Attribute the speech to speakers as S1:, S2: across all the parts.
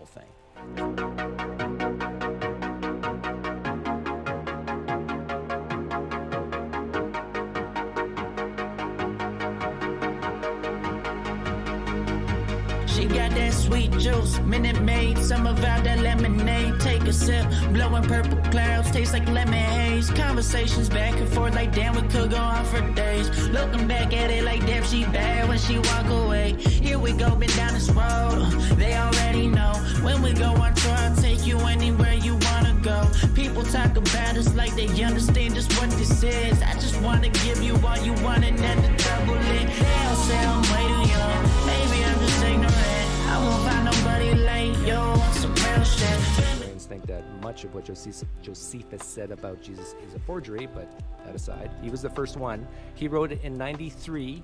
S1: whole thing.
S2: She got that sweet juice, Minute Maid, summer vibe, that lemonade. Take a sip, blowing purple clouds, taste like lemon haze. Conversations back and forth like damn, we could go on for days. Looking back at it like damn, she bad when she walk away. Here we go, been down this road, they already know. When we go on tour, I'll take you anywhere you wanna go. People talk about us like they understand just what this is. I just wanna give you all you want and then the double it. They all say I'm way too young, maybe I'm just ignorant. I won't find nobody like you on some real shit.
S3: Historians think that much of what Josephus said about Jesus is a forgery, but that aside, he was the first one. He wrote it in 93.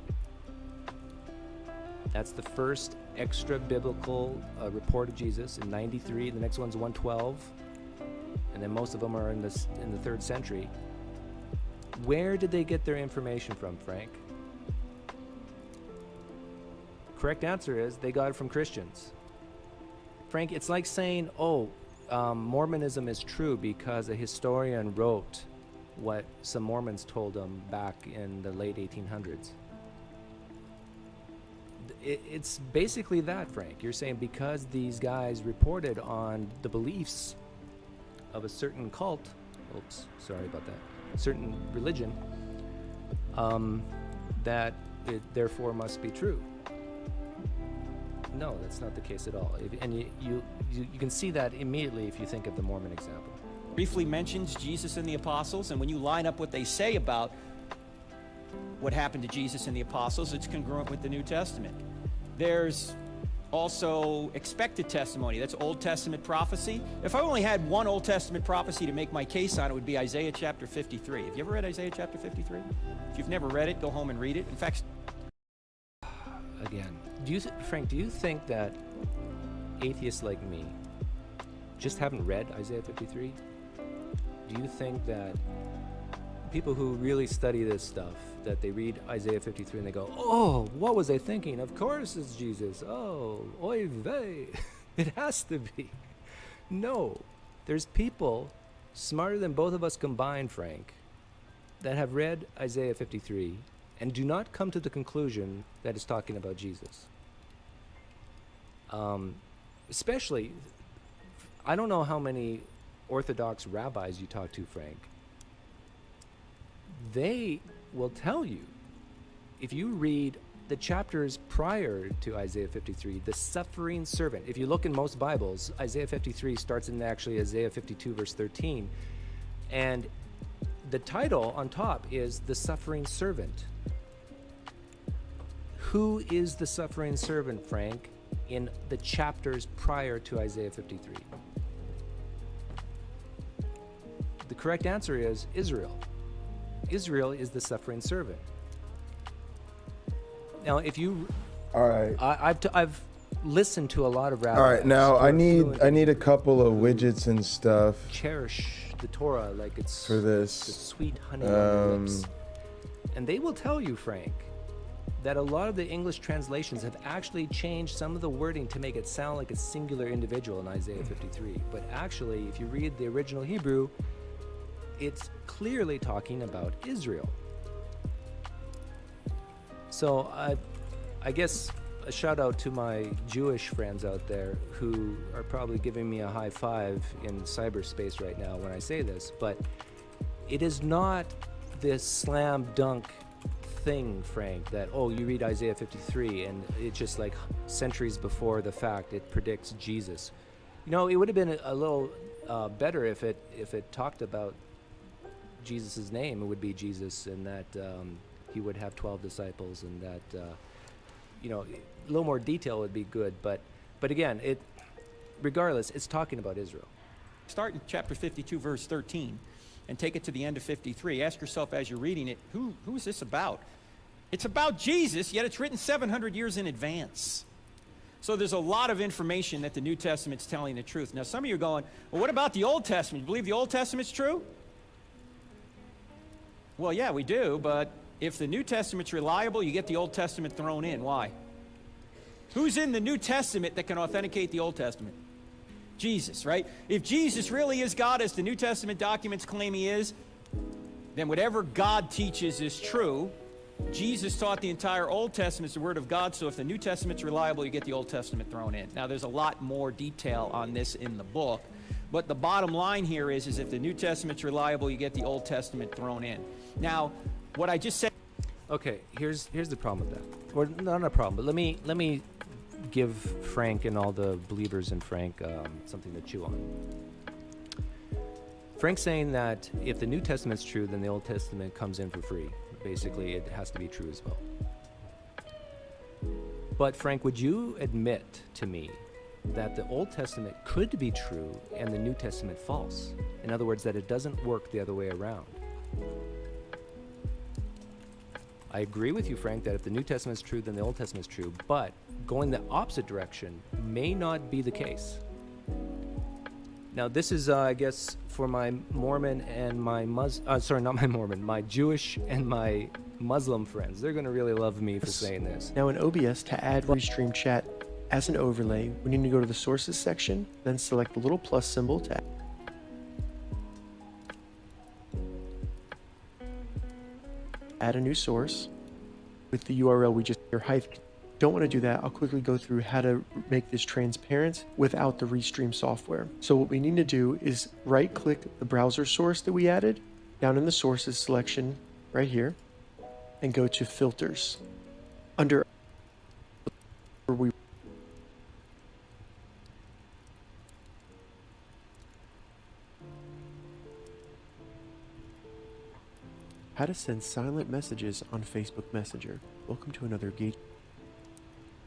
S3: That's the first extra biblical report of Jesus in 93. The next one's 112, and then most of them are in the 3rd century. Where did they get their information from, Frank? Correct answer is they got it from Christians. Frank, it's like saying, Mormonism is true because a historian wrote what some Mormons told them back in the late 1800s. It's basically that, Frank. You're saying because these guys reported on the beliefs of a certain cult, certain religion, that it therefore must be true. No, that's not the case at all. And you can see that immediately if you think of the Mormon example.
S1: Briefly mentions Jesus and the apostles, and when you line up what they say about what happened to Jesus and the apostles, it's congruent with the New Testament. There's also expected testimony. That's Old Testament prophecy. If I only had one Old Testament prophecy to make my case on, it would be Isaiah chapter 53. Have you ever read Isaiah chapter 53? If you've never read it, go home and read it. In fact,
S3: again, Frank, do you think that atheists like me just haven't read Isaiah 53? Do you think that people who really study this stuff, that they read Isaiah 53 and they go, oh, what was I thinking? Of course it's Jesus. Oh, oy vey. It has to be. No, there's people smarter than both of us combined, Frank, that have read Isaiah 53 and do not come to the conclusion that it's talking about Jesus. Especially, I don't know how many Orthodox rabbis you talk to, Frank. They will tell you, if you read the chapters prior to Isaiah 53, the suffering servant. If you look in most Bibles, Isaiah 53 starts in actually Isaiah 52 verse 13. And the title on top is the suffering servant. Who is the suffering servant, Frank, in the chapters prior to Isaiah 53? The correct answer is Israel. Israel is the suffering servant. Now, if you,
S4: all right,
S3: I've listened to a lot of rabbis.
S4: All right, now I need a couple of widgets and stuff.
S3: Cherish the Torah like it's
S4: for this
S3: the sweet honey on their lips, and they will tell you, Frank, that a lot of the English translations have actually changed some of the wording to make it sound like a singular individual in Isaiah 53. But actually, if you read the original Hebrew, it's clearly talking about Israel. So I guess a shout out to my Jewish friends out there who are probably giving me a high five in cyberspace right now when I say this, but it is not this slam dunk thing, Frank, that, oh, you read Isaiah 53 and it's just like centuries before the fact it predicts Jesus. You know, it would have been a little better if it talked about Jesus' name. It would be Jesus, and that he would have 12 disciples, and that you know, a little more detail would be good. But again, regardless, it's talking about Israel.
S1: Start in chapter 52, verse 13, and take it to the end of 53. Ask yourself as you're reading it, who is this about? It's about Jesus, yet it's written 700 years in advance. So there's a lot of information that the New Testament's telling the truth. Now, some of you are going, well, what about the Old Testament? You believe the Old Testament's true? Well, yeah, we do, but if the New Testament's reliable, you get the Old Testament thrown in. Why? Who's in the New Testament that can authenticate the Old Testament? Jesus, right? If Jesus really is God, as the New Testament documents claim he is, then whatever God teaches is true. Jesus taught the entire Old Testament is the Word of God, so if the New Testament's reliable, you get the Old Testament thrown in. Now, there's a lot more detail on this in the book, but the bottom line here is if the New Testament's reliable, you get the Old Testament thrown in. Now, what I just said...
S3: Okay, here's the problem with that. Or not a problem, but let me give Frank and all the believers in Frank something to chew on. Frank's saying that if the New Testament's true, then the Old Testament comes in for free. Basically, it has to be true as well. But Frank, would you admit to me that the Old Testament could be true and the New Testament false? In other words, that it doesn't work the other way around. I agree with you, Frank, that if the New Testament is true, then the Old Testament is true, but going the opposite direction may not be the case. Now, this is, I guess, for my Mormon and my my Jewish and my Muslim friends. They're going to really love me for saying this.
S5: Now in OBS, to add Restream Chat as an overlay, we need to go to the Sources section, then select the little plus symbol to add a new source with the URL we just here. Don't want to do that. I'll quickly go through how to make this transparent without the Restream software. So what we need to do is right click the browser source that we added down in the sources selection right here and go to filters. Under we how to send silent messages on Facebook Messenger. Welcome to another engagement.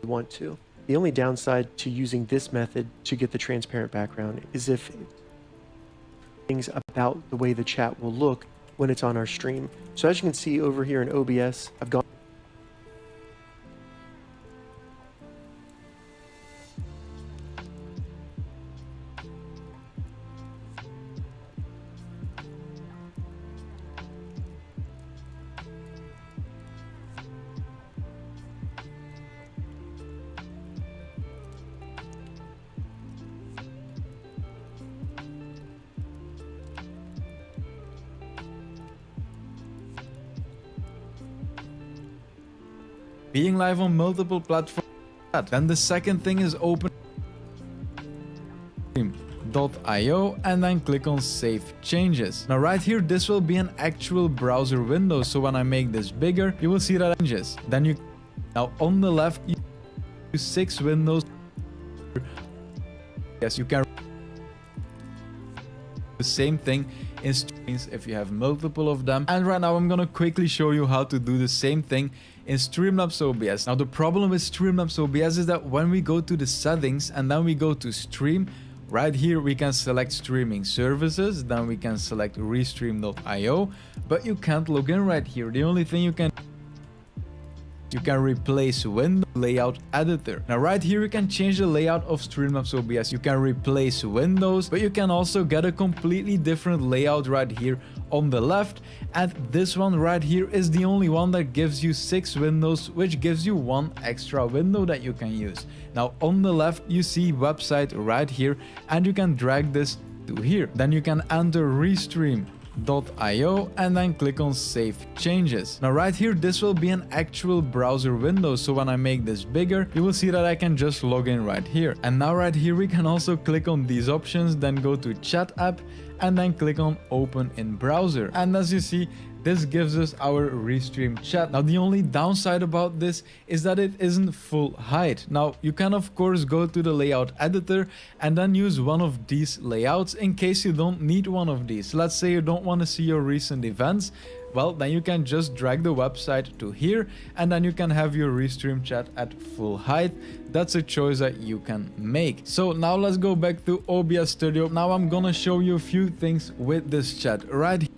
S5: We want to. The only downside to using this method to get the transparent background is if things about the way the chat will look when it's on our stream. So as you can see over here in OBS, I've gone
S6: being live on multiple platforms. Then the second thing is open .io and then click on Save Changes. Now right here, this will be an actual browser window, so when I make this bigger, you will see that it changes. Then you now on the left, you use 6 windows. Yes, you can the same thing in streams if you have multiple of them. And right now I'm gonna quickly show you how to do the same thing in Streamlabs OBS. Now the problem with Streamlabs OBS is that when we go to the settings and then we go to stream, right here we can select streaming services, then we can select restream.io, but you can't log in right here. The only thing you can replace window layout editor. Now right here you can change the layout of Streamlabs OBS. You can replace windows, but you can also get a completely different layout right here on the left. And this one right here is the only one that gives you 6 windows, which gives you 1 extra window that you can use. Now on the left you see website right here, and you can drag this to here. Then you can enter restream.io and then click on Save Changes. Now right here, this will be an actual browser window, so when I make this bigger, you will see that I can just log in right here. And now right here we can also click on these options, then go to Chat app and then click on Open in Browser. And as you see, this gives us our Restream chat. Now the only downside about this is that it isn't full height. Now you can of course go to the layout editor and then use one of these layouts in case you don't need one of these. Let's say you don't want to see your recent events. Well, then you can just drag the website to here and then you can have your Restream chat at full height. That's a choice that you can make. So now let's go back to OBS Studio. Now I'm gonna show you a few things with this chat right here.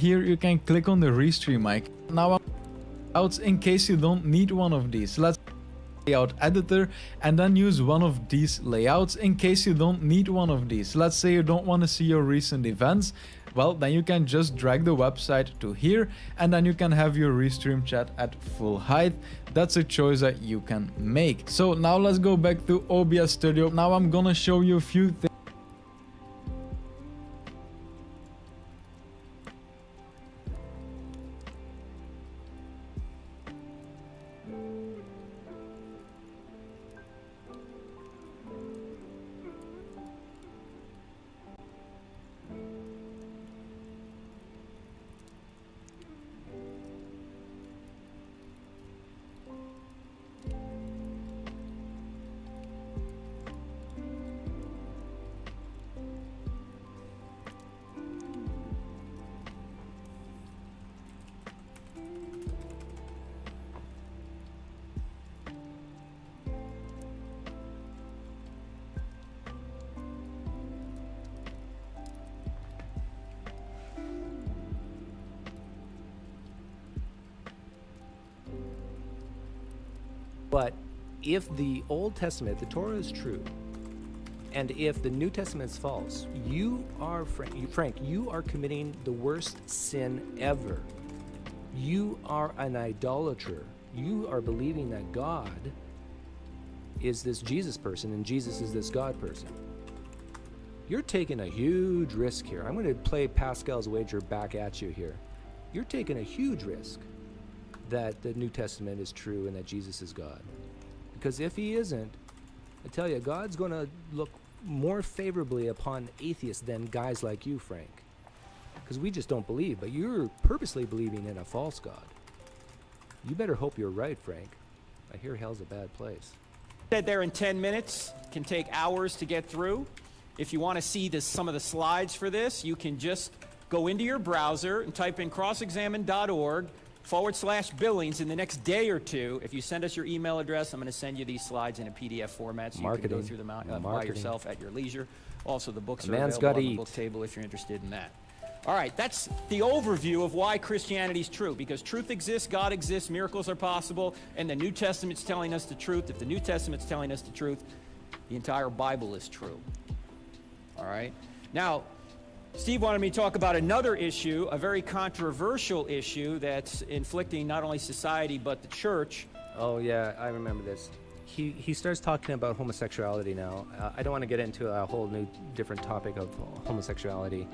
S6: here you can click on the restream icon. Now out in case you don't need one of these. Let's layout editor and then use one of these layouts in case you don't need one of these. Let's say you don't want to see your recent events. Well, then you can just drag the website to here and then you can have your restream chat at full height. That's a choice that you can make. So now let's go back to OBS Studio. Now I'm gonna show you a few things.
S3: But if the Old Testament, the Torah is true, and if the New Testament is false, you are, Frank, you are committing the worst sin ever. You are an idolater. You are believing that God is this Jesus person and Jesus is this God person. You're taking a huge risk here. I'm going to play Pascal's wager back at you here. You're taking a huge risk that the New Testament is true and that Jesus is God. Because if he isn't, I tell you, God's going to look more favorably upon atheists than guys like you, Frank. Because we just don't believe, but you're purposely believing in a false God. You better hope you're right, Frank. I hear hell's a bad place.
S1: Said there in 10 minutes, can take hours to get through. If you want to see some of the slides for this, you can just go into your browser and type in crossexamine.org/billings in the next day or two. If you send us your email address, I'm going to send you these slides in a PDF format so you can go through them by yourself at your leisure. Also, the books are available on the book table if you're interested in that. All right, that's the overview of why Christianity is true, because truth exists, God exists, miracles are possible, and the New Testament's telling us the truth. If the New Testament's telling us the truth, the entire Bible is true. All right? Now, Steve wanted me to talk about another issue, a very controversial issue that's inflicting not only society but the church.
S3: Oh yeah, I remember this. He starts talking about homosexuality now. I don't want to get into a whole new different topic of homosexuality.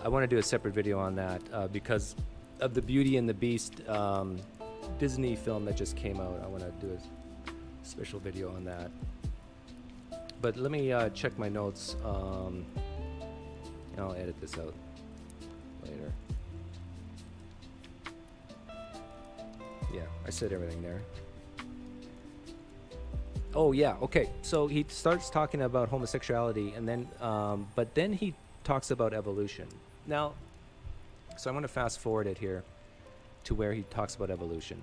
S3: I want to do a separate video on that because of the Beauty and the Beast Disney film that just came out. I want to do a special video on that. But let me check my notes. I'll edit this out later. Yeah, I said everything there. Oh yeah, okay. So he starts talking about homosexuality, and then, but then he talks about evolution. Now, so I'm going to fast forward it here to where he talks about evolution.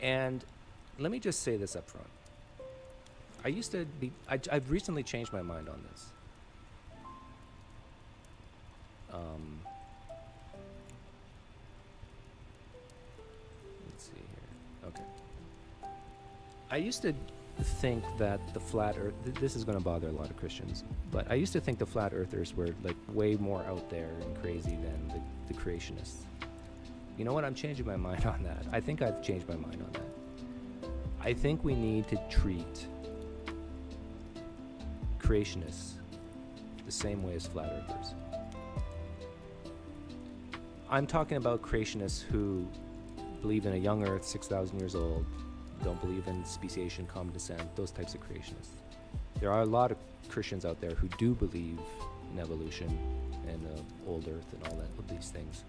S3: And let me just say this up front. I used to be, I've recently changed my mind on this. Let's see here. Okay. I used to think that the flat earth, this is going to bother a lot of Christians, but I used to think the flat earthers were like way more out there and crazy than the creationists. You know what? I'm changing my mind on that. I think I've changed my mind on that. I think we need to treat creationists the same way as flat earthers. I'm talking about creationists who believe in a young earth, 6,000 years old, don't believe in speciation, common descent, those types of creationists. There are a lot of Christians out there who do believe in evolution and old earth and all that of these things.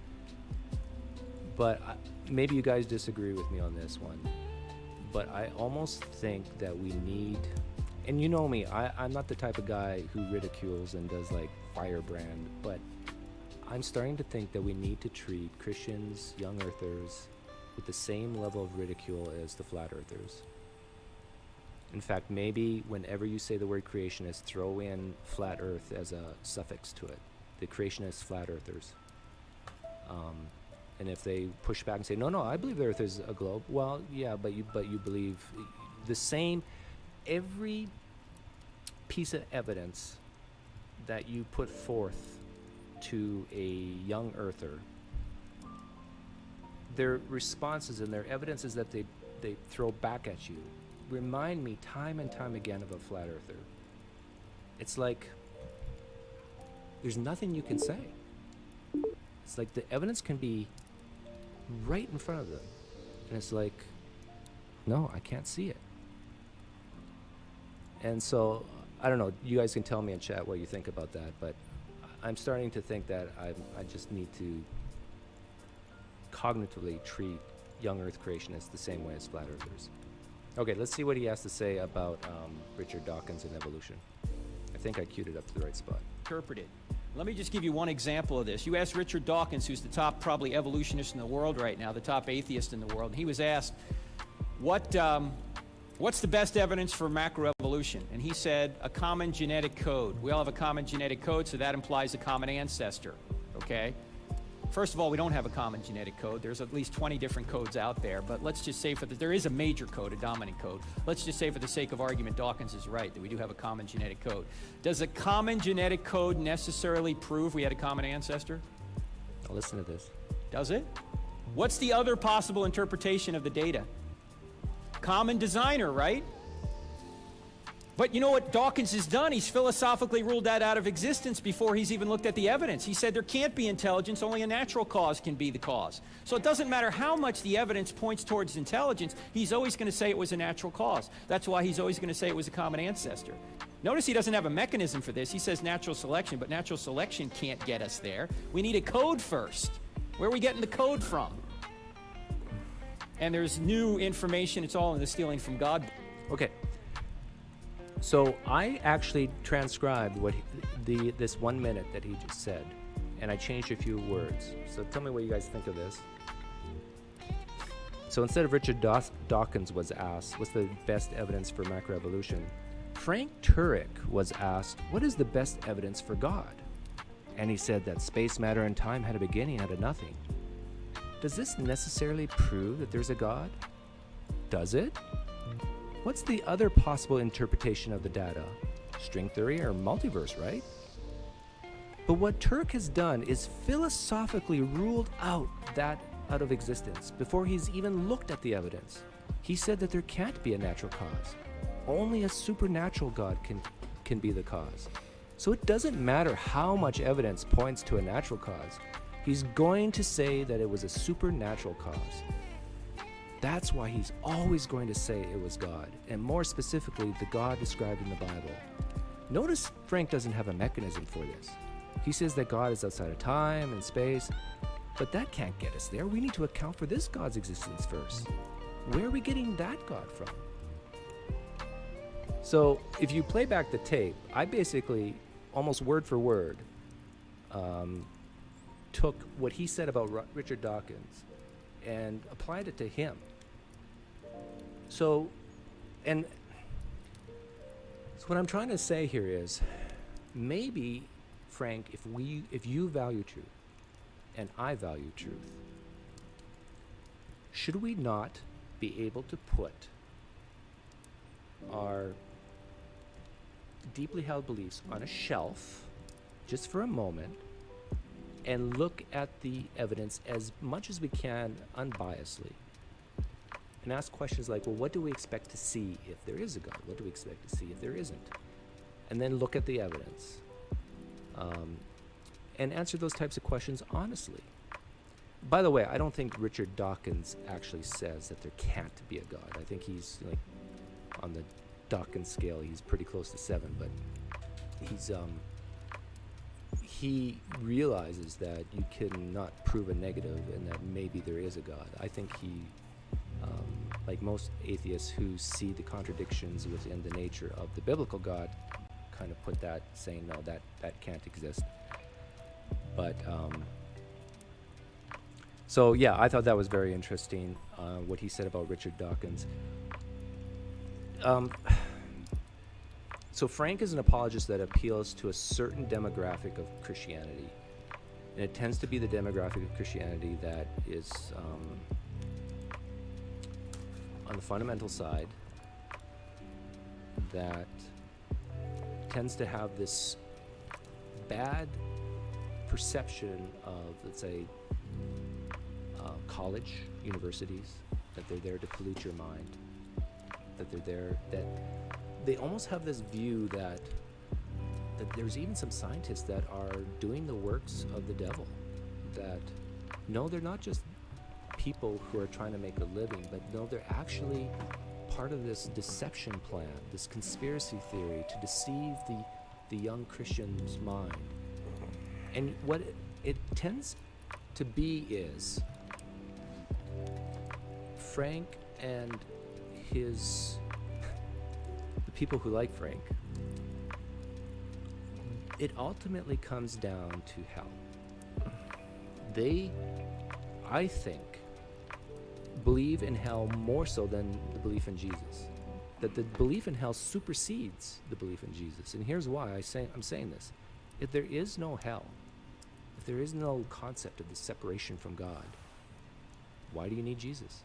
S3: But maybe you guys disagree with me on this one. But I almost think that we need, and you know me, I'm not the type of guy who ridicules and does like firebrand, but I'm starting to think that we need to treat Christians, young earthers, with the same level of ridicule as the flat earthers. In fact, maybe whenever you say the word creationist, throw in flat earth as a suffix to it. the creationist flat earthers. And if they push back and say, no, I believe the earth is a globe. Well, yeah, but you believe the same. Every piece of evidence that you put forth to a young earther, their responses and their evidences that they throw back at you remind me time and time again of a flat earther. It's like there's nothing you can say. It's like the evidence can be right in front of them, and it's like, no, I can't see it. And so I don't know, you guys can tell me in chat what you think about that, but I'm starting to think that I just need to cognitively treat young earth creationists the same way as flat earthers. Okay, let's see what he has to say about Richard Dawkins and evolution. I think I queued it up to the right spot.
S1: Interpreted. Let me just give you one example of this. You asked Richard Dawkins, who's the top probably evolutionist in the world right now, the top atheist in the world, and he was asked, what's the best evidence for macroevolution? And he said, a common genetic code. We all have a common genetic code, so that implies a common ancestor, okay? First of all, we don't have a common genetic code. There's at least 20 different codes out there, but let's just say there is a major code, a dominant code. Let's just say for the sake of argument, Dawkins is right, that we do have a common genetic code. Does a common genetic code necessarily prove we had a common ancestor?
S3: Now listen to this.
S1: Does it? What's the other possible interpretation of the data? Common designer, right? But you know what Dawkins has done? He's philosophically ruled that out of existence before he's even looked at the evidence. He said there can't be intelligence, only a natural cause can be the cause. So it doesn't matter how much the evidence points towards intelligence, he's always going to say it was a natural cause. That's why he's always going to say it was a common ancestor. Notice he doesn't have a mechanism for this. He says natural selection, but natural selection can't get us there. We need a code first. Where are we getting the code from? And there's new information. It's all in the stealing from God.
S3: Okay. So I actually transcribed what this 1 minute that he just said, and I changed a few words. So tell me what you guys think of this. So instead of Richard Dawkins was asked, what's the best evidence for macroevolution? Frank Turek was asked, what is the best evidence for God? And he said that space, matter, and time had a beginning out of nothing. Does this necessarily prove that there's a God? Does it? What's the other possible interpretation of the data? String theory or multiverse, right? But what Turk has done is philosophically ruled out of existence before he's even looked at the evidence. He said that there can't be a natural cause. Only a supernatural God can be the cause. So it doesn't matter how much evidence points to a natural cause. He's going to say that it was a supernatural cause. That's why he's always going to say it was God, and more specifically, the God described in the Bible. Notice Frank doesn't have a mechanism for this. He says that God is outside of time and space, but that can't get us there. We need to account for this God's existence first. Where are we getting that God from? So if you play back the tape, I basically, almost word for word, took what he said about Richard Dawkins and applied it to him. So what I'm trying to say here is, maybe, Frank, if you value truth and I value truth, should we not be able to put our deeply held beliefs on a shelf just for a moment and look at the evidence as much as we can unbiasedly and ask questions like, well, what do we expect to see if there is a God? What do we expect to see if there isn't? And then look at the evidence and answer those types of questions honestly. By the way, I don't think Richard Dawkins actually says that there can't be a God. I think he's like on the Dawkins scale, he's pretty close to 7, but he realizes that you cannot prove a negative and that maybe there is a God. I think he, like most atheists who see the contradictions within the nature of the biblical God, kind of put that, saying, no, that can't exist. But, so yeah, I thought that was very interesting, what he said about Richard Dawkins. So Frank is an apologist that appeals to a certain demographic of Christianity. And it tends to be the demographic of Christianity that is on the fundamental side, that tends to have this bad perception of, let's say, college, universities, that they're there to pollute your mind, that they're there, that they almost have this view that there's even some scientists that are doing the works of the devil, that no, they're not just people who are trying to make a living, but no, they're actually part of this deception plan, this conspiracy theory to deceive the young Christian's mind. And what it tends to be is Frank and the people who like Frank, it ultimately comes down to hell. They, I think, believe in hell more so than the belief in Jesus. That the belief in hell supersedes the belief in Jesus. And here's why I'm saying this. If there is no hell, if there is no concept of the separation from God, why do you need Jesus?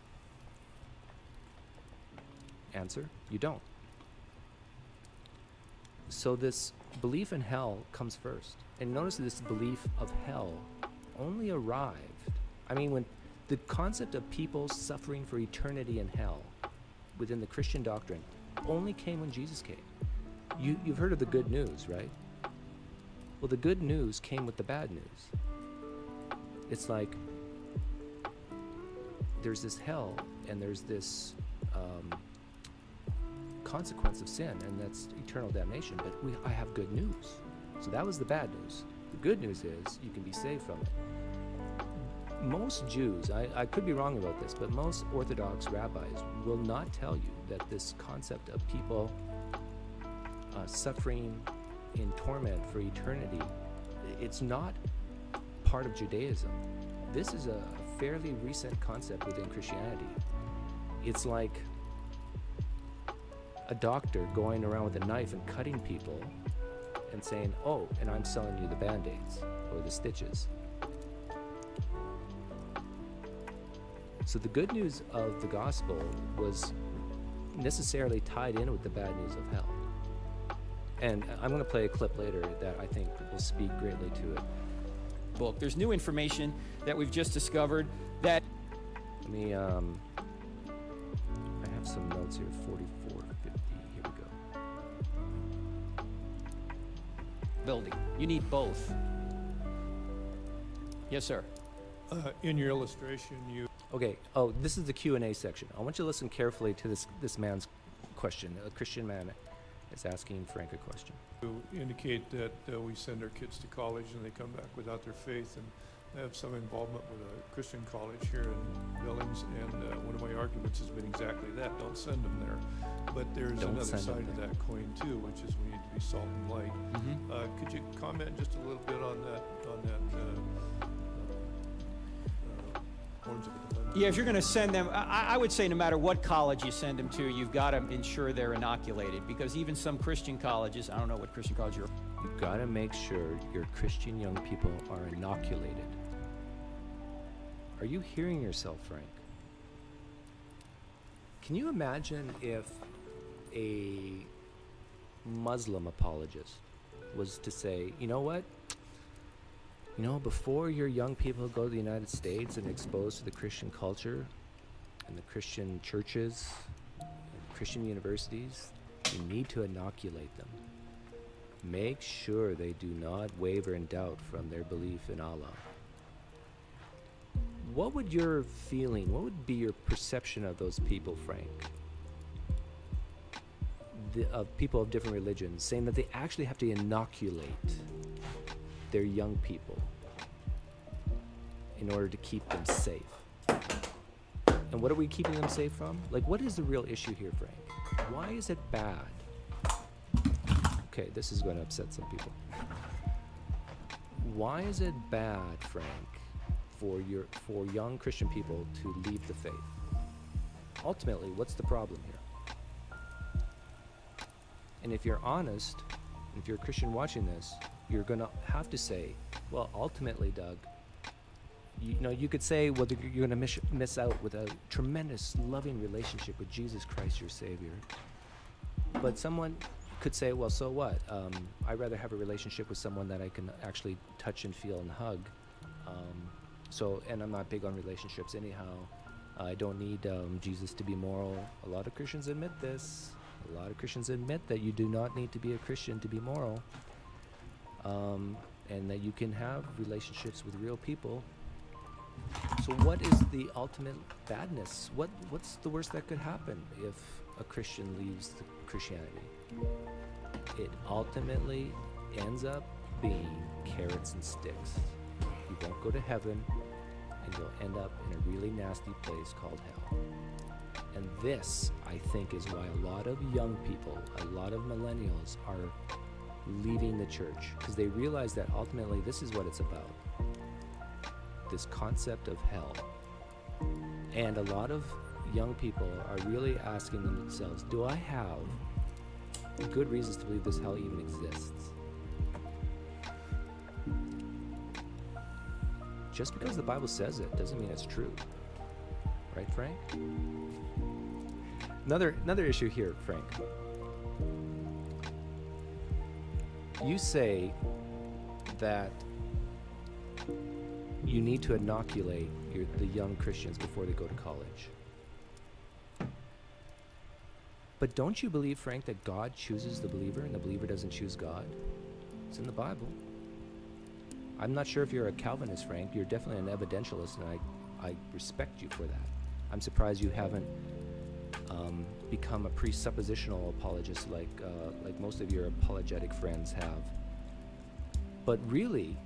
S3: Answer, you don't. So this belief in hell comes first. And notice this belief of hell only arrived, when the concept of people suffering for eternity in hell within the Christian doctrine only came when Jesus came. You've heard of the good news, right? Well, the good news came with the bad news. It's like there's this hell and there's this consequence of sin, and that's eternal damnation, but I have good news. So that was the bad news. The good news is you can be saved from it. Most Jews, I could be wrong about this, but most Orthodox rabbis will not tell you that this concept of people suffering in torment for eternity, it's not part of Judaism. This is a fairly recent concept within Christianity. It's like a doctor going around with a knife and cutting people and saying, oh, and I'm selling you the Band-Aids or the stitches. So the good news of the gospel was necessarily tied in with the bad news of hell. And I'm going to play a clip later that I think will speak greatly to it.
S1: Book. There's new information that we've just discovered that...
S3: Let me, I have some notes here, 4450, here we go.
S1: Building. You need both. Yes, sir.
S7: In your illustration, you...
S3: Okay, this is the Q&A section. I want you to listen carefully to this man's question. A Christian man is asking Frank a question.
S7: indicate that we send our kids to college and they come back without their faith, and I have some involvement with a Christian college here in Billings, and one of my arguments has been exactly that: don't send them there. But there's another side of that coin too, which is we need to be salt and light. Mm-hmm. Could you comment just a little bit on that horns of a dilemma?
S1: Yeah, if you're going to send them, I would say no matter what college you send them to, you've got to ensure they're inoculated, because even some Christian colleges, I don't know what Christian college you're...
S3: You've got to make sure your Christian young people are inoculated. Are you hearing yourself, Frank? Can you imagine if a Muslim apologist was to say, you know what? You know, before your young people go to the United States and exposed to the Christian culture and the Christian churches and Christian universities, you need to inoculate them. Make sure they do not waver in doubt from their belief in Allah. What would your feeling, what would be your perception of those people, Frank? Of people of different religions, saying that they actually have to inoculate their young people in order to keep them safe. And what are we keeping them safe from? Like, what is the real issue here, Frank? Why is it bad? Okay, this is going to upset some people. Why is it bad, Frank, for young Christian people to leave the faith? Ultimately, what's the problem here? And if you're honest, if you're a Christian watching this, you're going to have to say, well, ultimately, Doug, you could say, well, you're going to miss out with a tremendous loving relationship with Jesus Christ, your Savior. But someone could say, well, so what? I'd rather have a relationship with someone that I can actually touch and feel and hug. And I'm not big on relationships anyhow. I don't need Jesus to be moral. A lot of Christians admit this. A lot of Christians admit that you do not need to be a Christian to be moral. And that you can have relationships with real people. So what is the ultimate badness? What's the worst that could happen if a Christian leaves Christianity? It ultimately ends up being carrots and sticks. You won't go to heaven, and you'll end up in a really nasty place called hell. And this, I think, is why a lot of young people, a lot of millennials are leaving the church, because they realize that ultimately this is what it's about. This concept of hell. And a lot of young people are really asking themselves, do I have good reasons to believe this hell even exists? Just because the Bible says it doesn't mean it's true. Right, Frank? Another issue here, Frank. You say that you need to inoculate the young Christians before they go to college. But don't you believe, Frank, that God chooses the believer and the believer doesn't choose God? It's in the Bible. I'm not sure if you're a Calvinist, Frank. You're definitely an evidentialist, and I respect you for that. I'm surprised you haven't become a presuppositional apologist like most of your apologetic friends have. But really,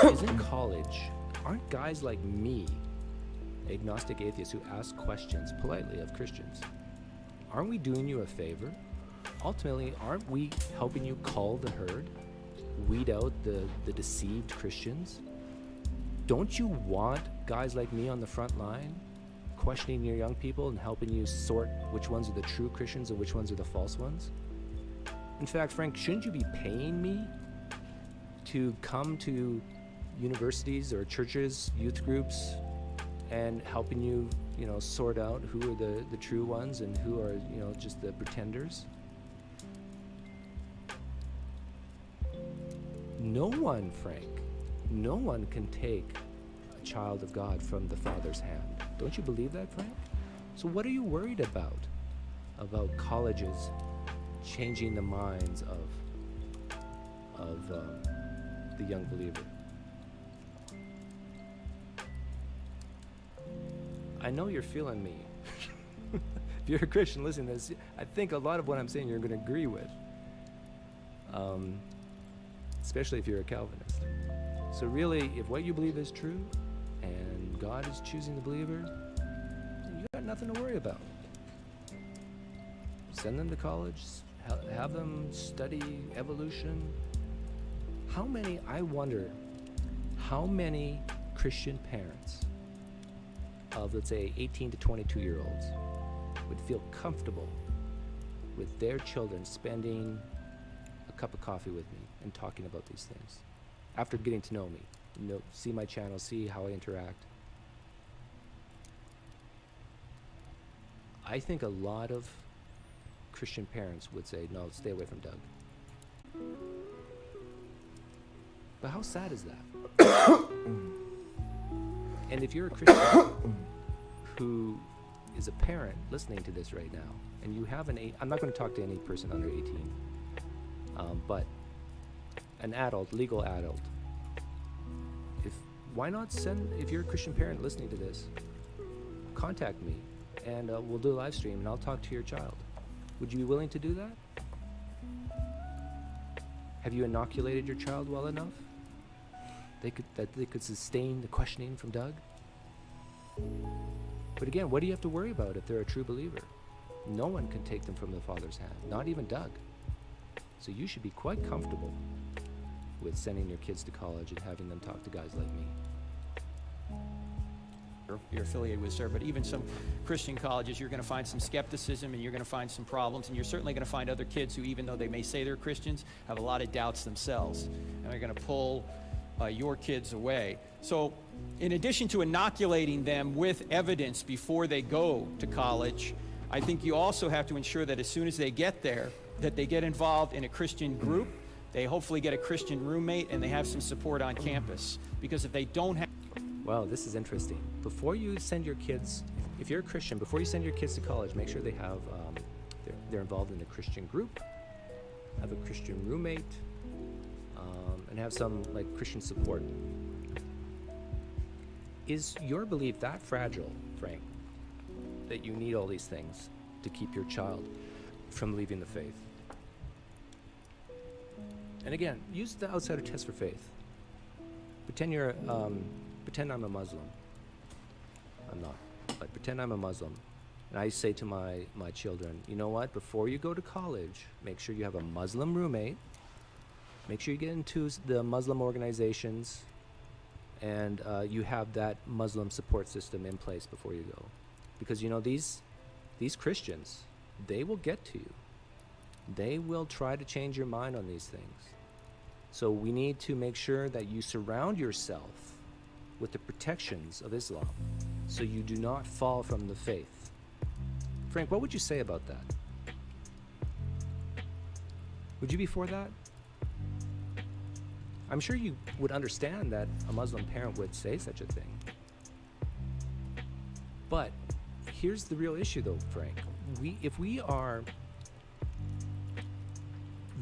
S3: isn't college, aren't guys like me, agnostic atheists who ask questions politely of Christians, aren't we doing you a favor? Ultimately, aren't we helping you cull the herd, weed out the deceived Christians? Don't you want guys like me on the front line questioning your young people and helping you sort which ones are the true Christians and which ones are the false ones? In fact, Frank, shouldn't you be paying me to come to universities or churches, youth groups, and helping you, sort out who are the true ones and who are, just the pretenders? No one, Frank, no one can take a child of God from the Father's hand. Don't you believe that, Frank? So what are you worried about colleges changing the minds of the young believer? I know you're feeling me. If you're a Christian listening to this, I think a lot of what I'm saying you're going to agree with, especially if you're a Calvinist. So really, if what you believe is true and God is choosing the believer, then you got nothing to worry about. Send them to college, have them study evolution. I wonder how many Christian parents of, let's say, 18 to 22-year-olds would feel comfortable with their children spending a cup of coffee with me and talking about these things after getting to know me, see my channel, see how I interact. I think a lot of Christian parents would say, no, stay away from Doug. But how sad is that? And if you're a Christian who is a parent listening to this right now, and you have I'm not going to talk to any person under 18, but an adult, legal adult, why not if you're a Christian parent listening to this, contact me, and we'll do a live stream, and I'll talk to your child. Would you be willing to do that? Have you inoculated your child well enough that they could sustain the questioning from Doug? But again, what do you have to worry about if they're a true believer? No one can take them from the Father's hand, not even Doug. So you should be quite comfortable with sending your kids to college and having them talk to guys like me.
S1: you're affiliated with, sir, but even some Christian colleges, you're going to find some skepticism and you're going to find some problems, and you're certainly going to find other kids who, even though they may say they're Christians, have a lot of doubts themselves, and they're going to pull your kids away. So in addition to inoculating them with evidence before they go to college, I think you also have to ensure that as soon as they get there, that they get involved in a Christian group, they hopefully get a Christian roommate, and they have some support on campus. Because if they don't have...
S3: Well, this is interesting. Before you send your kids, if you're a Christian, before you send your kids to college, make sure they have, they're involved in a Christian group, have a Christian roommate, and have some like Christian support. Is your belief that fragile, Frank, that you need all these things to keep your child from leaving the faith? And again, use the outsider test for faith. Pretend I'm a Muslim. I'm not, but pretend I'm a Muslim. And I say to my children, you know what? Before you go to college, make sure you have a Muslim roommate. Make sure you get into the Muslim organizations, and you have that Muslim support system in place before you go. Because you know, these Christians, they will get to you. They will try to change your mind on these things. So we need to make sure that you surround yourself with the protections of Islam so you do not fall from the faith. Frank, what would you say about that? Would you be for that? I'm sure you would understand that a Muslim parent would say such a thing. But here's the real issue though, Frank. If we are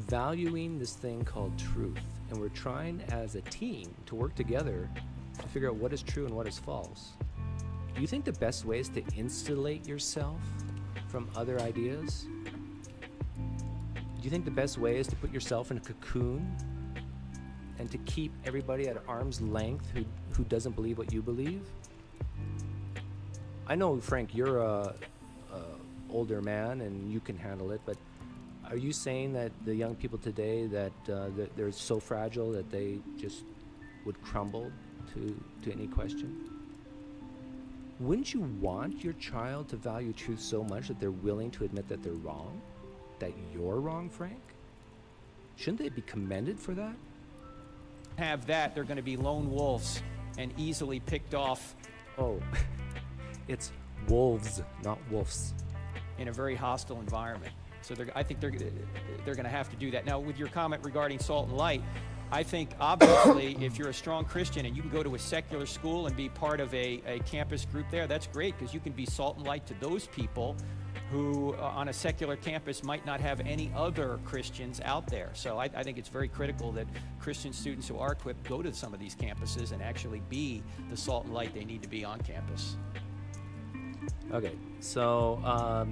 S3: valuing this thing called truth, and we're trying as a team to work together to figure out what is true and what is false, do you think the best way is to insulate yourself from other ideas? Do you think the best way is to put yourself in a cocoon and to keep everybody at arm's length who doesn't believe what you believe? I know, Frank, you're a older man and you can handle it, but are you saying that the young people today that they're so fragile that they just would crumble to any question? Wouldn't you want your child to value truth so much that they're willing to admit that they're wrong? That you're wrong, Frank? Shouldn't they be commended for that?
S1: have that, they're going to be lone wolves and easily picked off.
S3: Oh, it's wolves, not wolves.
S1: In a very hostile environment. So I think they're going to have to do that. Now, with your comment regarding Salt and Light, I think obviously if you're a strong Christian and you can go to a secular school and be part of a campus group there, that's great, because you can be salt and light to those people who on a secular campus might not have any other Christians out there. So I think it's very critical that Christian students who are equipped go to some of these campuses and actually be the salt and light they need to be on campus.
S3: Okay, so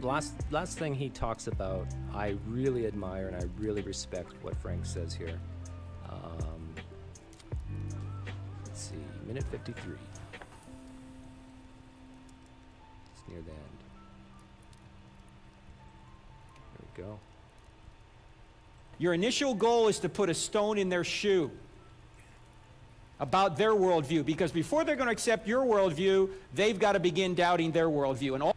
S3: last thing he talks about, I really admire and I really respect what Frank says here. Let's see, minute 53. It's near the end. There we go.
S1: Your initial goal is to put a stone in their shoe about their worldview, because before they're going to accept your worldview, they've got to begin doubting their worldview. And all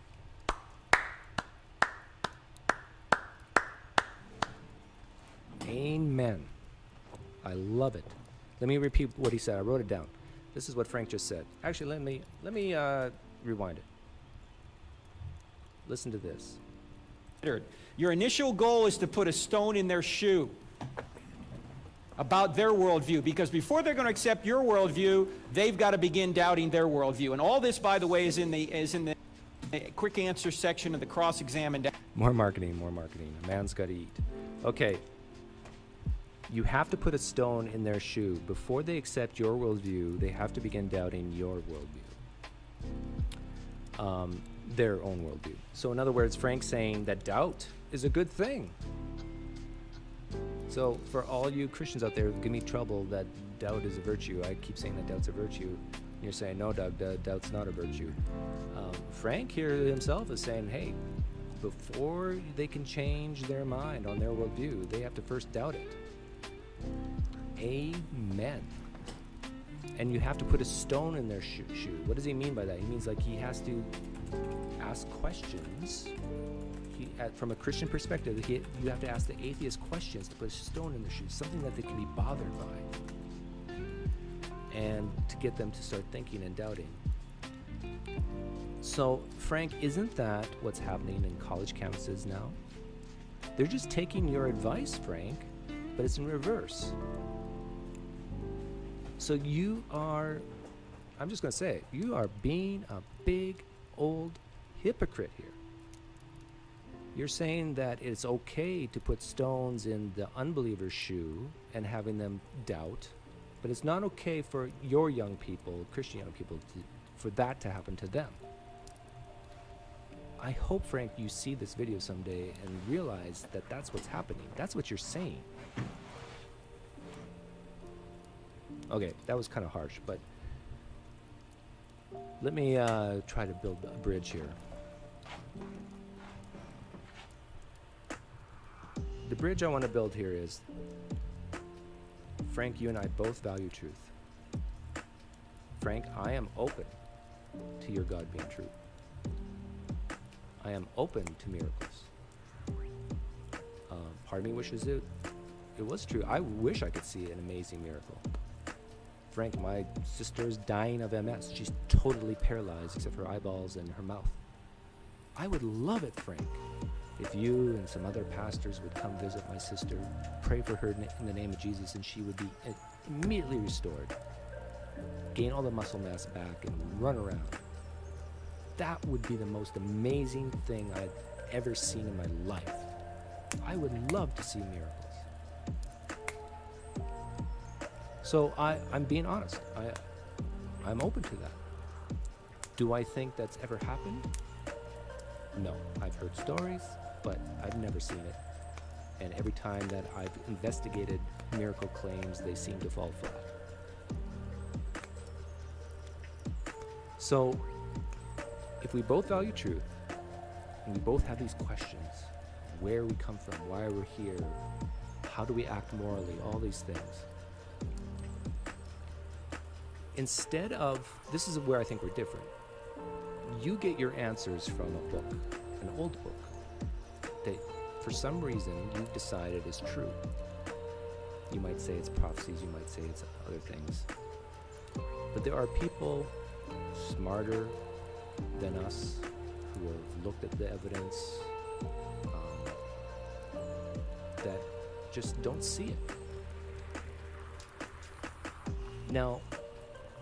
S3: Amen. I love it. Let me repeat what he said. I wrote it down. This is what Frank just said. Actually, let me rewind it. Listen to this.
S1: Your initial goal is to put a stone in their shoe about their worldview, because before they're going to accept your worldview, they've got to begin doubting their worldview. And all this, by the way, is in the quick answer section of the cross-examined.
S3: More marketing. A man's got to eat. Okay. You have to put a stone in their shoe. Before they accept your worldview, they have to begin doubting your worldview. Their own worldview. So in other words, Frank's saying that doubt is a good thing. So for all you Christians out there who give me trouble that doubt is a virtue, I keep saying that doubt's a virtue. And you're saying, no, Doug, doubt's not a virtue. Frank here himself is saying, hey, before they can change their mind on their worldview, they have to first doubt it. Amen. and you have to put a stone in their shoe. What does he mean by that? He means like he has to ask questions. From a Christian perspective, you have to ask the atheist questions to put a stone in their shoes, something that they can be bothered by, and to get them to start thinking and doubting. So, Frank, isn't that what's happening in college campuses now? They're just taking your advice, Frank, but it's in reverse. So you are, I'm just going to say it, you are being a big old hypocrite here. You're saying that it's okay to put stones in the unbeliever's shoe and having them doubt, but it's not okay for your young people, Christian young people, for that to happen to them. I hope, Frank, you see this video someday and realize that that's what's happening. That's what you're saying. Okay, that was kind of harsh, but let me try to build a bridge here. The bridge I want to build here is, Frank, you and I both value truth. Frank, I am open to your God being true. I am open to miracles. Part of me wishes it was true. I wish I could see an amazing miracle. Frank, my sister's dying of MS. She's totally paralyzed except for her eyeballs and her mouth. I would love it, Frank, if you and some other pastors would come visit my sister, pray for her in the name of Jesus, and she would be immediately restored, gain all the muscle mass back, and run around. That would be the most amazing thing I've ever seen in my life. I would love to see miracles. So I'm being honest. I'm open to that. Do I think that's ever happened? No. I've heard stories, but I've never seen it. And every time that I've investigated miracle claims, they seem to fall flat. So, if we both value truth, and we both have these questions, where we come from, why we're here, how do we act morally, all these things. Instead of, this is where I think we're different. You get your answers from a book, an old book, that for some reason you've decided is true. You might say it's prophecies, you might say it's other things. But there are people smarter than us who have looked at the evidence that just don't see it. Now,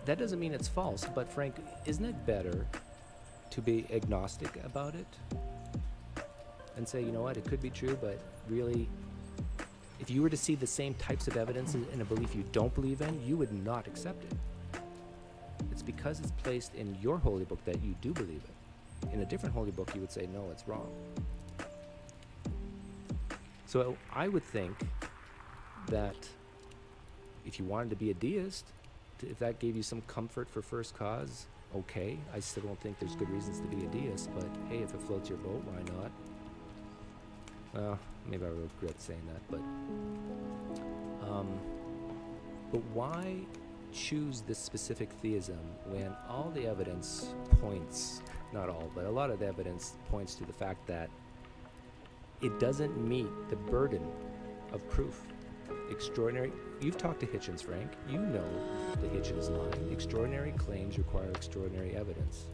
S3: that doesn't mean it's false, but Frank, isn't it better to be agnostic about it and say, you know what, it could be true, but really, if you were to see the same types of evidence in a belief you don't believe in, you would not accept it. It's because it's placed in your holy book that you do believe it. In a different holy book, you would say, no, it's wrong. So I would think that if you wanted to be a deist, if that gave you some comfort for first cause, okay. I still don't think there's good reasons to be a deist, but hey, if it floats your boat, why not? Well, maybe I regret saying that, but why choose this specific theism when all the evidence points, not all, but a lot of the evidence points to the fact that it doesn't meet the burden of proof. Extraordinary, you've talked to Hitchens, Frank. You know the Hitchens line. Extraordinary claims require extraordinary evidence.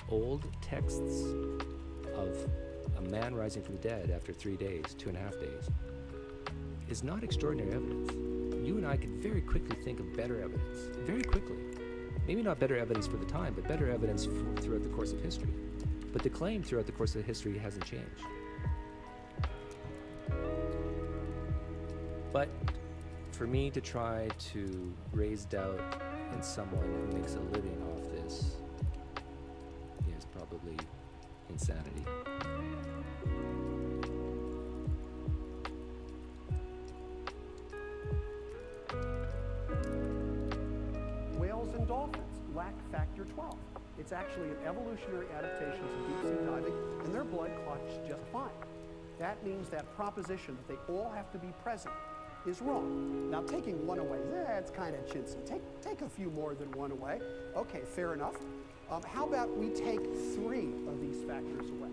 S3: Old texts of a man rising from the dead after 3 days, 2.5 days, is not extraordinary evidence. You and I could very quickly think of better evidence. Very quickly. Maybe not better evidence for the time, but better evidence throughout the course of history. But the claim throughout the course of history hasn't changed. But for me to try to raise doubt in someone who makes a living off this is probably insanity.
S8: Whales and dolphins lack factor 12. It's actually an evolutionary adaptation to deep sea diving, and their blood clots just fine. That means that proposition that they all have to be present is wrong. Now, taking one away, it's kind of chintzy. Take a few more than one away. Okay, fair enough. How about we take 3 of these factors away?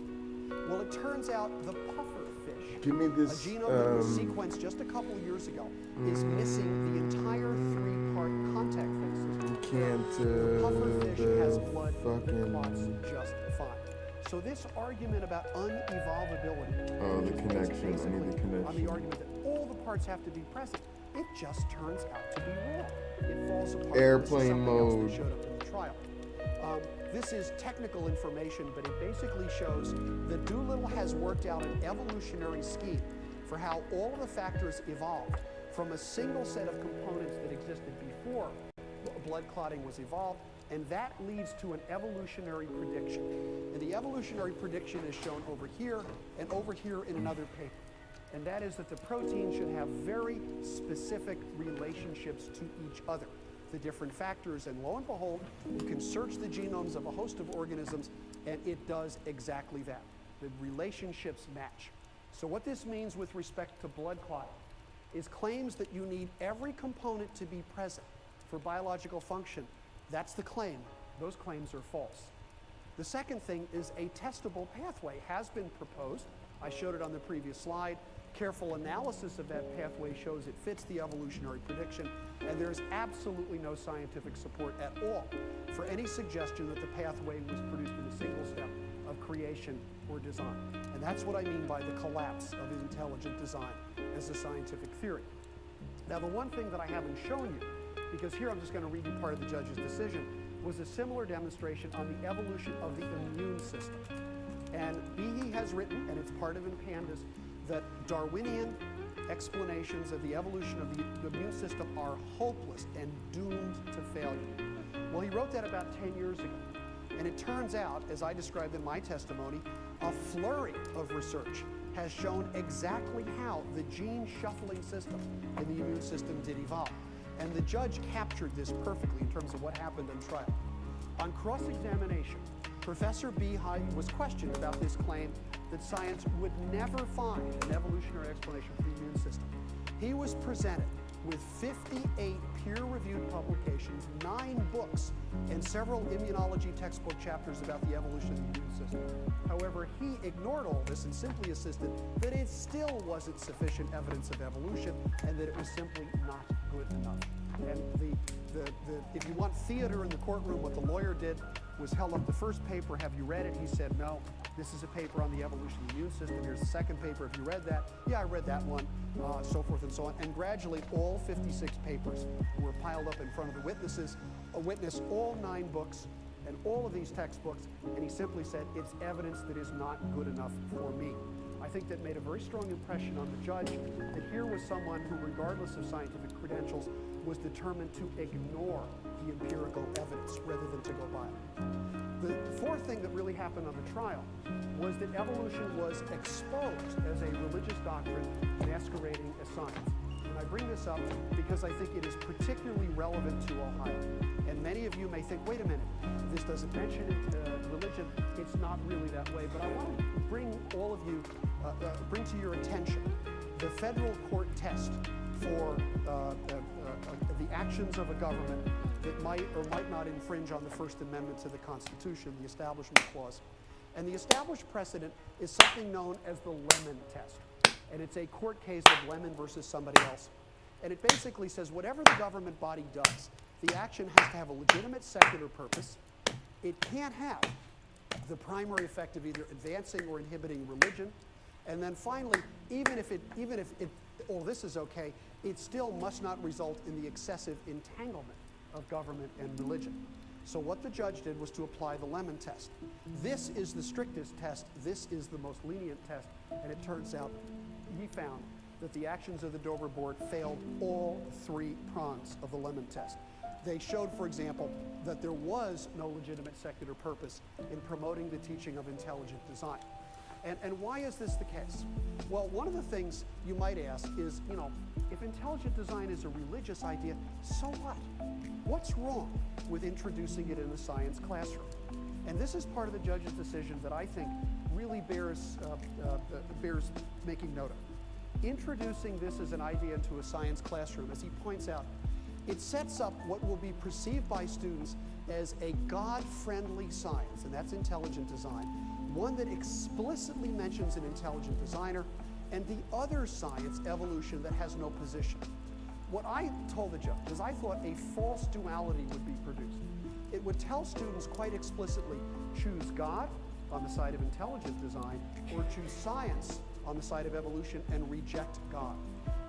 S8: Well, it turns out the puffer fish,
S4: Give me this,
S8: a genome that was sequenced just a couple years ago, is missing the entire 3-part contact phase system.
S4: Can't,
S8: Puffer fish has blood that
S4: fucking-
S8: clots just fine. So this argument about unevolvability,
S4: Oh, the
S8: is based
S4: connection. I need the
S8: basically on the
S4: connection.
S8: argument that all the parts have to be present. It just turns out to be wrong. It falls apart.
S4: Airplane
S8: This is something else
S4: mode.
S8: that showed up in the trial. This is technical information, but it basically shows that Doolittle has worked out an evolutionary scheme for how all of the factors evolved from a single set of components that existed before blood clotting was evolved, and that leads to an evolutionary prediction. And the evolutionary prediction is shown over here and over here in another paper. And that is that the protein should have very specific relationships to each other, the different factors, and lo and behold, you can search the genomes of a host of organisms, and it does exactly that. The relationships match. So what this means with respect to blood clotting is claims that you need every component to be present for biological function. That's the claim. Those claims are false. The second thing is a testable pathway has been proposed. I showed it on the previous slide. Careful analysis of that pathway shows it fits the evolutionary prediction, and there's absolutely no scientific support at all for any suggestion that the pathway was produced in a single step of creation or design. And that's what I mean by the collapse of intelligent design as a scientific theory. Now, the one thing that I haven't shown you, because here I'm just going to read you part of the judge's decision, was a similar demonstration on the evolution of the immune system. And Behe has written, and it's part of in Pandas, that Darwinian explanations of the evolution of the immune system are hopeless and doomed to failure. Well, he wrote that about 10 years ago. And it turns out, as I described in my testimony, a flurry of research has shown exactly how the gene shuffling system in the immune system did evolve. And the judge captured this perfectly in terms of what happened in trial. On cross-examination, Professor Behe was questioned about this claim that science would never find an evolutionary explanation for the immune system. He was presented with 58 peer-reviewed publications, 9 books, and several immunology textbook chapters about the evolution of the immune system. However, he ignored all this and simply insisted that it still wasn't sufficient evidence of evolution and that it was simply not good enough. And if you want theater in the courtroom, what the lawyer did was held up the first paper. Have you read it? He said, no. This is a paper on the evolution of the immune system. Here's the second paper. Have you read that? Yeah, I read that one, so forth and so on. And gradually, all 56 papers were piled up in front of the witnesses. A witness, all 9 books, and all of these textbooks, and he simply said, it's evidence that is not good enough for me. I think that made a very strong impression on the judge that here was someone who, regardless of scientific credentials, was determined to ignore the empirical evidence rather than to go by it. The fourth thing that really happened on the trial was that evolution was exposed as a religious doctrine masquerading as science. And I bring this up because I think it is particularly relevant to Ohio. And many of you may think, wait a minute, this doesn't mention religion. It's not really that way. But I want to bring all of you, bring to your attention the federal court test for the actions of a government that might or might not infringe on the First Amendment to the Constitution, the Establishment Clause. And the established precedent is something known as the Lemon test. And it's a court case of Lemon versus somebody else. And it basically says whatever the government body does, the action has to have a legitimate secular purpose. It can't have the primary effect of either advancing or inhibiting religion. And then finally, even if all this is okay, it still must not result in the excessive entanglement of government and religion. So what the judge did was to apply the Lemon test. This is the strictest test. This is the most lenient test. And it turns out he found that the actions of the Dover Board failed all 3 prongs of the Lemon test. They showed, for example, that there was no legitimate secular purpose in promoting the teaching of intelligent design. And why is this the case? Well, one of the things you might ask is, if intelligent design is a religious idea, so what? What's wrong with introducing it in the science classroom? And this is part of the judge's decision that I think really bears making note of. introducing this as an idea into a science classroom, as he points out, it sets up what will be perceived by students as a God-friendly science, and that's intelligent design, one that explicitly mentions an intelligent designer, and the other science, evolution, that has no position. What I told the judge is I thought a false duality would be produced. It would tell students quite explicitly, choose God on the side of intelligent design, or choose science on the side of evolution and reject God.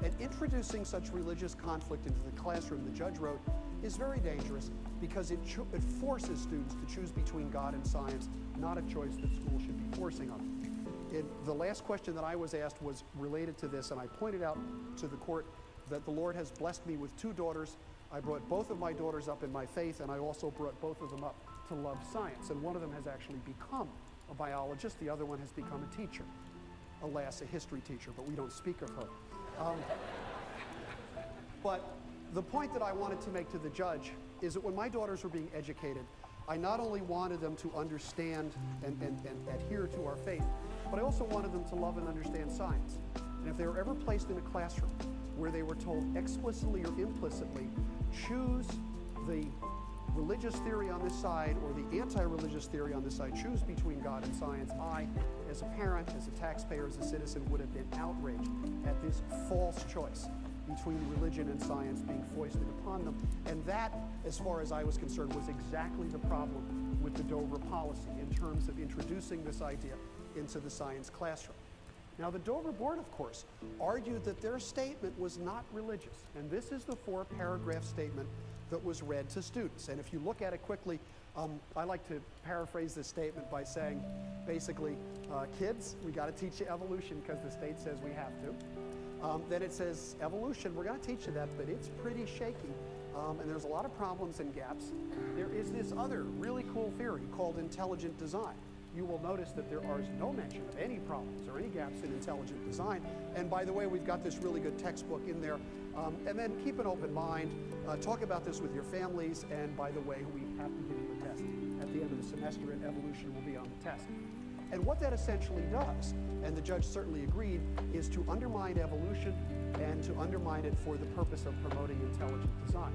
S8: And introducing such religious conflict into the classroom, the judge wrote, is very dangerous because it forces students to choose between God and science, not a choice that schools should be forcing on them. The last question that I was asked was related to this, and I pointed out to the court that the Lord has blessed me with 2 daughters. I brought both of my daughters up in my faith, and I also brought both of them up to love science. And one of them has actually become a biologist. The other one has become a teacher. Alas, a history teacher, but we don't speak of her. But the point that I wanted to make to the judge is that when my daughters were being educated, I not only wanted them to understand and adhere to our faith, but I also wanted them to love and understand science. And if they were ever placed in a classroom where they were told explicitly or implicitly, choose the religious theory on this side or the anti-religious theory on this side, choose between God and science, I, as a parent, as a taxpayer, as a citizen, would have been outraged at this false choice between religion and science being foisted upon them. And that, as far as I was concerned, was exactly the problem with the Dover policy in terms of introducing this idea into the science classroom. Now, the Dover board, of course, argued that their statement was not religious. And this is the 4-paragraph statement that was read to students. And if you look at it quickly, I like to paraphrase this statement by saying, basically, kids, we got to teach you evolution because the state says we have to. Then it says, evolution, we're going to teach you that, but it's pretty shaky. And there's a lot of problems and gaps. There is this other really cool theory called intelligent design. You will notice that there is no mention of any problems or any gaps in intelligent design. And by the way, we've got this really good textbook in there. And then keep an open mind. Talk about this with your families. And by the way, we have to give you a test at the end of the semester, and evolution will be on the test. And what that essentially does, and the judge certainly agreed, is to undermine evolution and to undermine it for the purpose of promoting intelligent design.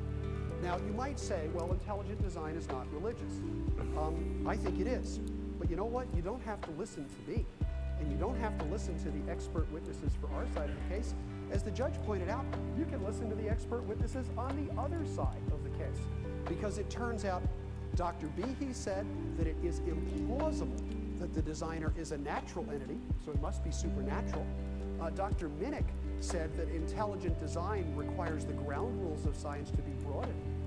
S8: Now, you might say, well, intelligent design is not religious. I think it is. But you know what? You don't have to listen to me, and you don't have to listen to the expert witnesses for our side of the case. As the judge pointed out, you can listen to the expert witnesses on the other side of the case, because it turns out Dr. Behe said that it is implausible that the designer is a natural entity, so it must be supernatural. Dr. Minnick said that intelligent design requires the ground rules of science to be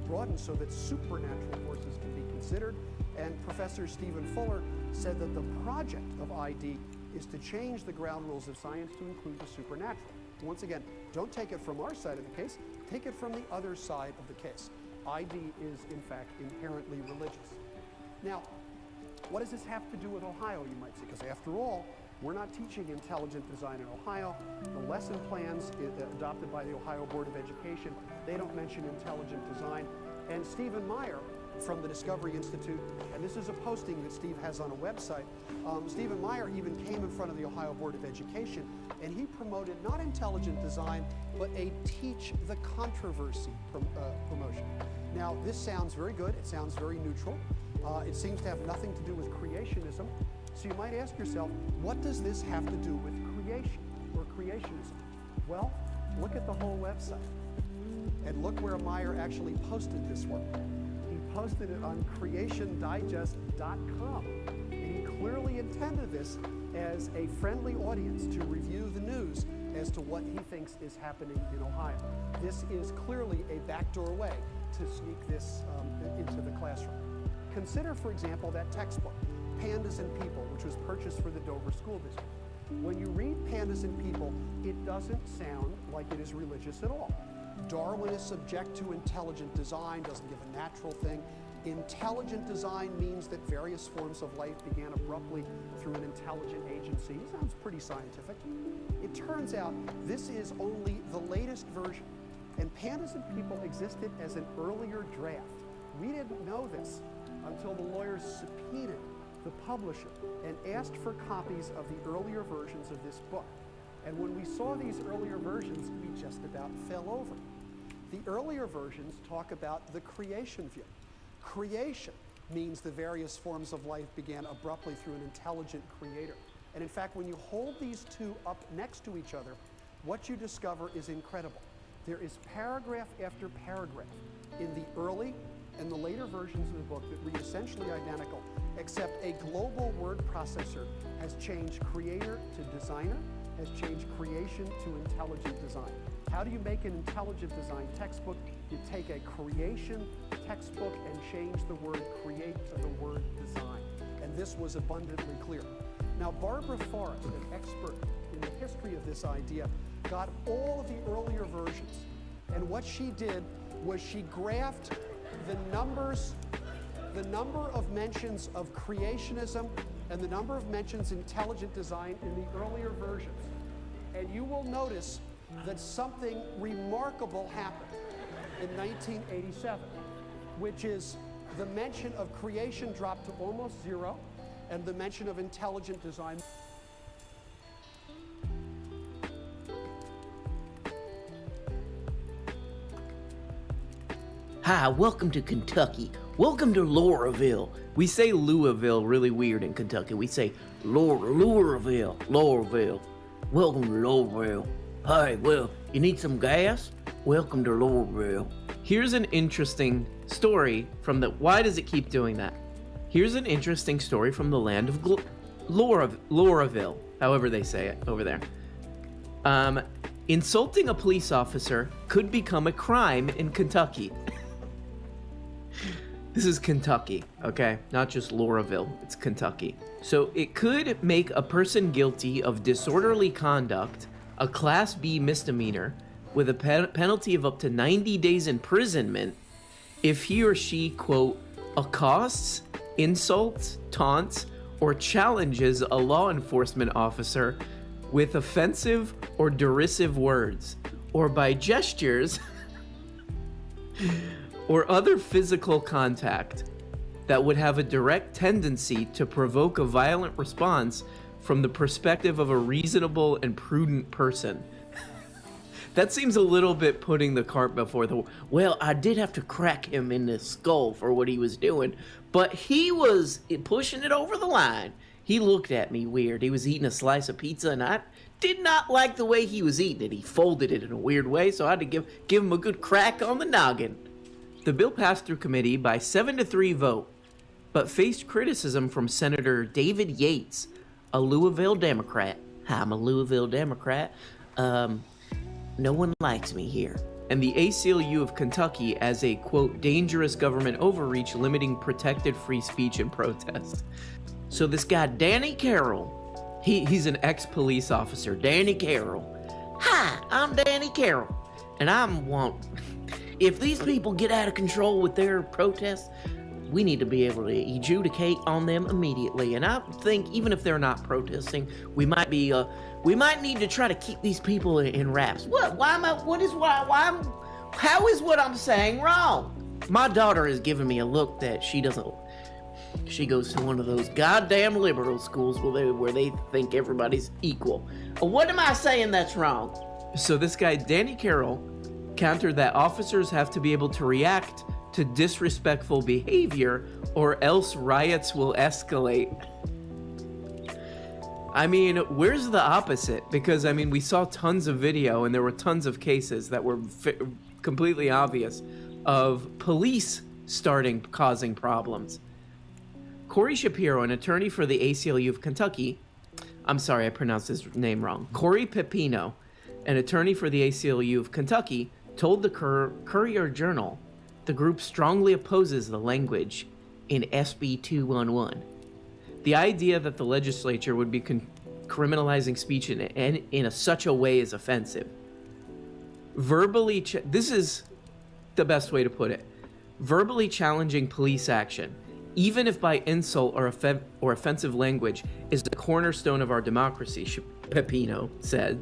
S8: broadened so that supernatural forces can be considered. And Professor Stephen Fuller said that the project of ID is to change the ground rules of science to include the supernatural. Once again, don't take it from our side of the case, take it from the other side of the case. ID is, in fact, inherently religious. Now, what does this have to do with Ohio, you might say? Because after all, we're not teaching intelligent design in Ohio. The lesson plans adopted by the Ohio Board of Education, they don't mention intelligent design. And Stephen Meyer from the Discovery Institute, and this is a posting that Steve has on a website. Stephen Meyer even came in front of the Ohio Board of Education, and he promoted not intelligent design, but a teach the controversy promotion. Now, this sounds very good. It sounds very neutral. It seems to have nothing to do with creationism. So you might ask yourself, what does this have to do with creation or creationism? Well, look at the whole website. And look where Meyer actually posted this work. He posted it on creationdigest.com. And he clearly intended this as a friendly audience to review the news as to what he thinks is happening in Ohio. This is clearly a backdoor way to sneak this into the classroom. Consider, for example, that textbook, Pandas and People, which was purchased for the Dover School District. When you read Pandas and People, it doesn't sound like it is religious at all. Darwin is subject to intelligent design, doesn't give a natural thing. Intelligent design means that various forms of life began abruptly through an intelligent agency. Sounds pretty scientific. It turns out this is only the latest version, and Pandas and People existed as an earlier draft. We didn't know this until the lawyers subpoenaed the publisher and asked for copies of the earlier versions of this book. And when we saw these earlier versions, we just about fell over. The earlier versions talk about the creation view. Creation means the various forms of life began abruptly through an intelligent creator. And in fact, when you hold these two up next to each other, what you discover is incredible. There is paragraph after paragraph in the early and the later versions of the book that read essentially identical, except a global word processor has changed creator to designer, has changed creation to intelligent design. How do you make an intelligent design textbook? You take a creation textbook and change the word create to the word design. And this was abundantly clear. Now, Barbara Forrest, an expert in the history of this idea, got all of the earlier versions. And what she did was she graphed the number of mentions of creationism and the number of mentions intelligent design in the earlier versions. And you will notice that something remarkable happened in 1987, which is the mention of creation dropped to almost zero, and the mention of intelligent design.
S9: Hi, welcome to Kentucky. Welcome to Laurelville. We say Louisville really weird in Kentucky. We say Laurelville. Welcome to Laurelville. Hey, well, you need some gas? Welcome to Laurelville. Here's an interesting story from the... Why does it keep doing that? Here's an interesting story from the land of Laurelville, however they say it over there. Insulting a police officer could become a crime in Kentucky. This is Kentucky, okay? Not just Laurelville, it's Kentucky. So it could make a person guilty of disorderly conduct, a Class B misdemeanor, with a penalty of up to 90 days imprisonment if he or she, quote, accosts, insults, taunts, or challenges a law enforcement officer with offensive or derisive words, or by gestures or other physical contact that would have a direct tendency to provoke a violent response from the perspective of a reasonable and prudent person. That seems a little bit putting the cart before the... Well, I did have to crack him in the skull for what he was doing, but he was pushing it over the line. He looked at me weird. He was eating a slice of pizza, and I did not like the way he was eating it. He folded it in a weird way, so I had to give him a good crack on the noggin. The bill passed through committee by 7-3 vote, but faced criticism from Senator David Yates, a Louisville Democrat. Hi, I'm a Louisville Democrat. No one likes me here. And the ACLU of Kentucky as a, quote, dangerous government overreach limiting protected free speech and protest. So this guy, Danny Carroll, he's an ex-police officer, Danny Carroll. Hi, I'm Danny Carroll, and if these people get out of control with their protests, we need to be able to adjudicate on them immediately. And I think even if they're not protesting, we might need to try to keep these people in wraps. How is what I'm saying wrong? My daughter has given me a look that she goes to one of those goddamn liberal schools where they think everybody's equal. What am I saying that's wrong? So this guy, Danny Carroll, countered that officers have to be able to react to disrespectful behavior or else riots will escalate. I mean, where's the opposite? Because, I mean, we saw tons of video and there were tons of cases that were completely obvious of police causing problems. Corey Shapiro, an attorney for the ACLU of Kentucky, I'm sorry, I pronounced his name wrong. Corey Pepino, an attorney for the ACLU of Kentucky, told the Courier Journal the group strongly opposes the language in SB 211. The idea that the legislature would be criminalizing speech in such a way is offensive. This is the best way to put it. Verbally challenging police action, even if by insult or offensive language, is the cornerstone of our democracy, Pepino said.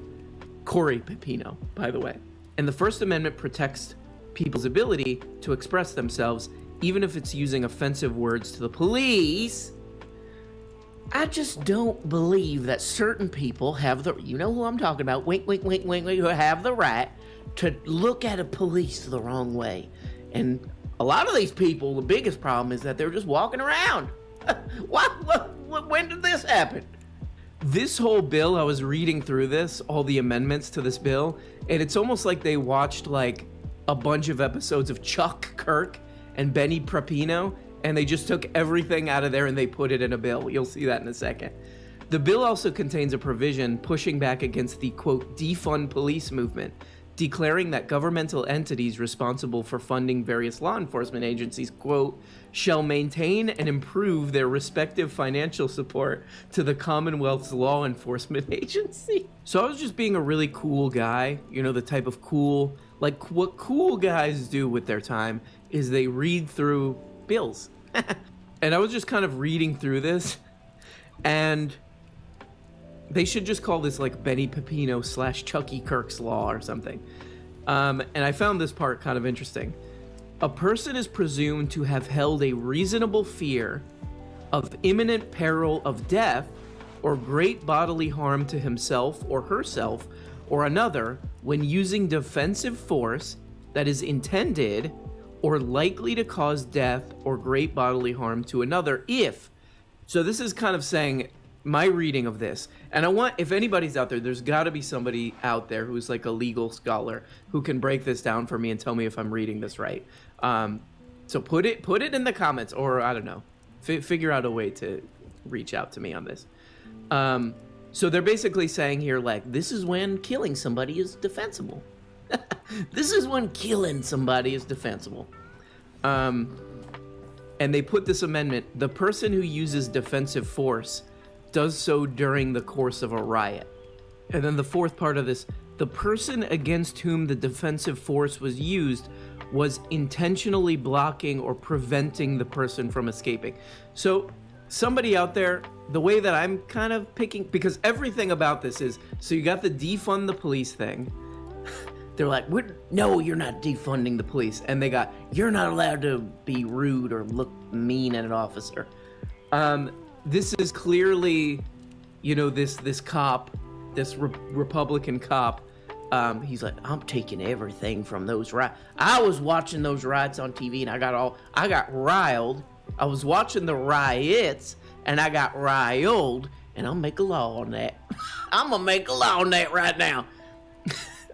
S9: Corey Pepino, by the way. And the First Amendment protects people's ability to express themselves, even if it's using offensive words to the police.
S10: I just don't believe that certain people have the, you know who I'm talking about, wink, wink, wink, wink, wink, who have the right to look at a police the wrong way. And a lot of these people, the biggest problem is that they're just walking around. When did this happen?
S9: This whole bill, I was reading through this, all the amendments to this bill, and it's almost like they watched like a bunch of episodes of Chuck Kirk and Benny Prapino, and they just took everything out of there and they put it in a bill. You'll see that in a second. The bill also contains a provision pushing back against the, quote, defund police movement, declaring that governmental entities responsible for funding various law enforcement agencies, quote, shall maintain and improve their respective financial support to the Commonwealth's law enforcement agency. So I was just being a really cool guy, you know, the type of cool, like what cool guys do with their time is they read through bills. And I was just kind of reading through this, and they should just call this like Benny Pepino / Chucky Kirk's Law or something. And I found this part kind of interesting. A person is presumed to have held a reasonable fear of imminent peril of death or great bodily harm to himself or herself or another when using defensive force that is intended or likely to cause death or great bodily harm to another if. So this is kind of saying my reading of this, and I want, if anybody's out there, there's got to be somebody out there who's like a legal scholar who can break this down for me and tell me if I'm reading this right. So put it in the comments, or I don't know, figure out a way to reach out to me on this. So they're basically saying here, like, this is when killing somebody is defensible. This is when killing somebody is defensible. And they put this amendment: the person who uses defensive force does so during the course of a riot. And then the fourth part of this: the person against whom the defensive force was used was intentionally blocking or preventing the person from escaping. So somebody out there, the way that I'm kind of picking, because everything about this is, so you got the defund the police thing. They're like, no, you're not defunding the police. And they got, you're not allowed to be rude or look mean at an officer. This is clearly, you know, this cop, this Republican cop, he's like, I'm taking everything from those riots. I was watching those riots on TV and I got riled. I was watching the riots and I got riled, and I'll make a law on that. I'm gonna make a law on that right now.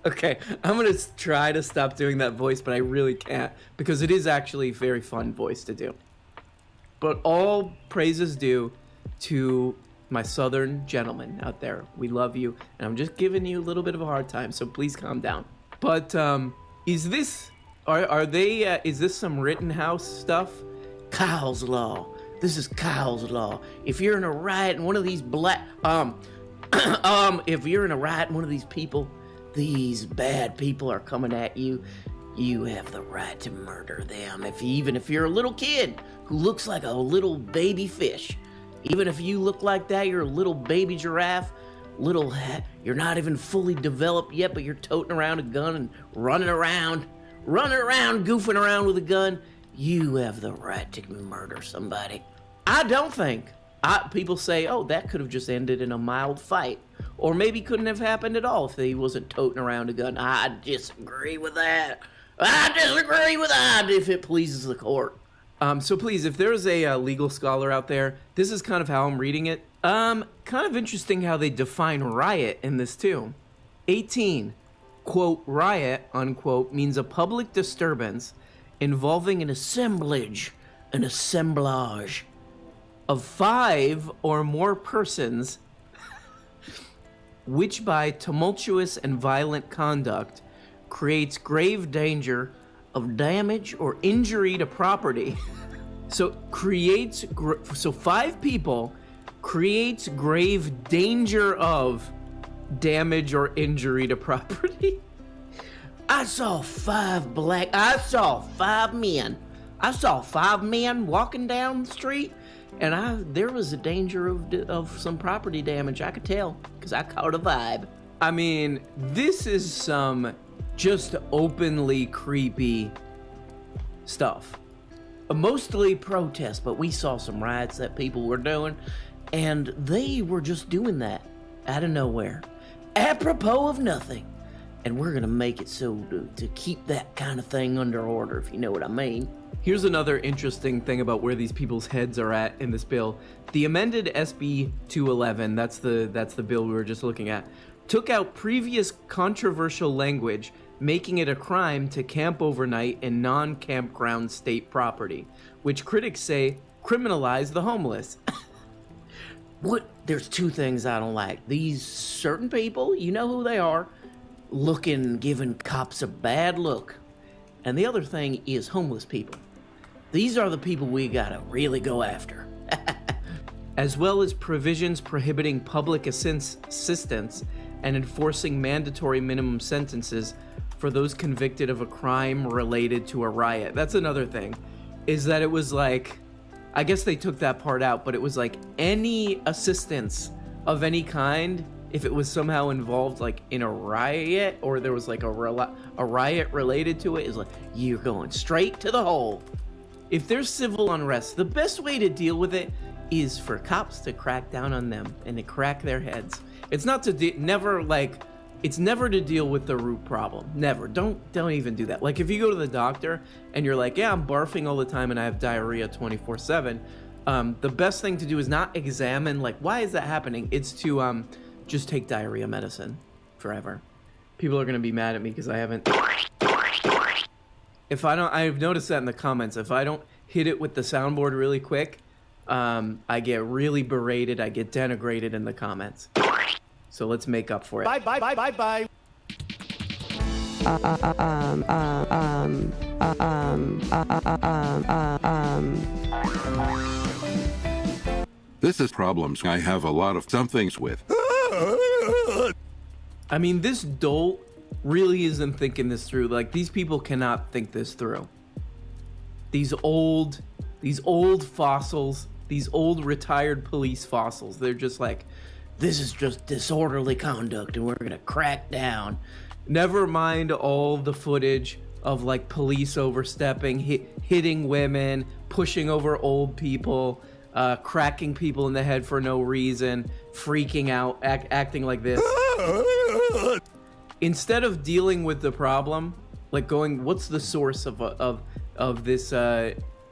S9: Okay, I'm gonna try to stop doing that voice, but I really can't, because it is actually a very fun voice to do. But all praises due to my Southern gentlemen out there. We love you, and I'm just giving you a little bit of a hard time, so please calm down. But is this is this some Rittenhouse stuff?
S10: Kyle's Law. This is Kyle's Law. If you're in a riot and one of these if you're in a riot and one of these people, these bad people are coming at you, you have the right to murder them. Even if you're a little kid who looks like a little baby fish, even if you look like that, you're a little baby giraffe, you're not even fully developed yet, but you're toting around a gun and running around, goofing around with a gun, you have the right to murder somebody. I don't think. People say, oh, that could have just ended in a mild fight. Or maybe couldn't have happened at all if he wasn't toting around a gun. I disagree with that. If it pleases the court.
S9: So please, if there's a legal scholar out there, this is kind of how I'm reading it. Kind of interesting how they define riot in this too. 18, quote, riot, unquote, means a public disturbance involving an assemblage of 5 or more persons, which by tumultuous and violent conduct creates grave danger of damage or injury to property. So 5 people creates grave danger of damage or injury to property.
S10: I saw 5 men walking down the street, and there was a danger of some property damage. I could tell, because I caught a vibe.
S9: I mean, this is some just openly creepy stuff.
S10: Mostly protest, but we saw some riots that people were doing, And they were just doing that out of nowhere, apropos of nothing. And we're gonna make it so to keep that kind of thing under order, if you know what I mean.
S9: Here's another interesting thing about where these people's heads are at in this bill. The amended SB 211, that's the bill we were just looking at, took out previous controversial language, making it a crime to camp overnight in non-campground state property, which critics say criminalize the homeless.
S10: There's two things I don't like. These certain people, you know who they are, giving cops a bad look. And the other thing is homeless people. These are the people we gotta really go after.
S9: As well as provisions prohibiting public assistance and enforcing mandatory minimum sentences for those convicted of a crime related to a riot. That's another thing, is that it was like, I guess they took that part out, but it was like any assistance of any kind, if it was somehow involved like in a riot, or there was like a riot related to it, is like, you're going straight to the hole. If there's civil unrest, the best way to deal with it is for cops to crack down on them and to crack their heads. It's not to it's never to deal with the root problem. Never. Don't even do that. Like if you go to the doctor and you're like, yeah, I'm barfing all the time and I have diarrhea 24/7. The best thing to do is not examine like, why is that happening? It's to just take diarrhea medicine forever. People are gonna be mad at me because I haven't. I've noticed that in the comments. If I don't hit it with the soundboard really quick, I get really berated. I get denigrated in the comments. So let's make up for it.
S8: Bye, bye, bye, bye, bye.
S11: This is problems I have a lot of somethings with.
S9: I mean, this dolt really isn't thinking this through. Like, these people cannot think this through. These old fossils, these old retired police fossils, they're just like,
S10: This is just disorderly conduct and we're gonna crack down.
S9: Never mind all the footage of like police overstepping, hitting women, pushing over old people, cracking people in the head for no reason, freaking out, acting like this. Instead of dealing with the problem, like going, what's the source of this?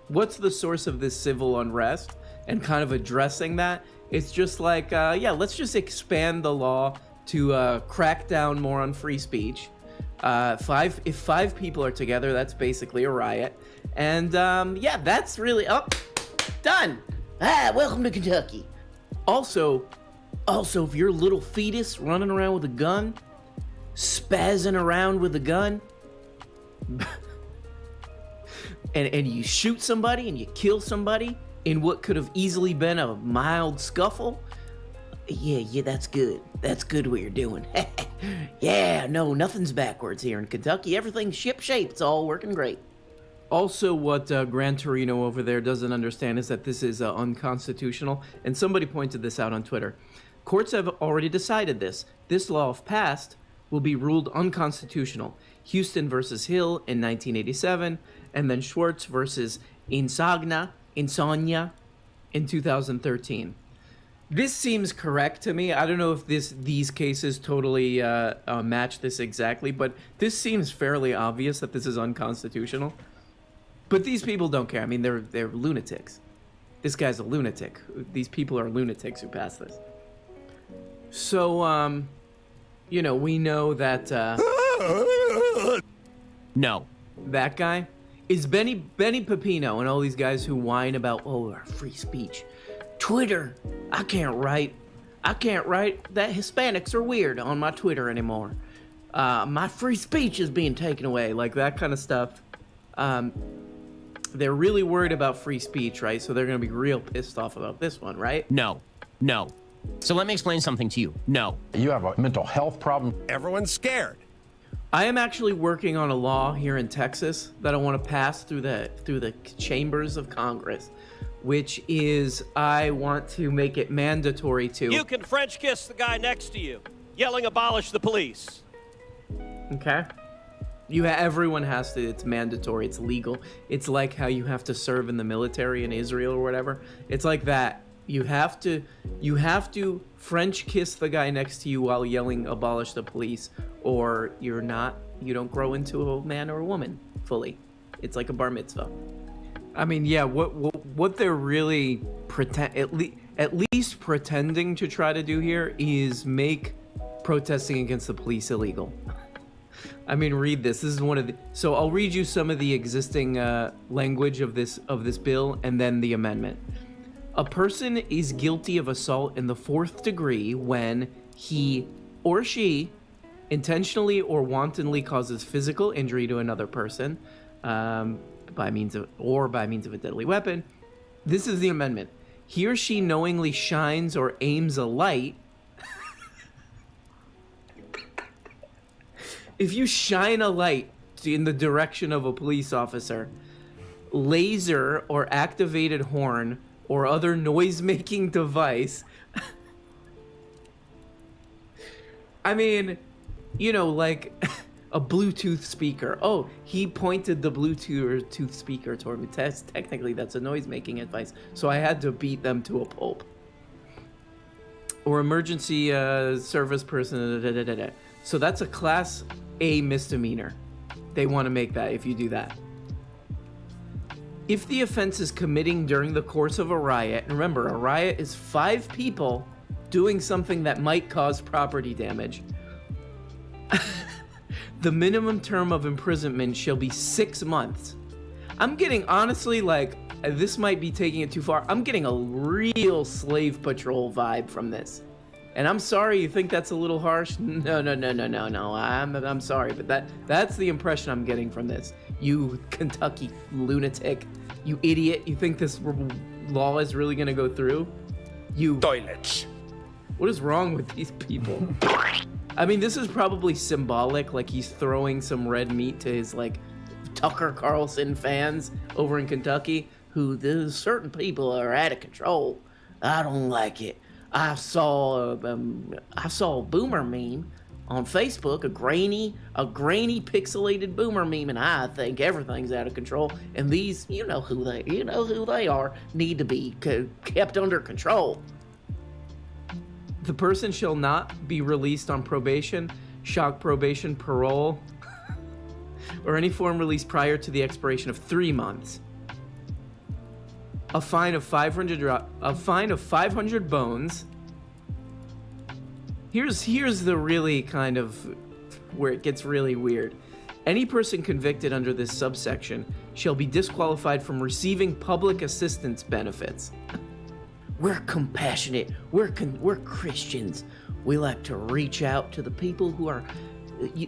S9: What's the source of this civil unrest? And kind of addressing that. It's just like, let's just expand the law to crack down more on free speech. If five people are together, that's basically a riot. And that's really
S10: done. Welcome to Kentucky.
S9: Also, if you're a little fetus running around with a gun, spazzing around with a gun, and you shoot somebody and you kill somebody in what could have easily been a mild scuffle,
S10: yeah, that's good. That's good what you're doing. Yeah, no, nothing's backwards here in Kentucky. Everything's ship-shape. It's all working great.
S9: Also, what Gran Torino over there doesn't understand is that this is unconstitutional, and somebody pointed this out on Twitter. Courts have already decided this. This law, if passed, will be ruled unconstitutional. Houston versus Hill in 1987, and then Schwartz versus Insogna in 2013. This seems correct to me. I don't know if these cases totally match this exactly, but this seems fairly obvious that this is unconstitutional. But these people don't care. I mean, they're lunatics. This guy's a lunatic. These people are lunatics who passed this. So, we know that
S10: No.
S9: That guy is Benny Pepino and all these guys who whine about, our free speech. Twitter, I can't write that Hispanics are weird on my Twitter anymore. My free speech is being taken away, like that kind of stuff. They're really worried about free speech, right? So they're going to be real pissed off about this one, right?
S12: No. So let me explain something to you. No.
S13: You have a mental health problem.
S14: Everyone's scared.
S9: I am actually working on a law here in Texas that I want to pass through the chambers of Congress, which is I want to make it mandatory to...
S14: You can French kiss the guy next to you, yelling abolish the police.
S9: Okay. Everyone has to, it's mandatory, it's legal. It's like how you have to serve in the military in Israel or whatever. It's like that. You have to French kiss the guy next to you while yelling abolish the police, or you don't grow into a man or a woman fully. It's like a bar mitzvah. I mean, yeah, what they're really at least pretending to try to do here is make protesting against the police illegal. I mean, read this. This is one of the. So I'll read you some of the existing language of this bill and then the amendment. A person is guilty of assault in the 4th degree when he or she intentionally or wantonly causes physical injury to another person by means of a deadly weapon. This is the amendment. He or she knowingly shines or aims a light. If you shine a light in the direction of a police officer, laser or activated horn or other noise-making device. I mean, like a Bluetooth speaker. Oh, he pointed the Bluetooth speaker toward me. Technically, that's a noise-making device, so I had to beat them to a pulp. Or emergency service person. So that's a Class A misdemeanor. They want to make that if you do that. If the offense is committing during the course of a riot, and remember, a riot is 5 people doing something that might cause property damage, the minimum term of imprisonment shall be 6 months. I'm getting, honestly, like, this might be taking it too far. I'm getting a real Slave Patrol vibe from this. And I'm sorry you think that's a little harsh. No. I'm sorry, but that's the impression I'm getting from this. You Kentucky lunatic, you idiot. You think this law is really going to go through? You toilets. What is wrong with these people? I mean, this is probably symbolic, like he's throwing some red meat to his, like, Tucker Carlson fans over in Kentucky, who there's certain people are out of control. I don't like it. I saw a boomer meme on Facebook, a grainy pixelated boomer meme, and I think everything's out of control. And these, you know who they are, need to be kept under control. The person shall not be released on probation, shock probation, parole, or any form release prior to the expiration of 3 months. A fine of 500 bones. Here's the really kind of where it gets really weird. Any person convicted under this subsection shall be disqualified from receiving public assistance benefits.
S10: We're compassionate. We're Christians. We like to reach out to the people who are,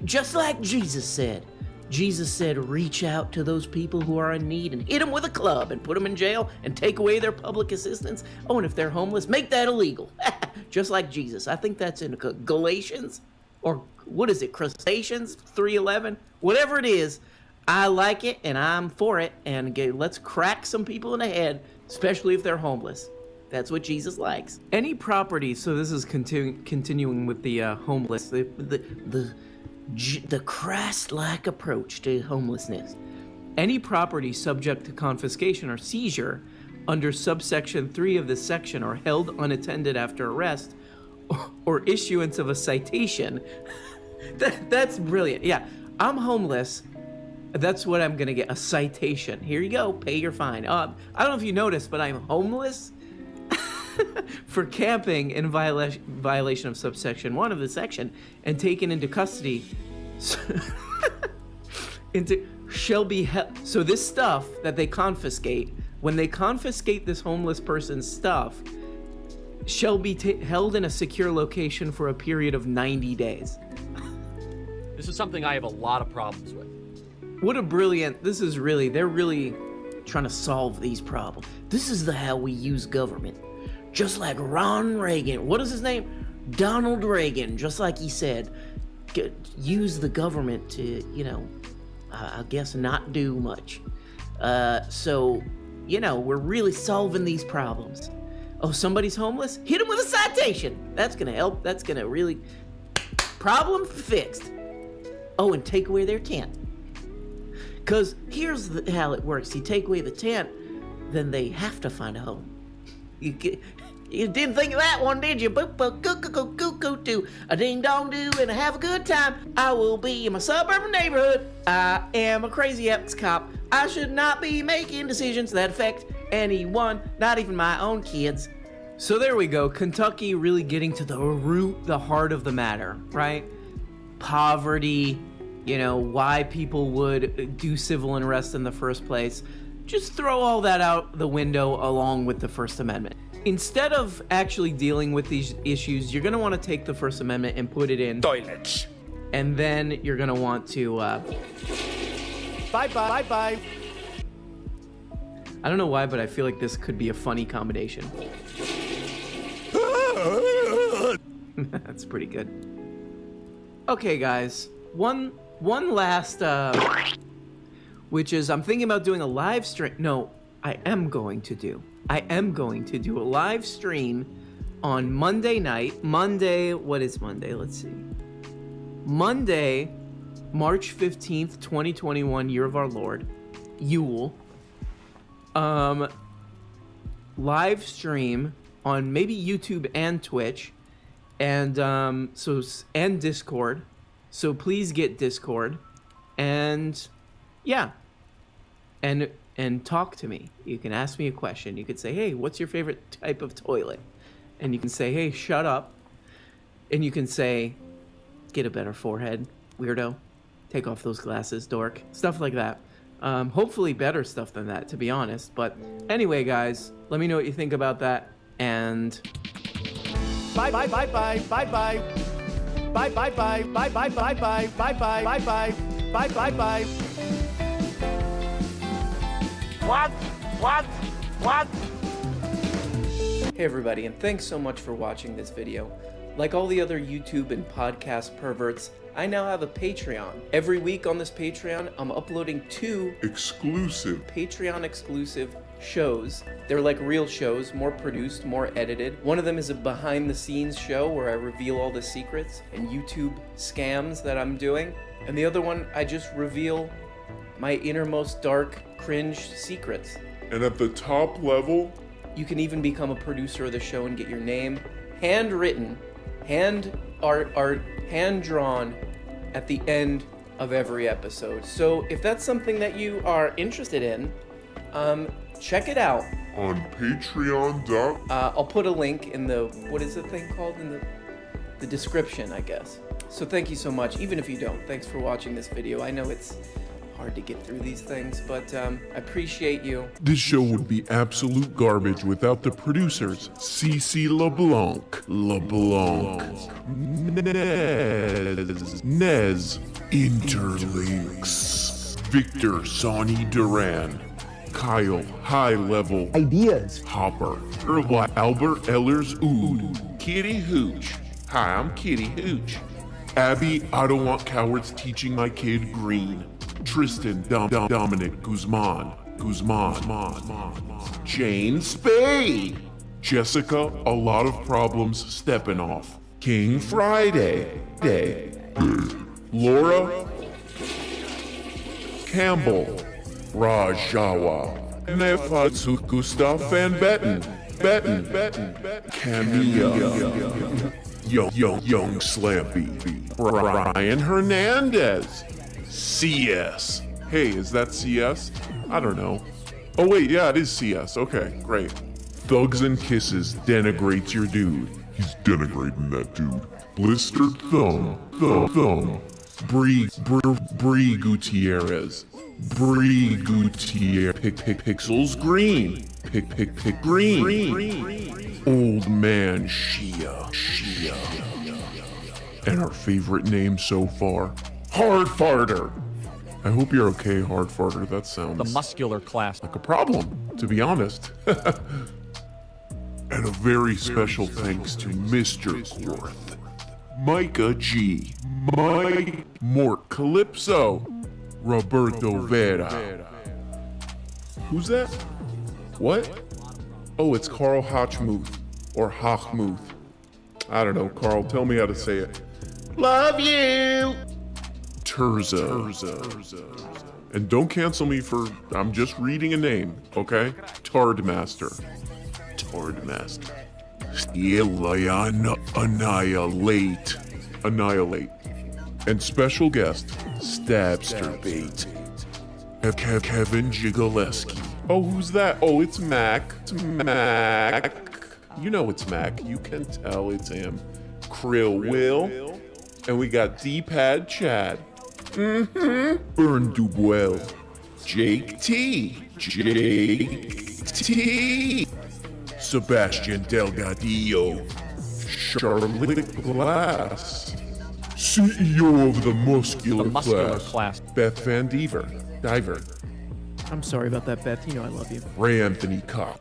S10: just like Jesus said. Jesus said, reach out to those people who are in need and hit them with a club and put them in jail and take away their public assistance. Oh, and if they're homeless, make that illegal. Just like Jesus. I think that's in Galatians, or what is it, Crustaceans 3:11? Whatever it is, I like it and I'm for it. And let's crack some people in the head, especially if they're homeless. That's what Jesus likes. Any property, so this is continuing with the homeless, the Christ-like approach to homelessness. Any property subject to confiscation or seizure under subsection 3 of this section are held unattended after arrest or issuance of a citation. That's brilliant. Yeah, I'm homeless. That's what I'm going to get, a citation. Here you go, pay your fine. I don't know if you noticed, but I'm homeless for camping in violation of subsection 1 of the section and taken into custody shall be held. So this stuff that they confiscate, when they confiscate this homeless person's stuff, shall be held in a secure location for a period of 90 days.
S14: This is something I have a lot of problems with.
S10: What a brilliant, they're really trying to solve these problems. This is how we use government. Just like Ron Reagan, what is his name? Donald Reagan, just like he said, use the government to, I guess not do much. So, we're really solving these problems. Oh, somebody's homeless? Hit him with a citation. That's going to help. That's going to really, problem fixed. Oh, and take away their tent. Because here's how it works. You take away the tent, then they have to find a home. You didn't think of that one, did you? Boop, boop, goo, goo, goo, goo, goo, do. A ding-dong-do and have a good time. I will be in my suburban neighborhood. I am a crazy ex-cop. I should not be making decisions that affect anyone, not even my own kids.
S9: So there we go. Kentucky really getting to the root, the heart of the matter, right? Poverty, you know, why people would do civil unrest in the first place. Just throw all that out the window along with the First Amendment. Instead of actually dealing with these issues, you're going to want to take the First Amendment and put it in toilets. And then you're going to want to...
S8: Bye-bye.
S9: I don't know why, but I feel like this could be a funny combination. That's pretty good. Okay, guys. One last... which is, I'm thinking about doing a live stream. No, I am going to do a live stream on Monday night. What is Monday? Let's see. Monday, March 15th, 2021, year of our Lord, Yule. Live stream on maybe YouTube and Twitch, and and Discord. So please get Discord, and yeah, and talk to me. You can ask me a question. You could say, hey, what's your favorite type of toilet? And you can say, hey, shut up. And you can say, get a better forehead, weirdo. Take off those glasses, dork. Stuff like that. Hopefully better stuff than that, to be honest. But anyway, guys, let me know what you think about that. And
S8: Bye. What?
S9: Hey everybody, and thanks so much for watching this video. Like all the other YouTube and podcast perverts, I now have a Patreon. Every week on this Patreon, I'm uploading 2 Patreon exclusive shows. They're like real shows, more produced, more edited. One of them is a behind the scenes show where I reveal all the secrets and YouTube scams that I'm doing. And the other one, I just reveal my innermost dark, cringe secrets.
S15: And at the top level,
S9: you can even become a producer of the show and get your name handwritten, hand art, hand drawn at the end of every episode. So if that's something that you are interested in, check it out
S15: on Patreon.
S9: I'll put a link in the, what is the thing called, in the description, I guess. So thank you so much, even if you don't. Thanks for watching this video. I know it's hard to get through these things, but I appreciate you.
S15: This show would be absolute garbage without the producers, CC LeBlanc, Nez, Interlinks, Victor Sonny Duran, Kyle High Level Ideas, Hopper, Albert Ellers Ood, Kitty Hooch. Hi, I'm Kitty Hooch. Abby, I don't want cowards teaching my kid green. Tristan Dominic Guzman, Jane Spade, Jessica, a lot of problems stepping off, King Friday, Laura Campbell, Rajawa, Nefatsu Gustav Van Betten, Camilla, Young Slampy, Brian Hernandez, CS. Hey, is that CS? I don't know. Oh wait, yeah, it is CS. Okay, great. Thugs and Kisses denigrates your dude. He's denigrating that dude. Blistered Thumb. Bree Gutierrez. Pixels Green. Green. Old Man Shia. And our favorite name so far, Hard Farter. I hope you're okay, Hard Farter. That sounds...
S16: the muscular class.
S15: Like a problem, to be honest. And a very special thanks to Mr. Quarth, Micah G, Mort Calypso, Roberto Vera. Who's that? What? Oh, it's Carl Hochmuth, or Hochmuth. I don't know, Carl, tell me how to say it. Love you! Terza. And don't cancel me for, I'm just reading a name, okay? Tardmaster. Annihilate. And special guest, Stabster Bait. Kevin Jigaleski. Oh, who's that? Oh, it's Mac. It's Mac. You know it's Mac. You can tell it's him. Krill Will. And we got D-Pad Chad. Burn Dubuel. Jake T. Sebastian Delgadillo. Charlotte Glass. CEO of the Muscular Class. Beth Van Diver.
S5: I'm sorry about that, Beth. You know I love you.
S15: Ray Anthony Kopp.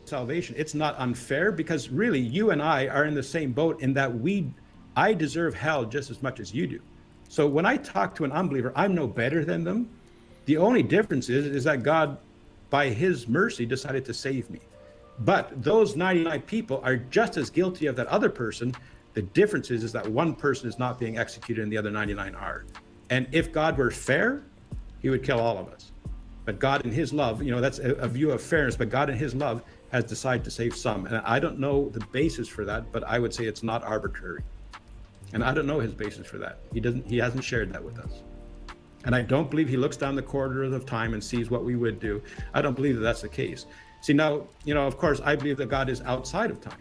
S16: Salvation. It's not unfair because really you and I are in the same boat in that I deserve hell just as much as you do. So when I talk to an unbeliever, I'm no better than them. The only difference is that God, by his mercy, decided to save me. But those 99 people are just as guilty of that other person. The difference is that one person is not being executed and the other 99 are. And if God were fair, he would kill all of us. But God in his love, that's a view of fairness, but God in his love has decided to save some. And I don't know the basis for that, but I would say it's not arbitrary. And I don't know his basis for that. He hasn't shared that with us. And I don't believe he looks down the corridors of time and sees what we would do. I don't believe that that's the case. See, now, of course, I believe that God is outside of time.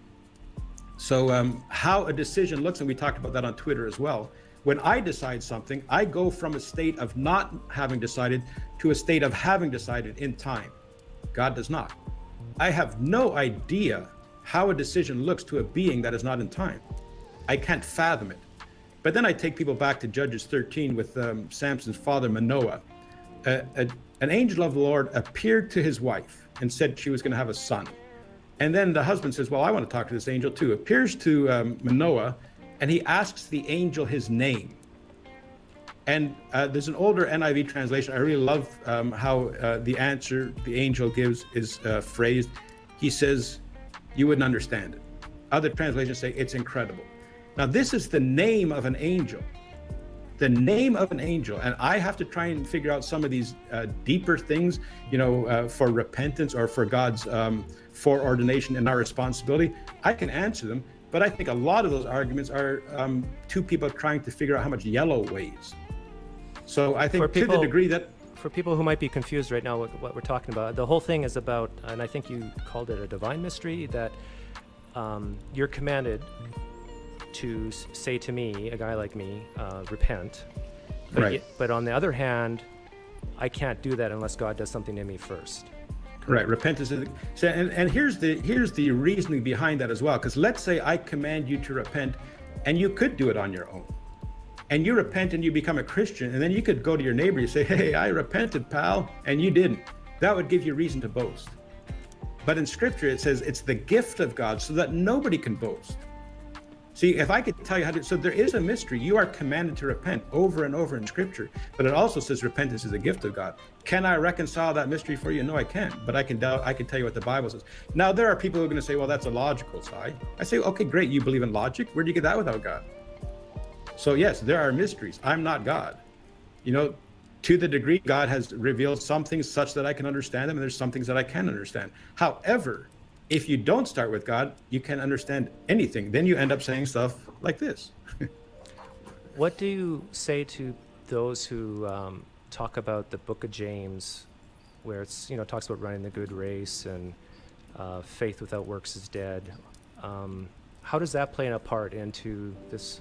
S16: So how a decision looks, and we talked about that on Twitter as well. When I decide something, I go from a state of not having decided to a state of having decided in time. God does not. I have no idea how a decision looks to a being that is not in time. I can't fathom it. But then I take people back to Judges 13 with Samson's father, Manoah. An angel of the Lord appeared to his wife and said she was going to have a son. And then the husband says, well, I want to talk to this angel too. Appears to Manoah, and he asks the angel his name. And there's an older NIV translation. I really love how the answer the angel gives is phrased. He says, you wouldn't understand it. Other translations say it's incredible. Now, this is the name of an angel. The name of an angel. And I have to try and figure out some of these deeper things, for repentance or for God's foreordination and our responsibility. I can answer them, but I think a lot of those arguments are two people trying to figure out how much yellow weighs. So I think to the degree that...
S17: For people who might be confused right now what we're talking about, the whole thing is about, and I think you called it a divine mystery, that you're commanded to say to me, a guy like me, repent. But,
S16: right.
S17: But on the other hand, I can't do that unless God does something to me first.
S16: Right, repentance is, so, and here's the reasoning behind that as well. Because let's say I command you to repent, and you could do it on your own, and you repent and you become a Christian, and then you could go to your neighbor and say, "Hey, I repented, pal," and you didn't. That would give you reason to boast. But in Scripture it says it's the gift of God, so that nobody can boast. See, if I could tell you how to, so there is a mystery. You are commanded to repent over and over in Scripture, but it also says repentance is a gift of God. Can I reconcile that mystery for you? No, I can't, but I can tell you what the Bible says. Now, there are people who are going to say, well, that's a logical side. I say, okay, great, you believe in logic? Where do you get that without God? So yes, there are mysteries. I'm not God. You know, to the degree God has revealed some things such that I can understand them, and there's some things that I can understand. However, if you don't start with God, you can't understand anything. Then you end up saying stuff like this.
S17: What do you say to those who talk about the Book of James, where it's, you know, talks about running the good race and faith without works is dead? How does that play a part into this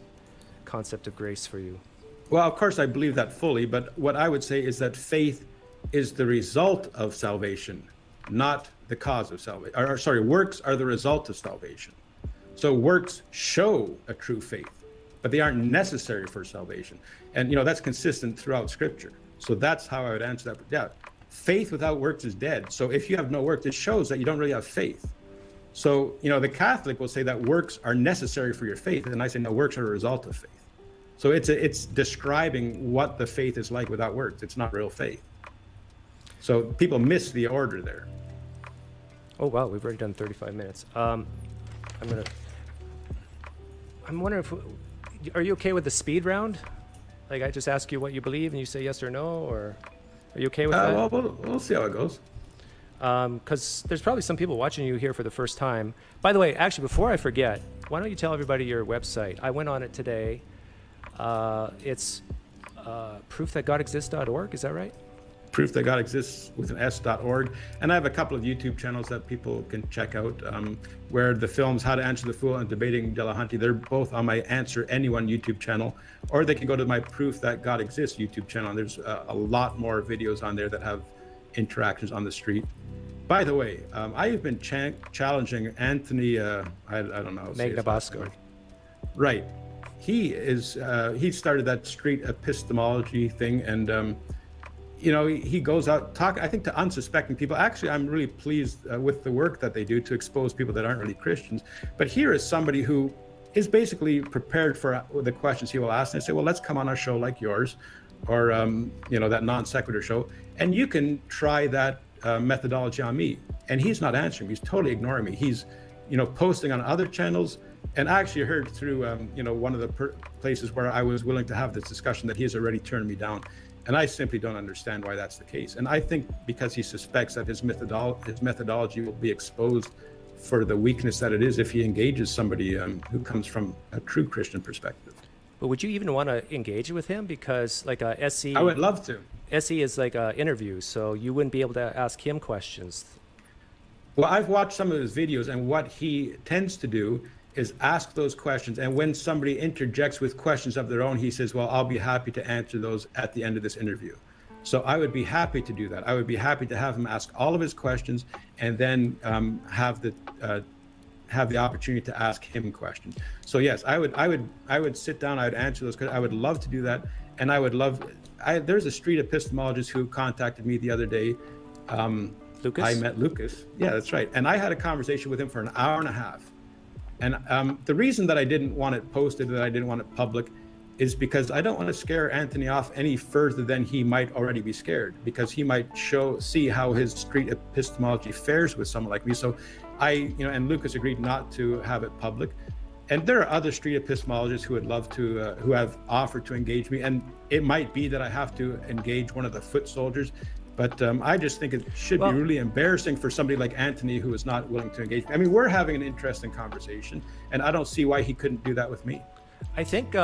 S17: concept of grace for you?
S16: Well, of course, I believe that fully, but what I would say is that faith is the result of salvation, not the cause of salvation. Or sorry, works are the result of salvation. So works show a true faith, but they aren't necessary for salvation. And, you know, that's consistent throughout Scripture. So that's how I would answer that. Yeah, faith without works is dead. So if you have no works, it shows that you don't really have faith. So, you know, the Catholic will say that works are necessary for your faith, and I say no, works are a result of faith. So it's describing what the faith is like without works. It's not real faith. So people miss the order there.
S17: Oh wow, we've already done 35 minutes. I'm wondering are you okay with the speed round? Like I just ask you what you believe and you say yes or no, or are you okay with that?
S16: Well, we'll see how it goes.
S17: Because there's probably some people watching you here for the first time. By the way, actually, before I forget, why don't you tell everybody your website? I went on it today. It's proofThatGodExists.org, is that right?
S16: ProofThatGodExists with an S.org. And I have a couple of YouTube channels that people can check out, where the films How to Answer the Fool and Debating Delahanty, they're both on my Answer Anyone YouTube channel, or they can go to my Proof That God Exists YouTube channel. And there's a lot more videos on there that have interactions on the street. By the way, I have been challenging Anthony, I don't know.
S17: Magnabosco.
S16: Right. He started that street epistemology thing, and you know, he goes out I think to unsuspecting people. Actually, I'm really pleased with the work that they do to expose people that aren't really Christians. But here is somebody who is basically prepared for the questions he will ask. And they say, well, let's come on our show like yours, or you know, that non sequitur show, and you can try that methodology on me. And he's not answering me. He's totally ignoring me. He's, you know, posting on other channels. And I actually heard through, you know, one of the places where I was willing to have this discussion that he has already turned me down. And I simply don't understand why that's the case. And I think because he suspects that his methodology will be exposed for the weakness that it is if he engages somebody who comes from a true Christian perspective.
S17: But would you even want to engage with him? Because like SE...
S16: I would love to.
S17: SE is like an interview, so you wouldn't be able to ask him questions.
S16: Well, I've watched some of his videos, and what he tends to do is ask those questions, and when somebody interjects with questions of their own, he says, well, I'll be happy to answer those at the end of this interview. So I would be happy to do that. I would be happy to have him ask all of his questions, and then have the opportunity to ask him questions. So yes, I would sit down, I would answer those questions. I would love to do that, and I would love. There's a street epistemologist who contacted me the other day.
S17: Lucas?
S16: I met Lucas. Yeah, that's right. And I had a conversation with him for an hour and a half. And the reason that I didn't want it posted, that I didn't want it public, is because I don't want to scare Anthony off any further than he might already be scared, because he might see how his street epistemology fares with someone like me. So and Lucas agreed not to have it public. And there are other street epistemologists who would love to, who have offered to engage me. And it might be that I have to engage one of the foot soldiers. But I just think it should be really embarrassing for somebody like Anthony who is not willing to engage. I mean, we're having an interesting conversation, and I don't see why he couldn't do that with me.
S17: I think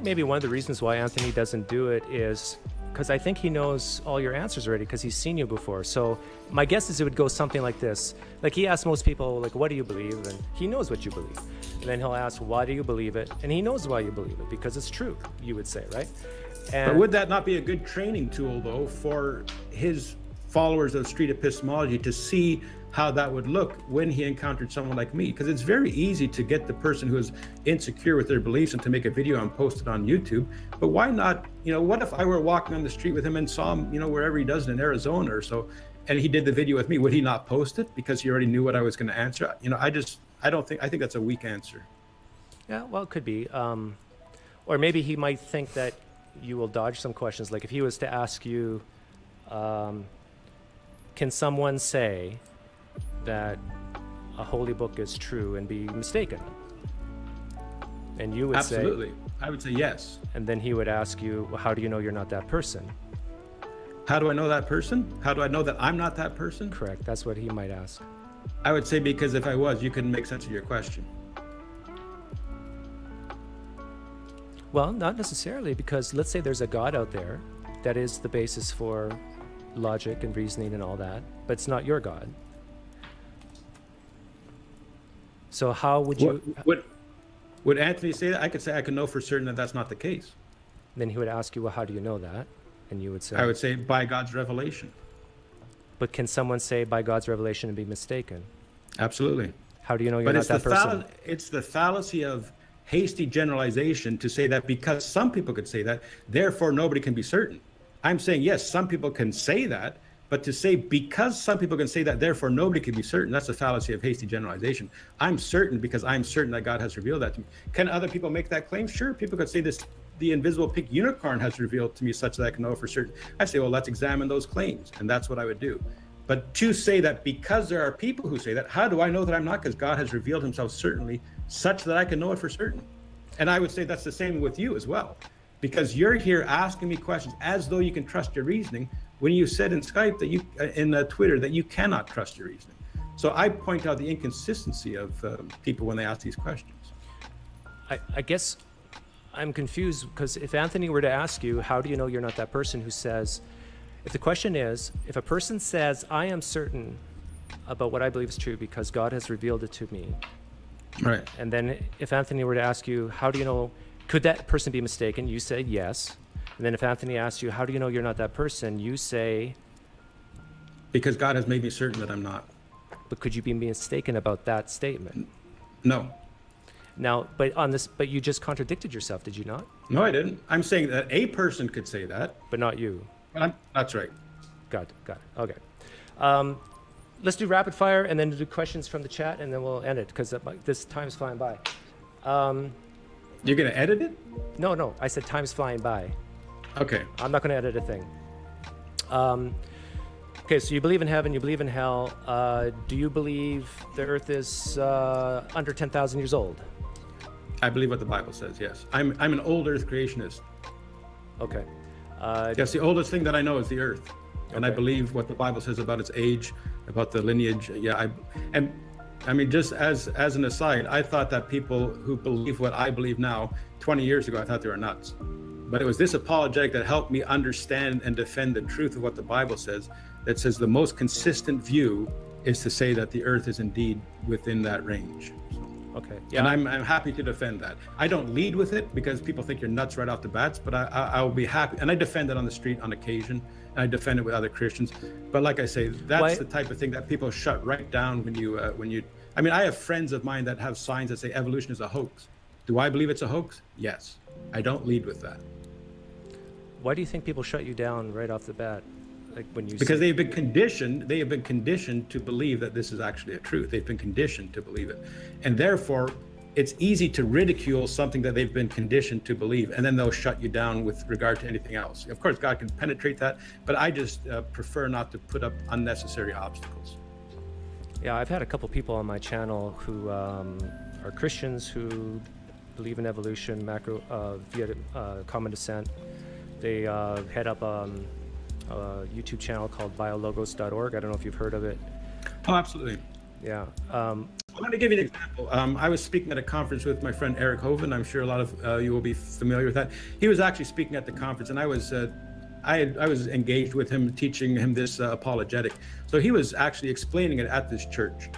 S17: maybe one of the reasons why Anthony doesn't do it is because I think he knows all your answers already, because he's seen you before. So my guess is it would go something like this. Like he asks most people, like, what do you believe? And he knows what you believe. And then he'll ask, why do you believe it? And he knows why you believe it, because it's true, you would say, right?
S16: But would that not be a good training tool, though, for his followers of street epistemology to see how that would look when he encountered someone like me. Because it's very easy to get the person who is insecure with their beliefs and to make a video and post it on YouTube. But why not, what if I were walking on the street with him and saw him, wherever he does in Arizona or so, and he did the video with me, would he not post it because he already knew what I was going to answer? I think that's a weak answer.
S17: Yeah, well, it could be. Or maybe he might think that you will dodge some questions. Like if he was to ask you, can someone say that a holy book is true and be mistaken? And you would
S16: Absolutely. I would say yes.
S17: And then he would ask you, well, how do you know you're not that person?
S16: How do I know that person? How do I know that I'm not that person?
S17: Correct. That's what he might ask.
S16: I would say because if I was, you couldn't make sense of your question.
S17: Well, not necessarily, because let's say there's a God out there that is the basis for logic and reasoning and all that, but it's not your God. So how would you...
S16: Would Anthony say that? I could say I can know for certain that that's not the case.
S17: Then he would ask you, well, how do you know that? And you would say...
S16: I would say by God's revelation.
S17: But can someone say by God's revelation and be mistaken?
S16: Absolutely.
S17: How do you know you're not that person?
S16: It's the fallacy of hasty generalization to say that because some people could say that, therefore nobody can be certain. I'm saying, yes, some people can say that, but to say because some people can say that, therefore nobody can be certain, that's a fallacy of hasty generalization. I'm certain because I'm certain that God has revealed that to me. Can other people make that claim? Sure, people could say this, the invisible pink unicorn has revealed to me such that I can know for certain. I say, well, let's examine those claims, and that's what I would do. But to say that because there are people who say that, how do I know that I'm not? Because God has revealed himself certainly such that I can know it for certain. And I would say that's the same with you as well, because you're here asking me questions as though you can trust your reasoning when you said in Skype that you, in Twitter, that you cannot trust your reasoning. So I point out the inconsistency of people when they ask these questions.
S17: I guess I'm confused, because if Anthony were to ask you, how do you know you're not that person who says, if the question is, if a person says, I am certain about what I believe is true because God has revealed it to me.
S16: Right.
S17: And then if Anthony were to ask you, how do you know, could that person be mistaken? You say yes. And then if Anthony asks you, how do you know you're not that person? You say,
S16: because God has made me certain that I'm not.
S17: But could you be mistaken about that statement?
S16: No.
S17: Now, but you just contradicted yourself, did you not?
S16: No, I didn't. I'm saying that a person could say that.
S17: But not you.
S16: That's right.
S17: Got it. Okay. Let's do rapid fire and then do questions from the chat, and then we'll end it because this time's flying by.
S16: You're going to edit it?
S17: No. I said time's flying by.
S16: Okay.
S17: I'm not going to edit a thing. Okay, so you believe in heaven, you believe in hell. Do you believe the earth is under 10,000 years old?
S16: I believe what the Bible says, yes. I'm an old earth creationist.
S17: Okay.
S16: Yes, the oldest thing that I know is the earth. And I
S17: Okay.
S16: believe what the Bible says about its age, about the lineage. Yeah, I mean, just as an aside, I thought that people who believe what I believe now, 20 years ago, I thought they were nuts. But it was this apologetic that helped me understand and defend the truth of what the Bible says, that says the most consistent view is to say that the earth is indeed within that range.
S17: Okay.
S16: Yeah. And I'm happy to defend that. I don't lead with it because people think you're nuts right off the bats, but I will be happy. And I defend it on the street on occasion, and I defend it with other Christians. But like I say, that's the type of thing that people shut right down when you, I mean, I have friends of mine that have signs that say evolution is a hoax. Do I believe it's a hoax? Yes. I don't lead with that.
S17: Why do you think people shut you down right off the bat? Like when you
S16: because they've been conditioned to believe that this is actually a truth. They've been conditioned to believe it. And therefore, it's easy to ridicule something that they've been conditioned to believe, and then they'll shut you down with regard to anything else. Of course, God can penetrate that, but I just prefer not to put up unnecessary obstacles.
S17: Yeah, I've had a couple people on my channel who are Christians who believe in evolution, via common descent. They head up a YouTube channel called biologos.org. I don't know if you've heard of it.
S16: Oh, absolutely.
S17: Yeah.
S16: I'm going to give you an example. I was speaking at a conference with my friend Eric Hoven. I'm sure a lot of you will be familiar with that. He was actually speaking at the conference, and I was engaged with him, teaching him this apologetic. So he was actually explaining it at this church.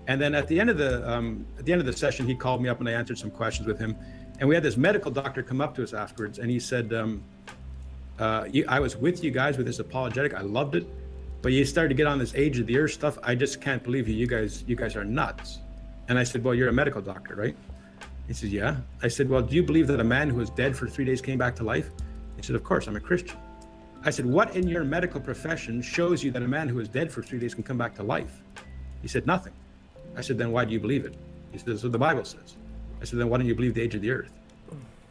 S16: And then at the end of the session, he called me up and I answered some questions with him. And we had this medical doctor come up to us afterwards, and he said, I was with you guys with this apologetic. I loved it. but you start to get on this age of the earth stuff. I just can't believe you. You guys are nuts. And I said, well, you're a medical doctor, right? He said, yeah. I said, well, do you believe that a man who was dead for 3 days came back to life? He said, of course, I'm a Christian. I said, what in your medical profession shows you that a man who was dead for 3 days can come back to life? He said, nothing. I said, then why do you believe it? He said, that's what the Bible says. I said, then why don't you believe the age of the earth?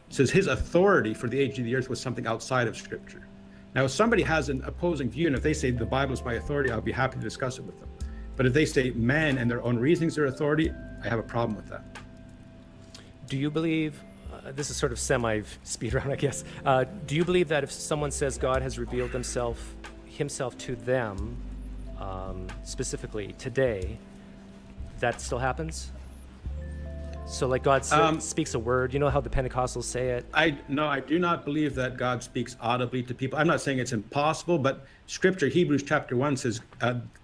S16: He says his authority for the age of the earth was something outside of Scripture. Now, if somebody has an opposing view, and if they say the Bible is my authority, I'll be happy to discuss it with them. But if they say man and their own reasonings are authority, I have a problem with that.
S17: Do you believe, this is sort of semi-speed round, I guess. Do you believe that if someone says God has revealed himself to them, specifically today, that still happens? So like God speaks a word, you know how the Pentecostals say it?
S16: No, I do not believe that God speaks audibly to people. I'm not saying it's impossible, but Scripture, Hebrews chapter 1 says,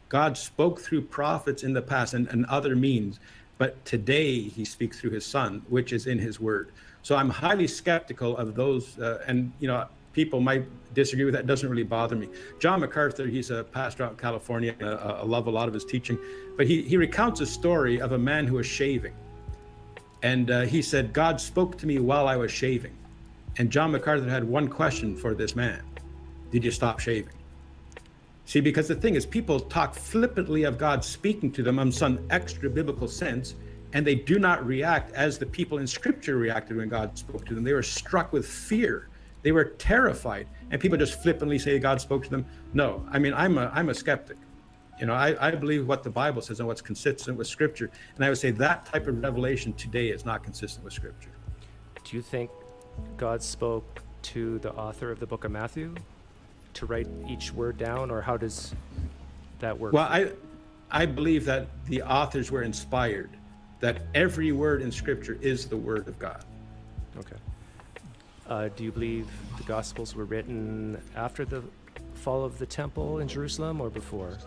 S16: God spoke through prophets in the past and other means, but today he speaks through his Son, which is in his word. So I'm highly skeptical of those, and people might disagree with that. It doesn't really bother me. John MacArthur, he's a pastor out in California. I love a lot of his teaching, but he recounts a story of a man who was shaving. And he said, God spoke to me while I was shaving. And John MacArthur had one question for this man. Did you stop shaving? See, because the thing is, people talk flippantly of God speaking to them in some extra biblical sense, and they do not react as the people in Scripture reacted when God spoke to them. They were struck with fear. They were terrified. And people just flippantly say God spoke to them. No, I mean, I'm a skeptic. I believe what the Bible says and what's consistent with Scripture. And I would say that type of revelation today is not consistent with Scripture.
S17: Do you think God spoke to the author of the book of Matthew to write each word down, or how does that work?
S16: Well, I believe that the authors were inspired, that every word in Scripture is the Word of God.
S17: Okay. Do you believe the Gospels were written after the fall of the temple in Jerusalem or before?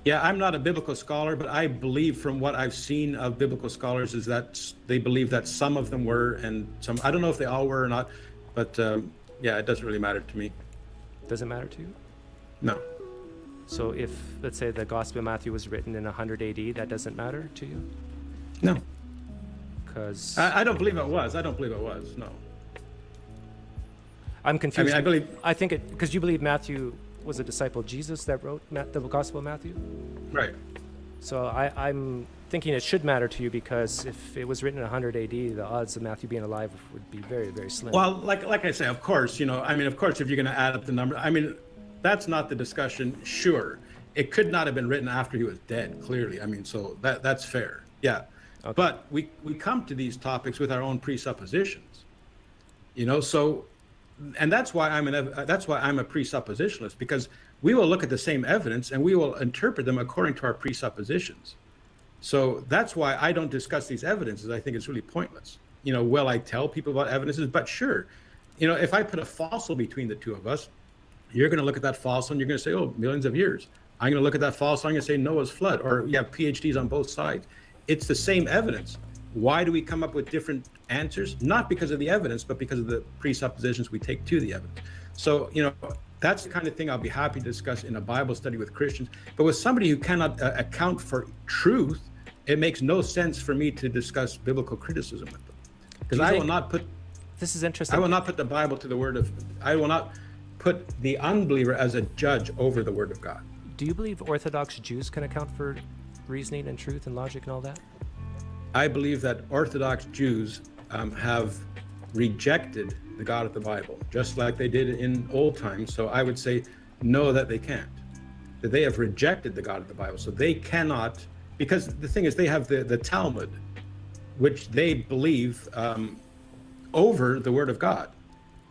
S16: Yeah, I'm not a biblical scholar, but I believe from what I've seen of biblical scholars is that they believe that some of them were and some, I don't know if they all were or not, but yeah, it doesn't really matter to me.
S17: Does it matter to you?
S16: No.
S17: So if, let's say, the Gospel of Matthew was written in 100 AD, that doesn't matter to you?
S16: No.
S17: Because
S16: I don't believe it was. No.
S17: I'm confused.
S16: I believe.
S17: I think it, because you believe Matthew was a disciple of Jesus that wrote the Gospel of Matthew?
S16: Right.
S17: So I'm thinking it should matter to you, because if it was written in 100 AD, the odds of Matthew being alive would be very, very slim.
S16: Well, like I say, of course, of course, if you're going to add up the number, that's not the discussion. Sure, it could not have been written after he was dead, clearly. So that's fair. Yeah. Okay. But we come to these topics with our own presuppositions, so, and that's why I'm a presuppositionalist, because we will look at the same evidence and we will interpret them according to our presuppositions. So that's why I don't discuss these evidences. I think it's really pointless. Will I tell people about evidences? But sure, if I put a fossil between the two of us, you're going to look at that fossil and you're going to say, oh, millions of years. I'm going to look at that fossil, I'm going to say Noah's flood, or you have PhDs on both sides. It's the same evidence. Why do we come up with different answers? Not because of the evidence, but because of the presuppositions we take to the evidence. So, that's the kind of thing I'll be happy to discuss in a Bible study with Christians. But with somebody who cannot account for truth, it makes no sense for me to discuss biblical criticism with them. Because I will not put...
S17: This is interesting.
S16: I will not put the Bible to the word of... I will not put the unbeliever as a judge over the word of God.
S17: Do you believe Orthodox Jews can account for reasoning and truth and logic and all that?
S16: I believe that Orthodox Jews have rejected the God of the Bible, just like they did in old times. So I would say no, that they can't. That they have rejected the God of the Bible. So they cannot, because the thing is, they have the Talmud, which they believe over the Word of God.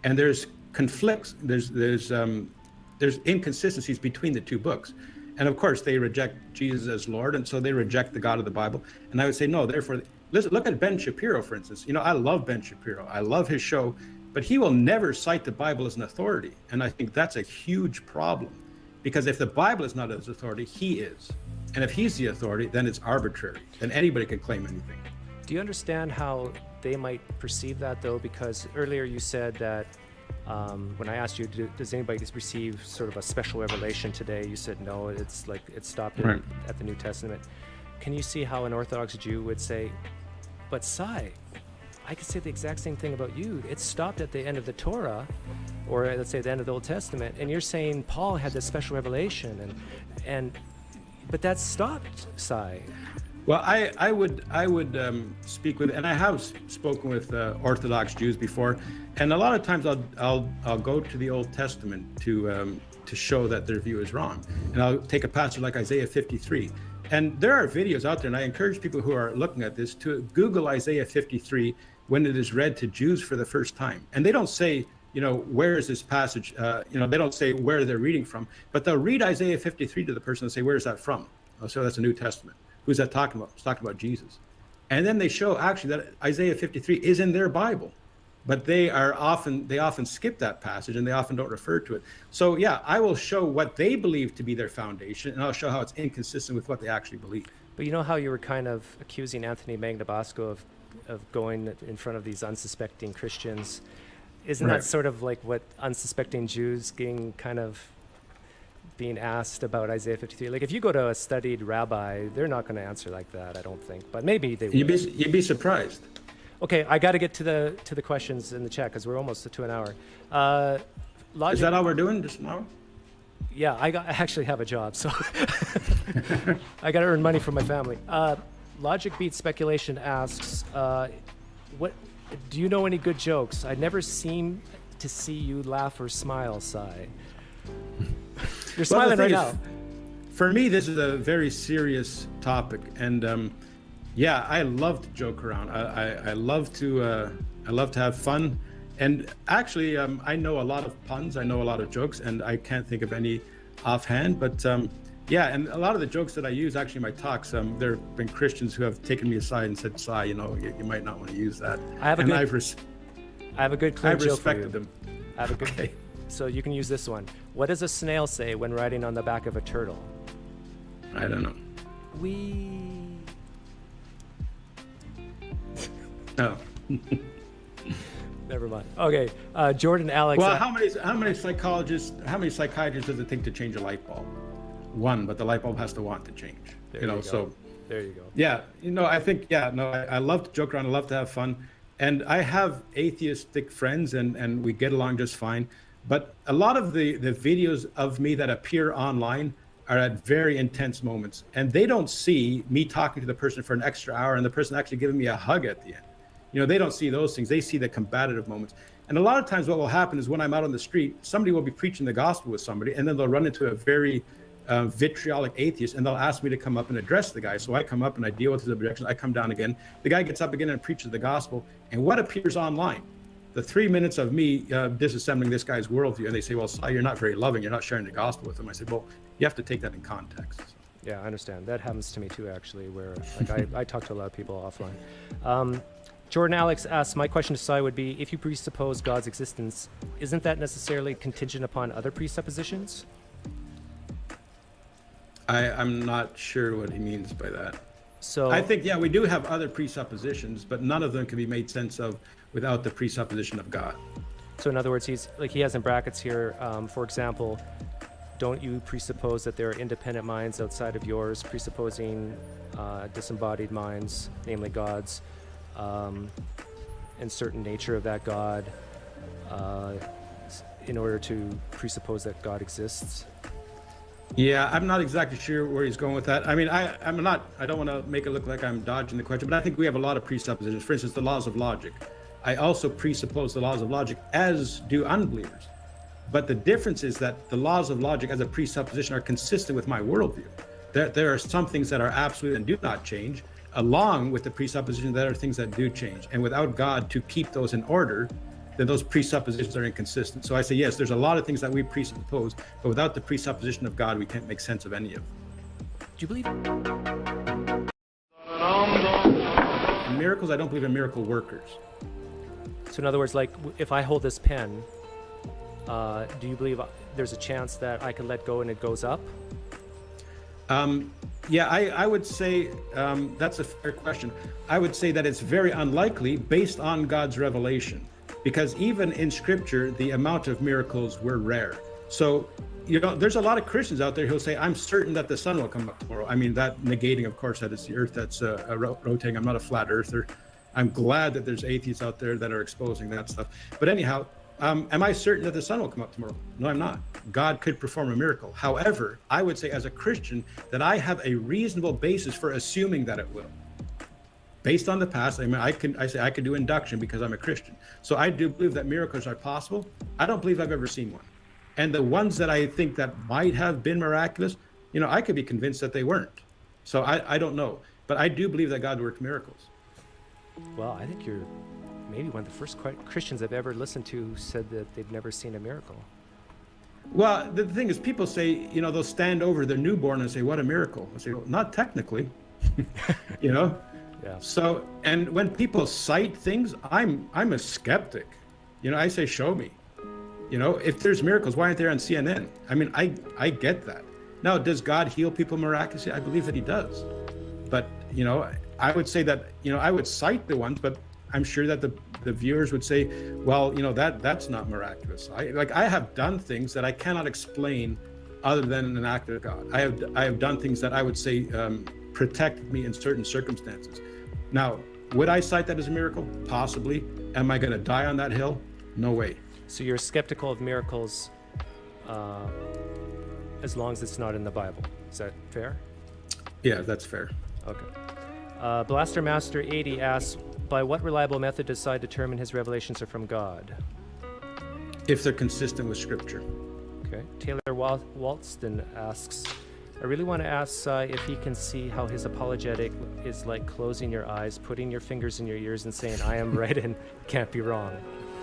S16: And there's conflicts, there's inconsistencies between the two books. And of course, they reject Jesus as Lord, and so they reject the God of the Bible. And I would say, no, therefore, listen, look at Ben Shapiro, for instance. I love Ben Shapiro. I love his show, but he will never cite the Bible as an authority. And I think that's a huge problem, because if the Bible is not his authority, he is. And if he's the authority, then it's arbitrary. Then anybody can claim anything.
S17: Do you understand how they might perceive that, though? Because earlier you said that When I asked you, does anybody receive sort of a special revelation today? You said no, it's like it stopped
S16: Right.
S17: at the New Testament. Can you see how an Orthodox Jew would say, but Sai, I could say the exact same thing about you. It stopped at the end of the Torah, or let's say the end of the Old Testament, and you're saying Paul had this special revelation, but that stopped, Sai.
S16: Well, I would speak with, and I have spoken with Orthodox Jews before, and a lot of times I'll go to the Old Testament to show that their view is wrong, and I'll take a passage like Isaiah 53, and there are videos out there, and I encourage people who are looking at this to Google Isaiah 53 when it is read to Jews for the first time, and they don't say, where is this passage? They don't say where they're reading from, but they'll read Isaiah 53 to the person and say, where is that from? Oh, so that's the New Testament. Who's that talking about? It's talking about Jesus. And then they show actually that Isaiah 53 is in their Bible, but they often skip that passage and they often don't refer to it. So yeah, I will show what they believe to be their foundation, and I'll show how it's inconsistent with what they actually believe.
S17: But you know how you were kind of accusing Anthony Magnabosco of going in front of these unsuspecting Christians? Isn't
S16: Right.
S17: that sort of like what unsuspecting Jews being asked about Isaiah 53? Like if you go to a studied rabbi, they're not going to answer like that, I don't think. But maybe they will.
S16: You'd be surprised.
S17: Okay, I got to get to the questions in the chat because we're almost to an hour.
S16: Is that all we're doing, just an hour?
S17: Yeah, I actually have a job, so I got to earn money for my family. Logic Beats Speculation asks, what do you know any good jokes? I never seem to see you laugh or smile, Sai. You're smiling right now.
S16: For me, this is a very serious topic, and yeah, I love to joke around. I love to have fun, and actually, I know a lot of puns. I know a lot of jokes, and I can't think of any offhand. But yeah, and a lot of the jokes that I use actually in my talks, there have been Christians who have taken me aside and said, "Sai, you might not want to use that."
S17: I have a good clear
S16: I've
S17: joke
S16: respected
S17: for you.
S16: them.
S17: I have a good.
S16: Okay.
S17: So you can use this one. What does a snail say when riding on the back of a turtle?
S16: I don't know. No.
S17: Never mind. Okay, Jordan Alex.
S16: Well, how many psychiatrists does it take to change a light bulb? One, but the light bulb has to want to change.
S17: There you go.
S16: So
S17: there you go.
S16: yeah, I think I love to joke around. I love to have fun, and I have atheistic friends, and we get along just fine. But a lot of the videos of me that appear online are at very intense moments, and they don't see me talking to the person for an extra hour and the person actually giving me a hug at the end. They don't see those things. They see the combative moments. And a lot of times what will happen is when I'm out on the street, somebody will be preaching the gospel with somebody, and then they'll run into a very vitriolic atheist, and they'll ask me to come up and address the guy. So I come up and I deal with his objections. I come down again. The guy gets up again and preaches the gospel. And what appears online? The 3 minutes of me disassembling this guy's worldview, and they say, well, Sai, you're not very loving. You're not sharing the gospel with him. I say, well, you have to take that in context. So.
S17: Yeah, I understand. That happens to me too, actually, where like I talk to a lot of people offline. Jordan Alex asks, my question to Sai would be, if you presuppose God's existence, isn't that necessarily contingent upon other presuppositions?
S16: I'm not sure what he means by that.
S17: So
S16: I think, yeah, we do have other presuppositions, but none of them can be made sense of without the presupposition of God.
S17: So in other words, he has in brackets here, for example, don't you presuppose that there are independent minds outside of yours, presupposing disembodied minds, namely God's, and certain nature of that God, in order to presuppose that God exists?
S16: Yeah, I'm not exactly sure where he's going with that. I mean, I don't want to make it look like I'm dodging the question, but I think we have a lot of presuppositions. For instance, the laws of logic. I also presuppose the laws of logic, as do unbelievers. But the difference is that the laws of logic as a presupposition are consistent with my worldview. There are some things that are absolute and do not change, along with the presupposition that are things that do change. And without God to keep those in order, then those presuppositions are inconsistent. So I say, yes, there's a lot of things that we presuppose, but without the presupposition of God, we can't make sense of any of them.
S17: Do you believe
S16: in miracles? I don't believe in miracle workers.
S17: So in other words, like if I hold this pen, do you believe there's a chance that I can let go and it goes up?
S16: Yeah, I would say that's a fair question. I would say that it's very unlikely based on God's revelation. because even in Scripture, the amount of miracles were rare. So, there's a lot of Christians out there who'll say, I'm certain that the sun will come up tomorrow. I mean, that negating, of course, that it's the earth that's rotating. I'm not a flat earther. I'm glad that there's atheists out there that are exposing that stuff. But anyhow, am I certain that the sun will come up tomorrow? No, I'm not. God could perform a miracle. However, I would say as a Christian that I have a reasonable basis for assuming that it will. Based on the past, I mean, I could do induction because I'm a Christian. So I do believe that miracles are possible. I don't believe I've ever seen one. And the ones that I think that might have been miraculous, I could be convinced that they weren't. So I don't know. But I do believe that God worked miracles.
S17: Well, I think you're maybe one of the first Christians I've ever listened to who said that they've never seen a miracle.
S16: Well, the thing is, people say, they'll stand over their newborn and say, what a miracle. I say, well, not technically, Yeah. So, and when people cite things, I'm a skeptic. I say, show me. If there's miracles, why aren't they on CNN? I mean, I get that. Now, does God heal people miraculously? I believe that he does. But, I would say that, I would cite the ones, but I'm sure that the viewers would say, well, that's not miraculous. I have done things that I cannot explain other than an act of God. I have done things that I would say protected me in certain circumstances. Now, would I cite that as a miracle? Possibly. Am I going to die on that hill? No way.
S17: So you're skeptical of miracles as long as it's not in the Bible. Is that fair?
S16: Yeah, that's fair.
S17: Okay. Blaster Master 80 asks, by what reliable method does Sai determine his revelations are from God?
S16: If they're consistent with Scripture.
S17: Okay. Taylor Walston asks, I really want to ask Sai if he can see how his apologetic is like closing your eyes, putting your fingers in your ears and saying, I am right and can't be wrong.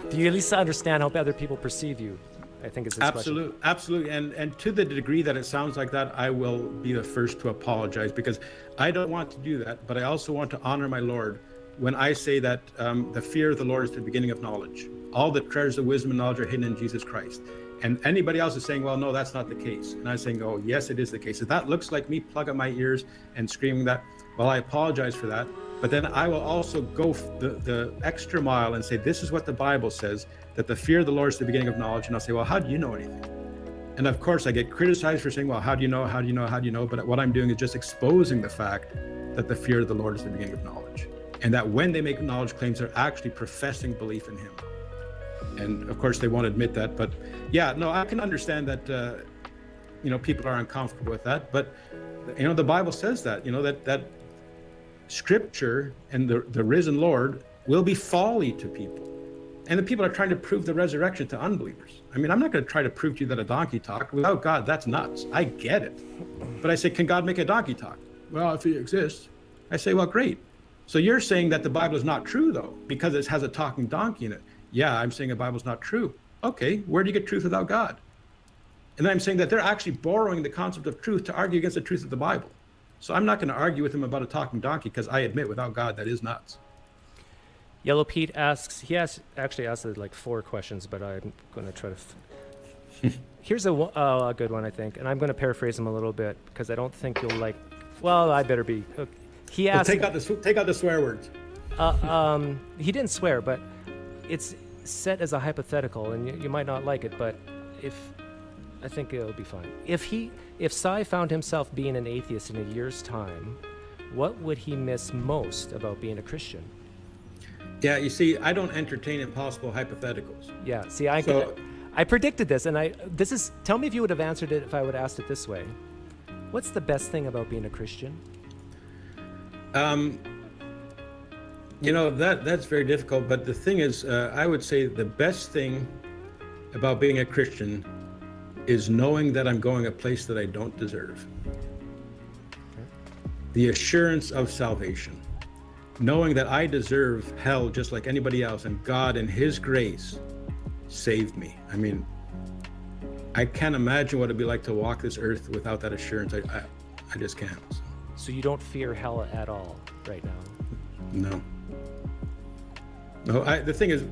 S17: Do you at least understand how other people perceive you? I think is his question.
S16: Absolutely. And to the degree that it sounds like that, I will be the first to apologize, because I don't want to do that, but I also want to honor my Lord when I say that the fear of the Lord is the beginning of knowledge. All the treasures of wisdom and knowledge are hidden in Jesus Christ. And anybody else is saying, well, no, that's not the case. And I'm saying, oh, yes, it is the case. If that looks like me plugging my ears and screaming that, well, I apologize for that. But then I will also go the extra mile and say, this is what the Bible says, that the fear of the Lord is the beginning of knowledge. And I'll say, well, how do you know anything? And of course, I get criticized for saying, well, how do you know? How do you know? How do you know? But what I'm doing is just exposing the fact that the fear of the Lord is the beginning of knowledge. And that when they make knowledge claims, they're actually professing belief in him. And of course, they won't admit that. But yeah, no, I can understand that, people are uncomfortable with that. But, the Bible says that, that Scripture and the risen Lord will be folly to people. And the people are trying to prove the resurrection to unbelievers. I mean, I'm not going to try to prove to you that a donkey talked. Without God, that's nuts. I get it. But I say, can God make a donkey talk? Well, if he exists. I say, well, great. So you're saying that the Bible is not true, though, because it has a talking donkey in it. Yeah, I'm saying the Bible's not true. Okay, where do you get truth without God? And then I'm saying that they're actually borrowing the concept of truth to argue against the truth of the Bible. So I'm not going to argue with him about a talking donkey, because I admit without God, that is nuts.
S17: Yellow Pete asks, he actually asked like 4 questions, but I'm going to try to... Here's a good one, I think, and I'm going to paraphrase him a little bit, because I don't think you'll like... Well, I better be... Okay. He asked...
S16: Well, take out the swear words.
S17: He didn't swear, but it's set as a hypothetical, and you might not like it, but I think it'll be fine. If Sai found himself being an atheist in a year's time, what would he miss most about being a Christian?
S16: Yeah, you see, I don't entertain impossible hypotheticals.
S17: Yeah, see, I predicted this, and tell me if you would have answered it if I would have asked it this way. What's the best thing about being a Christian?
S16: That's very difficult, but the thing is, I would say the best thing about being a Christian is knowing that I'm going a place that I don't deserve. The assurance of salvation. Knowing that I deserve hell just like anybody else, and God in his grace saved me. I mean, I can't imagine what it'd be like to walk this earth without that assurance. I just can't.
S17: So you don't fear hell at all right now?
S16: No, the thing is,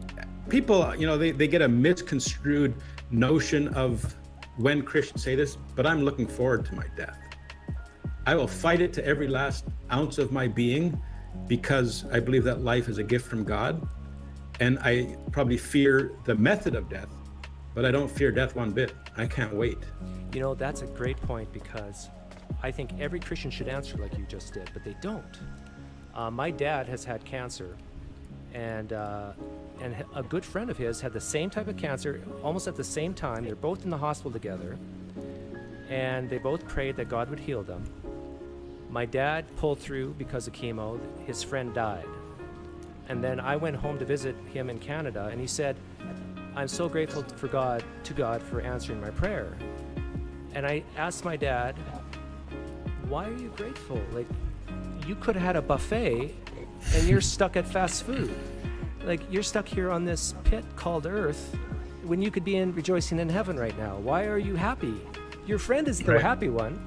S16: people, they get a misconstrued notion of when Christians say this, but I'm looking forward to my death. I will fight it to every last ounce of my being, because I believe that life is a gift from God. And I probably fear the method of death, but I don't fear death one bit. I can't wait.
S17: You know, that's a great point, because I think every Christian should answer like you just did, but they don't. My dad has had cancer, and a good friend of his had the same type of cancer almost at the same time. They're both in the hospital together, and they both prayed that God would heal them. My dad pulled through because of chemo. His friend died. And then I went home to visit him in Canada, and he said, I'm so grateful to God for answering my prayer. And I asked my dad, why are you grateful? Like, you could have had a buffet and you're stuck at fast food. Like, you're stuck here on this pit called Earth when you could be rejoicing in heaven right now. Why are you happy? Your friend is the happy one.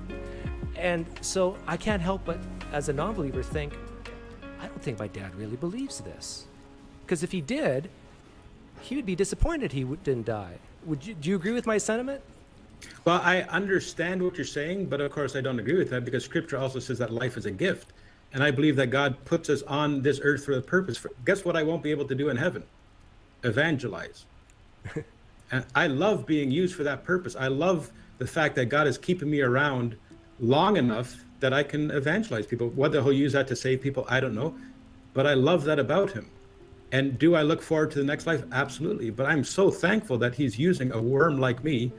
S17: And so I can't help but, as a non-believer, think, I don't think my dad really believes this. Because if he did, he would be disappointed he didn't die. Do you agree with my sentiment?
S16: Well, I understand what you're saying, but of course I don't agree with that, because Scripture also says that life is a gift. And I believe that God puts us on this earth for a purpose. Guess what I won't be able to do in heaven? Evangelize. And I love being used for that purpose. I love the fact that God is keeping me around long enough that I can evangelize people. Whether he'll use that to save people, I don't know. But I love that about him. And do I look forward to the next life? Absolutely. But I'm so thankful that he's using a worm like me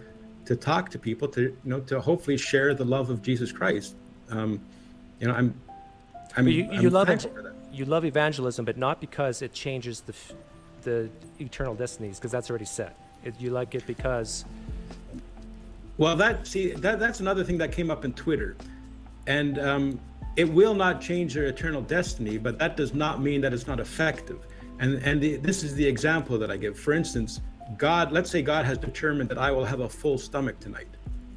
S16: to talk to people, to to hopefully share the love of Jesus Christ. I'm
S17: you love
S16: thankful for that.
S17: You love evangelism, but not because it changes the eternal destinies, because that's already set. You like it because.
S16: Well, that's another thing that came up in Twitter, and it will not change their eternal destiny, but that does not mean that it's not effective. And this is the example that I give. For instance, let's say God has determined that I will have a full stomach tonight.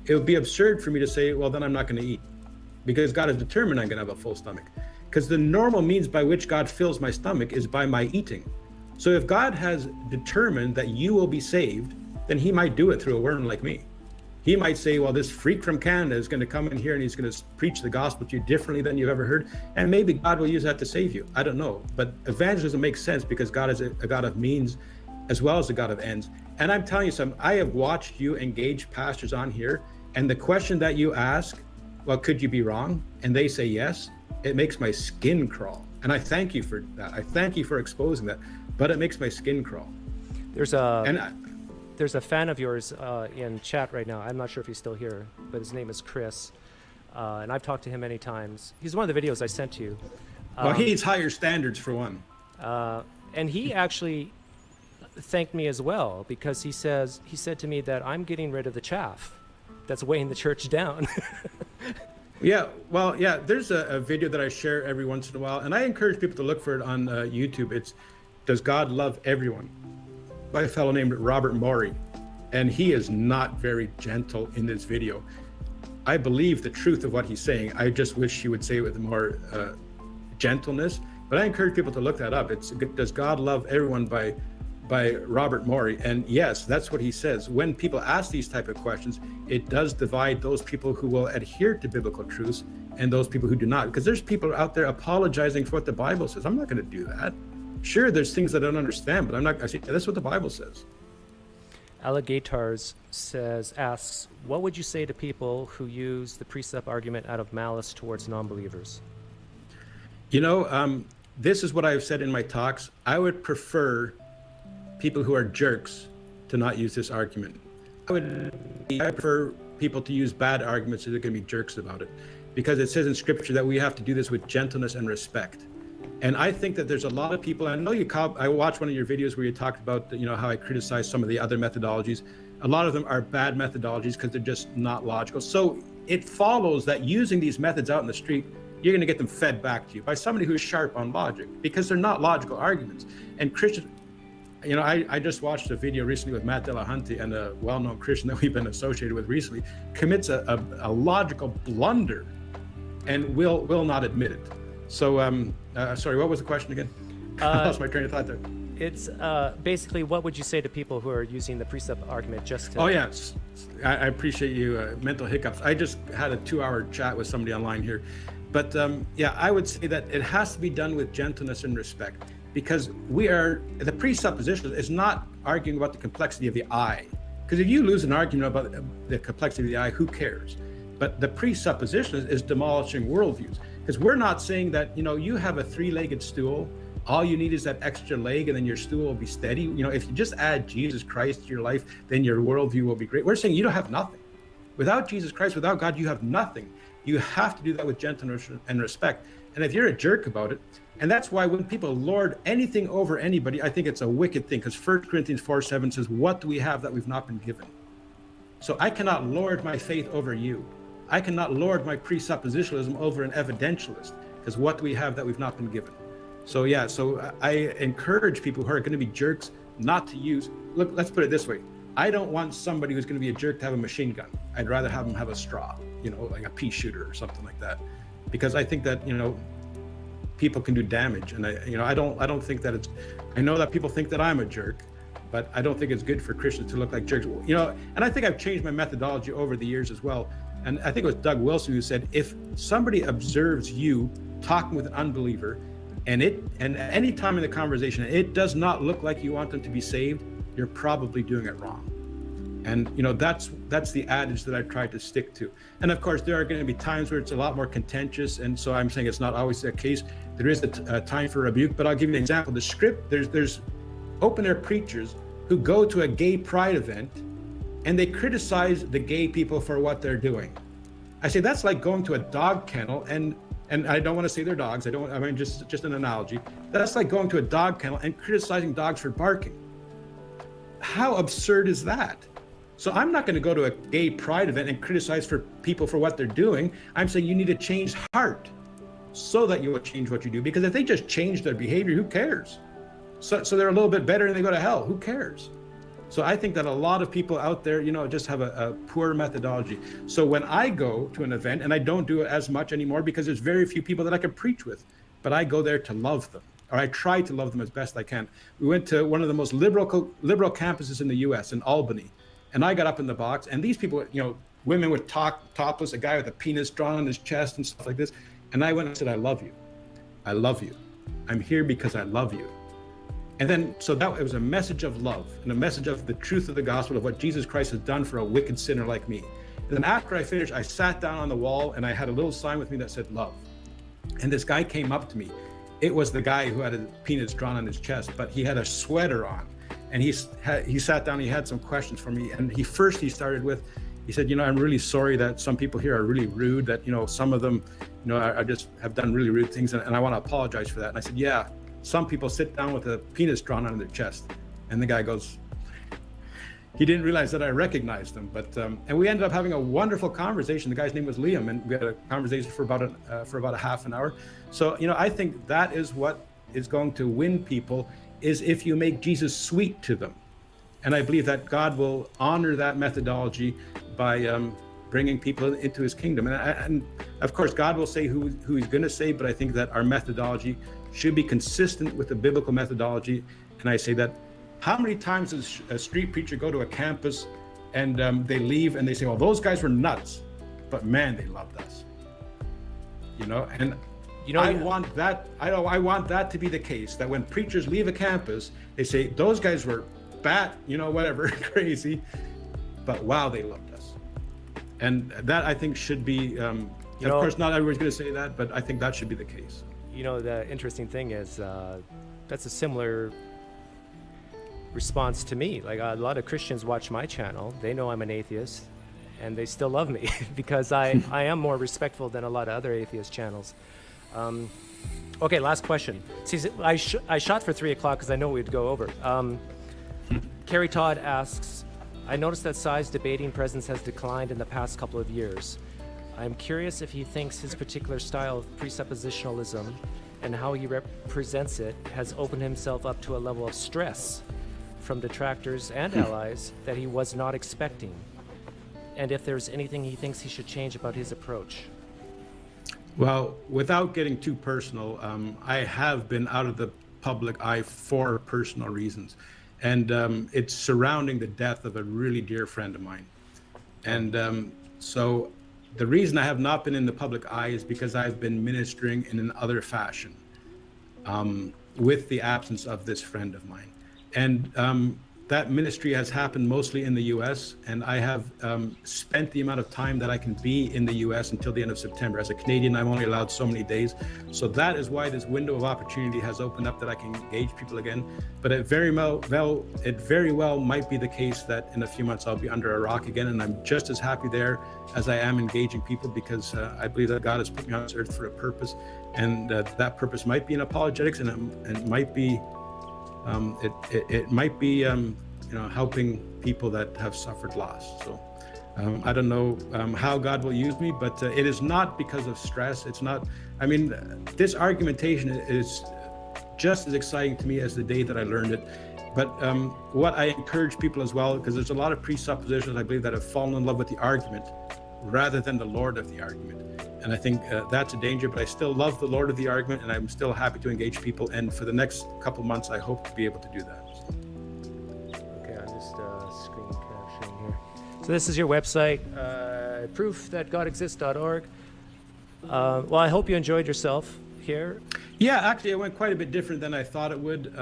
S16: It would be absurd for me to say, well, then I'm not going to eat, because God has determined I'm going to have a full stomach. Because the normal means by which God fills my stomach is by my eating. So if God has determined that you will be saved, then he might do it through a worm like me. He might say, well, this freak from Canada is going to come in here and he's going to preach the gospel to you differently than you've ever heard. And maybe God will use that to save you. I don't know. But evangelism makes sense because God is a God of means as well as a God of ends. And I'm telling you something, I have watched you engage pastors on here, and the question that you ask, well, could you be wrong? And they say yes, it makes my skin crawl. And I thank you for that. I thank you for exposing that, but it makes my skin crawl.
S17: There's a fan of yours in chat right now. I'm not sure if he's still here, but his name is Chris. And I've talked to him many times. He's one of the videos I sent to you.
S16: Well, he needs higher standards for one.
S17: And he actually thanked me as well, because he said to me that I'm getting rid of the chaff that's weighing the church down.
S16: Yeah, well, yeah, there's a video that I share every once in a while, and I encourage people to look for it on YouTube. It's Does God Love Everyone? By a fellow named Robert Morey. And he is not very gentle in this video. I believe the truth of what he's saying. I just wish he would say it with more gentleness. But I encourage people to look that up. It's Does God Love Everyone by Robert Morey. And yes, that's what he says. When people ask these type of questions, it does divide those people who will adhere to biblical truths and those people who do not. Because there's people out there apologizing for what the Bible says. I'm not going to do that. Sure, there's things that I don't understand, but I'm not. I say that's what the Bible says.
S17: Alligators asks, what would you say to people who use the precept argument out of malice towards non-believers?
S16: This is what I've said in my talks. I would prefer people who are jerks to not use this argument. I prefer people to use bad arguments so they're going to be jerks about it, because it says in Scripture that we have to do this with gentleness and respect. And I think that there's a lot of people, I know I watched one of your videos where you talked about, how I criticize some of the other methodologies. A lot of them are bad methodologies because they're just not logical. So it follows that using these methods out in the street, you're going to get them fed back to you by somebody who's sharp on logic, because they're not logical arguments. And Christians, I just watched a video recently with Matt Delahunty, and a well-known Christian that we've been associated with recently commits a logical blunder and will not admit it. So, sorry, what was the question again? I lost my train of thought there.
S17: It's basically, what would you say to people who are using the precept argument just to...
S16: Oh, yes. I appreciate you. Mental hiccups. I just had a 2-hour chat with somebody online here. But, I would say that it has to be done with gentleness and respect. because the presupposition is not arguing about the complexity of the I. Because if you lose an argument about the complexity of the I, who cares? But the presupposition is demolishing worldviews. Because we're not saying that, you have a three-legged stool, all you need is that extra leg and then your stool will be steady. If you just add Jesus Christ to your life, then your worldview will be great. We're saying you don't have nothing. Without Jesus Christ, without God, you have nothing. You have to do that with gentleness and respect. And if you're a jerk about it, and that's why when people lord anything over anybody, I think it's a wicked thing, because 1 Corinthians 4:7 says, what do we have that we've not been given? So I cannot lord my faith over you. I cannot lord my presuppositionalism over an evidentialist, because what do we have that we've not been given? So I encourage people who are going to be jerks not to use, look, let's put it this way. I don't want somebody who's going to be a jerk to have a machine gun. I'd rather have them have a straw, like a pea shooter or something like that. Because I think that, people can do damage. And I don't think that I know that people think that I'm a jerk, but I don't think it's good for Christians to look like jerks. And I think I've changed my methodology over the years as well. And I think it was Doug Wilson who said, if somebody observes you talking with an unbeliever, and any time in the conversation, it does not look like you want them to be saved, you're probably doing it wrong. And that's the adage that I try to stick to. And of course, there are going to be times where it's a lot more contentious, and so I'm saying it's not always the case. There is a time for rebuke, but I'll give you an example. The script, there's open air preachers who go to a gay pride event, and they criticize the gay people for what they're doing. I say that's like going to a dog kennel, and I don't want to say they're dogs. Just an analogy. That's like going to a dog kennel and criticizing dogs for barking. How absurd is that? So I'm not going to go to a gay pride event and criticize for people for what they're doing. I'm saying you need to change heart so that you will change what you do. Because if they just change their behavior, who cares? So they're a little bit better and they go to hell. Who cares? So I think that a lot of people out there, just have a poor methodology. So when I go to an event, and I don't do it as much anymore because there's very few people that I can preach with, but I go there to love them, or I try to love them as best I can. We went to one of the most liberal campuses in the US, in Albany, and I got up in the box, and these people, women would talk topless, a guy with a penis drawn on his chest and stuff like this. And I went and said, I love you. I love you. I'm here because I love you. And then, it was a message of love and a message of the truth of the gospel of what Jesus Christ has done for a wicked sinner like me. And then after I finished, I sat down on the wall and I had a little sign with me that said love. And this guy came up to me. It was the guy who had a penis drawn on his chest, but he had a sweater on. And he sat down, he had some questions for me. And he started with, he said, I'm really sorry that some people here are really rude, that, some of them, I just have done really rude things. And I want to apologize for that. And I said, yeah. Some people sit down with a penis drawn on their chest. And the guy goes, he didn't realize that I recognized him. But and we ended up having a wonderful conversation. The guy's name was Liam, and we had a conversation for about a half an hour. So I think that is what is going to win people, is if you make Jesus sweet to them. And I believe that God will honor that methodology by bringing people into his kingdom. And of course, God will say who he's going to save, but I think that our methodology should be consistent with the biblical methodology. And I say that, how many times does a street preacher go to a campus and they leave and they say, well, those guys were nuts, but man, they loved us. And I want that. I want that to be the case, that when preachers leave a campus, they say, those guys were whatever, crazy, but wow, they loved us. And that, I think, should be, of course, not everyone's going to say that, but I think that should be the case.
S17: The interesting thing is that's a similar response to me. Like, a lot of Christians watch my channel. They know I'm an atheist, and they still love me because I am more respectful than a lot of other atheist channels. Okay, last question. See, I shot for 3 o'clock because I know we'd go over. Carrie Todd asks, I noticed that Sai's debating presence has declined in the past couple of years. I'm curious if he thinks his particular style of presuppositionalism and how he represents it has opened himself up to a level of stress from detractors and allies that he was not expecting, and if there's anything he thinks he should change about his approach.
S16: Well, without getting too personal, I have been out of the public eye for personal reasons. And it's surrounding the death of a really dear friend of mine. And so the reason I have not been in the public eye is because I've been ministering in another fashion. with the absence of this friend of mine. And that ministry has happened mostly in the U.S., and I have spent the amount of time that I can be in the U.S. until the end of September. As a Canadian, I'm only allowed so many days. So that is why this window of opportunity has opened up, that I can engage people again. But it very well might be the case that in a few months I'll be under a rock again, and I'm just as happy there as I am engaging people, because I believe that God has put me on this earth for a purpose, and that purpose might be in apologetics, and it might be it might be helping people that have suffered loss. So I don't know how God will use me, but it is not because of stress. It's not, I mean, this argumentation is just as exciting to me as the day that I learned it. But what I encourage people as well, because there's a lot of presuppositions, I believe, that have fallen in love with the argument rather than the Lord of the argument. And I think that's a danger, but I still love the Lord of the argument, and I'm still happy to engage people. And for the next couple months, I hope to be able to do that.
S17: Okay, I'm just screen capturing here. So this is your website, proofthatgodexists.org. Well, I hope you enjoyed yourself here.
S16: Yeah, actually, it went quite a bit different than I thought it would.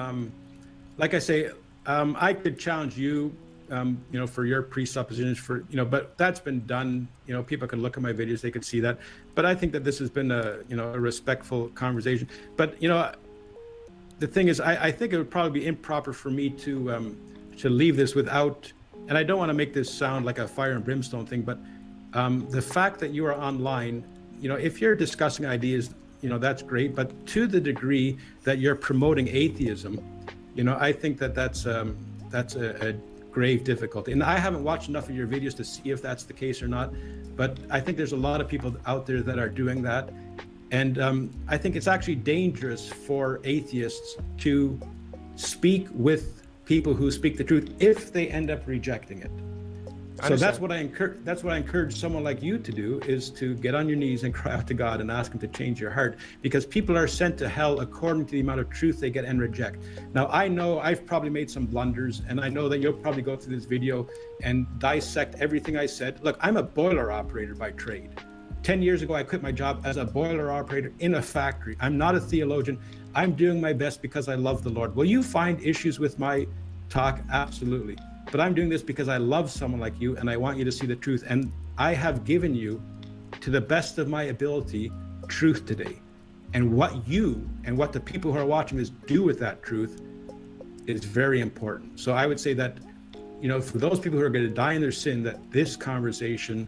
S16: Like I say, I could challenge you, for your presuppositions, but that's been done. People can look at my videos, they could see that. But I think that this has been a respectful conversation. But, the thing is, I think it would probably be improper for me to leave this without, and I don't want to make this sound like a fire and brimstone thing, but the fact that you are online, if you're discussing ideas, that's great. But to the degree that you're promoting atheism, I think that that's a grave difficulty. And I haven't watched enough of your videos to see if that's the case or not, but I think there's a lot of people out there that are doing that. And I think it's actually dangerous for atheists to speak with people who speak the truth if they end up rejecting it. So that's what I encourage someone like you to do, is to get on your knees and cry out to God and ask him to change your heart, because people are sent to hell according to the amount of truth they get and reject. Now, I know I've probably made some blunders, and I know that you'll probably go through this video and dissect everything I said. Look, I'm a boiler operator by trade. 10 years ago, I quit my job as a boiler operator in a factory. I'm not a theologian. I'm doing my best because I love the Lord. Will you find issues with my talk? Absolutely. But I'm doing this because I love someone like you, and I want you to see the truth. And I have given you, to the best of my ability, truth today. And what you and what the people who are watching this do with that truth is very important. So I would say that, for those people who are going to die in their sin, that this conversation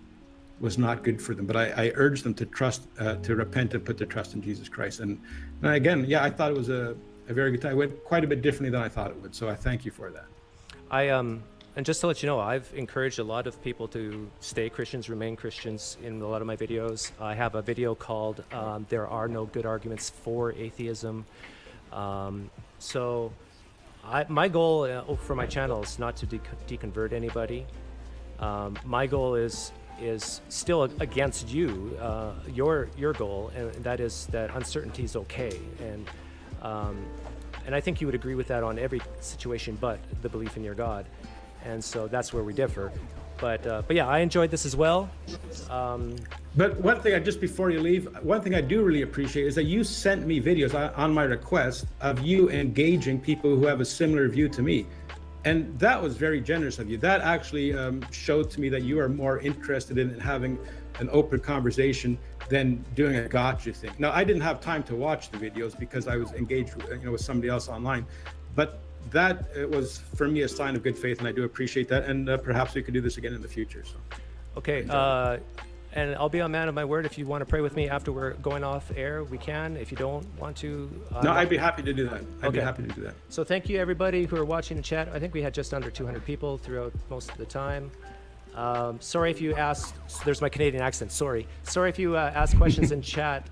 S16: was not good for them. But I urge them to trust, to repent and put their trust in Jesus Christ. And again, yeah, I thought it was a very good time. It went quite a bit differently than I thought it would. So I thank you for that.
S17: And just to let you know, I've encouraged a lot of people to stay Christians, remain Christians in a lot of my videos. I have a video called There Are No Good Arguments for Atheism. So my goal for my channel is not to deconvert anybody. My goal is still against you, your goal, and that is that uncertainty is okay. And I think you would agree with that on every situation but the belief in your God. And so that's where we differ. But yeah, I enjoyed this as well.
S16: But one thing, just before you leave, one thing I do really appreciate is that you sent me videos on my request of you engaging people who have a similar view to me. And that was very generous of you. That actually showed to me that you are more interested in having an open conversation than doing a gotcha thing. Now, I didn't have time to watch the videos because I was engaged with somebody else online. But that was, for me, a sign of good faith, and I do appreciate that. And perhaps we could do this again in the future. So.
S17: Okay, and I'll be a man of my word. If you want to pray with me after we're going off air, we can. If you don't want to...
S16: No, I'd be happy to do that. I'd be happy to do that.
S17: So thank you, everybody who are watching the chat. I think we had just under 200 people throughout most of the time. Sorry if you asked... There's my Canadian accent. Sorry if you asked questions in chat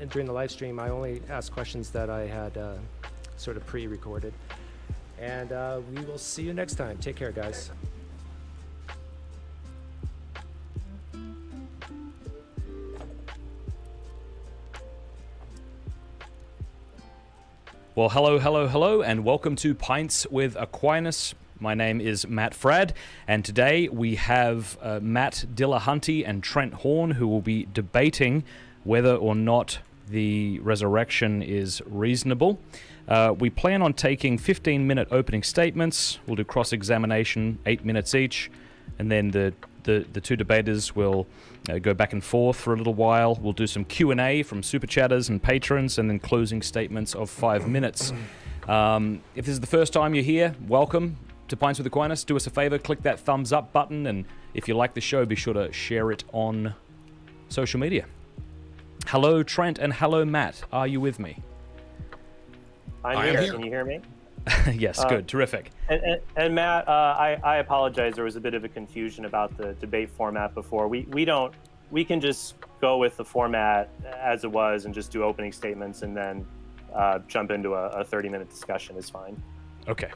S17: during the live stream. I only asked questions that I had sort of pre-recorded. And we will see you next time. Take care, guys.
S18: Well, hello, and welcome to Pints with Aquinas. My name is Matt Fradd, and today we have Matt Dillahunty and Trent Horn, who will be debating whether or not the resurrection is reasonable. We plan on taking 15-minute opening statements. We'll do cross-examination, 8 minutes each, and then the two debaters will go back and forth for a little while. We'll do some Q&A from super chatters and patrons, and then closing statements of 5 minutes. If this is the first time you're here, welcome to Pints with Aquinas. Do us a favor, click that thumbs up button, and if you like the show, be sure to share it on social media. Hello, Trent, and hello, Matt. Are you with me?
S19: I'm here. Can you hear me?
S18: Yes, good. Terrific.
S19: And Matt, I apologize. There was a bit of a confusion about the debate format before. We can just go with the format as it was and just do opening statements and then jump into a 30-minute discussion is fine.
S18: Okay.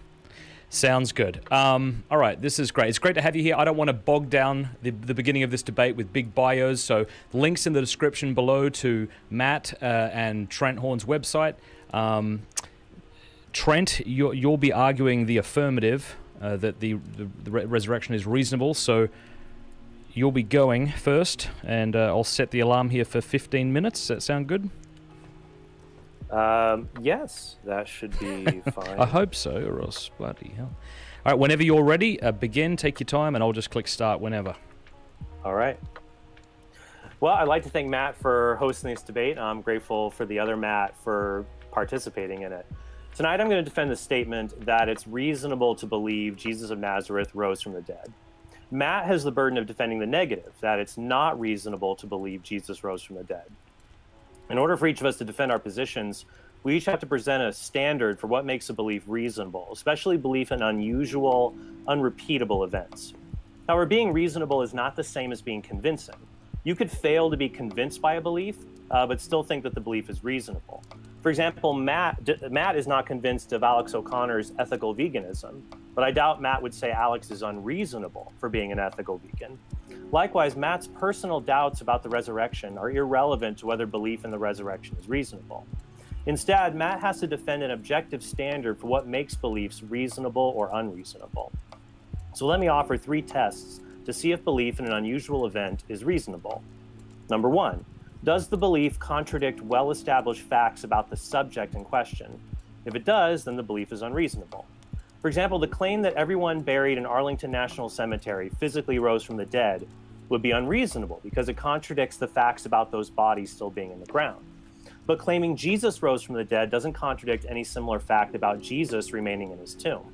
S18: Sounds good. All right, this is great. It's great to have you here. I don't want to bog down the beginning of this debate with big bios, so links in the description below to Matt and Trent Horn's website. Trent, you'll be arguing the affirmative, that the resurrection is reasonable, so you'll be going first, and I'll set the alarm here for 15 minutes. Does that sound good?
S19: Yes, that should be fine.
S18: I hope so, or else bloody hell. All right, whenever you're ready, begin, take your time, and I'll just click start whenever.
S19: All right. Well, I'd like to thank Matt for hosting this debate. I'm grateful for the other Matt for participating in it. Tonight, I'm going to defend the statement that it's reasonable to believe Jesus of Nazareth rose from the dead. Matt has the burden of defending the negative, that it's not reasonable to believe Jesus rose from the dead. In order for each of us to defend our positions, we each have to present a standard for what makes a belief reasonable, especially belief in unusual, unrepeatable events. However, being reasonable is not the same as being convincing. You could fail to be convinced by a belief, but still think that the belief is reasonable. For example, Matt is not convinced of Alex O'Connor's ethical veganism, but I doubt Matt would say Alex is unreasonable for being an ethical vegan. Likewise, Matt's personal doubts about the resurrection are irrelevant to whether belief in the resurrection is reasonable. Instead, Matt has to defend an objective standard for what makes beliefs reasonable or unreasonable. So let me offer 3 tests to see if belief in an unusual event is reasonable. Number 1, does the belief contradict well-established facts about the subject in question? If it does, then the belief is unreasonable. For example, the claim that everyone buried in Arlington National Cemetery physically rose from the dead would be unreasonable because it contradicts the facts about those bodies still being in the ground. But claiming Jesus rose from the dead doesn't contradict any similar fact about Jesus remaining in his tomb.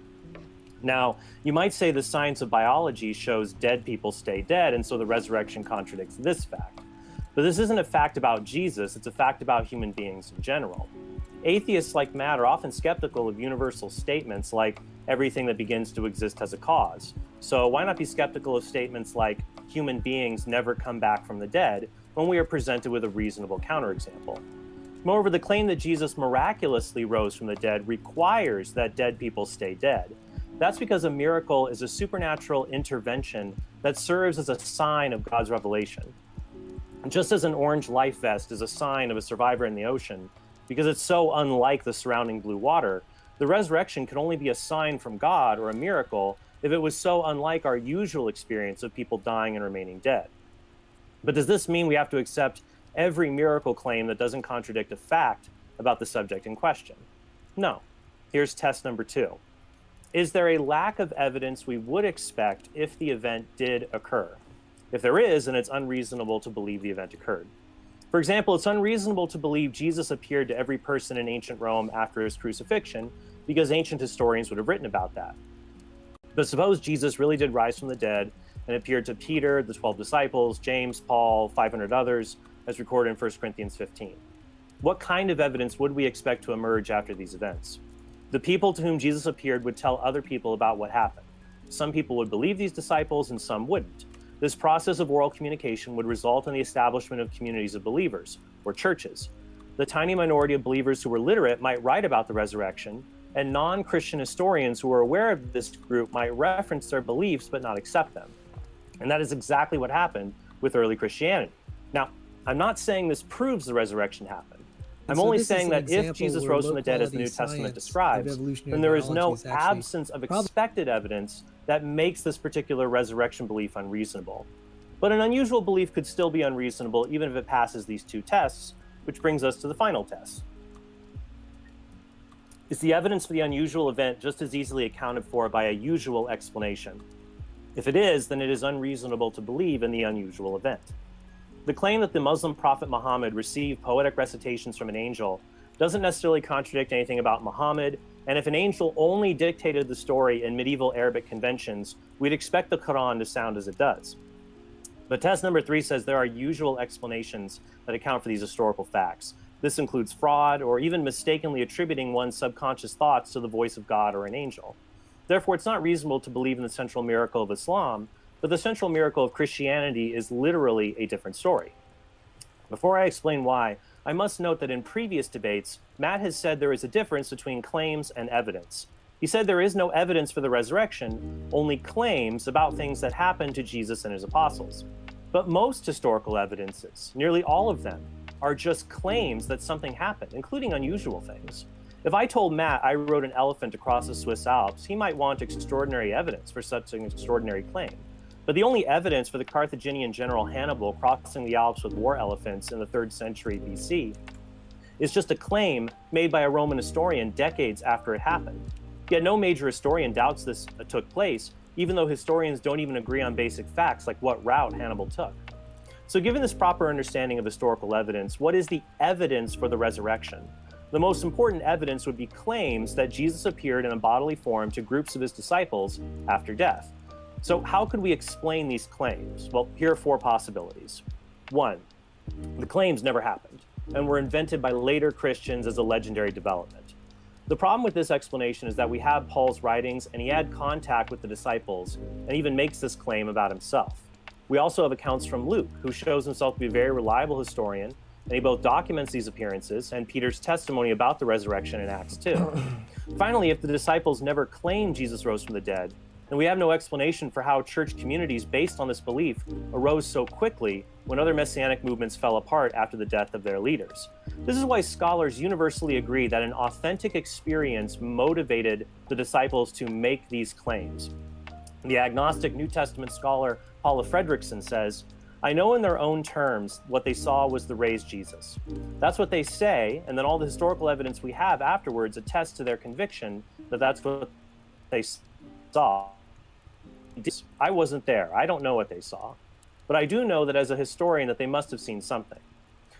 S19: Now, you might say the science of biology shows dead people stay dead, and so the resurrection contradicts this fact. But this isn't a fact about Jesus, it's a fact about human beings in general. Atheists like Matt are often skeptical of universal statements like everything that begins to exist has a cause. So why not be skeptical of statements like human beings never come back from the dead when we are presented with a reasonable counterexample? Moreover, the claim that Jesus miraculously rose from the dead requires that dead people stay dead. That's because a miracle is a supernatural intervention that serves as a sign of God's revelation. Just as an orange life vest is a sign of a survivor in the ocean, because it's so unlike the surrounding blue water, the resurrection could only be a sign from God or a miracle if it was so unlike our usual experience of people dying and remaining dead. But does this mean we have to accept every miracle claim that doesn't contradict a fact about the subject in question? No. Here's test number 2. Is there a lack of evidence we would expect if the event did occur? If there is, then it's unreasonable to believe the event occurred. For example, it's unreasonable to believe Jesus appeared to every person in ancient Rome after his crucifixion because ancient historians would have written about that. But suppose Jesus really did rise from the dead and appeared to Peter, the 12 disciples, James, Paul, 500 others, as recorded in 1 Corinthians 15. What kind of evidence would we expect to emerge after these events? The people to whom Jesus appeared would tell other people about what happened. Some people would believe these disciples and some wouldn't. This process of oral communication would result in the establishment of communities of believers, or churches. The tiny minority of believers who were literate might write about the resurrection, and non-Christian historians who are aware of this group might reference their beliefs but not accept them. And that is exactly what happened with early Christianity. Now, I'm not saying this proves the resurrection happened. I'm only saying that if Jesus rose from the dead as the New Testament describes, then there is no absence of expected evidence that makes this particular resurrection belief unreasonable. But an unusual belief could still be unreasonable even if it passes these 2 tests, which brings us to the final test. Is the evidence for the unusual event just as easily accounted for by a usual explanation? If it is, then it is unreasonable to believe in the unusual event. The claim that the Muslim prophet Muhammad received poetic recitations from an angel doesn't necessarily contradict anything about Muhammad, and if an angel only dictated the story in medieval Arabic conventions, we'd expect the Quran to sound as it does. But test number 3 says there are usual explanations that account for these historical facts. This includes fraud or even mistakenly attributing one's subconscious thoughts to the voice of God or an angel. Therefore, it's not reasonable to believe in the central miracle of Islam, but the central miracle of Christianity is literally a different story. Before I explain why, I must note that in previous debates, Matt has said there is a difference between claims and evidence. He said there is no evidence for the resurrection, only claims about things that happened to Jesus and his apostles. But most historical evidences, nearly all of them, are just claims that something happened, including unusual things. If I told Matt I rode an elephant across the Swiss Alps, he might want extraordinary evidence for such an extraordinary claim. But the only evidence for the Carthaginian general Hannibal crossing the Alps with war elephants in the 3rd century BC is just a claim made by a Roman historian decades after it happened. Yet no major historian doubts this took place, even though historians don't even agree on basic facts like what route Hannibal took. So given this proper understanding of historical evidence, what is the evidence for the resurrection? The most important evidence would be claims that Jesus appeared in a bodily form to groups of his disciples after death. So how could we explain these claims? Well, here are 4 possibilities. 1, the claims never happened and were invented by later Christians as a legendary development. The problem with this explanation is that we have Paul's writings and he had contact with the disciples and even makes this claim about himself. We also have accounts from Luke, who shows himself to be a very reliable historian, and he both documents these appearances and Peter's testimony about the resurrection in Acts 2. Finally, if the disciples never claimed Jesus rose from the dead, then we have no explanation for how church communities based on this belief arose so quickly when other messianic movements fell apart after the death of their leaders. This is why scholars universally agree that an authentic experience motivated the disciples to make these claims. The agnostic New Testament scholar Paula Fredrickson says, "I know in their own terms what they saw was the raised Jesus. That's what they say, and then all the historical evidence we have afterwards attests to their conviction that that's what they saw. I wasn't there. I don't know what they saw. But I do know that as a historian that they must have seen something."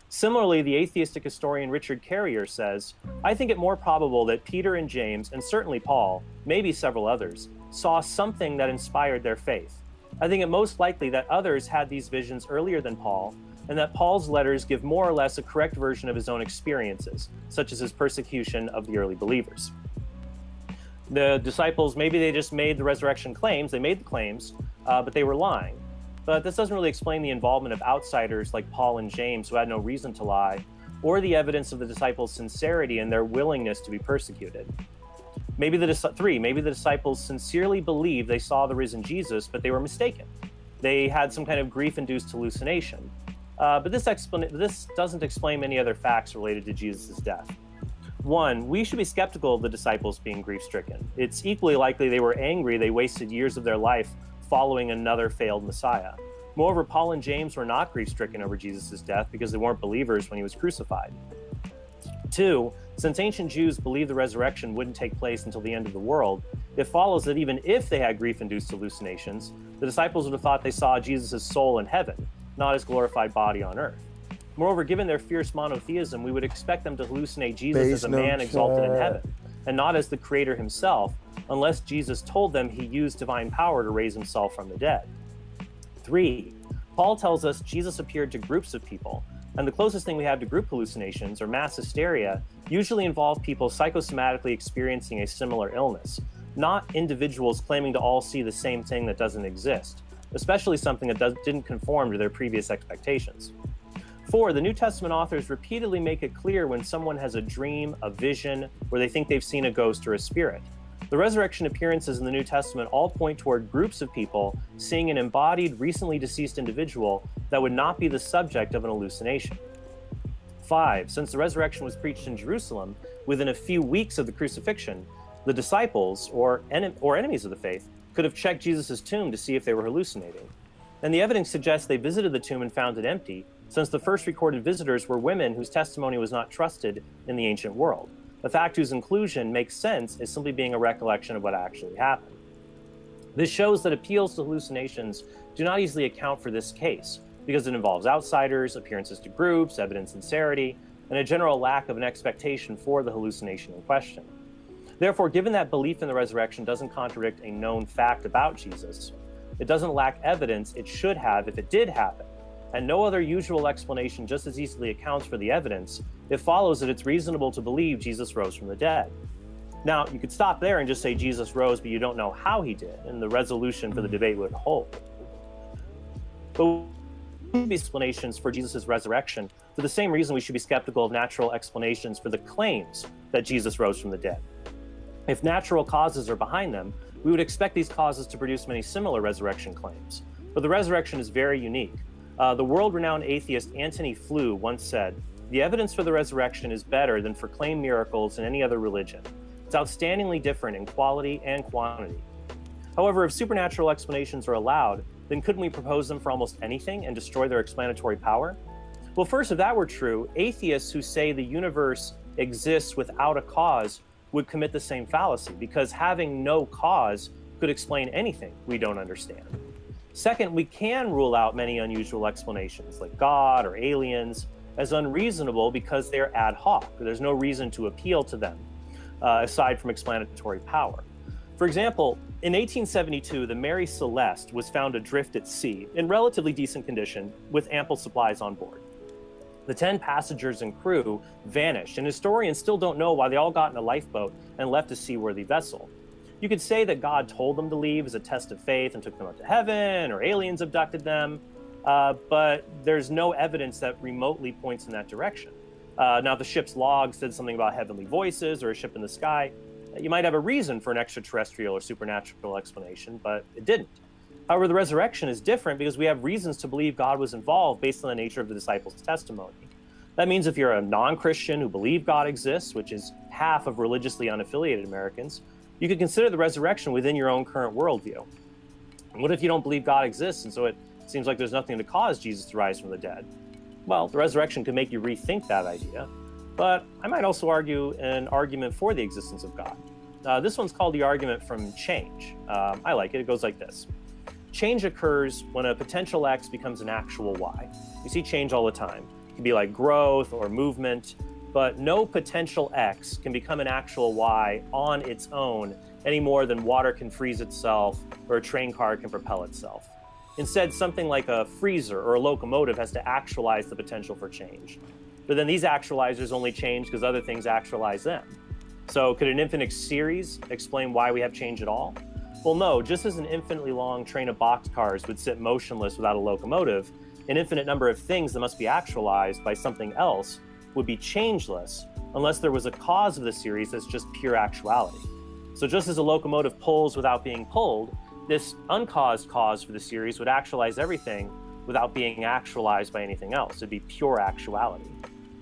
S19: Similarly, the atheistic historian Richard Carrier says, "I think it more probable that Peter and James, and certainly Paul, maybe several others, saw something that inspired their faith. I think it most likely that others had these visions earlier than Paul, and that Paul's letters give more or less a correct version of his own experiences, such as his persecution of the early believers." The disciples, maybe they just made the resurrection claims, they made the claims, but they were lying. But this doesn't really explain the involvement of outsiders like Paul and James, who had no reason to lie, or the evidence of the disciples' sincerity and their willingness to be persecuted. Maybe the disciples sincerely believed they saw the risen Jesus, but they were mistaken. They had some kind of grief-induced hallucination. But this doesn't explain many other facts related to Jesus' death. 1, we should be skeptical of the disciples being grief-stricken. It's equally likely they were angry they wasted years of their life following another failed Messiah. Moreover, Paul and James were not grief-stricken over Jesus' death because they weren't believers when he was crucified. 2, since ancient Jews believed the resurrection wouldn't take place until the end of the world, it follows that even if they had grief-induced hallucinations, the disciples would have thought they saw Jesus' soul in heaven, not his glorified body on earth. Moreover, given their fierce monotheism, we would expect them to hallucinate Jesus as a man exalted in heaven, and not as the Creator himself, unless Jesus told them he used divine power to raise himself from the dead. 3, Paul tells us Jesus appeared to groups of people, and the closest thing we have to group hallucinations, or mass hysteria, usually involve people psychosomatically experiencing a similar illness, not individuals claiming to all see the same thing that doesn't exist, especially something that didn't conform to their previous expectations. 4, the New Testament authors repeatedly make it clear when someone has a dream, a vision, where they think they've seen a ghost or a spirit. The resurrection appearances in the New Testament all point toward groups of people seeing an embodied, recently deceased individual that would not be the subject of an hallucination. 5, since the resurrection was preached in Jerusalem within a few weeks of the crucifixion, the disciples, or enemies of the faith, could have checked Jesus' tomb to see if they were hallucinating. And the evidence suggests they visited the tomb and found it empty, since the first recorded visitors were women whose testimony was not trusted in the ancient world, a fact whose inclusion makes sense as simply being a recollection of what actually happened. This shows that appeals to hallucinations do not easily account for this case, because it involves outsiders, appearances to groups, evidence sincerity, and a general lack of an expectation for the hallucination in question. Therefore, given that belief in the resurrection doesn't contradict a known fact about Jesus, it doesn't lack evidence it should have if it did happen, and no other usual explanation just as easily accounts for the evidence, it follows that it's reasonable to believe Jesus rose from the dead. Now, you could stop there and just say Jesus rose, but you don't know how he did, and the resolution for the debate would hold. But explanations for Jesus' resurrection for the same reason we should be skeptical of natural explanations for the claims that Jesus rose from the dead. If natural causes are behind them, we would expect these causes to produce many similar resurrection claims. But the resurrection is very unique. The world-renowned atheist Antony Flew once said, "The evidence for the resurrection is better than for claimed miracles in any other religion. It's outstandingly different in quality and quantity." However, if supernatural explanations are allowed, then couldn't we propose them for almost anything and destroy their explanatory power? Well, first, if that were true, atheists who say the universe exists without a cause would commit the same fallacy, because having no cause could explain anything we don't understand. Second, we can rule out many unusual explanations, like God or aliens, as unreasonable because they're ad hoc. There's no reason to appeal to them, aside from explanatory power. For example, in 1872, the Mary Celeste was found adrift at sea in relatively decent condition with ample supplies on board. The 10 passengers and crew vanished, and historians still don't know why they all got in a lifeboat and left a seaworthy vessel. You could say that God told them to leave as a test of faith and took them up to heaven, or aliens abducted them, but there's no evidence that remotely points in that direction. Now, if the ship's log said something about heavenly voices or a ship in the sky, you might have a reason for an extraterrestrial or supernatural explanation, but it didn't. However, the resurrection is different because we have reasons to believe God was involved based on the nature of the disciples' testimony. That means if you're a non-Christian who believe God exists, which is half of religiously unaffiliated Americans, you could consider the resurrection within your own current worldview. And what if you don't believe God exists, and so it seems like there's nothing to cause Jesus to rise from the dead? Well, the resurrection could make you rethink that idea, but I might also argue an argument for the existence of God. This one's called the argument from change. I like it. It goes like this. Change occurs when a potential X becomes an actual Y. You see change all the time. It can be like growth or movement, but no potential X can become an actual Y on its own any more than water can freeze itself or a train car can propel itself. Instead, something like a freezer or a locomotive has to actualize the potential for change. But then these actualizers only change because other things actualize them. So could an infinite series explain why we have change at all? Well, no. Just as an infinitely long train of boxcars would sit motionless without a locomotive, an infinite number of things that must be actualized by something else would be changeless unless there was a cause of the series that's just pure actuality. So just as a locomotive pulls without being pulled, this uncaused cause for the series would actualize everything without being actualized by anything else. It'd be pure actuality.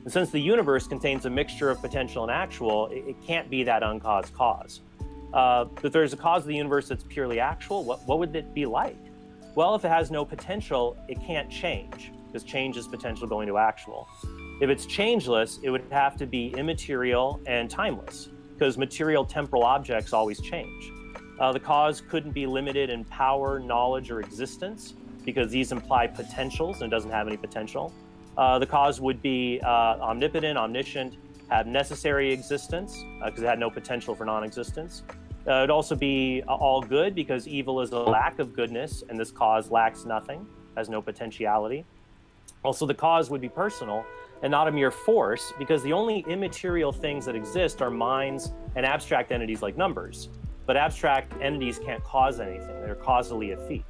S19: And since the universe contains a mixture of potential and actual, it can't be that uncaused cause. If there's a cause of the universe that's purely actual, what would it be like? Well, if it has no potential, it can't change, because change is potential going to actual. If it's changeless, it would have to be immaterial and timeless, because material temporal objects always change. The cause couldn't be limited in power, knowledge, or existence, because these imply potentials and it doesn't have any potential. The cause would be omnipotent, omniscient, have necessary existence, because it had no potential for non-existence. It'd also be all good, because evil is a lack of goodness, and this cause lacks nothing, has no potentiality. Also, the cause would be personal and not a mere force, because the only immaterial things that exist are minds and abstract entities like numbers. But abstract entities can't cause anything. They're causally effete.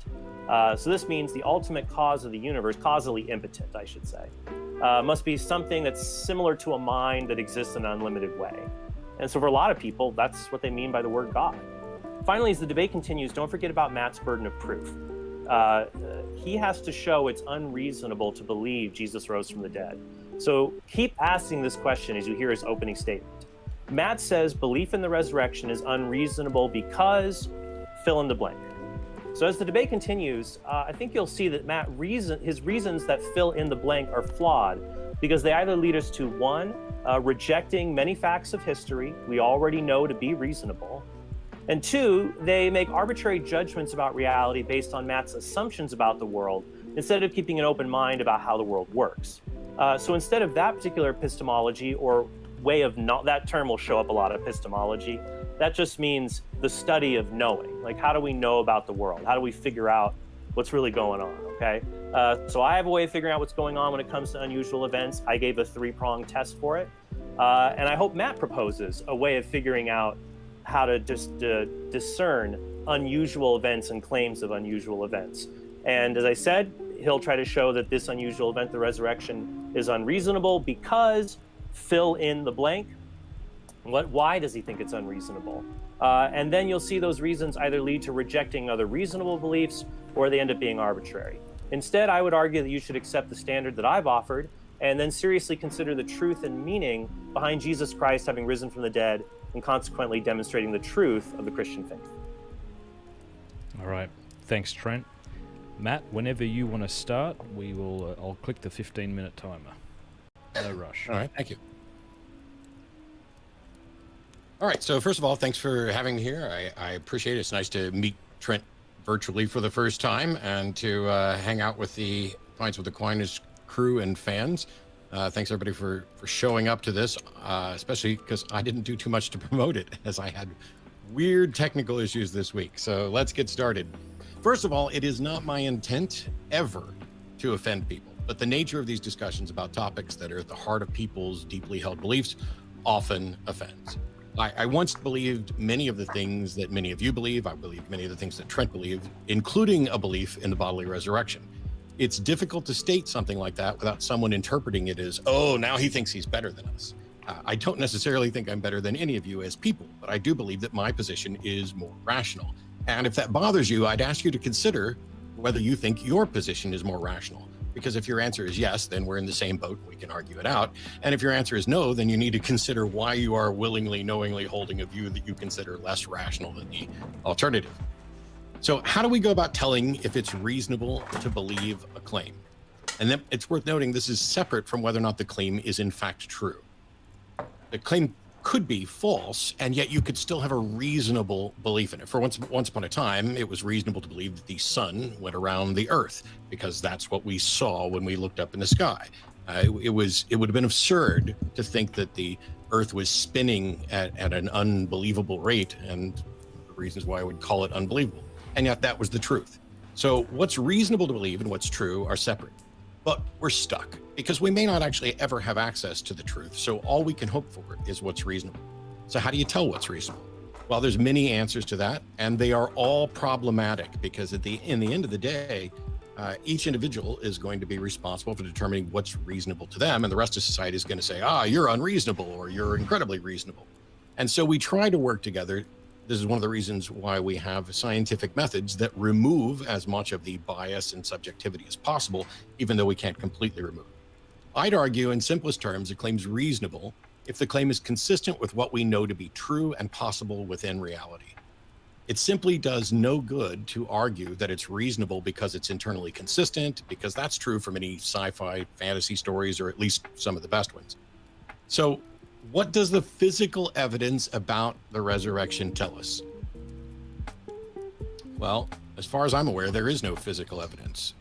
S19: So this means the ultimate cause of the universe, causally impotent, I should say, must be something that's similar to a mind that exists in an unlimited way. And so for a lot of people, that's what they mean by the word God. Finally, as the debate continues, don't forget about Matt's burden of proof. He has to show it's unreasonable to believe Jesus rose from the dead. So keep asking this question as you hear his opening statement. Matt says belief in the resurrection is unreasonable because fill in the blank. So as the debate continues, I think you'll see that his reasons that fill in the blank are flawed because they either lead us to one, rejecting many facts of history we already know to be reasonable, and two, they make arbitrary judgments about reality based on Matt's assumptions about the world instead of keeping an open mind about how the world works. So instead of that particular epistemology or way of not, that term will show up a lot, epistemology, that just means the study of knowing. Like, how do we know about the world? How do we figure out what's really going on, okay? So I have a way of figuring out what's going on when it comes to unusual events. I gave a 3-pronged test for it. And I hope Matt proposes a way of figuring out how to just discern unusual events and claims of unusual events. And as I said, he'll try to show that this unusual event, the resurrection, is unreasonable because fill in the blank. Why does he think it's unreasonable? And then you'll see those reasons either lead to rejecting other reasonable beliefs or they end up being arbitrary. Instead, I would argue that you should accept the standard that I've offered and then seriously consider the truth and meaning behind Jesus Christ having risen from the dead and consequently demonstrating the truth of the Christian faith.
S18: All right. Thanks, Trent. Matt, whenever you want to start, we will. I'll click the 15-minute timer. No rush.
S20: All right. Thank you. All right. So first of all, thanks for having me here. I appreciate it. It's nice to meet Trent virtually for the first time and to hang out with the Pints with Aquinas crew and fans. Thanks everybody for showing up to this, especially because I didn't do too much to promote it as I had weird technical issues this week. So let's get started. First of all, it is not my intent ever to offend people, but the nature of these discussions about topics that are at the heart of people's deeply held beliefs often offends. I once believed many of the things that many of you believe. I believe many of the things that Trent believed, including a belief in the bodily resurrection. It's difficult to state something like that without someone interpreting it as, oh, now he thinks he's better than us. I don't necessarily think I'm better than any of you as people, but I do believe that my position is more rational. And if that bothers you, I'd ask you to consider whether you think your position is more rational. Because if your answer is yes, then we're in the same boat and we can argue it out. And if your answer is no, then you need to consider why you are willingly, knowingly holding a view that you consider less rational than the alternative. So how do we go about telling if it's reasonable to believe a claim? And then it's worth noting this is separate from whether or not the claim is in fact true. The claim could be false, and yet you could still have a reasonable belief in it. For once upon a time, it was reasonable to believe that the sun went around the earth because that's what we saw when we looked up in the sky. It would have been absurd to think that the earth was spinning at an unbelievable rate, and the reasons why I would call it unbelievable. And yet that was the truth. So what's reasonable to believe and what's true are separate. But we're stuck because we may not actually ever have access to the truth. So all we can hope for is what's reasonable. So how do you tell what's reasonable? Well, there's many answers to that, and they are all problematic because in the end of the day, each individual is going to be responsible for determining what's reasonable to them, and the rest of society is going to say, you're unreasonable or you're incredibly reasonable. And so we try to work together. This is one of the reasons why we have scientific methods that remove as much of the bias and subjectivity as possible, even though we can't completely remove it. I'd argue in simplest terms, a claim's reasonable if the claim is consistent with what we know to be true and possible within reality. It simply does no good to argue that it's reasonable because it's internally consistent, because that's true for many sci-fi fantasy stories, or at least some of the best ones. So what does the physical evidence about the resurrection tell us? Well, as far as I'm aware, there is no physical evidence.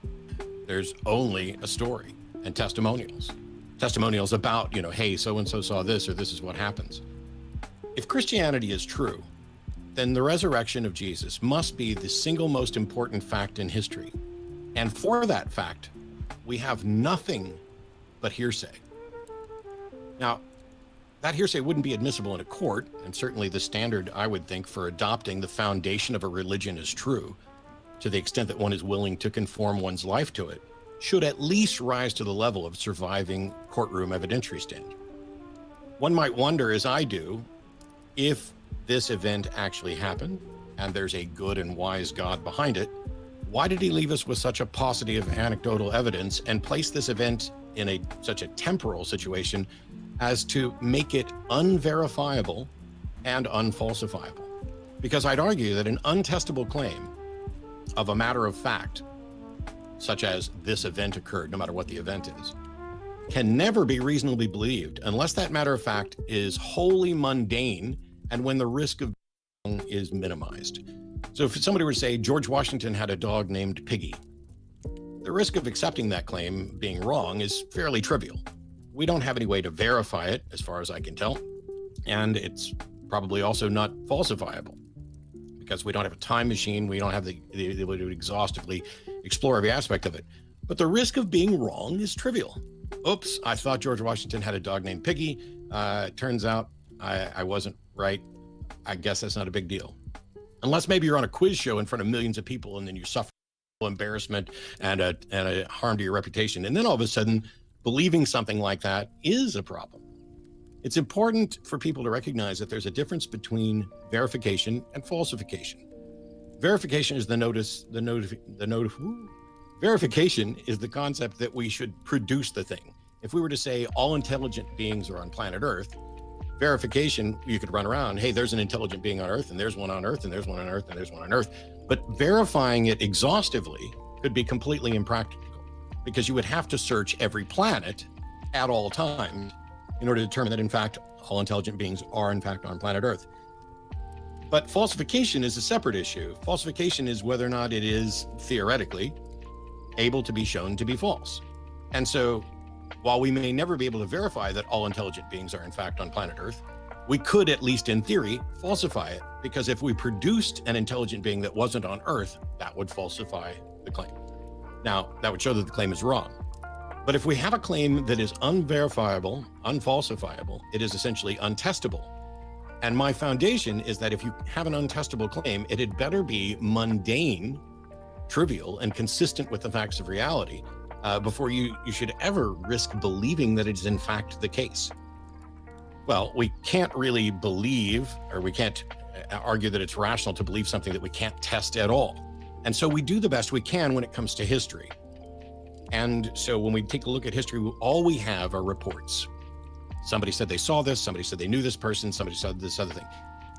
S20: There's only a story and testimonials. Testimonials about, hey, so-and-so saw this, or this is what happens. If Christianity is true, then the resurrection of Jesus must be the single most important fact in history. And for that fact, we have nothing but hearsay. Now, that hearsay wouldn't be admissible in a court, and certainly the standard, I would think, for adopting the foundation of a religion as true, to the extent that one is willing to conform one's life to it, should at least rise to the level of surviving courtroom evidentiary standard. One might wonder, as I do, if this event actually happened, and there's a good and wise God behind it, why did he leave us with such a paucity of anecdotal evidence and place this event in such a temporal situation as to make it unverifiable and unfalsifiable? Because I'd argue that an untestable claim of a matter of fact, such as this event occurred, no matter what the event is, can never be reasonably believed unless that matter of fact is wholly mundane and when the risk of is minimized. So if somebody were to say George Washington had a dog named Piggy, the risk of accepting that claim being wrong is fairly trivial. We don't have any way to verify it, as far as I can tell, and it's probably also not falsifiable because we don't have a time machine. We don't have the ability to exhaustively explore every aspect of it. But the risk of being wrong is trivial. Oops, I thought George Washington had a dog named Piggy. Turns out I wasn't right. I guess that's not a big deal. Unless maybe you're on a quiz show in front of millions of people and then you suffer embarrassment and a harm to your reputation. And then all of a sudden, believing something like that is a problem. It's important for people to recognize that there's a difference between verification and falsification. Verification is verification is the concept that we should produce the thing. If we were to say all intelligent beings are on planet Earth, verification, you could run around, hey, there's an intelligent being on Earth, and there's one on Earth, and there's one on Earth, and there's one on Earth. But verifying it exhaustively could be completely impractical because you would have to search every planet at all times in order to determine that, in fact, all intelligent beings are, in fact, on planet Earth. But falsification is a separate issue. Falsification is whether or not it is theoretically able to be shown to be false. And so while we may never be able to verify that all intelligent beings are, in fact, on planet Earth, we could, at least in theory, falsify it, because if we produced an intelligent being that wasn't on Earth, that would falsify the claim. Now, that would show that the claim is wrong. But if we have a claim that is unverifiable, unfalsifiable, it is essentially untestable. And my foundation is that if you have an untestable claim, it had better be mundane, trivial, and consistent with the facts of reality before you should ever risk believing that it is in fact the case. Well, we can't really believe, or we can't argue that it's rational to believe something that we can't test at all. And so we do the best we can when it comes to history. And so when we take a look at history, all we have are reports. Somebody said they saw this, somebody said they knew this person, somebody said this other thing.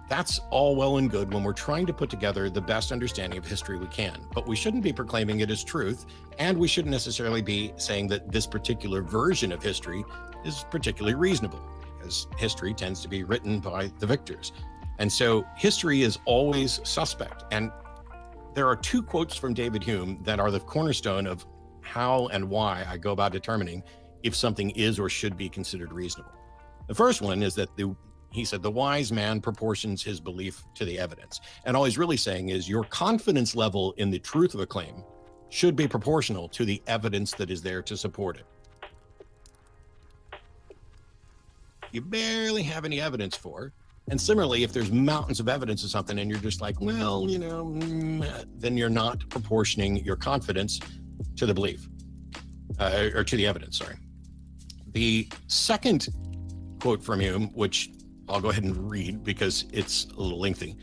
S20: That's all well and good when we're trying to put together the best understanding of history we can, but we shouldn't be proclaiming it as truth, and we shouldn't necessarily be saying that this particular version of history is particularly reasonable, because history tends to be written by the victors. And so history is always suspect. And there are two quotes from David Hume that are the cornerstone of how and why I go about determining if something is or should be considered reasonable. The first one is that he said, the wise man proportions his belief to the evidence. And all he's really saying is your confidence level in the truth of a claim should be proportional to the evidence that is there to support it. You barely have any evidence for. And similarly, if there's mountains of evidence of something and you're just like, well, you know, then you're not proportioning your confidence to the belief, or to the evidence, sorry. The second quote from Hume, which I'll go ahead and read because it's a little lengthy.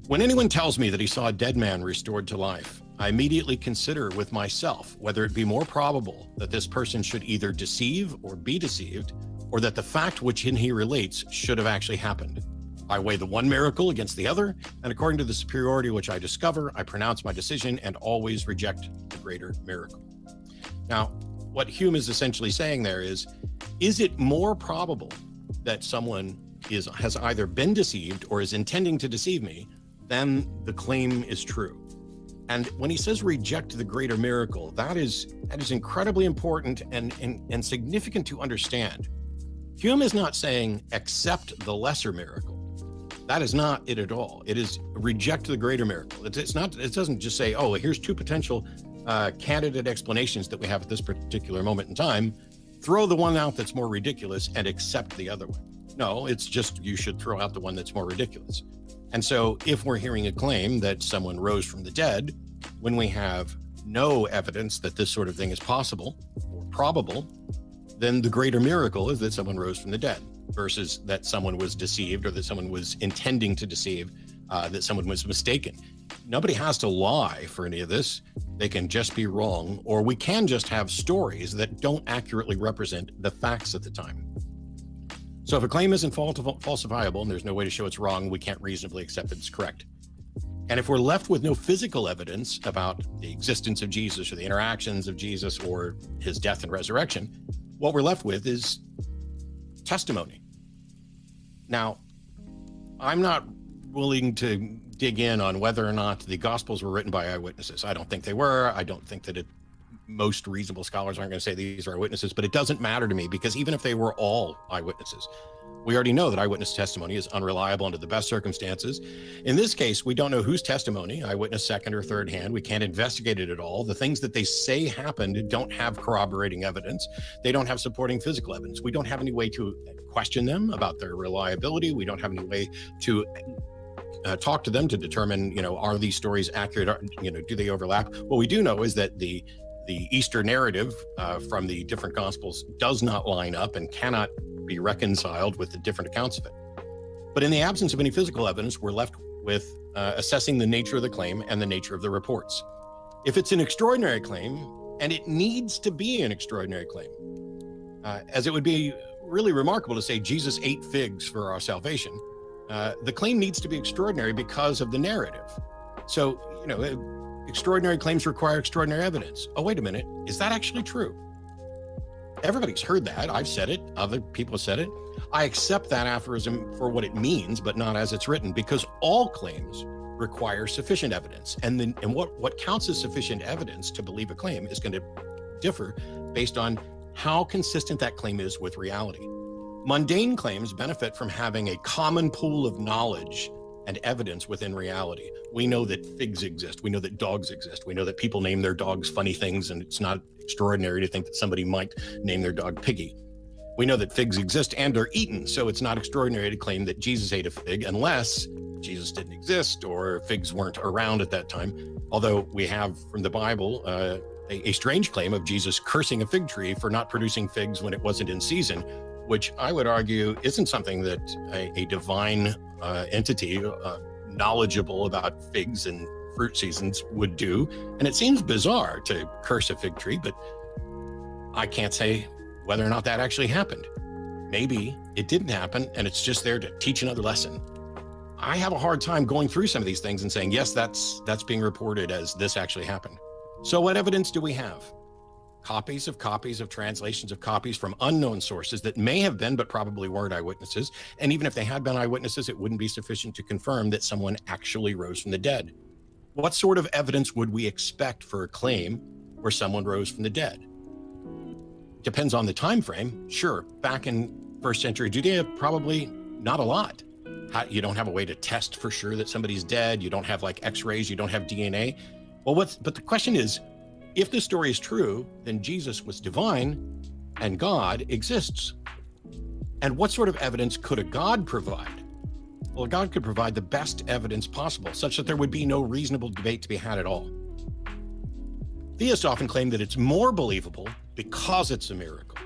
S20: When anyone tells me that he saw a dead man restored to life, I immediately consider with myself whether it be more probable that this person should either deceive or be deceived, or that the fact which he relates should have actually happened. I weigh the one miracle against the other, and according to the superiority which I discover, I pronounce my decision and always reject the greater miracle. Now, what Hume is essentially saying there is it more probable that someone has either been deceived or is intending to deceive me than the claim is true? And when he says reject the greater miracle, that is incredibly important and significant to understand. Hume is not saying accept the lesser miracle. That is not it at all. It is reject the greater miracle. It doesn't just say, oh, here's two potential candidate explanations that we have at this particular moment in time. Throw the one out that's more ridiculous and accept the other one. No, it's just you should throw out the one that's more ridiculous. And so if we're hearing a claim that someone rose from the dead, when we have no evidence that this sort of thing is possible or probable, then the greater miracle is that someone rose from the dead versus that someone was deceived or that someone was intending to deceive, that someone was mistaken. Nobody has to lie for any of this. They can just be wrong, or we can just have stories that don't accurately represent the facts at the time. So if a claim isn't falsifiable and there's no way to show it's wrong, we can't reasonably accept that it's correct. And if we're left with no physical evidence about the existence of Jesus or the interactions of Jesus or his death and resurrection, what we're left with is testimony. Now, I'm not willing to dig in on whether or not the Gospels were written by eyewitnesses. I don't think they were. I don't think that most reasonable scholars aren't going to say these are eyewitnesses, but it doesn't matter to me, because even if they were all eyewitnesses, we already know that eyewitness testimony is unreliable under the best circumstances. In this case, we don't know whose testimony, eyewitness second or third hand. We can't investigate it at all. The things that they say happened don't have corroborating evidence. They don't have supporting physical evidence. We don't have any way to question them about their reliability. We don't have any way to talk to them to determine, are these stories accurate? Do they overlap? What we do know is that the Easter narrative from the different Gospels does not line up and cannot be reconciled with the different accounts of it. But in the absence of any physical evidence, we're left with assessing the nature of the claim and the nature of the reports. If it's an extraordinary claim, and it needs to be an extraordinary claim, as it would be really remarkable to say Jesus ate figs for our salvation, the claim needs to be extraordinary because of the narrative. So, extraordinary claims require extraordinary evidence. Oh, wait a minute. Is that actually true? Everybody's heard that. I've said it. Other people have said it. I accept that aphorism for what it means, but not as it's written, because all claims require sufficient evidence. And what counts as sufficient evidence to believe a claim is going to differ based on how consistent that claim is with reality. Mundane claims benefit from having a common pool of knowledge and evidence within reality. We know that figs exist. We know that dogs exist. We know that people name their dogs funny things, and it's not extraordinary to think that somebody might name their dog Piggy. We know that figs exist and are eaten, so it's not extraordinary to claim that Jesus ate a fig unless Jesus didn't exist or figs weren't around at that time. Although we have from the Bible a strange claim of Jesus cursing a fig tree for not producing figs when it wasn't in season, which I would argue isn't something that a divine entity knowledgeable about figs and fruit seasons would do. And it seems bizarre to curse a fig tree, but I can't say whether or not that actually happened. Maybe it didn't happen and it's just there to teach another lesson. I have a hard time going through some of these things and saying, yes, that's being reported as this actually happened. So what evidence do we have? Copies of translations of copies from unknown sources that may have been, but probably weren't eyewitnesses. And even if they had been eyewitnesses, it wouldn't be sufficient to confirm that someone actually rose from the dead. What sort of evidence would we expect for a claim where someone rose from the dead? Depends on the time frame. Sure, back in first century Judea, probably not a lot. You don't have a way to test for sure that somebody's dead. You don't have like x-rays, you don't have DNA. Well, but the question is, if the story is true, then Jesus was divine and God exists. And what sort of evidence could a God provide? Well, God could provide the best evidence possible, such that there would be no reasonable debate to be had at all. Theists often claim that it's more believable because it's a miracle.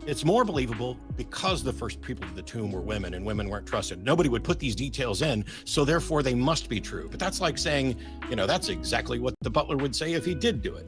S20: It's more believable because the first people to the tomb were women and women weren't trusted. Nobody would put these details in, so therefore they must be true. But that's like saying, that's exactly what the butler would say if he did do it.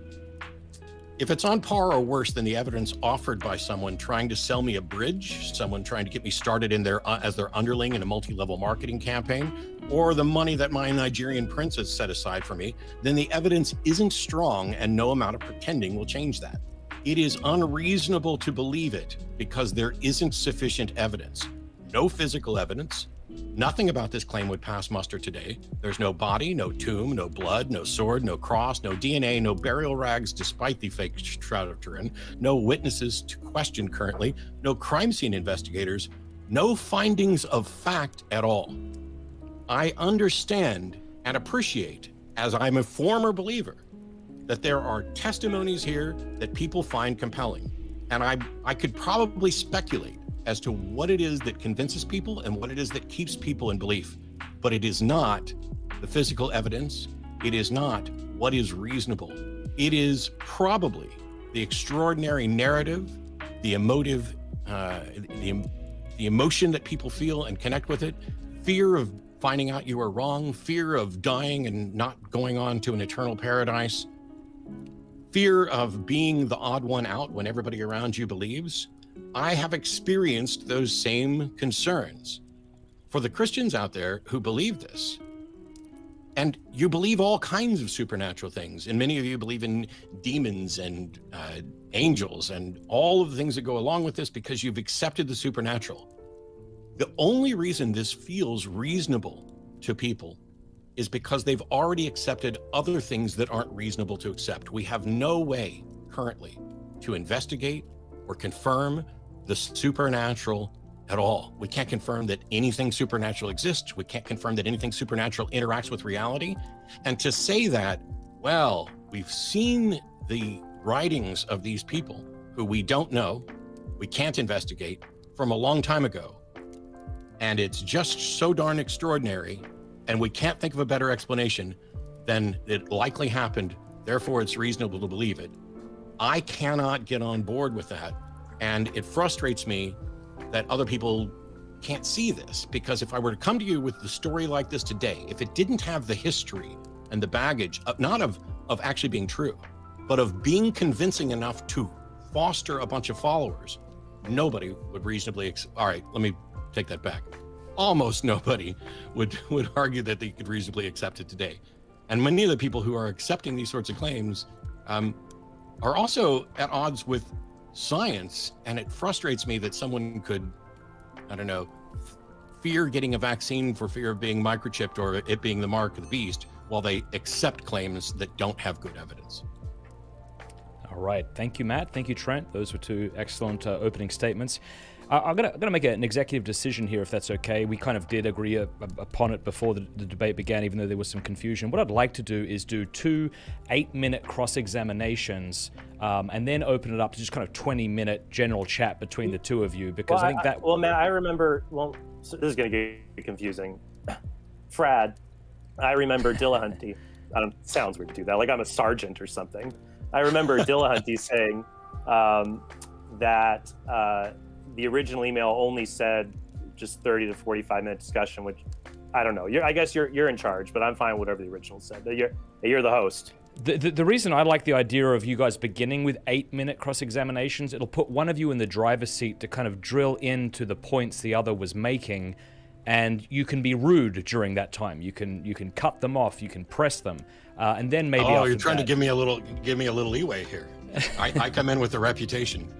S20: If it's on par or worse than the evidence offered by someone trying to sell me a bridge, someone trying to get me started in as their underling in a multi-level marketing campaign, or the money that my Nigerian prince has set aside for me, then the evidence isn't strong and no amount of pretending will change that. It is unreasonable to believe it because there isn't sufficient evidence. No physical evidence. Nothing about this claim would pass muster today. There's no body, no tomb, no blood, no sword, no cross, no DNA, no burial rags despite the fake Shroud of Turin, no witnesses to question currently, no crime scene investigators, no findings of fact at all. I understand and appreciate, as I'm a former believer, that there are testimonies here that people find compelling. And I could probably speculate as to what it is that convinces people and what it is that keeps people in belief. But it is not the physical evidence. It is not what is reasonable. It is probably the extraordinary narrative, the emotive, the emotion that people feel and connect with it, fear of finding out you are wrong, fear of dying and not going on to an eternal paradise, fear of being the odd one out when everybody around you believes. I have experienced those same concerns. For the Christians out there who believe this, And you believe all kinds of supernatural things. And many of you believe in demons and angels and all of the things that go along with this because you've accepted the supernatural. The only reason this feels reasonable to people is because they've already accepted other things that aren't reasonable to accept. We have no way currently to investigate or confirm the supernatural at all. We can't confirm that anything supernatural exists. We can't confirm that anything supernatural interacts with reality. And to say that, well, we've seen the writings of these people who we don't know, we can't investigate from a long time ago, and it's just so darn extraordinary, and we can't think of a better explanation than it likely happened, therefore it's reasonable to believe it. I cannot get on board with that, and it frustrates me that other people can't see this, because if I were to come to you with the story like this today, if it didn't have the history and the baggage, not of actually being true, but of being convincing enough to foster a bunch of followers, nobody would reasonably, all right, let me take that back. Almost nobody would argue that they could reasonably accept it today. And many of the people who are accepting these sorts of claims are also at odds with science, and it frustrates me that someone could, I don't know, fear getting a vaccine for fear of being microchipped or it being the mark of the beast, while they accept claims that don't have good evidence.
S18: All right. Thank you, Matt. Thank you, Trent. Those were two excellent opening statements. I'm gonna make an executive decision here, if that's okay. We kind of did agree upon it before the debate began, even though there was some confusion. What I'd like to do is do 2 8-minute cross-examinations and then open it up to just kind of 20-minute general chat between the two of you, because I think that...
S19: Well, Matt, I remember... Well, so this is going to get confusing. Frad, I remember Dillahunty. Sounds weird to do that, like I'm a sergeant or something. I remember Dillahunty saying that... the original email only said just 30 to 45-minute discussion, which I don't know. I guess you're in charge, but I'm fine with whatever the original said. You're the host.
S18: The reason I like the idea of you guys beginning with 8-minute cross-examinations, it'll put one of you in the driver's seat to kind of drill into the points the other was making, and you can be rude during that time. You can cut them off. You can press them, and then maybe.
S20: Oh, you're trying to give me a little leeway here. I come in with a reputation.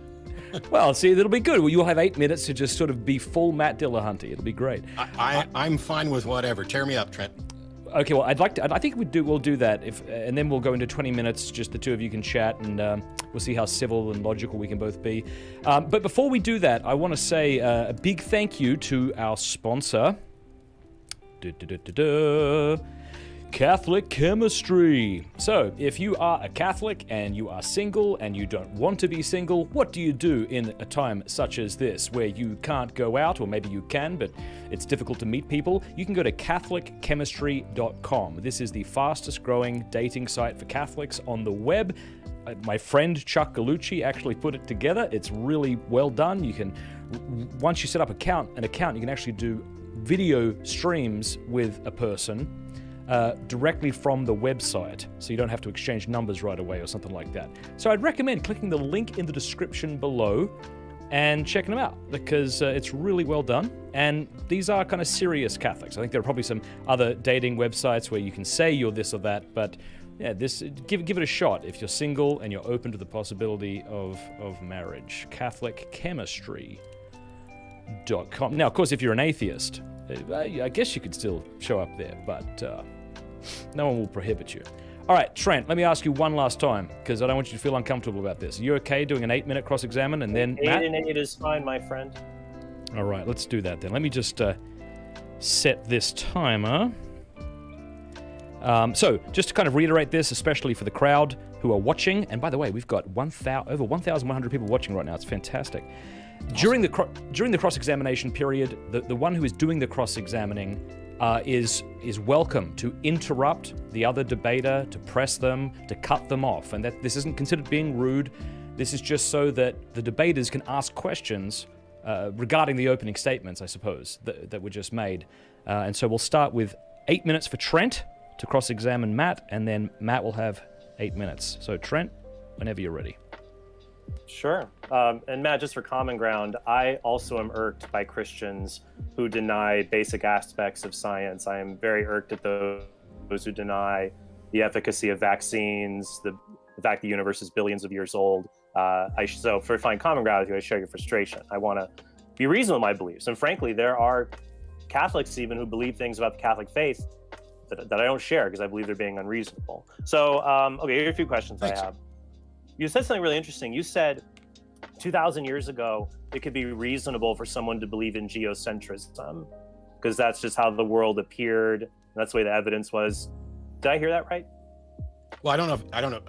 S18: Well, see, it'll be good. Well, you'll have 8 minutes to just sort of be full Matt Dillahunty. It'll be great.
S20: I'm fine with whatever. Tear me up, Trent.
S18: Okay, well, I think we'll do that, and then we'll go into 20 minutes. Just the two of you can chat, and we'll see how civil and logical we can both be. But before we do that, I want to say a big thank you to our sponsor, Catholic Chemistry. So, if you are a Catholic and you are single and you don't want to be single, what do you do in a time such as this, where you can't go out, or maybe you can, but it's difficult to meet people? You can go to CatholicChemistry.com. This is the fastest growing dating site for Catholics on the web. My friend Chuck Gallucci actually put it together. It's really well done. You can, once you set up an account, you can actually do video streams with a person directly from the website, so you don't have to exchange numbers right away or something like that. So I'd recommend clicking the link in the description below and checking them out, because it's really well done, and these are kind of serious Catholics. I think there are probably some other dating websites where you can say you're this or that, but yeah, give it a shot if you're single and you're open to the possibility of marriage. CatholicChemistry.com. Now, of course, if you're an atheist, I guess you could still show up there, but no one will prohibit you. All right, Trent, let me ask you one last time, because I don't want you to feel uncomfortable about this. Are you okay doing an 8-minute cross-examine, and then Matt?
S19: 8 and 8 is fine, my friend.
S18: All right, let's do that then. Let me just set this timer. So, just to kind of reiterate this, especially for the crowd who are watching, and by the way, we've got over 1,100 people watching right now. It's fantastic. During the cross-examination period, the one who is doing the cross-examining is welcome to interrupt the other debater, to press them, to cut them off, and that this isn't considered being rude. This is just so that the debaters can ask questions regarding the opening statements, I suppose, that were just made. And so we'll start with 8 minutes for Trent to cross-examine Matt, and then Matt will have 8 minutes. So Trent, whenever you're ready.
S19: Sure. And Matt, just for common ground, I also am irked by Christians who deny basic aspects of science. I am very irked at those those who deny the efficacy of vaccines, the fact the universe is billions of years old. So for find common ground with you, I share your frustration. I want to be reasonable in my beliefs. And frankly, there are Catholics even who believe things about the Catholic faith that I don't share because I believe they're being unreasonable. So, okay, here are a few questions I have. You said something really interesting. You said 2,000 years ago, it could be reasonable for someone to believe in geocentrism because that's just how the world appeared. And that's the way the evidence was. Did I hear that right?
S20: Well, I don't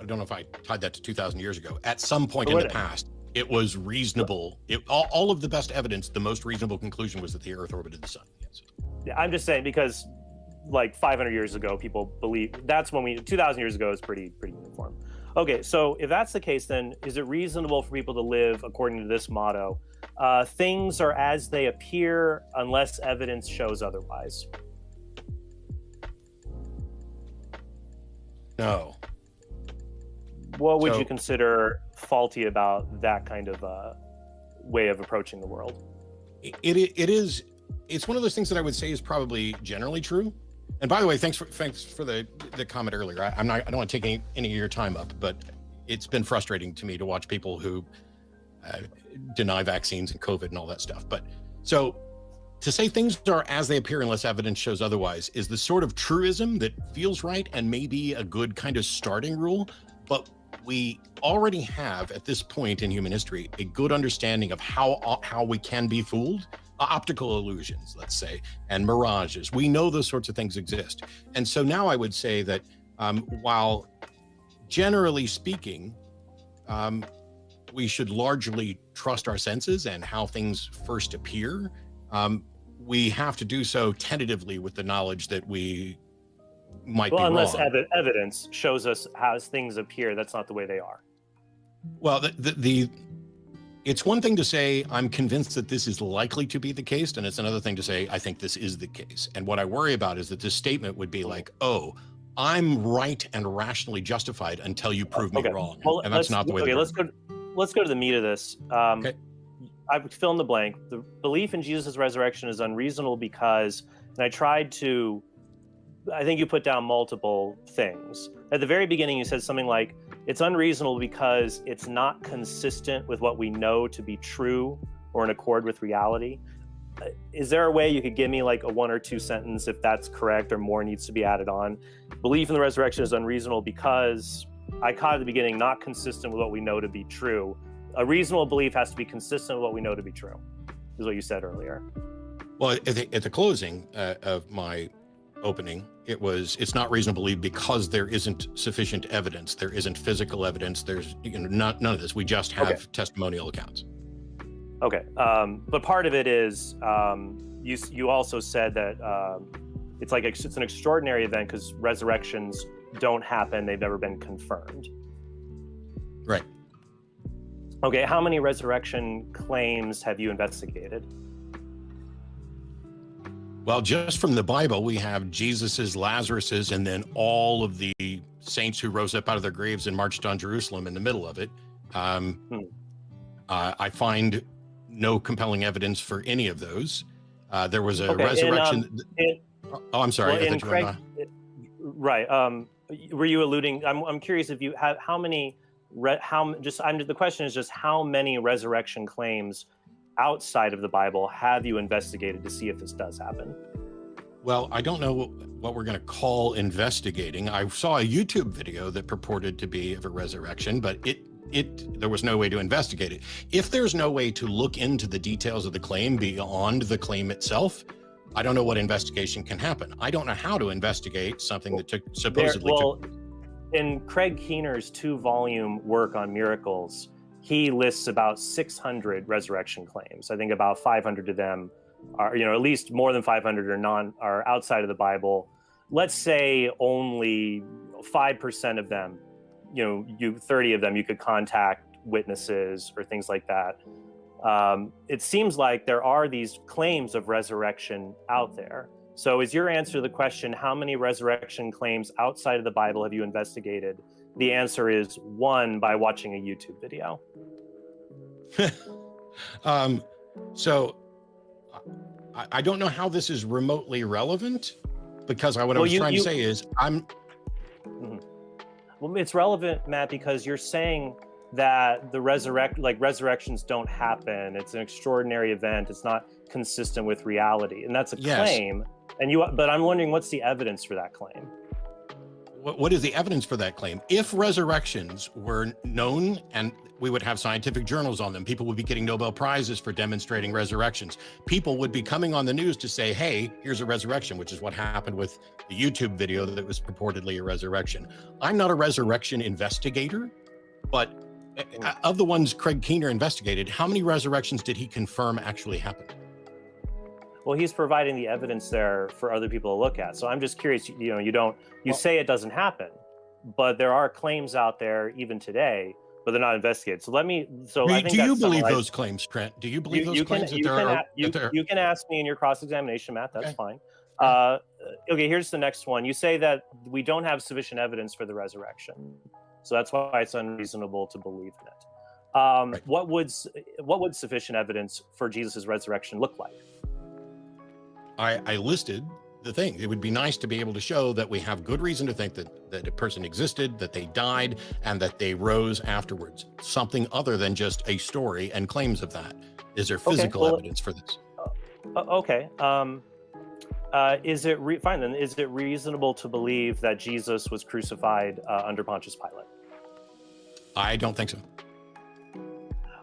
S20: know if I tied that to 2,000 years ago. At some point in the past, it was reasonable. All of the best evidence, the most reasonable conclusion was that the Earth orbited the sun. Yes.
S19: Yeah, I'm just saying because like 500 years ago, people believe that's when 2,000 years ago is pretty uniform. Okay, so if that's the case, then is it reasonable for people to live according to this motto? Things are as they appear unless evidence shows otherwise.
S20: No.
S19: What would you consider faulty about that kind of way of approaching the world?
S20: It's one of those things that I would say is probably generally true. And by the way, thanks for the comment earlier. I don't want to take any of your time up, but it's been frustrating to me to watch people who deny vaccines and COVID and all that stuff. But so to say things are as they appear unless evidence shows otherwise is the sort of truism that feels right and maybe a good kind of starting rule. But we already have at this point in human history a good understanding of how we can be fooled. Optical illusions, let's say, and mirages. We know those sorts of things exist. And so now I would say that while generally speaking, we should largely trust our senses and how things first appear, we have to do so tentatively with the knowledge that we might be wrong.
S19: Unless evidence shows us how things appear, that's not the way they are.
S20: Well, it's one thing to say, I'm convinced that this is likely to be the case, and it's another thing to say, I think this is the case. And what I worry about is that this statement would be like, oh, I'm right and rationally justified until you prove me wrong.
S19: Well,
S20: and that's not the way.
S19: Okay, let's go to the meat of this. Okay. I would fill in the blank. The belief in Jesus' resurrection is unreasonable because, and I think you put down multiple things. At the very beginning, you said something like, it's unreasonable because it's not consistent with what we know to be true or in accord with reality. Is there a way you could give me like a 1 or 2 sentence if that's correct or more needs to be added on? Belief in the resurrection is unreasonable because I caught at the beginning, not consistent with what we know to be true. A reasonable belief has to be consistent with what we know to be true, is what you said earlier.
S20: Well, at the closing of my opening, it's not reasonably because there isn't sufficient evidence. There isn't physical evidence. There's none of this. We just have testimonial accounts.
S19: Okay, but part of it is you also said that it's an extraordinary event because resurrections don't happen. They've never been confirmed.
S20: Right.
S19: Okay, how many resurrection claims have you investigated?
S20: Well, just from the Bible, we have Jesus's, Lazarus's, and then all of the saints who rose up out of their graves and marched on Jerusalem in the middle of it. I find no compelling evidence for any of those. There was a resurrection. I'm sorry.
S19: Right. Were you alluding? I'm curious if you have how many. The question is just how many resurrection claims outside of the Bible have you investigated to see if this does happen?
S20: Well, I don't know what we're going to call investigating. I saw a YouTube video that purported to be of a resurrection, but there was no way to investigate it. If there's no way to look into the details of the claim beyond the claim itself, I don't know what investigation can happen. I don't know how to investigate something that supposedly took.
S19: In Craig Keener's 2-volume work on miracles, he lists about 600 resurrection claims. I think about 500 of them are, at least more than 500 are outside of the Bible. Let's say only 5% of them, 30 of them, you could contact witnesses or things like that. It seems like there are these claims of resurrection out there. So is your answer to the question, how many resurrection claims outside of the Bible have you investigated? The answer is 1 by watching a YouTube video.
S20: So I don't know how this is remotely relevant, because what I was trying to say is
S19: Well, it's relevant, Matt, because you're saying that the resurrections don't happen. It's an extraordinary event. It's not consistent with reality, and that's a claim. But I'm wondering, what's the evidence for that claim?
S20: What is the evidence for that claim? If resurrections were known and we would have scientific journals on them, people would be getting Nobel Prizes for demonstrating resurrections. People would be coming on the news to say, hey, here's a resurrection, which is what happened with the YouTube video that was purportedly a resurrection. I'm not a resurrection investigator, but of the ones Craig Keener investigated, how many resurrections did he confirm actually happened?
S19: Well, he's providing the evidence there for other people to look at. So I'm just curious, you say it doesn't happen, but there are claims out there even today, but they're not investigated. So I think
S20: do you believe those claims, Trent? Do you believe those claims?
S19: You can ask me in your cross-examination, Matt, that's fine. Okay, here's the next one. You say that we don't have sufficient evidence for the resurrection. So that's why it's unreasonable to believe in it. What would sufficient evidence for Jesus' resurrection look like?
S20: I listed the thing. It would be nice to be able to show that we have good reason to think that a person existed, that they died, and that they rose afterwards. Something other than just a story and claims of that. Is there physical evidence for this?
S19: Okay. Is it fine then? Is it reasonable to believe that Jesus was crucified under Pontius Pilate?
S20: I don't think so.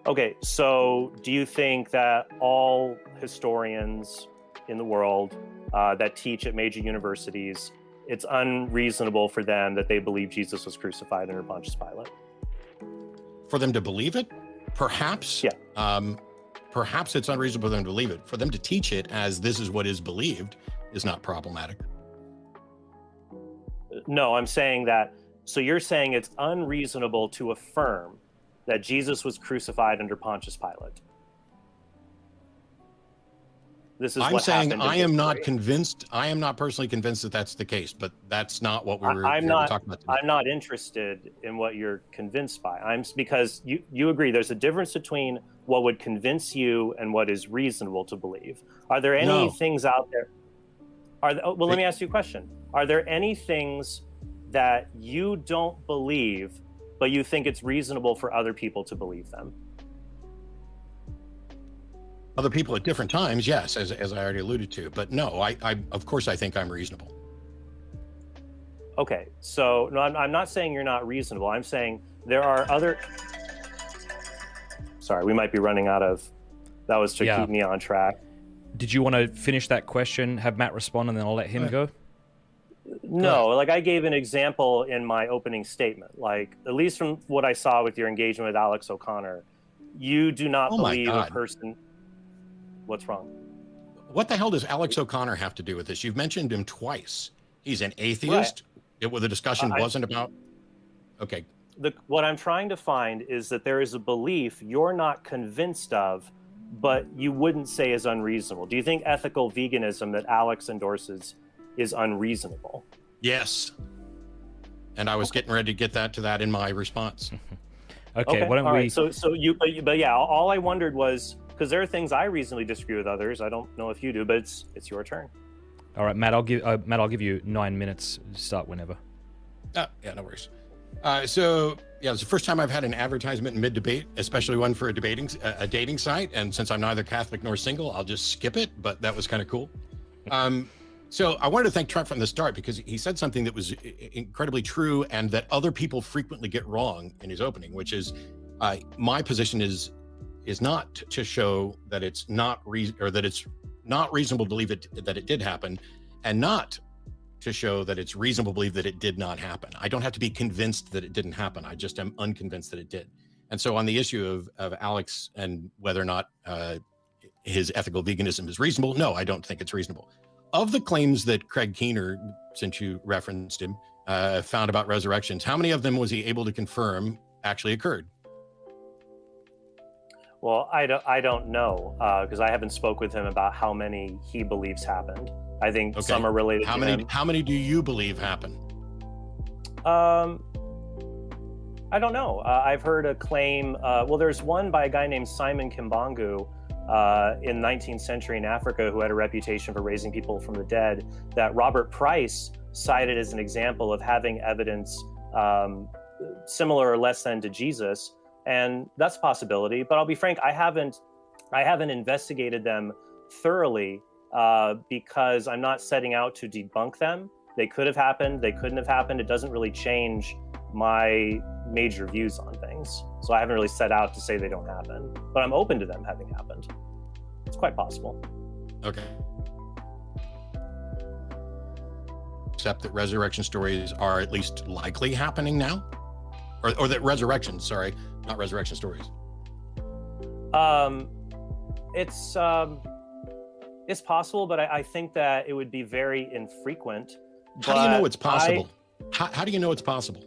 S19: Okay, so do you think that all historians in the world that teach at major universities, it's unreasonable for them that they believe Jesus was crucified under Pontius Pilate?
S20: For them to believe it? Perhaps. Yeah. Perhaps it's unreasonable for them to believe it. For them to teach it as this is what is believed is not problematic.
S19: No, I'm saying that, so you're saying it's unreasonable to affirm that Jesus was crucified under Pontius Pilate. This is
S20: I'm
S19: what
S20: saying
S19: happened in
S20: I am not
S19: history.
S20: convinced. I am not personally convinced that that's the case, but that's not what we were
S19: I'm
S20: here to
S19: not.
S20: talk about today.
S19: I'm not interested in what you're convinced by. Because you agree there's a difference between what would convince you and what is reasonable to believe. Are there any things out there? Let me ask you a question. Are there any things that you don't believe, but you think it's reasonable for other people to believe them?
S20: Other people at different times, yes, as I already alluded to. But no, I of course I think I'm reasonable.
S19: Okay, so no, I'm not saying you're not reasonable. I'm saying there are other. Sorry, we might be running out of. That was to keep me on track.
S18: Did you want to finish that question, have Matt respond, and then I'll let him go?
S19: No, like I gave an example in my opening statement. Like, at least from what I saw with your engagement with Alex O'Connor, you do not believe a person. What's wrong?
S20: What the hell does Alex O'Connor have to do with this? You've mentioned him twice. He's an atheist. Right. The discussion wasn't about. Okay.
S19: What I'm trying to find is that there is a belief you're not convinced of, but you wouldn't say is unreasonable. Do you think ethical veganism that Alex endorses is unreasonable?
S20: Yes. And I was getting ready to get to that in my response.
S18: Okay, why don't we?
S19: Right. So but yeah, all I wondered was, because there are things I reasonably disagree with others. I don't know if you do, but it's your turn.
S18: All right, Matt. I'll give you 9 minutes. Start whenever.
S20: Yeah, no worries. So it's the first time I've had an advertisement in mid-debate, especially one for a dating site. And since I'm neither Catholic nor single, I'll just skip it. But that was kind of cool. So I wanted to thank Trent from the start because he said something that was incredibly true and that other people frequently get wrong in his opening, which is my position is not to show that it's not that it's not reasonable to believe that it did happen, and not to show that it's reasonable to believe that it did not happen. I don't have to be convinced that it didn't happen. I just am unconvinced that it did. And so on the issue of Alex and whether or not his ethical veganism is reasonable, no, I don't think it's reasonable. Of the claims that Craig Keener, since you referenced him, found about resurrections, how many of them was he able to confirm actually occurred?
S19: Well, I don't know because I haven't spoke with him about how many he believes happened. I think some are related to him.
S20: How many do you believe happened?
S19: I don't know. I've heard a claim. Well, there's one by a guy named Simon Kimbangu in 19th century in Africa who had a reputation for raising people from the dead, that Robert Price cited as an example of having evidence similar or less than to Jesus. And that's a possibility, but I'll be frank, I haven't investigated them thoroughly because I'm not setting out to debunk them. They could have happened, they couldn't have happened. It doesn't really change my major views on things. So I haven't really set out to say they don't happen, but I'm open to them having happened. It's quite possible.
S20: Okay. Except that resurrection stories are at least likely happening now? Or that resurrection, sorry, not resurrection stories.
S19: It's possible, but I think that it would be very infrequent.
S20: How do you know it's possible? How do you know it's possible?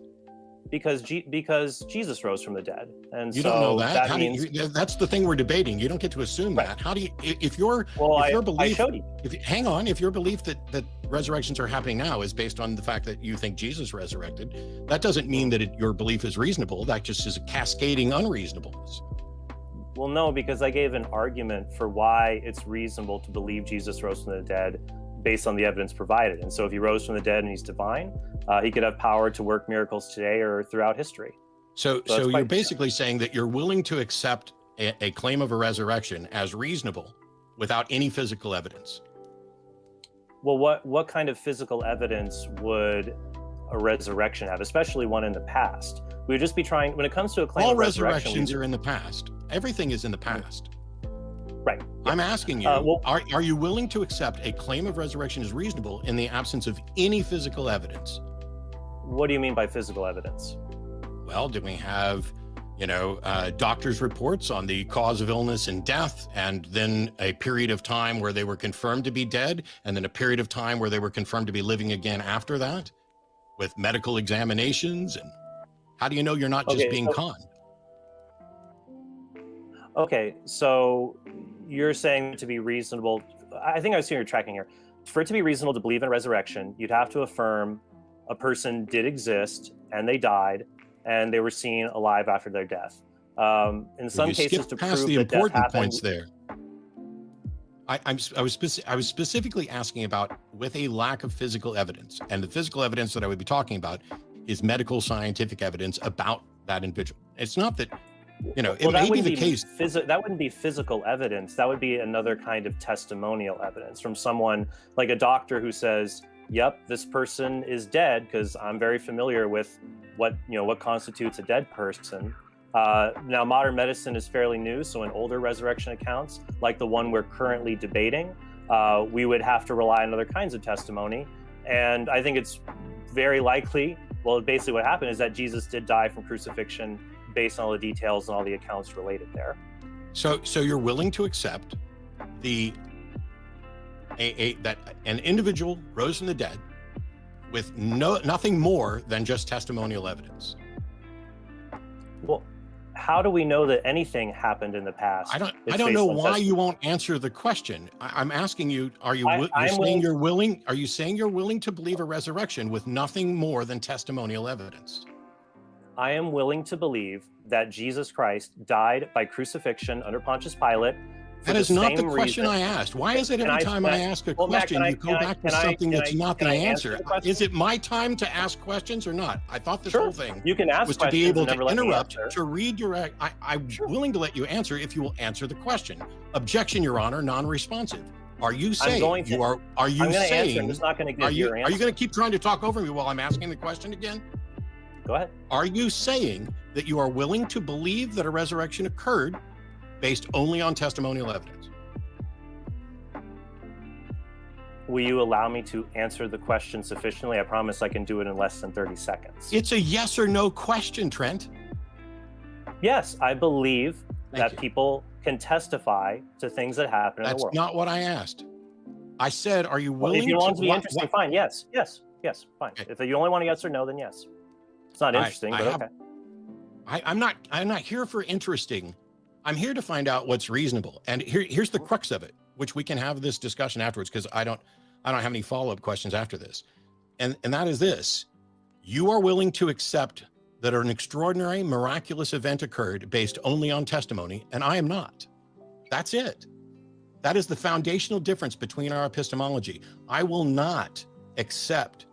S19: Because Jesus rose from the dead, and
S20: you
S19: so
S20: don't know that.
S19: means
S20: That's the thing we're debating. You don't get to assume that. How do you? If your belief,
S19: I showed you.
S20: Hang on. If your belief that resurrections are happening now is based on the fact that you think Jesus resurrected, that doesn't mean that your belief is reasonable. That just is a cascading unreasonableness.
S19: Well, no, because I gave an argument for why it's reasonable to believe Jesus rose from the dead based on the evidence provided. And so if he rose from the dead and he's divine, he could have power to work miracles today or throughout history.
S20: So you're basically saying that you're willing to accept a claim of a resurrection as reasonable without any physical evidence.
S19: Well, what kind of physical evidence would a resurrection have, especially one in the past? We would just be trying, when it comes to a claim
S20: all
S19: of resurrection,
S20: resurrections are in the past. Everything is in the past.
S19: Right.
S20: I'm asking you, are you willing to accept a claim of resurrection as reasonable in the absence of any physical evidence?
S19: What do you mean by physical evidence?
S20: Well, do we have, doctors' reports on the cause of illness and death, and then a period of time where they were confirmed to be dead, and then a period of time where they were confirmed to be living again after that, with medical examinations? And how do you know you're not just being conned?
S19: Okay, so you're saying to be reasonable, I think I see you're tracking here. For it to be reasonable to believe in resurrection, you'd have to affirm a person did exist and they died and they were seen alive after their death. In some cases, to prove
S20: the
S19: that death
S20: important
S19: happened,
S20: points there. I was specifically asking about with a lack of physical evidence, and the physical evidence that I would be talking about is medical scientific evidence about that individual. It's not that, it may be the case.
S19: That wouldn't be physical evidence. That would be another kind of testimonial evidence from someone like a doctor who says, yep, this person is dead because I'm very familiar with what constitutes a dead person. Now, modern medicine is fairly new, so in older resurrection accounts, like the one we're currently debating, we would have to rely on other kinds of testimony. And I think it's very likely, well, basically what happened is that Jesus did die from crucifixion based on all the details and all the accounts related there.
S20: So you're willing to accept that an individual rose from the dead with nothing more than just testimonial evidence?
S19: Well, how do we know that anything happened in the past?
S20: I don't know why you won't answer the question. I'm asking you, are you saying you're willing to believe a resurrection with nothing more than testimonial evidence?
S19: I am willing to believe that Jesus Christ died by crucifixion under Pontius Pilate.
S20: That is not the question I asked. Why is it every time I ask a question, you go back to something that's not the answer? Is it my time to ask questions or not? I thought this whole thing was to be able to interrupt, to read your... I'm willing to let you answer if you will answer the question. Objection, Your Honor, non-responsive. Are you saying Are you saying...
S19: I'm just not going to give your answer.
S20: Are you going to keep trying to talk over me while I'm asking the question again?
S19: Go ahead.
S20: Are you saying that you are willing to believe that a resurrection occurred based only on testimonial evidence?
S19: Will you allow me to answer the question sufficiently? I promise I can do it in less than 30 seconds.
S20: It's a yes or no question, Trent.
S19: Yes, I believe that people can testify to things that happen in the world.
S20: That's not what I asked. I said, are you willing
S19: if you want to be interesting, fine. Yes, fine. Okay. If you only want a yes or no, then yes. It's not interesting, but okay.
S20: I'm not here for interesting. I'm here to find out what's reasonable. And here's the crux of it, which we can have this discussion afterwards, because I don't have any follow-up questions after this. And that is this: you are willing to accept that an extraordinary, miraculous event occurred based only on testimony, and I am not. That's it. That is the foundational difference between our epistemology. I will not accept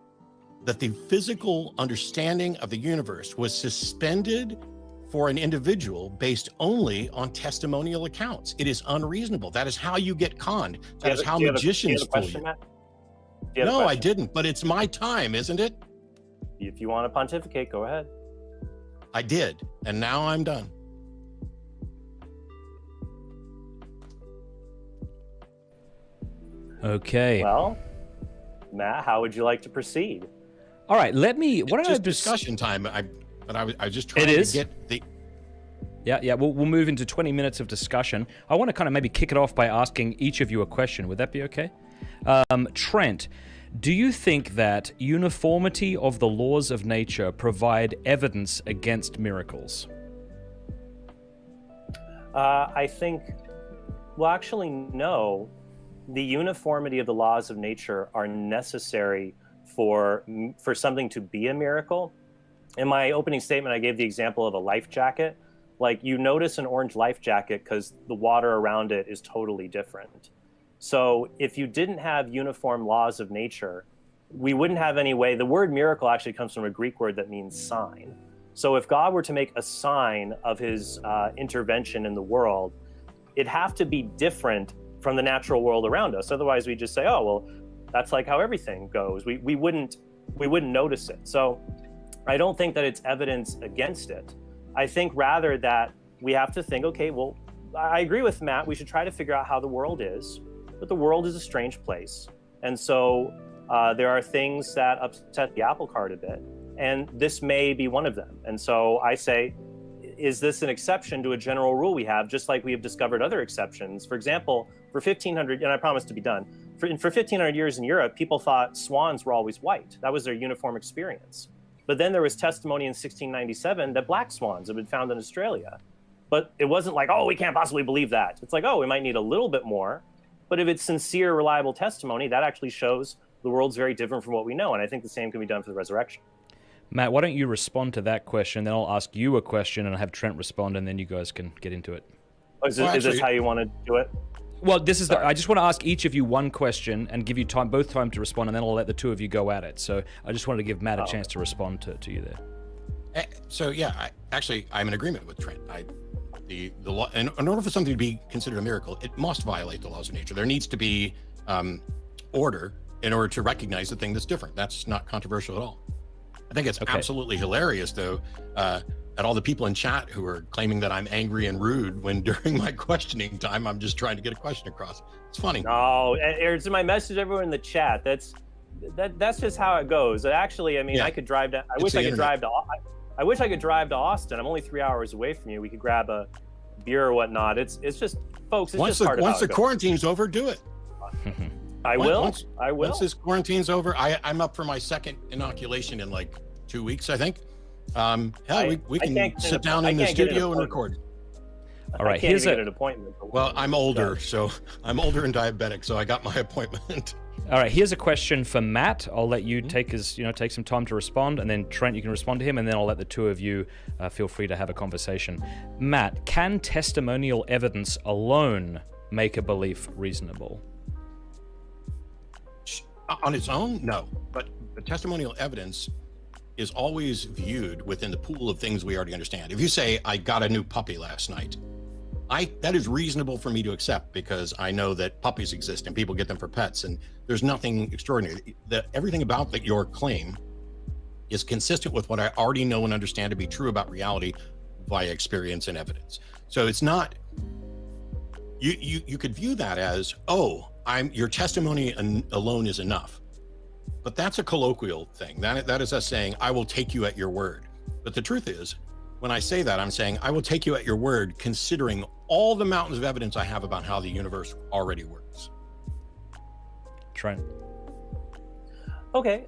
S20: that the physical understanding of the universe was suspended for an individual based only on testimonial accounts. It is unreasonable. That is how you get conned. That is how magicians fool you. No, I didn't, but it's my time, isn't it?
S19: If you want to pontificate, go ahead.
S20: I did, and now I'm done.
S18: Okay.
S19: Well, Matt, how would you like to proceed?
S18: All right, why don't I just...
S20: discussion time, I was just trying to get the...
S18: Yeah, we'll move into 20 minutes of discussion. I want to kind of maybe kick it off by asking each of you a question. Would that be okay? Trent, do you think that uniformity of the laws of nature provide evidence against miracles?
S19: I think, well, actually, no. The uniformity of the laws of nature are necessary for something to be a miracle. In my opening statement, I gave the example of a life jacket. Like, you notice an orange life jacket because the water around it is totally different. So if you didn't have uniform laws of nature, we wouldn't have any way. The word miracle actually comes from a Greek word that means sign. So if God were to make a sign of his intervention in the world, it'd have to be different from the natural world around us. Otherwise, we just say, oh, well, that's like how everything goes. We wouldn't notice it. So I don't think that it's evidence against it. I think rather that we have to think, okay, well, I agree with Matt. We should try to figure out how the world is, but the world is a strange place. And so there are things that upset the apple cart a bit, and this may be one of them. And so I say, is this an exception to a general rule we have, just like we have discovered other exceptions? For example, for 1500, and I promise to be done, for 1500 years in Europe, people thought swans were always white. That was their uniform experience. But then there was testimony in 1697 that black swans had been found in Australia. But it wasn't like, oh, we can't possibly believe that. It's like, oh, we might need a little bit more. But if it's sincere, reliable testimony, that actually shows the world's very different from what we know. And I think the same can be done for the resurrection.
S18: Matt, why don't you respond to that question, then I'll ask you a question and have Trent respond, and then you guys can get into it.
S19: Oh, is this how you want to do it?
S18: Well, this is I just want to ask each of you one question and give you both time to respond, and then I'll let the two of you go at it. So I just wanted to give Matt a chance to respond to you there.
S20: So yeah, I'm in agreement with Trent. The law, in order for something to be considered a miracle, it must violate the laws of nature. There needs to be order in order to recognize the thing that's different. That's not controversial at all. I think it's absolutely hilarious, though, at all the people in chat who are claiming that I'm angry and rude when during my questioning time, I'm just trying to get a question across. It's funny.
S19: No, it's my message to everyone in the chat. That's just how it goes. Actually, I mean, I could drive down. I wish I could drive to Austin. I'm only 3 hours away from you. We could grab a beer or whatnot. It's just, folks. It's
S20: once
S19: just part of
S20: once the quarantine's over, do it.
S19: I will.
S20: Once this quarantine's over, I'm up for my second inoculation in like 2 weeks, I think. We can sit down in the studio and record.
S18: All right,
S19: here's an appointment.
S20: Well, I'm older, I'm older and diabetic, so I got my appointment.
S18: All right, here's a question for Matt. I'll let you take some time to respond, and then Trent, you can respond to him, and then I'll let the two of you feel free to have a conversation. Matt, can testimonial evidence alone make a belief reasonable?
S20: On its own, no. But testimonial evidence is always viewed within the pool of things we already understand. If you say, I got a new puppy last night, that is reasonable for me to accept because I know that puppies exist and people get them for pets, and there's nothing extraordinary. Everything about your claim is consistent with what I already know and understand to be true about reality via experience and evidence. So it's not, you could view that as, your testimony alone is enough. But that's a colloquial thing. That is us saying, I will take you at your word. But the truth is, when I say that, I'm saying, I will take you at your word, considering all the mountains of evidence I have about how the universe already works.
S18: Trent.
S19: Okay.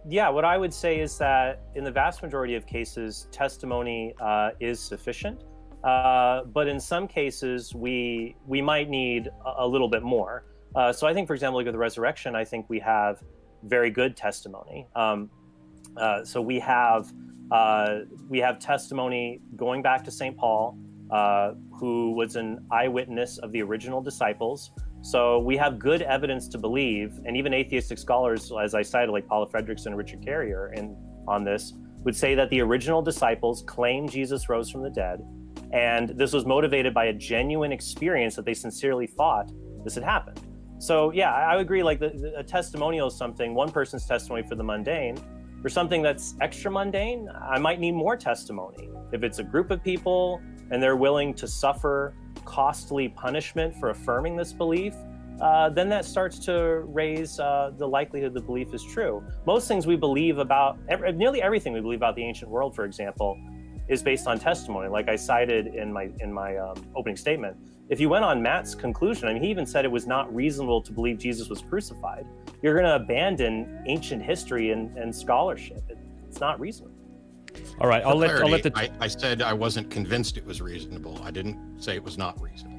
S19: Yeah, what I would say is that in the vast majority of cases, testimony is sufficient. But in some cases, we might need a little bit more. So I think, for example, look at the resurrection, I think we have very good testimony. So we have testimony going back to St. Paul who was an eyewitness of the original disciples. So we have good evidence to believe, and even atheistic scholars, as I cited, like Paula Fredrickson and Richard Carrier on this, would say that the original disciples claimed Jesus rose from the dead, and this was motivated by a genuine experience that they sincerely thought this had happened. So yeah, I would agree, like a testimonial is something, one person's testimony for the mundane. For something that's extra mundane, I might need more testimony. If it's a group of people and they're willing to suffer costly punishment for affirming this belief, then that starts to raise the likelihood the belief is true. Most things we believe about, nearly everything we believe about the ancient world, for example, is based on testimony. Like I cited in my opening statement, if you went on Matt's conclusion, I mean, he even said it was not reasonable to believe Jesus was crucified. You're going to abandon ancient history and scholarship. It's not reasonable.
S18: All right, I'll let the.
S20: I said I wasn't convinced it was reasonable. I didn't say it was not reasonable.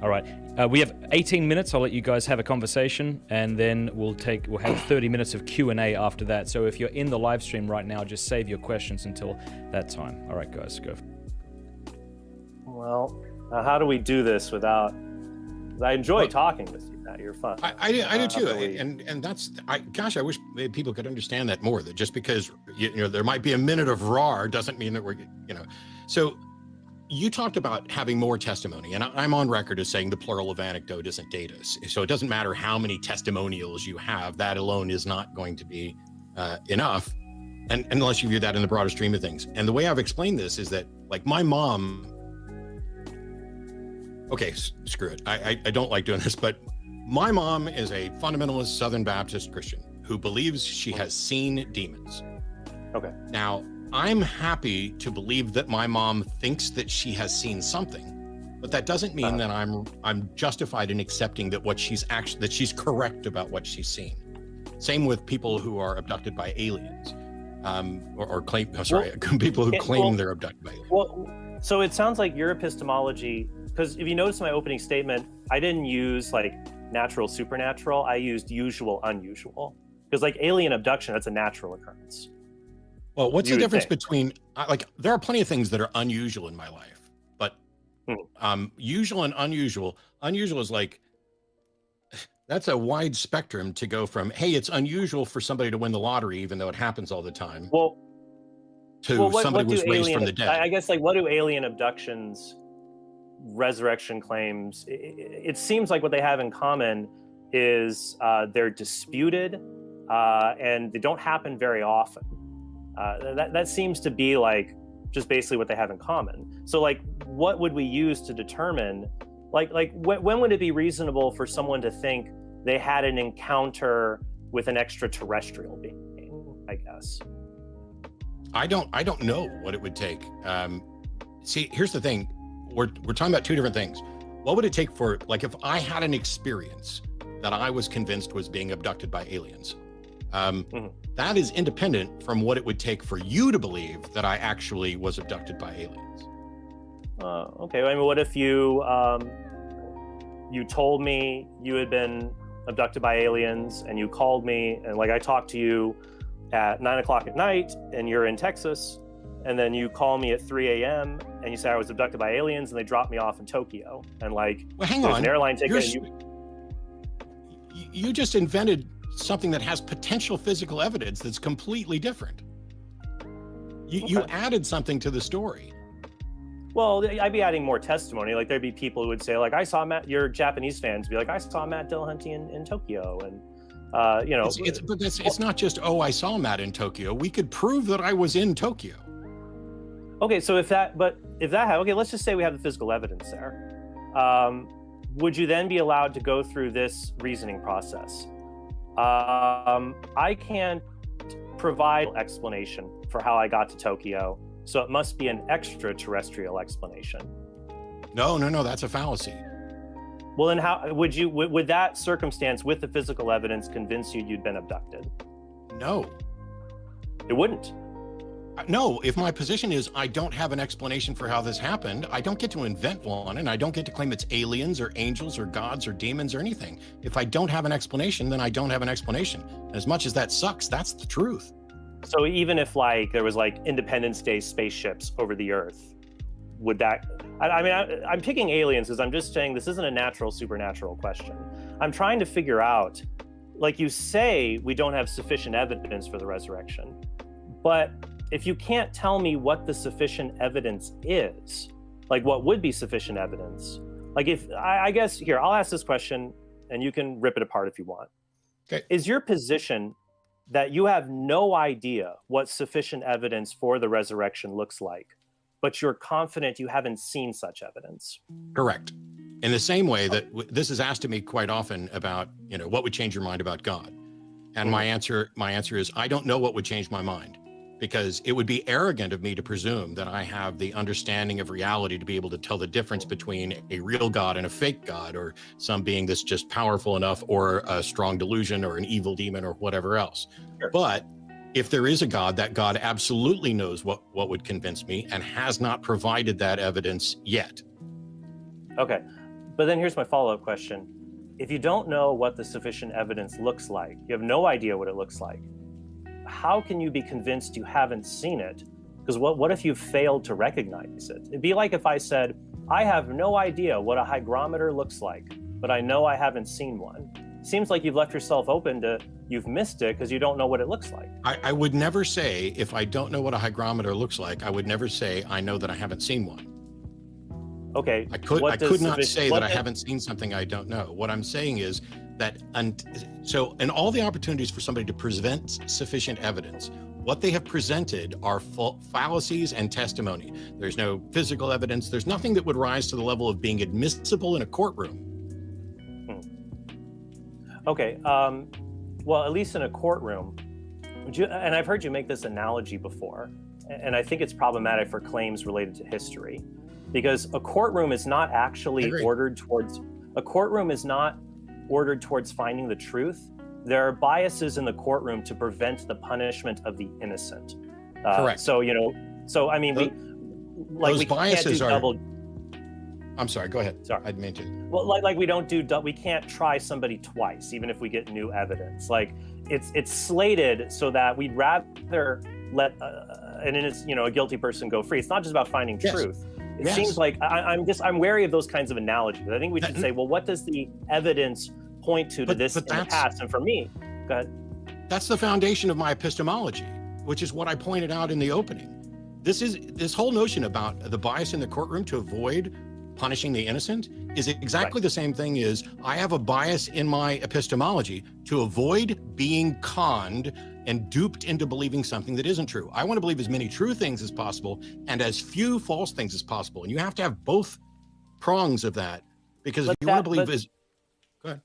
S18: All right, we have 18 minutes. I'll let you guys have a conversation, and then we'll have 30 minutes of Q&A after that. So if you're in the live stream right now, just save your questions until that time. All right, guys, go.
S19: Well, how do we do this without? I enjoy talking with you, Matt. You're fun.
S20: I do too, and that's. Gosh, I wish people could understand that more. That just because you know there might be a minute of roar doesn't mean that we're So you talked about having more testimony, and I'm on record as saying the plural of anecdote isn't data. So it doesn't matter how many testimonials you have. That alone is not going to be enough, and unless you view that in the broader stream of things. And the way I've explained this is that, like, my mom. Okay, screw it. I don't like doing this, but my mom is a fundamentalist Southern Baptist Christian who believes she has seen demons.
S19: Okay.
S20: Now, I'm happy to believe that my mom thinks that she has seen something, but that doesn't mean that I'm justified in accepting that that she's correct about what she's seen. Same with people who are abducted by aliens, people who claim they're abducted by aliens.
S19: Well, so it sounds like your epistemology. Because if you notice my opening statement, I didn't use like natural, supernatural. I used usual, unusual. Because like alien abduction, that's a natural occurrence.
S20: Well, what's the difference between, like, there are plenty of things that are unusual in my life, but usual and unusual is like, that's a wide spectrum to go from, hey, it's unusual for somebody to win the lottery, even though it happens all the time, somebody was raised from the dead.
S19: I guess, like, what do alien abductions, resurrection claims, it seems like what they have in common is they're disputed and they don't happen very often. That seems to be like just basically what they have in common. So like, what would we use to determine, when would it be reasonable for someone to think they had an encounter with an extraterrestrial being, I guess?
S20: I don't know what it would take. See, here's the thing. We're talking about two different things. What would it take for, like, if I had an experience that I was convinced was being abducted by aliens, that is independent from what it would take for you to believe that I actually was abducted by aliens.
S19: Okay, I mean, what if you told me you had been abducted by aliens, and you called me, and like I talked to you at 9 o'clock at night, and you're in Texas, and then you call me at 3 a.m. and you say I was abducted by aliens and they dropped me off in Tokyo, and like,
S20: well, hang on,
S19: an airline ticket.
S20: You just invented something that has potential physical evidence that's completely different. You added something to the story.
S19: Well, I'd be adding more testimony. Like, there'd be people who would say, like, I saw Matt, your Japanese fans be like, I saw Matt Dillahunty in Tokyo, and
S20: it's not just, oh, I saw Matt in Tokyo. We could prove that I was in Tokyo.
S19: Okay, so if that okay, let's just say we have the physical evidence there. Would you then be allowed to go through this reasoning process? I can't provide an explanation for how I got to Tokyo, so it must be an extraterrestrial explanation.
S20: No, that's a fallacy.
S19: Well, then how would that circumstance with the physical evidence convince you you'd been abducted?
S20: No.
S19: It wouldn't.
S20: No, if my position is I don't have an explanation for how this happened, I don't get to invent one, and I don't get to claim it's aliens or angels or gods or demons or anything. If I don't have an explanation, then I don't have an explanation. And as much as that sucks, that's the truth.
S19: So even if, like, there was like Independence Day spaceships over the Earth, would that, I mean, I'm picking aliens because I'm just saying this isn't a natural, supernatural question. I'm trying to figure out, like you say, we don't have sufficient evidence for the resurrection, but if you can't tell me what the sufficient evidence is, like what would be sufficient evidence? Like if, I guess, here, I'll ask this question and you can rip it apart if you want.
S20: Okay.
S19: Is your position that you have no idea what sufficient evidence for the resurrection looks like, but you're confident you haven't seen such evidence?
S20: Correct. In the same way that this is asked of me quite often about, what would change your mind about God? And my answer is, I don't know what would change my mind, because it would be arrogant of me to presume that I have the understanding of reality to be able to tell the difference between a real God and a fake God, or some being that's just powerful enough, or a strong delusion, or an evil demon, or whatever else. Sure. But if there is a God, that God absolutely knows what would convince me and has not provided that evidence yet.
S19: Okay, but then here's my follow-up question. If you don't know what the sufficient evidence looks like, you have no idea what it looks like, how can you be convinced you haven't seen it? Because what if you failed to recognize it? It'd be like if I said, I have no idea what a hygrometer looks like, but I know I haven't seen one. Seems like you've left yourself open to, you've missed it because you don't know what it looks like.
S20: I would never say, if I don't know what a hygrometer looks like, I would never say, I know that I haven't seen one.
S19: Okay.
S20: I could not say that I haven't seen something I don't know. What I'm saying is that, so in all the opportunities for somebody to present sufficient evidence, what they have presented are fallacies and testimony. There's no physical evidence. There's nothing that would rise to the level of being admissible in a courtroom.
S19: Okay, well, at least in a courtroom, and I've heard you make this analogy before, and I think it's problematic for claims related to history, because a courtroom is not actually ordered towards finding the truth. There are biases in the courtroom to prevent the punishment of the innocent.
S20: Correct.
S19: So, I mean,
S20: those biases are
S19: double.
S20: I'm sorry, go ahead. Sorry. I didn't mean to.
S19: Well, like we can't try somebody twice, even if we get new evidence. Like it's slated so that we'd rather let a guilty person go free. It's not just about finding truth. It seems like I'm wary of those kinds of analogies. I think we should say, well, what does the evidence point to this in the past? And for me, go ahead.
S20: That's the foundation of my epistemology, which is what I pointed out in the opening. This whole notion about the bias in the courtroom to avoid punishing the innocent is exactly the same thing as I have a bias in my epistemology to avoid being conned and duped into believing something that isn't true. I want to believe as many true things as possible and as few false things as possible. And you have to have both prongs of that, because if you want to believe go ahead.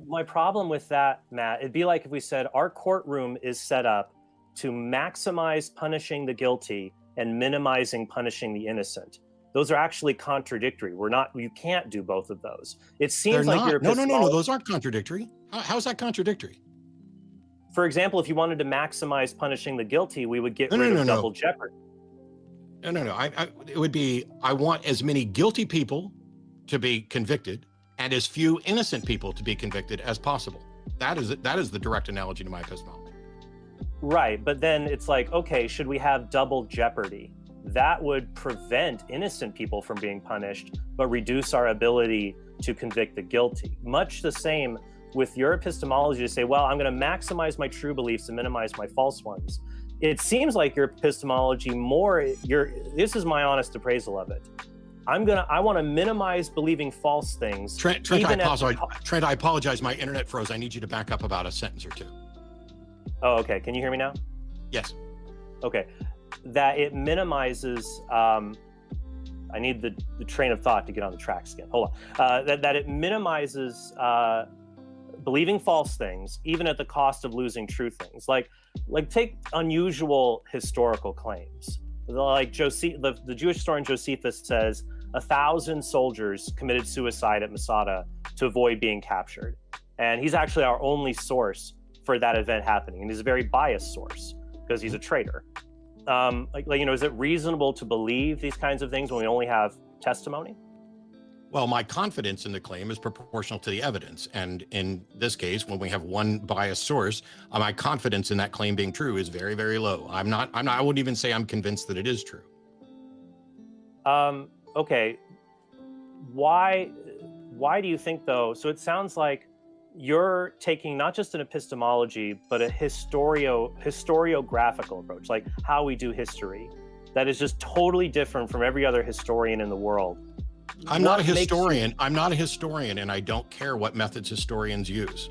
S19: My problem with that, Matt, it'd be like if we said our courtroom is set up to maximize punishing the guilty and minimizing punishing the innocent. Those are actually contradictory. You can't do both of those. It seems like you're
S20: No, those aren't contradictory. How's that contradictory?
S19: For example, if you wanted to maximize punishing the guilty, we would get rid of double jeopardy.
S20: No. It would be, I want as many guilty people to be convicted and as few innocent people to be convicted as possible. That is the direct analogy to my epistemology.
S19: Right, but then it's like, okay, should we have double jeopardy? That would prevent innocent people from being punished, but reduce our ability to convict the guilty. Much the same with your epistemology to say, well, I'm going to maximize my true beliefs and minimize my false ones. It seems like your epistemology this is my honest appraisal of it. I want to minimize believing false things.
S20: Trent, I apologize. My internet froze. I need you to back up about a sentence or two.
S19: Oh, okay. Can you hear me now?
S20: Yes.
S19: Okay. That it minimizes, I need the train of thought to get on the tracks again. Hold on. That it minimizes believing false things, even at the cost of losing true things. Like take unusual historical claims. Like the Jewish historian Josephus says, 1,000 soldiers committed suicide at Masada to avoid being captured. And he's actually our only source for that event happening. And he's a very biased source because he's a traitor. Is it reasonable to believe these kinds of things when we only have testimony?
S20: Well, my confidence in the claim is proportional to the evidence. And in this case, when we have one biased source, my confidence in that claim being true is very, very low. I wouldn't even say I'm convinced that it is true.
S19: okay, why do you think though? So it sounds like you're taking not just an epistemology, but a historiographical approach, like how we do history, that is just totally different from every other historian in the world.
S20: I'm not a historian. I'm not a historian, and I don't care what methods historians use.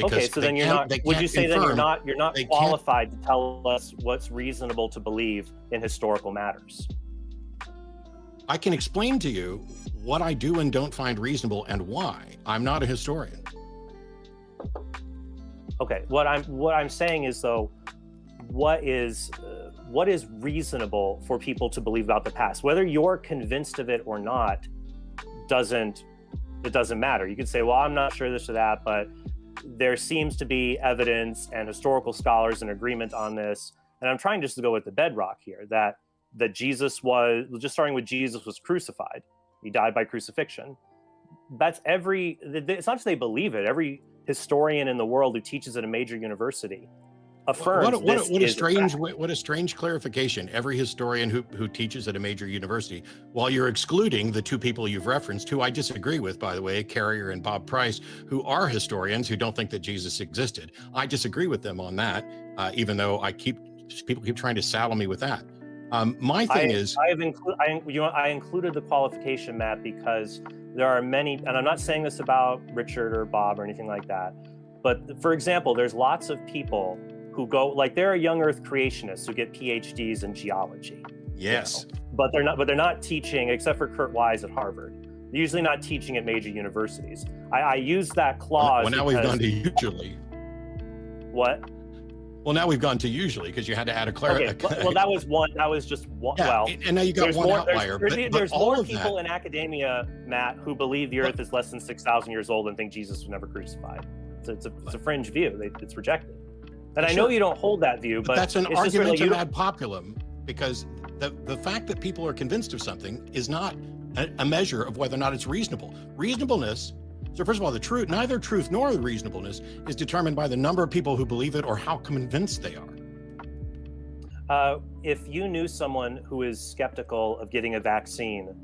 S19: Okay, so then you're not. Would you say then you're not qualified to tell us what's reasonable to believe in historical matters?
S20: I can explain to you what I do and don't find reasonable and why. I'm not a historian.
S19: Okay, what I'm saying is though, what is reasonable for people to believe about the past? Whether you're convinced of it or not, doesn't matter. You could say, well, I'm not sure this or that, but there seems to be evidence and historical scholars in agreement on this. And I'm trying just to go with the bedrock here, that Jesus was, just starting with Jesus was crucified. He died by crucifixion. It's not just they believe it. Every historian in the world who teaches at a major university affirms
S20: what a strange clarification. Every historian who teaches at a major university, while you're excluding the two people you've referenced, who I disagree with, by the way, Carrier and Bob Price, who are historians who don't think that Jesus existed. I disagree with them on that, even though people keep trying to saddle me with that. My thing is,
S19: I included the qualification, Matt, because there are many, and I'm not saying this about Richard or Bob or anything like that, but for example, there's lots of people who go, like, there are young Earth creationists who get PhDs in geology.
S20: Yes,
S19: but they're not teaching, except for Kurt Wise at Harvard. They're usually not teaching at major universities. I use that clause.
S20: Well, now we've gone to usually.
S19: What?
S20: Well, now we've gone to usually because you had to add a clarity.
S19: Okay, well, that was one. That was just one.
S20: Yeah,
S19: well,
S20: and now you got one outlier.
S19: There's more people in academia, Matt, who believe the Earth is less than 6,000 years old and think Jesus was never crucified. It's a fringe view. It's rejected. And I know you don't hold that view, but
S20: that's an
S19: it's
S20: argumentum ad populum, because the fact that people are convinced of something is not a measure of whether or not it's reasonable. Reasonableness. So first of all, neither truth nor reasonableness is determined by the number of people who believe it or how convinced they are.
S19: If you knew someone who is skeptical of getting a vaccine,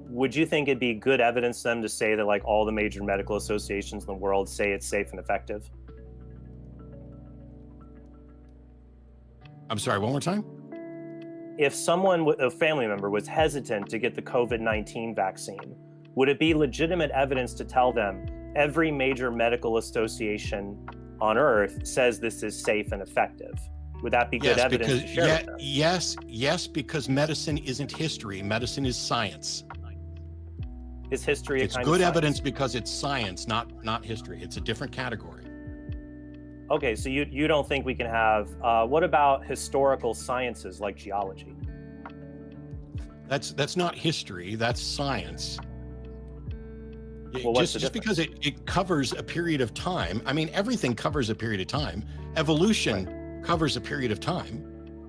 S19: would you think it'd be good evidence to them to say that, like, all the major medical associations in the world say it's safe and effective?
S20: I'm sorry, one more time?
S19: If a family member was hesitant to get the COVID-19 vaccine, would it be legitimate evidence to tell them every major medical association on Earth says this is safe and effective? Would that be good evidence to share with them?
S20: Yes, because medicine isn't history. Medicine is science.
S19: Is history a kind of science?
S20: It's good evidence because it's science, not history. It's a different category.
S19: Okay, so you don't think we can have, what about historical sciences like geology?
S20: That's not history, that's science.
S19: Well,
S20: just because it covers a period of time. I mean, everything covers a period of time. Evolution covers a period of time.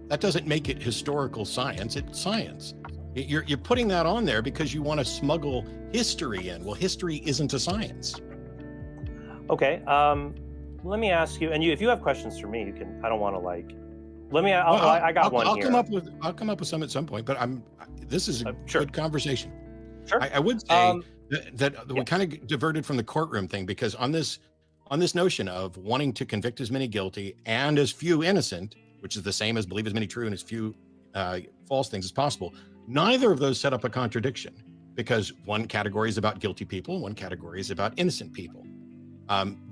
S20: That doesn't make it historical science, it's science. You're putting that on there because you want to smuggle history in. Well, history isn't a science.
S19: Okay, let me ask you, and if you have questions for me, you can. I don't want to I got one here.
S20: I'll come up with some at some point, but this is a good conversation.
S19: Sure.
S20: I would say that we kind of diverted from the courtroom thing, because on this notion of wanting to convict as many guilty and as few innocent, which is the same as believe as many true and as few false things as possible, neither of those set up a contradiction, because one category is about guilty people, one category is about innocent people.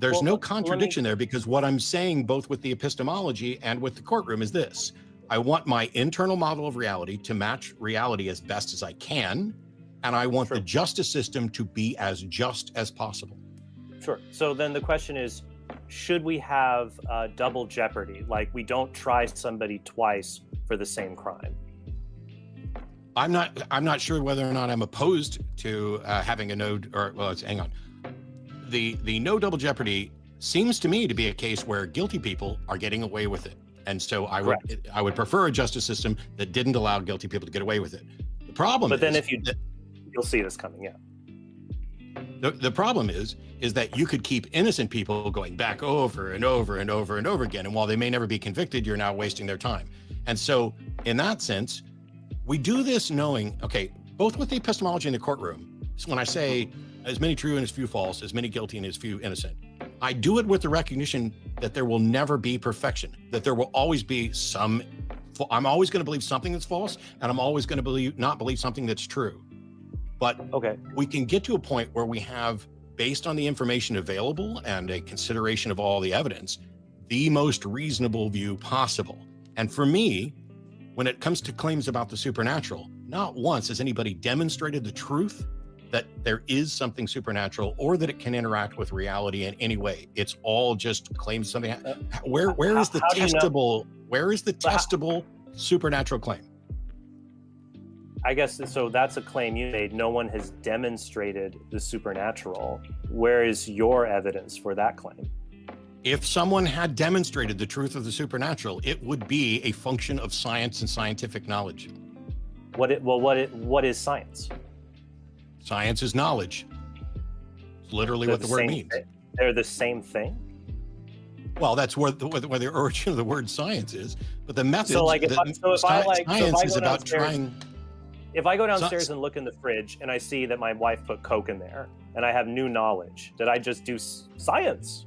S20: There's no contradiction there, because what I'm saying both with the epistemology and with the courtroom is this: I want my internal model of reality to match reality as best as I can, and I want the justice system to be as just as possible.
S19: Sure. So then the question is, should we have double jeopardy? Like, we don't try somebody twice for the same crime?
S20: I'm not sure whether or not I'm opposed to having hang on. The no double jeopardy seems to me to be a case where guilty people are getting away with it. And so I would prefer a justice system that didn't allow guilty people to get away with it. The problem is,
S19: then if you'll see this coming, yeah.
S20: The problem is that you could keep innocent people going back over and over and over and over again. And while they may never be convicted, you're now wasting their time. And so in that sense, we do this knowing, okay, both with the epistemology in the courtroom, when I say as many true and as few false, as many guilty and as few innocent, I do it with the recognition that there will never be perfection, that there will always be some, I'm always going to believe something that's false, and I'm always going to not believe something that's true. But we can get to a point where we have, based on the information available and a consideration of all the evidence, the most reasonable view possible. And for me, when it comes to claims about the supernatural, not once has anybody demonstrated the truth that there is something supernatural or that it can interact with reality in any way. It's all just claims something. Where is the testable? Where is the testable supernatural claim?
S19: I guess so. That's a claim you made. No one has demonstrated the supernatural. Where is your evidence for that claim?
S20: If someone had demonstrated the truth of the supernatural, it would be a function of science and scientific knowledge.
S19: What is science?
S20: Science is knowledge. It's literally what the word means.
S19: They're the same thing?
S20: Well, that's where the origin of the word science is. But the method,
S19: science
S20: is about trying.
S19: If I go downstairs and look in the fridge and I see that my wife put Coke in there and I have new knowledge, did I just do science?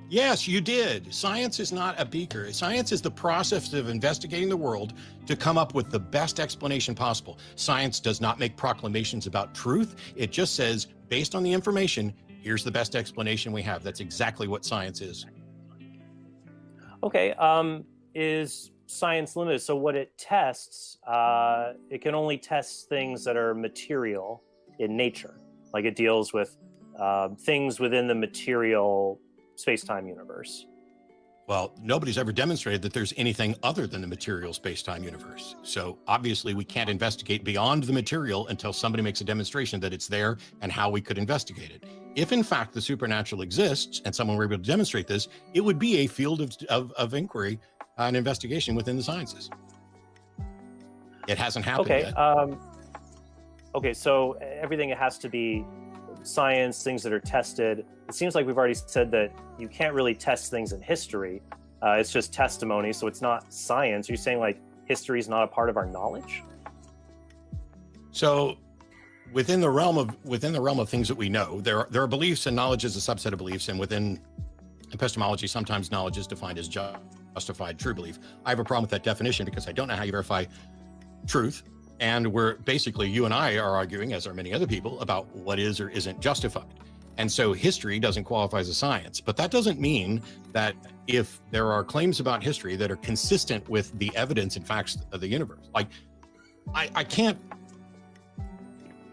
S20: Yes, you did. Science is not a beaker. Science is the process of investigating the world to come up with the best explanation possible. Science does not make proclamations about truth. It just says, based on the information, here's the best explanation we have. That's exactly what science is.
S19: Okay, is science limited? So what it tests, it can only test things that are material in nature. Like it deals with things within the material space-time universe.
S20: Well, nobody's ever demonstrated that there's anything other than the material space-time universe. So obviously we can't investigate beyond the material until somebody makes a demonstration that it's there and how we could investigate it. If in fact the supernatural exists and someone were able to demonstrate this, it would be a field of inquiry and investigation within the sciences. It hasn't happened yet.
S19: Okay, so everything has to be science, things that are tested. It seems like we've already said that you can't really test things in history. It's just testimony, so it's not science. Are you saying like history is not a part of our knowledge?
S20: So within the realm of things that we know, there are beliefs, and knowledge is a subset of beliefs, and within epistemology, sometimes knowledge is defined as justified true belief. I have a problem with that definition because I don't know how you verify truth. And we're basically, you and I are arguing, as are many other people, about what is or isn't justified. And so history doesn't qualify as a science, but that doesn't mean that if there are claims about history that are consistent with the evidence and facts of the universe, like I can't,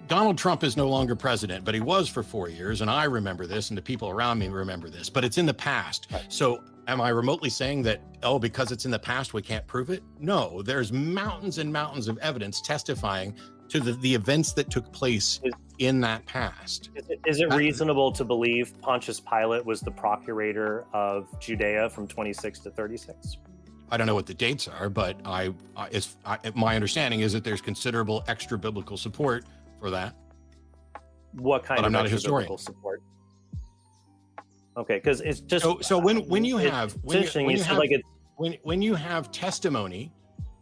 S20: Donald Trump is no longer president, but he was for 4 years. And I remember this and the people around me remember this, but it's in the past. So am I remotely saying that, oh, because it's in the past, we can't prove it? No, there's mountains and mountains of evidence testifying to the events that took place in that past.
S19: Is it reasonable to believe Pontius Pilate was the procurator of Judea from 26 to 36?
S20: I don't know what the dates are, but my understanding is that there's considerable extra biblical support for that.
S19: What kind of extra biblical support? Okay, because it's just
S20: so when you have testimony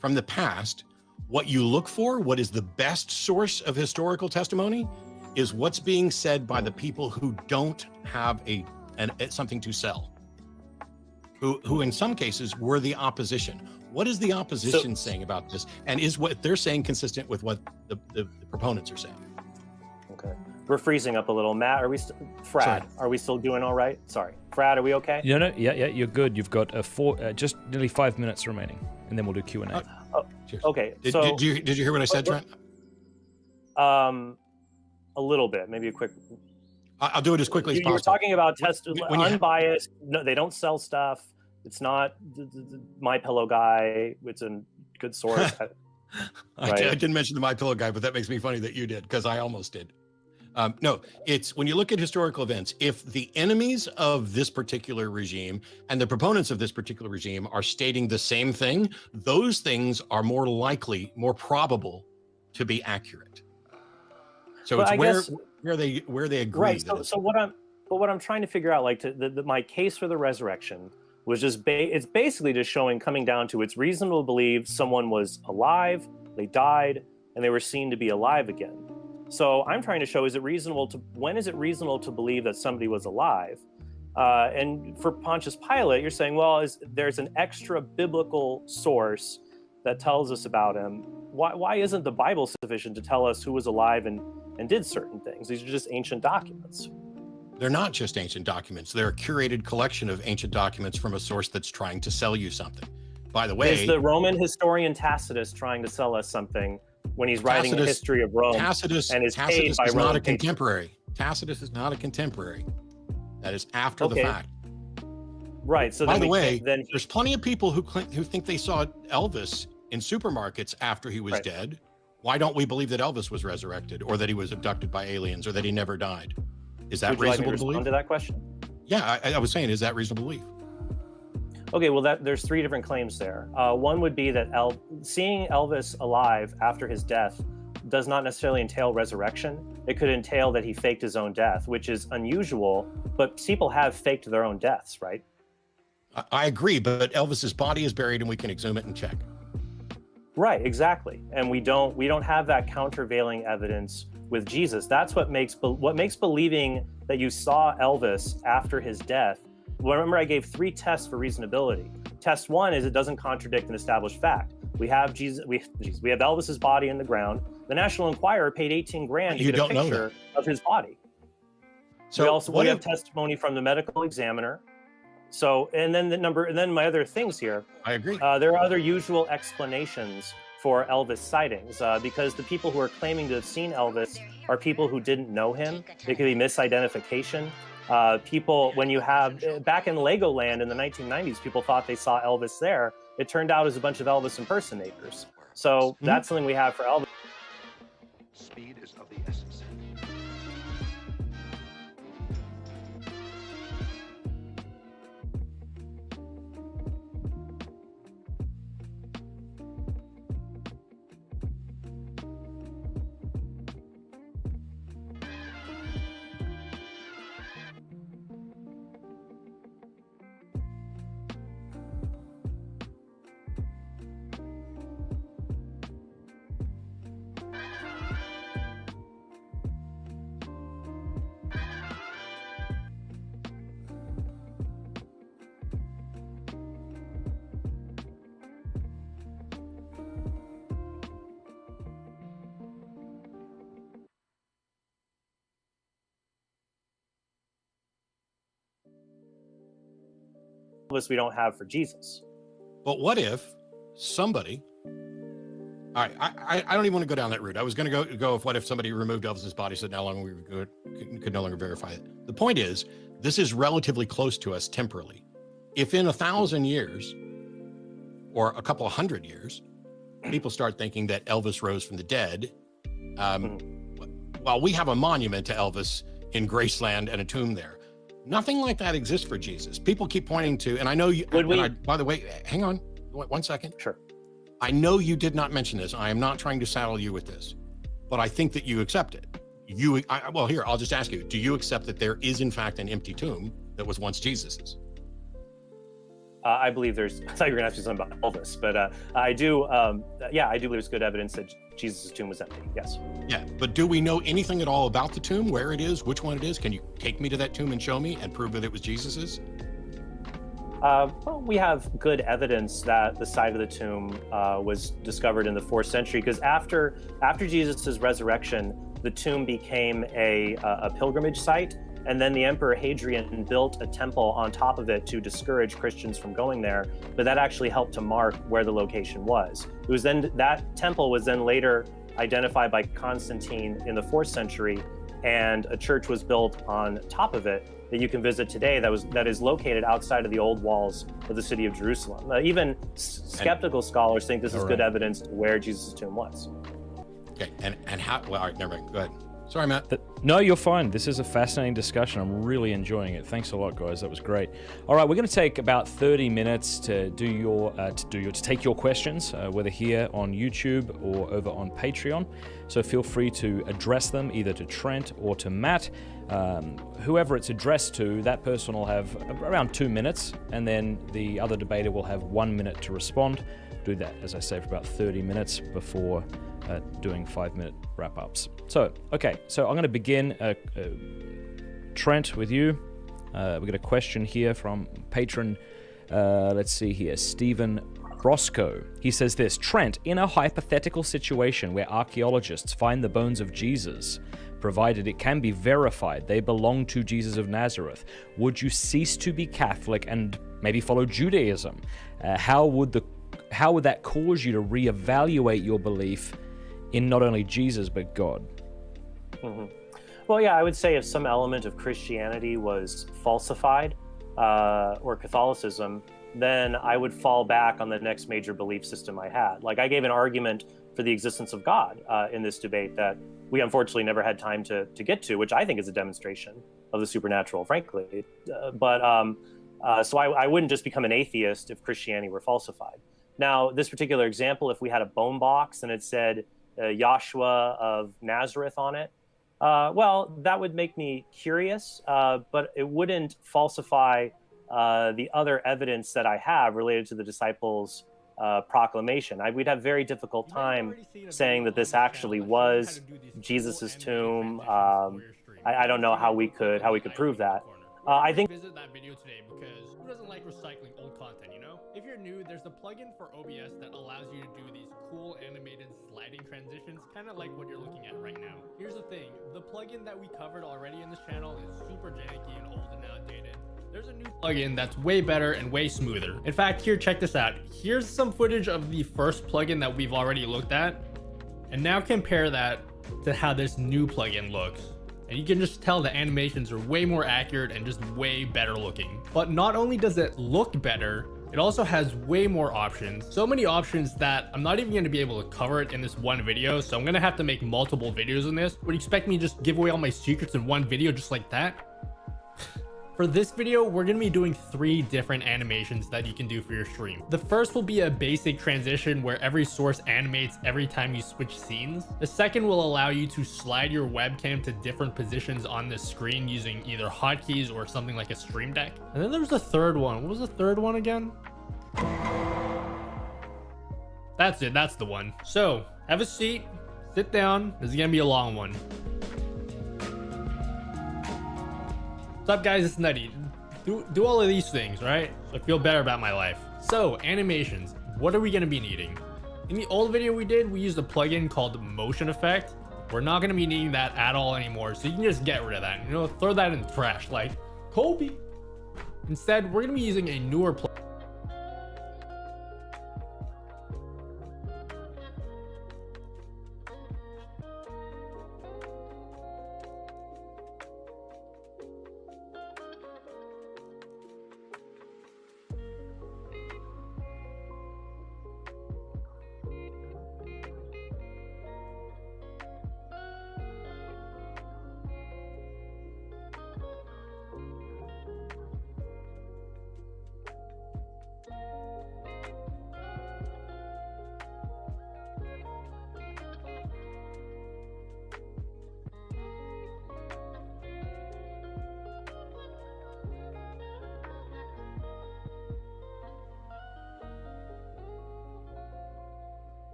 S20: from the past, what you look for, what is the best source of historical testimony, is what's being said by the people who don't have something to sell, who in some cases were the opposition. What is the opposition saying about this, and is what they're saying consistent with what the proponents are saying?
S19: Okay. We're freezing up a little. Matt, Frad, are we still doing all right? Sorry. Frad, are we okay?
S18: Yeah, you're good. You've got just nearly 5 minutes remaining, and then we'll do Q&A.
S19: Okay.
S20: Did you hear what I said, Trent?
S19: A little bit, maybe a quick.
S20: I'll do it as quickly as possible.
S19: You're talking about unbiased. No, they don't sell stuff. It's not the MyPillow guy. It's a good source.
S20: I didn't mention the MyPillow guy, but that makes me funny that you did, because I almost did. No, it's when you look at historical events, if the enemies of this particular regime and the proponents of this particular regime are stating the same thing, those things are more likely, more probable to be accurate. So it's where they agree.
S19: Right. So what I'm trying to figure out, like my case for the resurrection was just it's basically just coming down to it's reasonable to believe someone was alive, they died, and they were seen to be alive again. So I'm trying to show, when is it reasonable to believe that somebody was alive? And for Pontius Pilate, you're saying, well, there's an extra biblical source that tells us about him. Why isn't the Bible sufficient to tell us who was alive and did certain things? These are just ancient documents.
S20: They're not just ancient documents. They're a curated collection of ancient documents from a source that's trying to sell you something. By the way,
S19: is the Roman historian Tacitus trying to sell us something when he's writing a history of Rome and is paid by Rome?
S20: Not a contemporary. Tacitus is not a contemporary. That is after the fact.
S19: Right. So
S20: by the way, there's plenty of people who think they saw Elvis in supermarkets after he was dead. Why don't we believe that Elvis was resurrected, or that he was abducted by aliens, or that he never died? Is that reasonable to believe?
S19: Respond to that question?
S20: Yeah, I was saying, is that reasonable belief?
S19: Okay, well, there's three different claims there. One would be that seeing Elvis alive after his death does not necessarily entail resurrection. It could entail that he faked his own death, which is unusual, but people have faked their own deaths, right?
S20: I agree, but Elvis's body is buried and we can exhume it and check.
S19: Right, exactly. And we don't have that countervailing evidence with Jesus. That's what makes believing that you saw Elvis after his death. Well, remember, I gave 3 tests for reasonability. Test 1 is it doesn't contradict an established fact. We have we have Elvis's body in the ground. The National Enquirer paid 18 grand to get a picture of his body. So we have testimony from the medical examiner. So, and then my other things here.
S20: I agree.
S19: There are other usual explanations for Elvis sightings because the people who are claiming to have seen Elvis are people who didn't know him. It could be misidentification. People, when you have, back in Legoland in the 1990s, people thought they saw Elvis there. It turned out it was a bunch of Elvis impersonators. So that's something we have for Elvis.
S21: Speed is of the essence.
S19: We don't have for Jesus.
S20: But what if somebody, all right, I don't even want to go down that route. I was going to go if what if somebody removed Elvis's body so that no longer we could no longer verify it. The point is, this is relatively close to us temporally. If in 1,000 years or a couple of 100 years, people start thinking that Elvis rose from the dead, well, we have a monument to Elvis in Graceland and a tomb there. Nothing like that exists for Jesus. People keep pointing to, and I know you, by the way, hang on 1 second.
S19: Sure.
S20: I know you did not mention this. I am not trying to saddle you with this, but I think that you accept it. Well, here, I'll just ask you, do you accept that there is in fact an empty tomb that was once Jesus's?
S19: I believe I thought you were going to ask me something about Elvis, but I do, I do believe there's good evidence that Jesus' tomb was empty, yes.
S20: Yeah, but do we know anything at all about the tomb, where it is, which one it is? Can you take me to that tomb and show me and prove that it was Jesus's?
S19: Well, we have good evidence that the site of the tomb was discovered in the 4th century, because after Jesus' resurrection, the tomb became a pilgrimage site. And then the Emperor Hadrian built a temple on top of it to discourage Christians from going there. But that actually helped to mark where the location was. It was then that temple was then later identified by Constantine in the 4th century, and a church was built on top of it that you can visit today. That is located outside of the old walls of the city of Jerusalem. Even skeptical scholars think this is good evidence to where Jesus' tomb was.
S20: Okay, and how? Well, all right, never mind. Go ahead. Sorry, Matt.
S18: No, you're fine. This is a fascinating discussion. I'm really enjoying it. Thanks a lot, guys. That was great. All right, we're going to take about 30 minutes to take your questions, whether here on YouTube or over on Patreon. So feel free to address them either to Trent or to Matt. Whoever it's addressed to, that person will have around 2 minutes, and then the other debater will have 1 minute to respond. Do that, as I say, for about 30 minutes before doing 5-minute wrap-ups. So, okay, so I'm going to begin, Trent, with you. We got a question here from patron, let's see here, Stephen Roscoe. He says this: Trent, in a hypothetical situation where archaeologists find the bones of Jesus, provided it can be verified they belong to Jesus of Nazareth, would you cease to be Catholic and maybe follow Judaism? How would that cause you to reevaluate your belief in not only Jesus but God?
S19: Mm-hmm. Well, yeah, I would say if some element of Christianity was falsified or Catholicism, then I would fall back on the next major belief system I had. Like, I gave an argument for the existence of God in this debate that we unfortunately never had time to get to, which I think is a demonstration of the supernatural, frankly. So I wouldn't just become an atheist if Christianity were falsified. Now, this particular example, if we had a bone box and it said Joshua of Nazareth on it, well, that would make me curious, but it wouldn't falsify the other evidence that I have related to the disciples' proclamation. We'd have very difficult time saying that this actually was Jesus's tomb. I don't know how we could prove that. I think
S2: visit that video today because who doesn't like recycling old content, you know? If you're new, there's a plugin for OBS that allows you to do these cool animated sliding transitions, kind of like what you're looking at right now. Here's the thing, the plugin that we covered already in this channel is super janky and old and outdated. There's a new plugin that's way better and way smoother. In fact, here, check this out. Here's some footage of the first plugin that we've already looked at, and now compare that to how this new plugin looks. And you can just tell the animations are way more accurate and just way better looking. But not only does it look better, it also has way more options. So many options that I'm not even going to be able to cover it in this one video. So I'm going to have to make multiple videos on this. Would you expect me to just give away all my secrets in one video just like that? For this video, we're going to be doing 3 different animations that you can do for your stream. The first will be a basic transition where every source animates every time you switch scenes. The second will allow you to slide your webcam to different positions on the screen using either hotkeys or something like a Stream Deck. And then there's the third one. What was the third one again? That's it. That's the one. So have a seat, sit down. This is going to be a long one. What's up, guys? It's Nutty. Do all of these things, right? So I feel better about my life. So, animations. What are we going to be needing? In the old video we did, we used a plugin called Motion Effect. We're not going to be needing that at all anymore, so you can just get rid of that. You know, throw that in the trash, like Kobe. Instead, we're going to be using a newer plugin.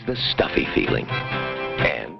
S6: The stuffy feeling. And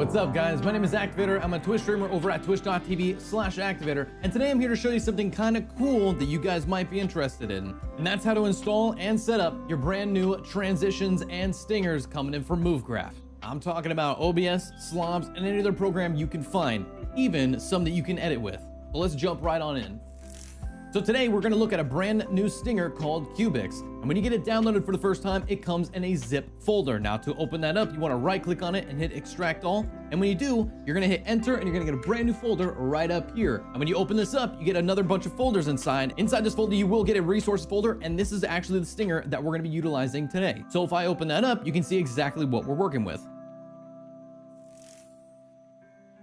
S7: What's up, guys? My name is Activator. I'm a Twitch streamer over at twitch.tv/Activator, and today I'm here to show you something kind of cool that you guys might be interested in, and that's how to install and set up your brand new transitions and stingers coming in from MoveGraph. I'm talking about OBS, Slobs, and any other program you can find, even some that you can edit with. So let's jump right on in. So today we're going to look at a brand new stinger called Cubics, and when you get it downloaded for the first time, it comes in a zip folder. Now to open that up, you want to right click on it and hit extract all, and when you do, you're going to hit enter and you're going to get a brand new folder right up here. And when you open this up, you get another bunch of folders inside. Inside this folder, you will get a resources folder, and this is actually the stinger that we're going to be utilizing today. So if I open that up, you can see exactly what we're working with.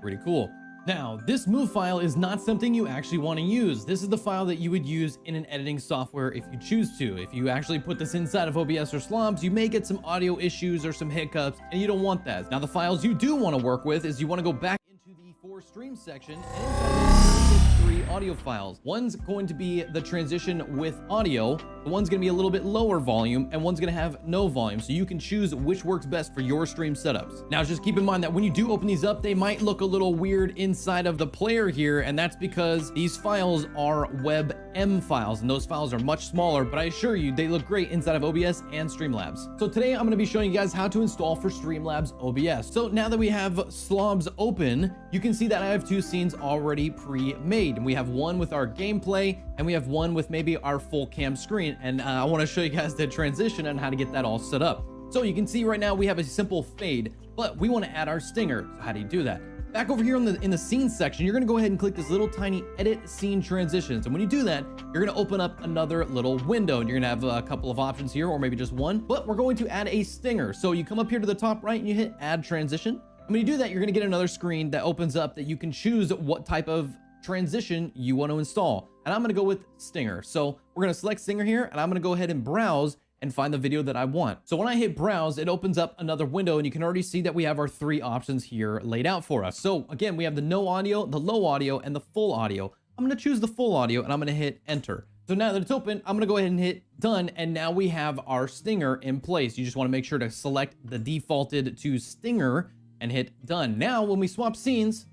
S7: Pretty cool. Now, this move file is not something you actually want to use. This is the file that you would use in an editing software if you choose to. If you actually put this inside of OBS or Slobs, you may get some audio issues or some hiccups, and you don't want that. Now, the files you do want to work with is you want to go back into the for stream section, and inside there, three audio files. One's going to be the transition with audio, the one's going to be a little bit lower volume, and one's going to have no volume, so you can choose which works best for your stream setups. Now just keep in mind that when you do open these up, they might look a little weird inside of the player here, and that's because these files are WebM files, and those files are much smaller, but I assure you they look great inside of OBS and Streamlabs. So today I'm going to be showing you guys how to install for Streamlabs OBS. So now that we have Slobs open, you can see that I have two scenes already pre-made, and we have one with our gameplay and we have one with maybe our full cam screen, and I want to show you guys the transition and how to get that all set up. So you can see right now we have a simple fade, but we want to add our stinger. So how do you do that? Back over here in the scene section, you're going to go ahead and click this little tiny edit scene transitions, and when you do that, you're going to open up another little window, and you're going to have a couple of options here, or maybe just one, but we're going to add a stinger. So you come up here to the top right and you hit add transition. And when you do that, you're going to get another screen that opens up that you can choose what type of transition you want to install, and I'm going to go with stinger. So we're going to select stinger here, and I'm going to go ahead and browse and find the video that I want. So when I hit browse, it opens up another window, and you can already see that we have our three options here laid out for us. So again, we have the no audio, the low audio, and the full audio. I'm going to choose the full audio, and I'm going to hit enter. So now that it's open, I'm going to go ahead and hit done, and now we have our stinger in place. You just want to make sure to select the defaulted to stinger and hit done. Now when we swap scenes,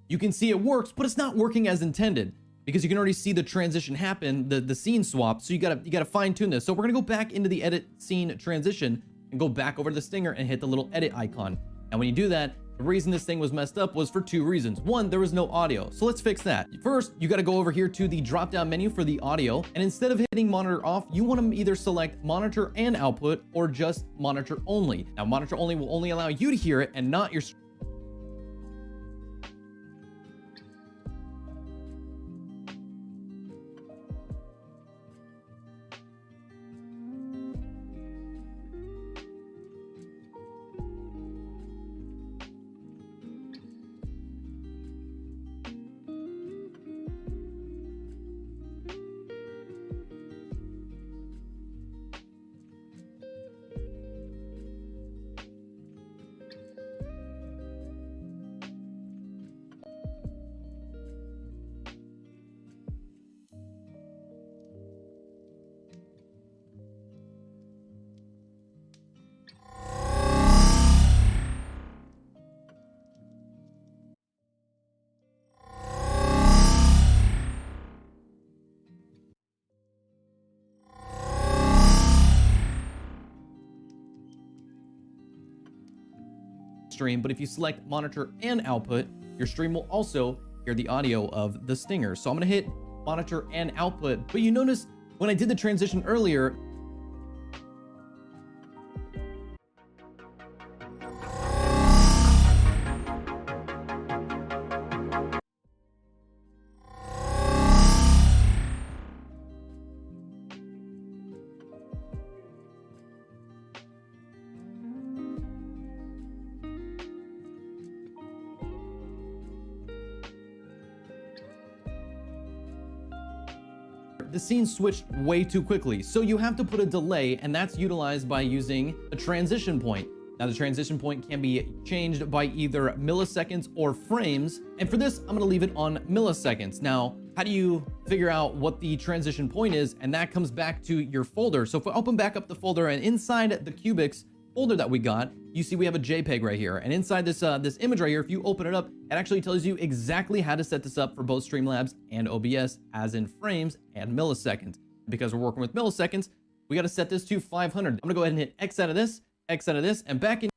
S7: you can see it works, but it's not working as intended because you can already see the transition happen, the scene swap. So you gotta fine tune this. So we're gonna go back into the edit scene transition and go back over to the stinger and hit the little edit icon. And when you do that, the reason this thing was messed up was for two reasons. One, there was no audio. So let's fix that. First, you gotta go over here to the drop-down menu for the audio. And instead of hitting monitor off, you wanna either select monitor and output or just monitor only. Now, monitor only will only allow you to hear it and not your stream, but if you select monitor and output, your stream will also hear the audio of the stinger. So I'm gonna hit monitor and output, but you notice when I did the transition earlier, the scene switched way too quickly. So you have to put a delay, and that's utilized by using a transition point. Now the transition point can be changed by either milliseconds or frames. And for this, I'm gonna leave it on milliseconds. Now, how do you figure out what the transition point is? And that comes back to your folder. So if I open back up the folder and inside the Cubics, folder that we got, you see we have a JPEG right here. And inside this this image right here, if you open it up, it actually tells you exactly how to set this up for both Streamlabs and OBS, as in frames and milliseconds. Because we're working with milliseconds, we got to set this to 500. I'm gonna go ahead and hit X out of this, and back in.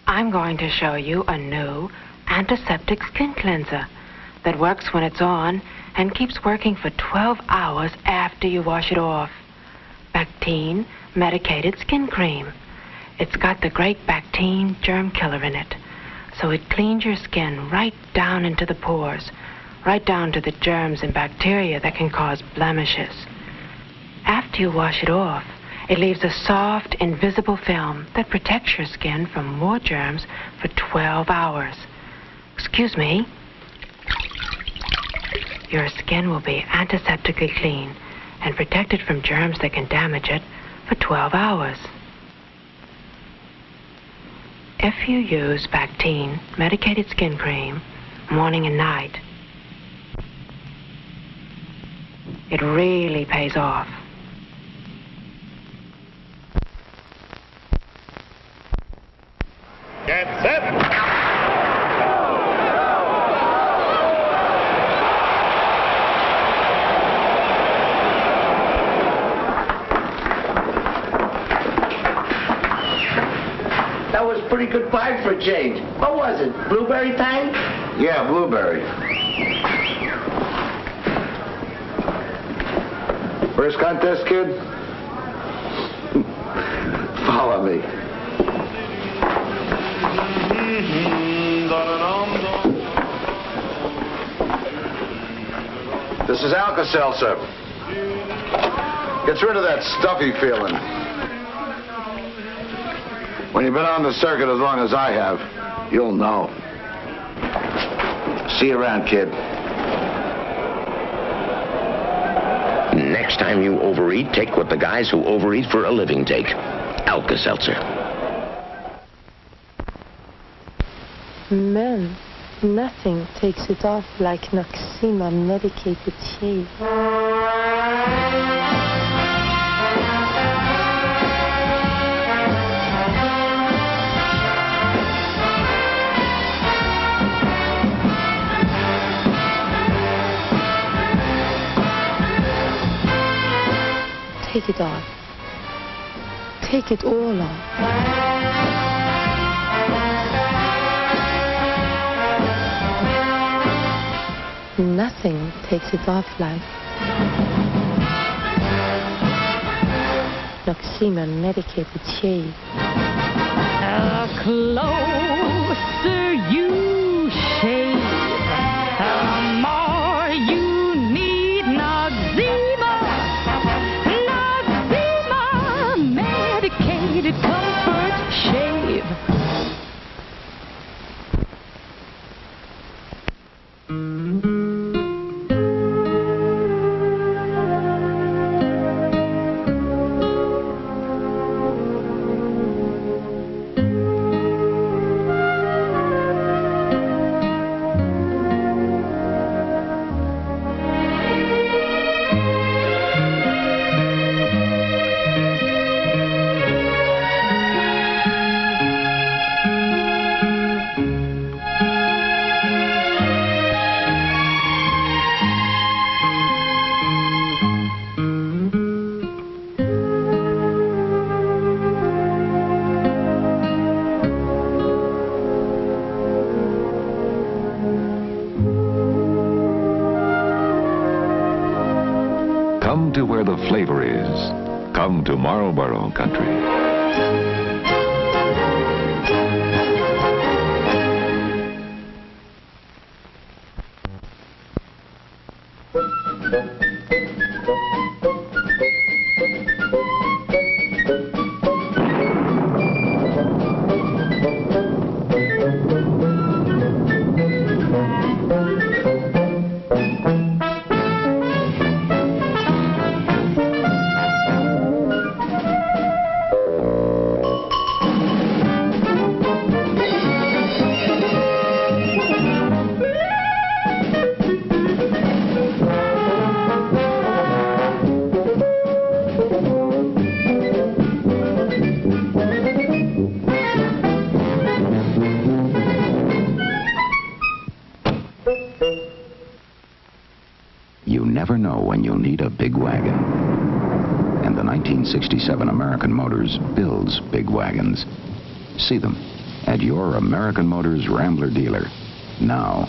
S1: I'm going to show you a new antiseptic skin cleanser that works when it's on and keeps working for 12 hours after you wash it off. Bactine medicated skin cream. It's got the great Bactine germ killer in it, so it cleans your skin right down into the pores, right down to the germs and bacteria that can cause blemishes. After you wash it off, it leaves a soft, invisible film that protects your skin from more germs for 12 hours. Excuse me. Your skin will be antiseptically clean and protected from germs that can damage it for 12 hours. If you use Bactine medicated skin cream morning and night, it really pays off.
S22: Get set!
S10: That was a pretty good fight for a change. What was it? Blueberry tang?
S6: Yeah, blueberry. First contest, kid? Follow me. This is Alka-Seltzer. Gets rid of that stuffy feeling. When you've been on the circuit as long as I have, you'll know. See you around, kid.
S3: Next time you overeat, take what the guys who overeat for a living take. Alka-Seltzer.
S22: Man, nothing takes it off like Noxema medicated shave. Take it off. Take it all off. Nothing takes it off like Noxema medicated shave.
S23: The closer you shave, the more you need Noxema. Noxema medicated comfort shave.
S24: Come to where the flavor is. Come to Marlboro Country.
S25: You never know when you'll need a big wagon. And the 1967 American Motors builds big wagons. See them at your American Motors Rambler dealer now.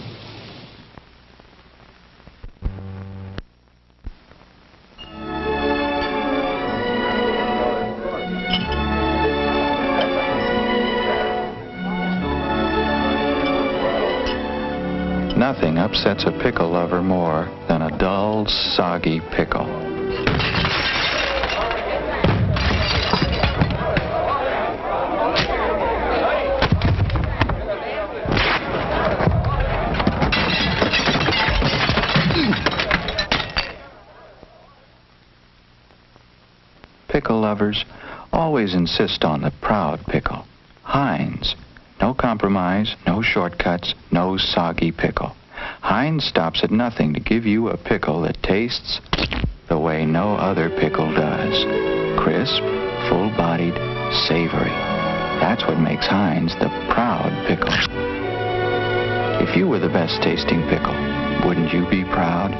S26: Nothing upsets a pickle lover more than a dull, soggy pickle. Pickle lovers always insist on the proud pickle. Heinz. No compromise, no shortcuts, no soggy pickle. Heinz stops at nothing to give you a pickle that tastes the way no other pickle does. Crisp, full-bodied, savory. That's what makes Heinz the proud pickle. If you were the best tasting pickle, wouldn't you be proud?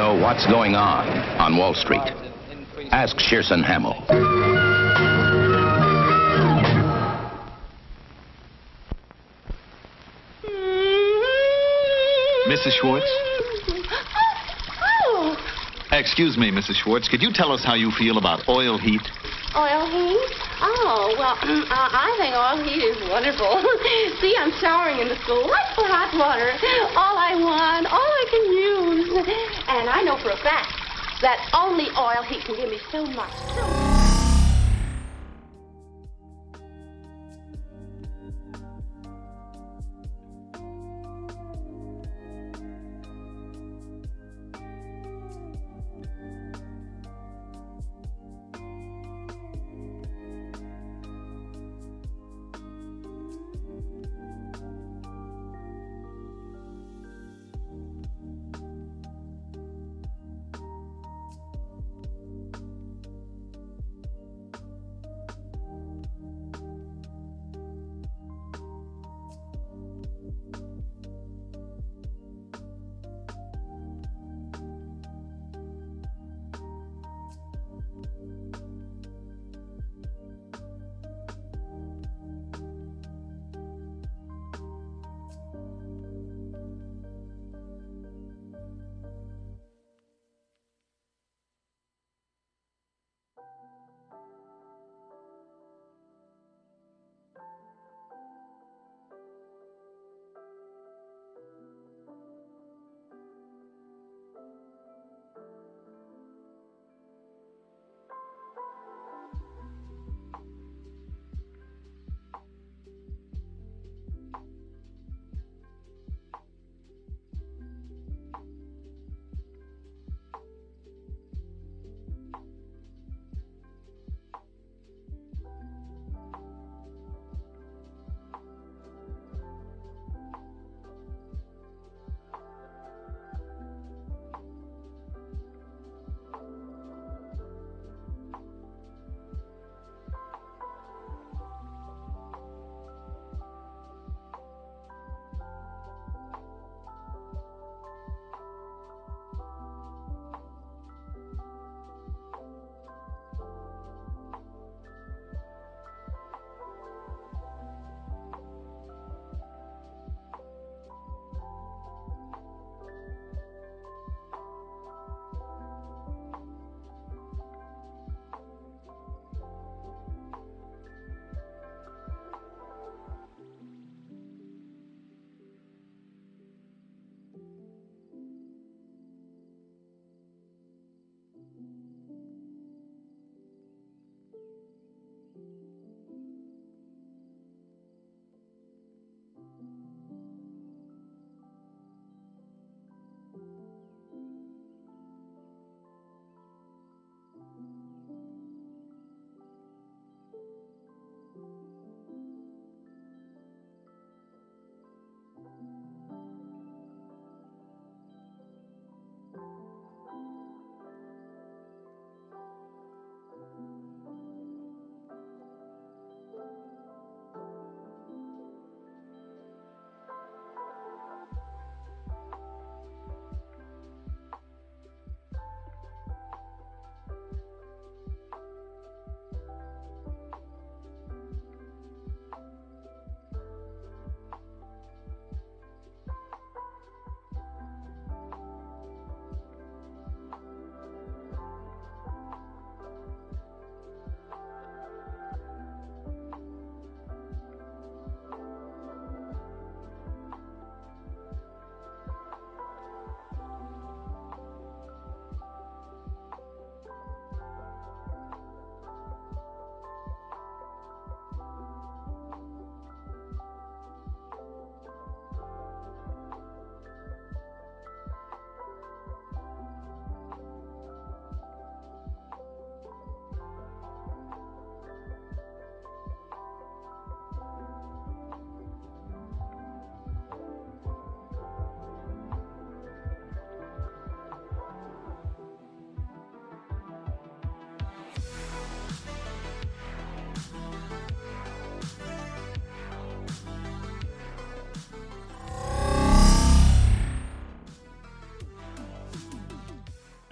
S3: know what's going on Wall Street. Ask Shearson Hamill.
S4: Mrs. Schwartz?
S23: Oh,
S4: Excuse me, Mrs. Schwartz. Could you tell us how you feel about oil heat?
S23: oil heat? Oh, well, I think oil heat is wonderful. See, I'm showering in the school. What's for hot water? All I want, all I can use. And I know for a fact that only oil heat can give me so much.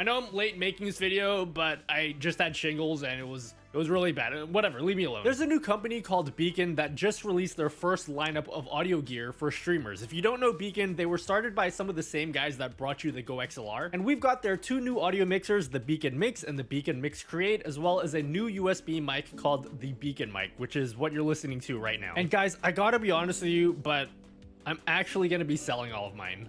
S2: I know I'm late making this video, but I just had shingles and it was really bad. Whatever, leave me alone. There's a new company called Beacon that just released their first lineup of audio gear for streamers. If you don't know Beacon, they were started by some of the same guys that brought you the Go XLR. And we've got their 2 new audio mixers, the Beacon Mix and the Beacon Mix Create, as well as a new USB mic called the Beacon Mic, which is what you're listening to right now. And guys, I gotta be honest with you, but I'm actually gonna be selling all of mine.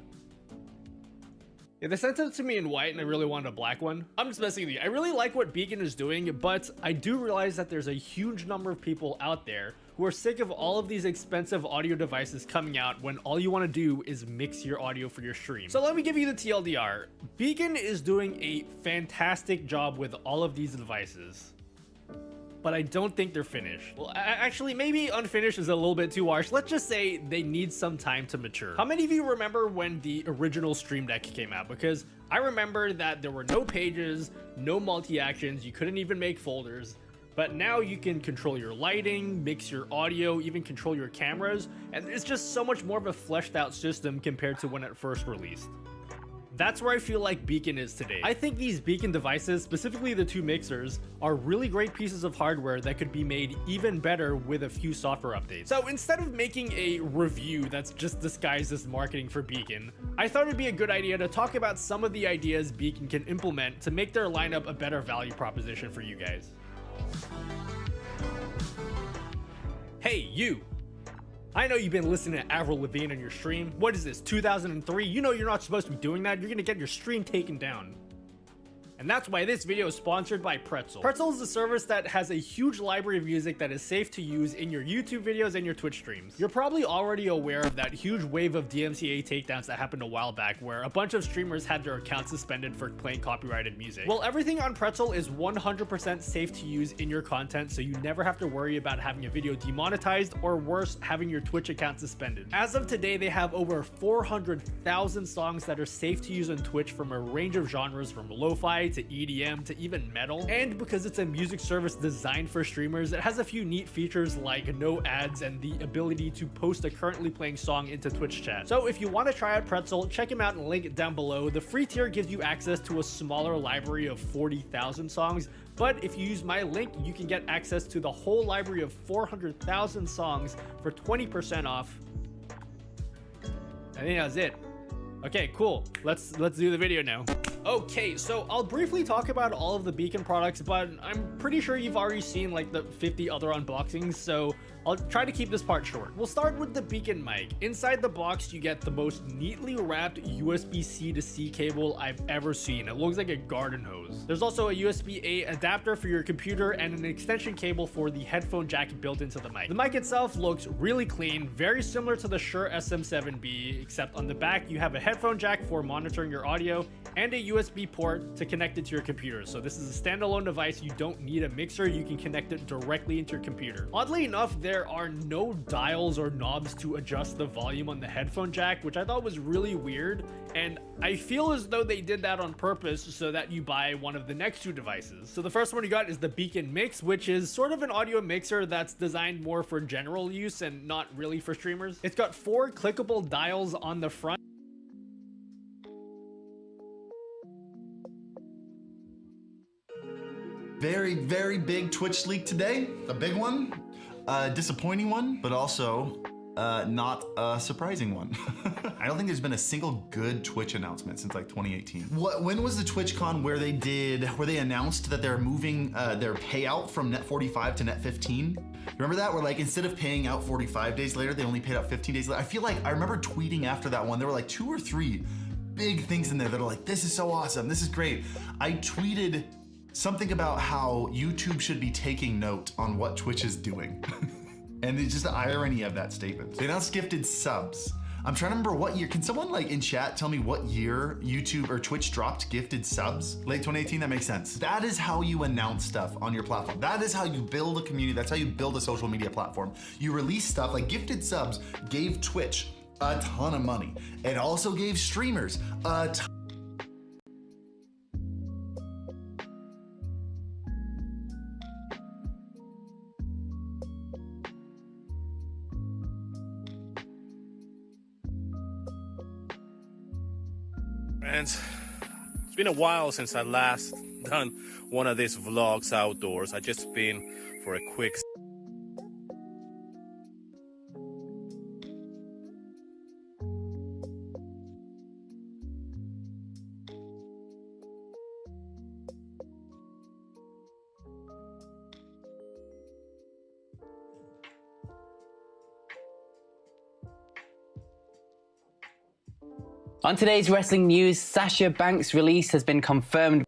S2: Yeah, they sent it to me in white and I really wanted a black one. I'm just messing with you. I really like what Beacon is doing, but I do realize that there's a huge number of people out there who are sick of all of these expensive audio devices coming out when all you want to do is mix your audio for your stream. So let me give you the TLDR. Beacon is doing a fantastic job with all of these devices, but I don't think they're finished. Well, actually, maybe unfinished is a little bit too harsh. Let's just say they need some time to mature. How many of you remember when the original Stream Deck came out? Because I remember that there were no pages, no multi-actions, you couldn't even make folders, but now you can control your lighting, mix your audio, even control your cameras, and it's just so much more of a fleshed out system compared to when it first released. That's where I feel like Beacon is today. I think these Beacon devices, specifically the 2 mixers, are really great pieces of hardware that could be made even better with a few software updates. So instead of making a review that's just disguised as marketing for Beacon, I thought it'd be a good idea to talk about some of the ideas Beacon can implement to make their lineup a better value proposition for you guys. Hey, you! I know you've been listening to Avril Lavigne on your stream. What is this, 2003? You know you're not supposed to be doing that. You're gonna get your stream taken down. And that's why this video is sponsored by Pretzel. Pretzel is a service that has a huge library of music that is safe to use in your YouTube videos and your Twitch streams. You're probably already aware of that huge wave of DMCA takedowns that happened a while back where a bunch of streamers had their accounts suspended for playing copyrighted music. Well, everything on Pretzel is 100% safe to use in your content, so you never have to worry about having a video demonetized or worse, having your Twitch account suspended. As of today, they have over 400,000 songs that are safe to use on Twitch from a range of genres, from lo-fi to EDM to even metal. And because it's a music service designed for streamers, it has a few neat features like no ads and the ability to post a currently playing song into Twitch chat. So if you want to try out Pretzel, check them out and link it down below. The free tier gives you access to a smaller library of 40,000 songs, but if you use my link, you can get access to the whole library of 400,000 songs for 20% off. I think that's it. Okay, cool. Let's do the video now. Okay, so I'll briefly talk about all of the Beacon products, but I'm pretty sure you've already seen like the 50 other unboxings, so I'll try to keep this part short. We'll start with the Beacon mic. Inside the box, you get the most neatly wrapped USB-C to C cable I've ever seen. It looks like a garden hose. There's also a USB-A adapter for your computer and an extension cable for the headphone jack built into the mic. The mic itself looks really clean, very similar to the Shure SM7B, except on the back you have a headphone jack for monitoring your audio and a USB port to connect it to your computer. So this is a standalone device. You don't need a mixer. You can connect it directly into your computer. Oddly enough, there are no dials or knobs to adjust the volume on the headphone jack, which I thought was really weird. And I feel as though they did that on purpose so that you buy one of the next 2 devices. So the first one you got is the Beacon Mix, which is sort of an audio mixer that's designed more for general use and not really for streamers. It's got 4 clickable dials on the front.
S8: Very, very big Twitch leak today. A big one, a disappointing one, but also not a surprising one. I don't think there's been a single good Twitch announcement since like 2018. When was the TwitchCon where they announced that they're moving their payout from net 45 to net 15? Remember that? Where like instead of paying out 45 days later, they only paid out 15 days later. I feel like I remember tweeting after that one, there were like 2 or 3 big things in there that are like, this is so awesome, this is great. I tweeted something about how YouTube should be taking note on what Twitch is doing. And it's just the irony of that statement. They announced gifted subs. I'm trying to remember what year. Can someone like in chat tell me what year YouTube or Twitch dropped gifted subs? Late 2018, that makes sense. That is how you announce stuff on your platform. That is how you build a community. That's how you build a social media platform. You release stuff like gifted subs gave Twitch a ton of money. It also gave streamers a ton.
S9: And
S5: It's been a while since I last done one of these vlogs outdoors. I just been for a quick.
S9: On today's wrestling news, Sasha Banks' release has been confirmed.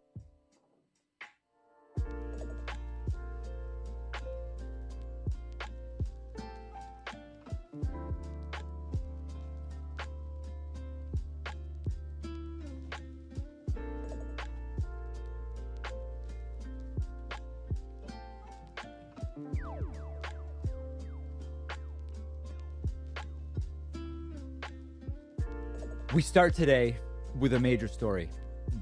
S11: We start today with a major story.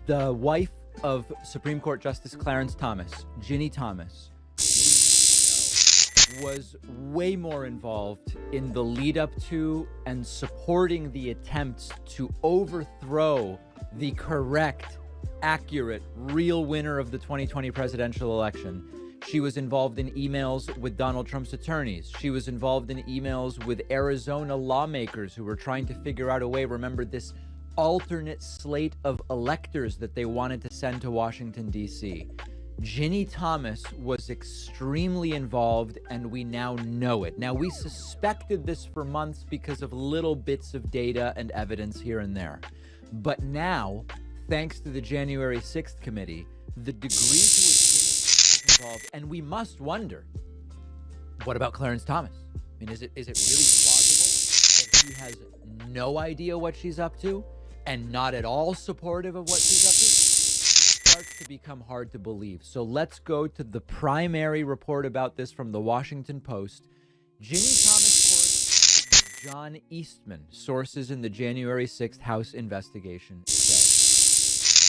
S11: The wife of Supreme Court Justice Clarence Thomas, Ginny Thomas, was way more involved in the lead up to and supporting the attempts to overthrow the correct, accurate, real winner of the 2020 presidential election. She was involved in emails with Donald Trump's attorneys. She was involved in emails with Arizona lawmakers who were trying to figure out a way, remember, this alternate slate of electors that they wanted to send to Washington, D.C. Ginny Thomas was extremely involved, and we now know it. Now, we suspected this for months because of little bits of data and evidence here and there. But now, thanks to the January 6th committee, the degree to which involved, and we must wonder, what about Clarence Thomas? I mean, is it really plausible that he has no idea what she's up to and not at all supportive of what she's up to? It starts to become hard to believe. So let's go to the primary report about this from the Washington Post. Ginny Thomas corresponded with John Eastman, sources in the January 6th House investigation say.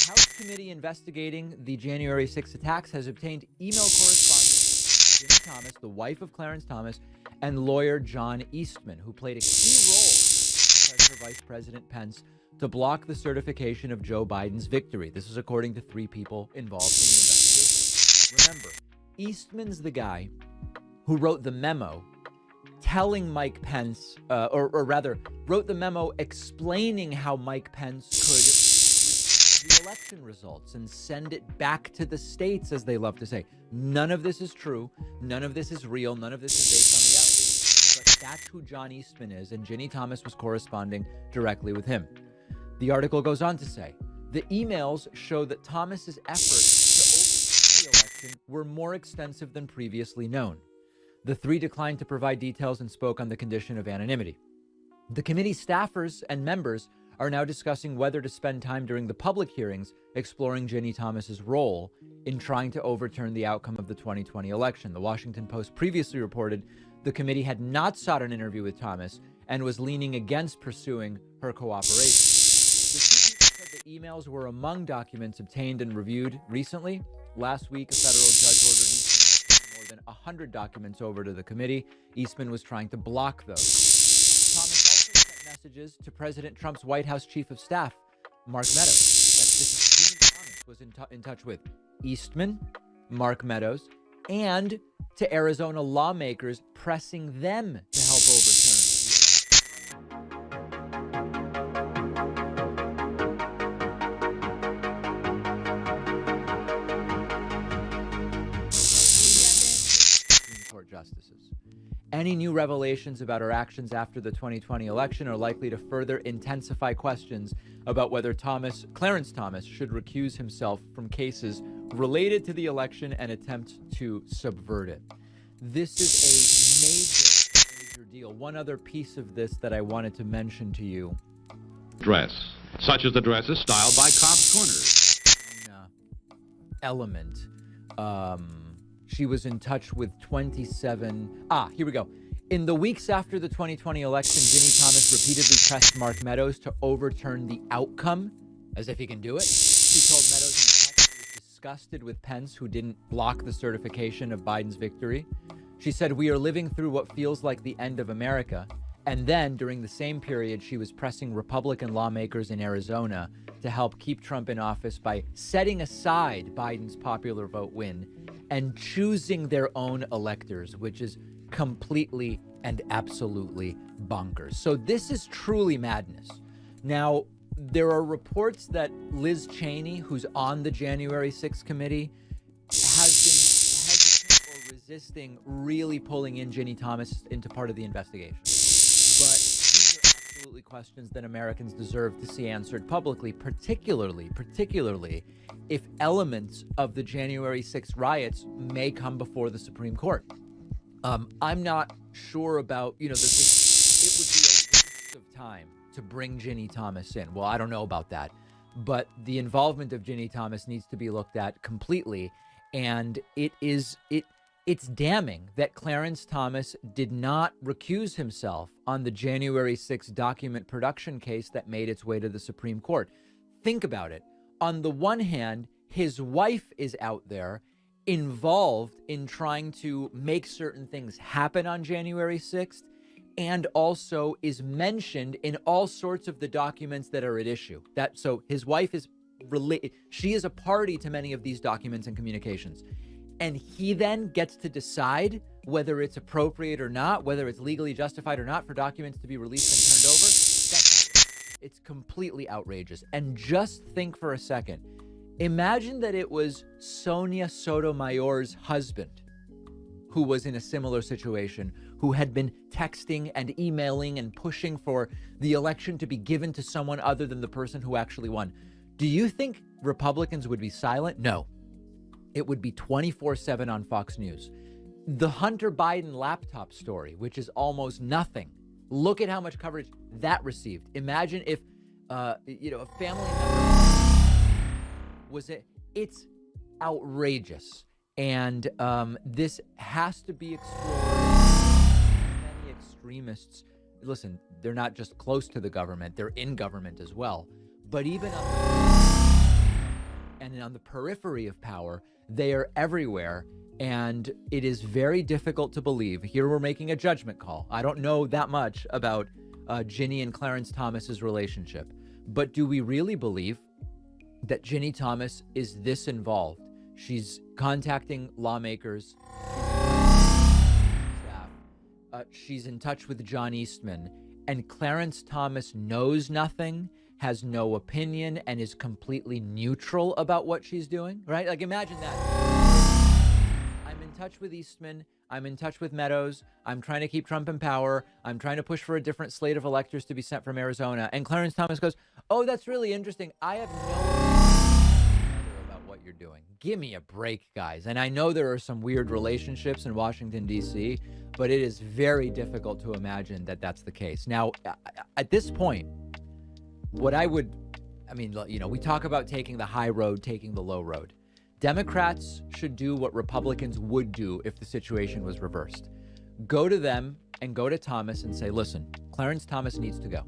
S11: The House committee investigating the January 6th attacks has obtained email correspondence with Ginny Thomas, the wife of Clarence Thomas, and lawyer John Eastman, who played a key role in pressure Vice President Pence to block the certification of Joe Biden's victory. This is according to 3 people involved in the investigation. Remember, Eastman's the guy who wrote the memo telling Mike Pence, or rather, wrote the memo explaining how Mike Pence could the election results and send it back to the states, as they love to say. None of this is true. None of this is real. None of this is based on reality. But that's who John Eastman is, and Ginny Thomas was corresponding directly with him. The article goes on to say, the emails show that Thomas's efforts to oversee the election were more extensive than previously known. The 3 declined to provide details and spoke on the condition of anonymity. The committee staffers and members are now discussing whether to spend time during the public hearings exploring Ginny Thomas's role in trying to overturn the outcome of the 2020 election. The Washington Post previously reported the committee had not sought an interview with Thomas and was leaning against pursuing her cooperation. The 2 people said the emails were among documents obtained and reviewed recently. Last week, a federal judge ordered Eastman to turn more than 100 documents over to the committee. Eastman was trying to block those. Messages to President Trump's White House Chief of Staff, Mark Meadows. This is Ginny Thomas was in touch with Eastman, Mark Meadows, and to Arizona lawmakers, pressing them to help overturn Supreme Court justices. Any new revelations about her actions after the 2020 election are likely to further intensify questions about whether Clarence Thomas should recuse himself from cases related to the election and attempt to subvert it. This is a major deal. One other piece of this that I wanted to mention to you.
S24: Dress, such as the dresses styled by Cobb's Corners.
S11: Element. She was in touch with 27... here we go. In the weeks after the 2020 election, Ginny Thomas repeatedly pressed Mark Meadows to overturn the outcome, as if he can do it. She told Meadows in a text she was disgusted with Pence, who didn't block the certification of Biden's victory. She said, "We are living through what feels like the end of America, And then during the same period, she was pressing Republican lawmakers in Arizona to help keep Trump in office by setting aside Biden's popular vote win and choosing their own electors, which is completely and absolutely bonkers. So this is truly madness. Now, there are reports that Liz Cheney, who's on the January 6th committee, has been hesitant or resisting really pulling in Ginny Thomas into part of the investigation. But these are absolutely questions that Americans deserve to see answered publicly, particularly if elements of the January 6th riots may come before the Supreme Court. I'm not sure about, it would be a waste of time to bring Ginny Thomas in. Well, I don't know about that, but the involvement of Ginny Thomas needs to be looked at completely. And it's damning that Clarence Thomas did not recuse himself on the January 6th document production case that made its way to the Supreme Court. Think about it. On the one hand, his wife is out there involved in trying to make certain things happen on January 6th, and also is mentioned in all sorts of the documents that are at issue. So his wife is she is a party to many of these documents and communications. And he then gets to decide whether it's appropriate or not, whether it's legally justified or not for documents to be released and turned over. It's completely outrageous. And just think for a second. Imagine that it was Sonia Sotomayor's husband who was in a similar situation, who had been texting and emailing and pushing for the election to be given to someone other than the person who actually won. Do you think Republicans would be silent? No. It would be 24/7 on Fox News. The Hunter Biden laptop story, which is almost nothing. Look at how much coverage that received. Imagine if, a family member was it. It's outrageous. And this has to be explored. Many extremists, listen, they're not just close to the government, they're in government as well. But even on the periphery of power, they are everywhere. And it is very difficult to believe. Here we're making a judgment call. I don't know that much about Ginny and Clarence Thomas's relationship. But do we really believe that Ginny Thomas is this involved? She's contacting lawmakers. She's in touch with John Eastman. And Clarence Thomas knows nothing, has no opinion, and is completely neutral about what she's doing, right? Like, imagine that. I'm in touch with Eastman. I'm in touch with Meadows. I'm trying to keep Trump in power. I'm trying to push for a different slate of electors to be sent from Arizona. And Clarence Thomas goes, oh, that's really interesting. I have no idea about what you're doing. Give me a break, guys. And I know there are some weird relationships in Washington, D.C., but it is very difficult to imagine that that's the case. Now, at this point, we talk about taking the high road, taking the low road. Democrats should do what Republicans would do if the situation was reversed. Go to them and go to Thomas and say, listen, Clarence Thomas needs to go.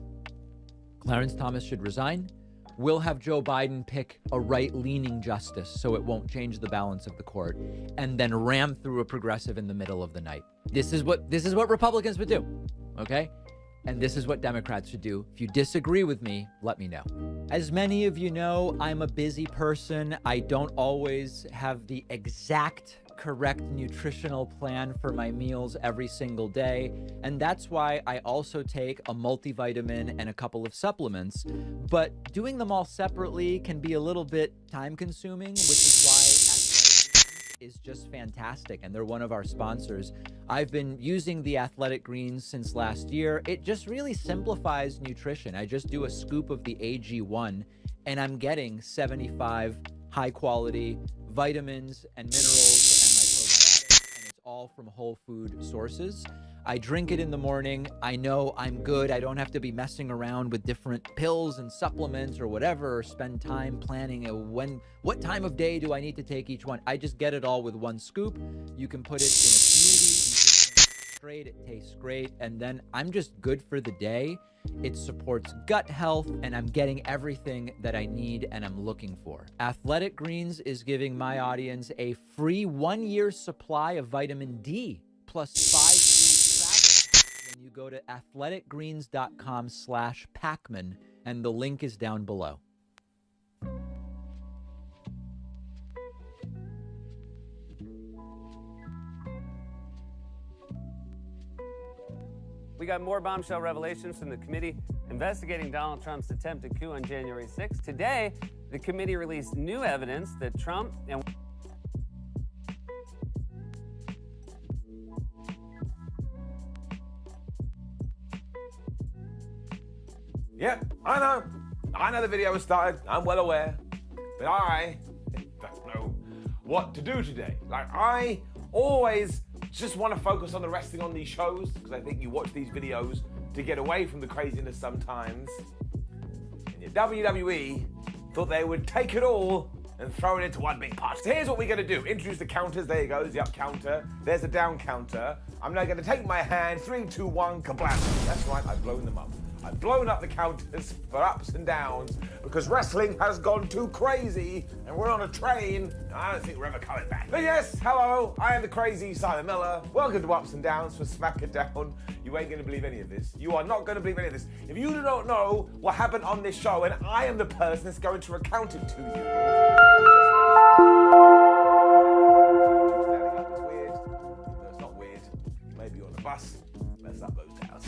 S11: Clarence Thomas should resign. We'll have Joe Biden pick a right-leaning justice so it won't change the balance of the court, and then ram through a progressive in the middle of the night. This is what Republicans would do, okay? And this is what Democrats should do. If you disagree with me, let me know. As many of you know, I'm a busy person. I don't always have the exact correct nutritional plan for my meals every single day. And that's why I also take a multivitamin and a couple of supplements. But doing them all separately can be a little bit time consuming, which is why is just fantastic, and they're one of our sponsors. I've been using the Athletic Greens since last year. It just really simplifies nutrition. I just do a scoop of the AG1, and I'm getting 75 high-quality vitamins and minerals and my probiotics, and it's all from whole food sources. I drink it in the morning. I know I'm good. I don't have to be messing around with different pills and supplements or whatever, or spend time planning what time of day do I need to take each one. I just get it all with one scoop. You can put it in a smoothie. You can drink it straight. It tastes great. And then I'm just good for the day. It supports gut health, and I'm getting everything that I need and I'm looking for. Athletic Greens is giving my audience a free 1-year supply of vitamin D plus 5 free travel You go to athleticgreens.com/Pacman, and the link is down below.
S12: We got more bombshell revelations from the committee investigating Donald Trump's attempted coup on January 6th. Today, the committee released new evidence that Trump and
S13: Yep, I know. I know the video was started. I'm well aware. But I don't know what to do today. Like, I always just want to focus on the wrestling on these shows because I think you watch these videos to get away from the craziness sometimes. And yet WWE thought they would take it all and throw it into one big pot. So here's what we're going to do. Introduce the counters. There you go. There's the up counter. There's the down counter. I'm now going to take my hand. 3, 2, 1, kablam. That's right. I've blown them up. I've blown up the counters for ups and downs because wrestling has gone too crazy and we're on a train and I don't think we're ever coming back. But yes, hello, I am the crazy Simon Miller. Welcome to Ups and Downs for SmackDown. You ain't going to believe any of this. You are not going to believe any of this. If you don't know what happened on this show and I am the person that's going to recount it to you. Standing up is weird. No, it's not weird. Maybe on a bus. Let's up those downs.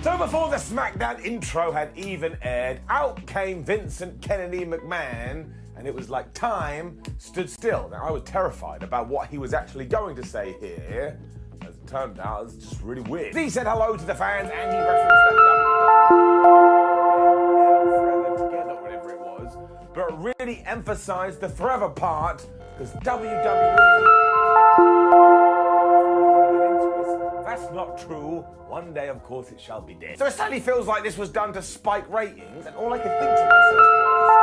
S13: So before the SmackDown intro had even aired, out came Vincent Kennedy McMahon, and it was like time stood still. Now, I was terrified about what he was actually going to say here. As it turned out, it's just really weird. He said hello to the fans, and he referenced that WWE Forever Together, whatever it was, but really emphasized the forever part, because WWE... That's not true. One day, of course, it shall be dead. So it sadly feels like this was done to spike ratings, and all I could think to myself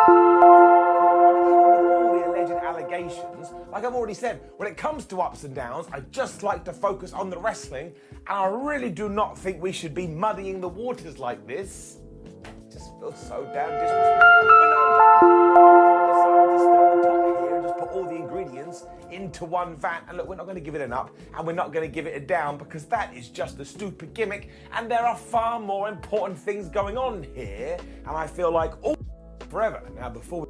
S13: was, even with all the alleged allegations, like I've already said, when it comes to ups and downs, I just like to focus on the wrestling, and I really do not think we should be muddying the waters like this. It just feels so damn disrespectful. But no, decided to stir the pot here and just put all the ingredients into one vat, and look, we're not going to give it an up and we're not going to give it a down because that is just a stupid gimmick and there are far more important things going on here, and I feel like all forever. Now before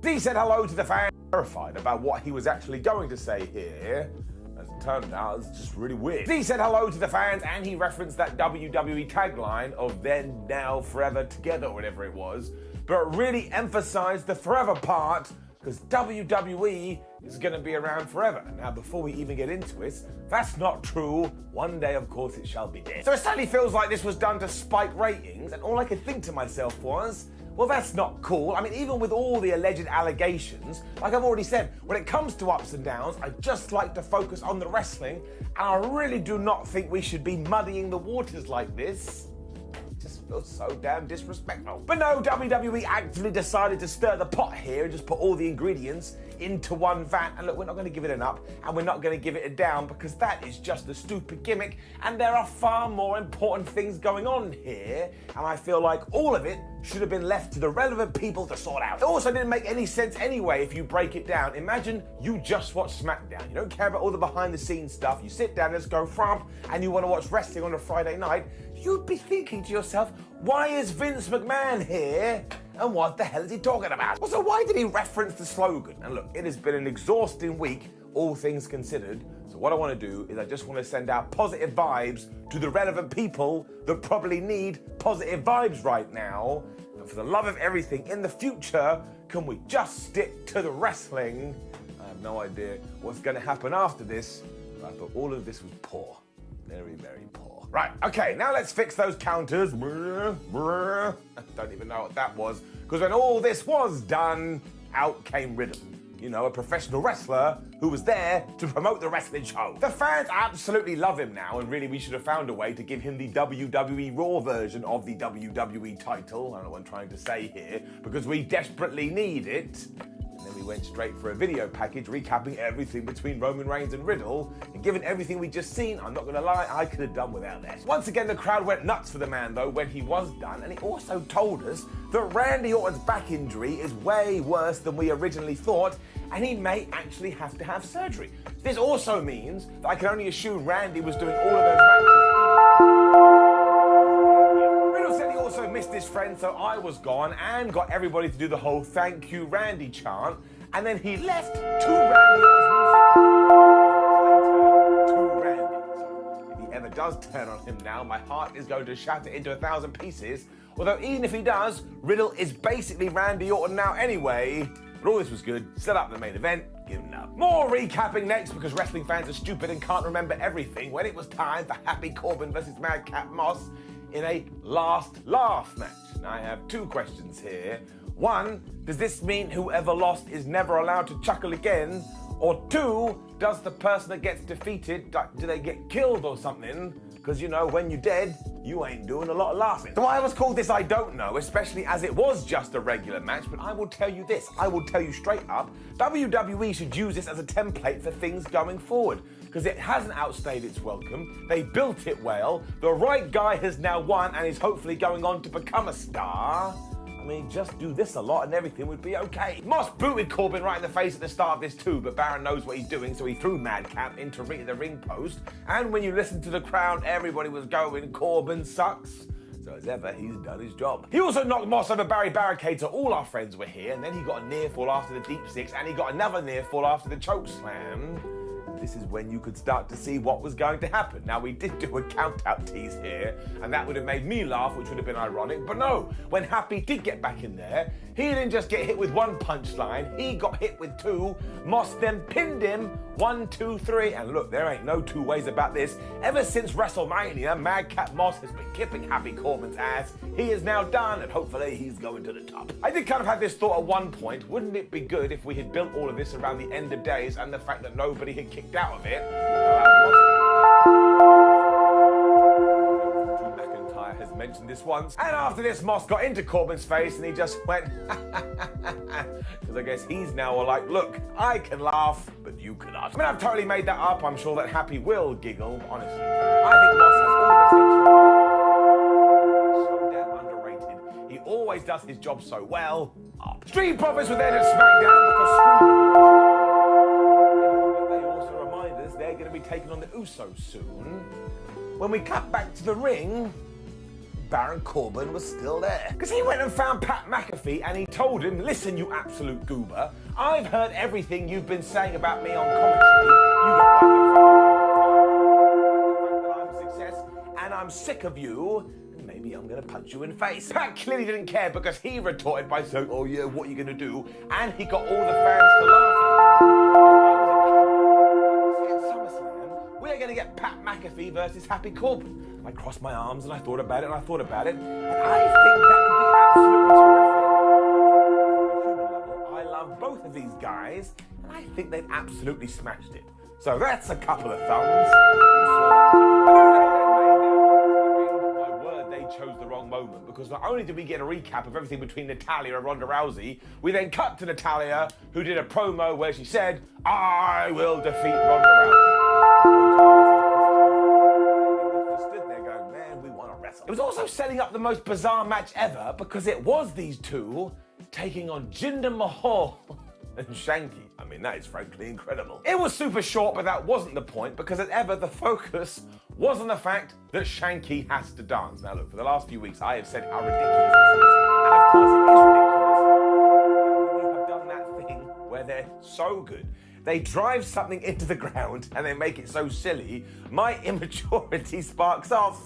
S13: he said hello to the fans, terrified about what he was actually going to say here. As it turned out, it's just really weird. He said hello to the fans and he referenced that WWE tagline of then, now, forever together, or whatever it was, but really emphasized the forever part because WWE is going to be around forever. Now, before we even get into it, that's not true. One day, of course, it shall be dead. So it sadly feels like this was done to spike ratings, and all I could think to myself was, well, that's not cool. I mean, even with all the alleged allegations, like I've already said, when it comes to ups and downs, I just like to focus on the wrestling, and I really do not think we should be muddying the waters like this. Just feels so damn disrespectful. But no, WWE actively decided to stir the pot here and just put all the ingredients into one vat, and look, we're not going to give it an up and we're not going to give it a down because that is just a stupid gimmick and there are far more important things going on here, and I feel like all of it should have been left to the relevant people to sort out. It also didn't make any sense anyway if you break it down. Imagine you just watch SmackDown. You don't care about all the behind the scenes stuff. You sit down, let's go from, and you want to watch wrestling on a Friday night. You'd be thinking to yourself, why is Vince McMahon here? And what the hell is he talking about? Also, why did he reference the slogan? And look, it has been an exhausting week, all things considered. So what I want to do is I just want to send out positive vibes to the relevant people that probably need positive vibes right now. And for the love of everything, in the future, can we just stick to the wrestling? I have no idea what's going to happen after this, but I thought all of this was poor. Very, very poor. Right, okay, now let's fix those counters. I don't even know what that was, because when all this was done, out came Rhythm. You know, a professional wrestler who was there to promote the wrestling show. The fans absolutely love him now, and really we should have found a way to give him the WWE Raw version of the WWE title. I don't know what I'm trying to say here, because we desperately need it. And then we went straight for a video package recapping everything between Roman Reigns and Riddle, and given everything we just seen, I'm not gonna lie, I could have done without that. Once again, the crowd went nuts for the man though when he was done, and he also told us that Randy Orton's back injury is way worse than we originally thought, and he may actually have to have surgery. This also means that I can only assume Randy was doing all of those matches. Riddle said he also missed his friend, so I was gone and got everybody to do the whole thank you Randy chant, and then he left to Randy Orton's music to Randy. So if he ever does turn on him now, my heart is going to shatter into 1,000 pieces. Although even if he does, Riddle is basically Randy Orton now anyway. But all this was good. Set up the main event. Give him up. More recapping next because wrestling fans are stupid and can't remember everything when it was time for Happy Corbin versus Madcap Moss in a last laugh match. Now I have two questions here. One, does this mean whoever lost is never allowed to chuckle again? Or two, does the person that gets defeated, do they get killed or something? Because, you know, when you're dead, you ain't doing a lot of laughing. So why I was called this, I don't know, especially as it was just a regular match, but I will tell you this, I will tell you straight up, WWE should use this as a template for things going forward, because it hasn't outstayed its welcome, they built it well, the right guy has now won and is hopefully going on to become a star. I mean, just do this a lot and everything would be okay. Moss booted Corbin right in the face at the start of this too, but Baron knows what he's doing, so he threw Madcap into the ring post. And when you listen to the crowd, everybody was going, Corbin sucks. So as ever, he's done his job. He also knocked Moss over Barry Barricade, so all our friends were here, and then he got a near fall after the deep six, and he got another near fall after the choke slam. This is when you could start to see what was going to happen. Now, we did do a count-out tease here, and that would have made me laugh, which would have been ironic. But no, when Happy did get back in there, he didn't just get hit with one punchline, he got hit with two. Moss then pinned him, 1, 2, 3. And look, there ain't no two ways about this. Ever since WrestleMania, Madcap Moss has been kicking Happy Corbin's ass. He is now done, and hopefully he's going to the top. I did kind of have this thought at one point, wouldn't it be good if we had built all of this around the end of days and the fact that nobody had kicked out of it? Drew McIntyre has mentioned this once. And after this, Moss got into Corbin's face and he just went, because I guess he's now like, look, I can laugh, but you cannot. I mean, I've totally made that up. I'm sure that Happy will giggle, honestly. I think Moss has all the potential. So damn underrated. He always does his job so well. Street Profits were then at SmackDown because they're going to be taking on the Usos soon. When we cut back to the ring, Baron Corbin was still there. Because he went and found Pat McAfee and he told him, listen, you absolute goober, I've heard everything you've been saying about me on commentary. You don't like the fact that I'm a success and I'm sick of you. And maybe I'm going to punch you in the face. Pat clearly didn't care because he retorted by saying, oh yeah, what are you going to do? And he got all the fans to laugh. We're going to get Pat McAfee versus Happy Corbin. I crossed my arms and I thought about it and I thought about it. And I think that would be absolutely terrific. On a human level, I love both of these guys and I think they've absolutely smashed it. So that's a couple of thumbs. My word, they chose the wrong moment because not only did we get a recap of everything between Natalya and Ronda Rousey, we then cut to Natalya, who did a promo where she said, I will defeat Ronda Rousey. It was also setting up the most bizarre match ever because it was these two taking on Jinder Mahal and Shanky. I mean, that is frankly incredible. It was super short, but that wasn't the point because as ever, the focus was on the fact that Shanky has to dance. Now look, for the last few weeks, I have said how ridiculous this is. And of course it is ridiculous. We have done that thing where they're so good. They drive something into the ground and they make it so silly, my immaturity sparks off.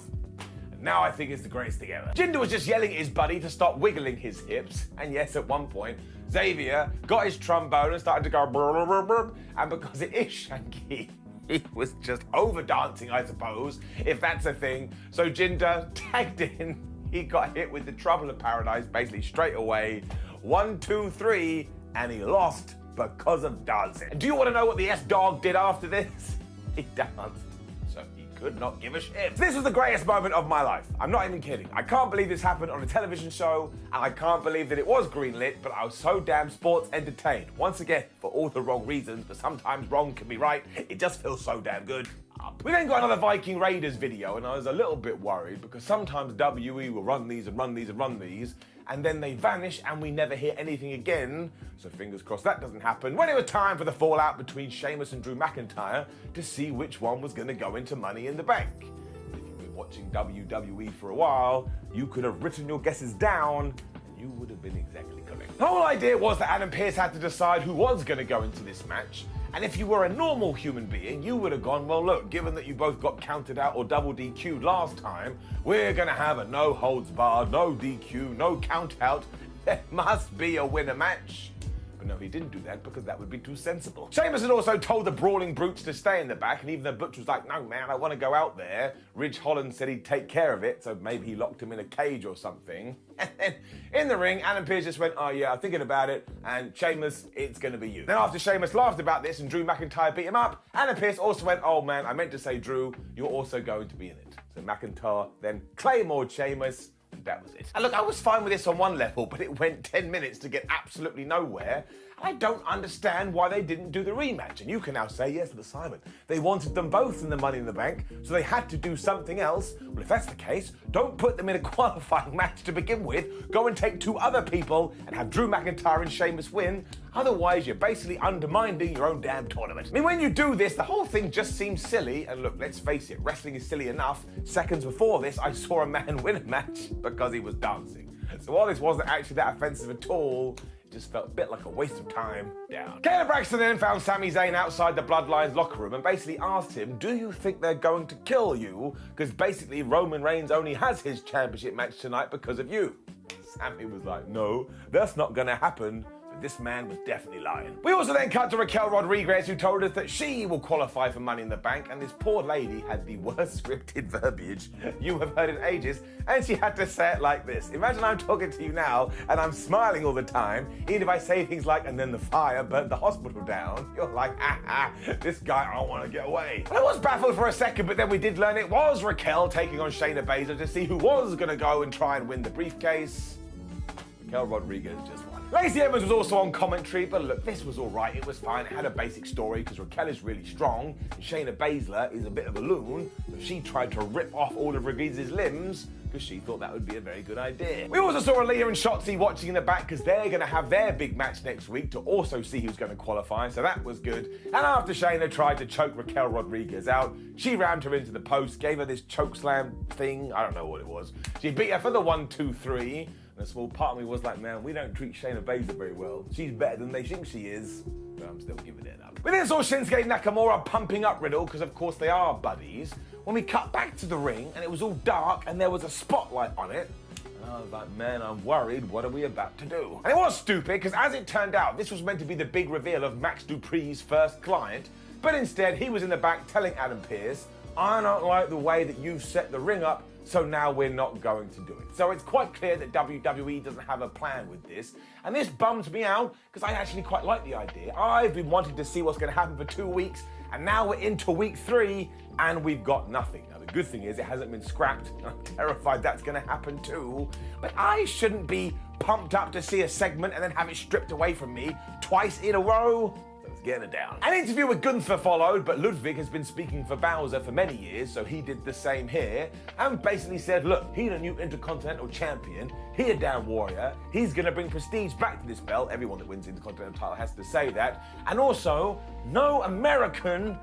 S13: Now I think it's the greatest thing ever. Jinder was just yelling at his buddy to stop wiggling his hips. And yes, at one point, Xavier got his trombone and started to go brr, brr, brr, and because it is Shanky, he was just over dancing, I suppose, if that's a thing. So Jinder tagged in. He got hit with the Trouble in Paradise basically straight away. 1, 2, 3, and he lost because of dancing. And do you want to know what the S-Dog did after this? He danced so he could not give a shit. This was the greatest moment of my life. I'm not even kidding. I can't believe this happened on a television show, and I can't believe that it was greenlit, but I was so damn sports entertained. Once again, for all the wrong reasons, but sometimes wrong can be right. It just feels so damn good. We then got another Viking Raiders video, and I was a little bit worried because sometimes WE will run these and run these and run these, and then they vanish and we never hear anything again. So fingers crossed that doesn't happen. When it was time for the fallout between Sheamus and Drew McIntyre to see which one was going to go into Money in the Bank. If you've been watching WWE for a while, you could have written your guesses down, and you would have been exactly correct. The whole idea was that Adam Pearce had to decide who was going to go into this match. And if you were a normal human being, you would have gone, well, look, given that you both got counted out or double DQ'd last time, we're going to have a no holds barred, no DQ, no count out. There must be a winner match. But no, he didn't do that because that would be too sensible. Sheamus had also told the Brawling Brutes to stay in the back, and even though Butch was like, no, man, I want to go out there, Ridge Holland said he'd take care of it, so maybe he locked him in a cage or something. And then in the ring, Adam Pearce just went, oh yeah, I'm thinking about it, and Sheamus, it's going to be you. Then after Sheamus laughed about this and Drew McIntyre beat him up, Adam Pearce also went, oh man, I meant to say Drew, you're also going to be in it. So McIntyre then Claymore'd Sheamus. That was it. And look, I was fine with this on one level, but it went 10 minutes to get absolutely nowhere. I don't understand why they didn't do the rematch. And you can now say, yes, but Simon, they wanted them both in the Money in the Bank, so they had to do something else. Well, if that's the case, don't put them in a qualifying match to begin with. Go and take two other people and have Drew McIntyre and Sheamus win. Otherwise, you're basically undermining your own damn tournament. I mean, when you do this, the whole thing just seems silly. And look, let's face it, wrestling is silly enough. Seconds before this, I saw a man win a match because he was dancing. So while this wasn't actually that offensive at all, it just felt a bit like a waste of time. Down. Kayla Braxton then found Sami Zayn outside the Bloodlines locker room and basically asked him, do you think they're going to kill you? Because basically Roman Reigns only has his championship match tonight because of you. Sami was like, no, that's not going to happen. This man was definitely lying. We also then cut to Raquel Rodriguez, who told us that she will qualify for Money in the Bank, and this poor lady had the worst scripted verbiage you have heard in ages, and she had to say it like this. Imagine I'm talking to you now, and I'm smiling all the time, even if I say things like, and then the fire burnt the hospital down. You're like, this guy, I don't want to get away. And I was baffled for a second, but then we did learn it was Raquel taking on Shayna Baszler to see who was going to go and try and win the briefcase. Raquel Rodriguez just won. Lacey Evans was also on commentary, but look, this was all right. It was fine. It had a basic story because Raquel is really strong and Shayna Baszler is a bit of a loon, so she tried to rip off all of Rodriguez's limbs because she thought that would be a very good idea. We also saw Aaliyah and Shotzi watching in the back because they're going to have their big match next week to also see who's going to qualify, so that was good. And after Shayna tried to choke Raquel Rodriguez out, she rammed her into the post, gave her this choke slam thing. I don't know what it was. She beat her for the 1, 2, 3. And a small part of me was like, man, we don't treat Shayna Baszler very well. She's better than they think she is, but I'm still giving it up. We then saw Shinsuke Nakamura pumping up Riddle, because of course they are buddies, when we cut back to the ring and it was all dark and there was a spotlight on it. And I was like, man, I'm worried, what are we about to do? And it was stupid, because as it turned out, this was meant to be the big reveal of Max Dupree's first client, but instead he was in the back telling Adam Pearce, I don't like the way that you've set the ring up, so now we're not going to do it. So it's quite clear that WWE doesn't have a plan with this, and this bums me out because I actually quite like the idea. I've been wanting to see what's going to happen for 2 weeks, and now we're into week 3 and we've got nothing. Now the good thing is it hasn't been scrapped, and I'm terrified that's going to happen too, but I shouldn't be pumped up to see a segment and then have it stripped away from me twice in a row. Getting it down. An interview with Gunther followed, but Ludwig has been speaking for Bowser for many years, so he did the same here, and basically said, look, he's a new Intercontinental Champion, he a damn warrior, he's gonna bring prestige back to this belt, everyone that wins the Intercontinental title has to say that, and also, no American,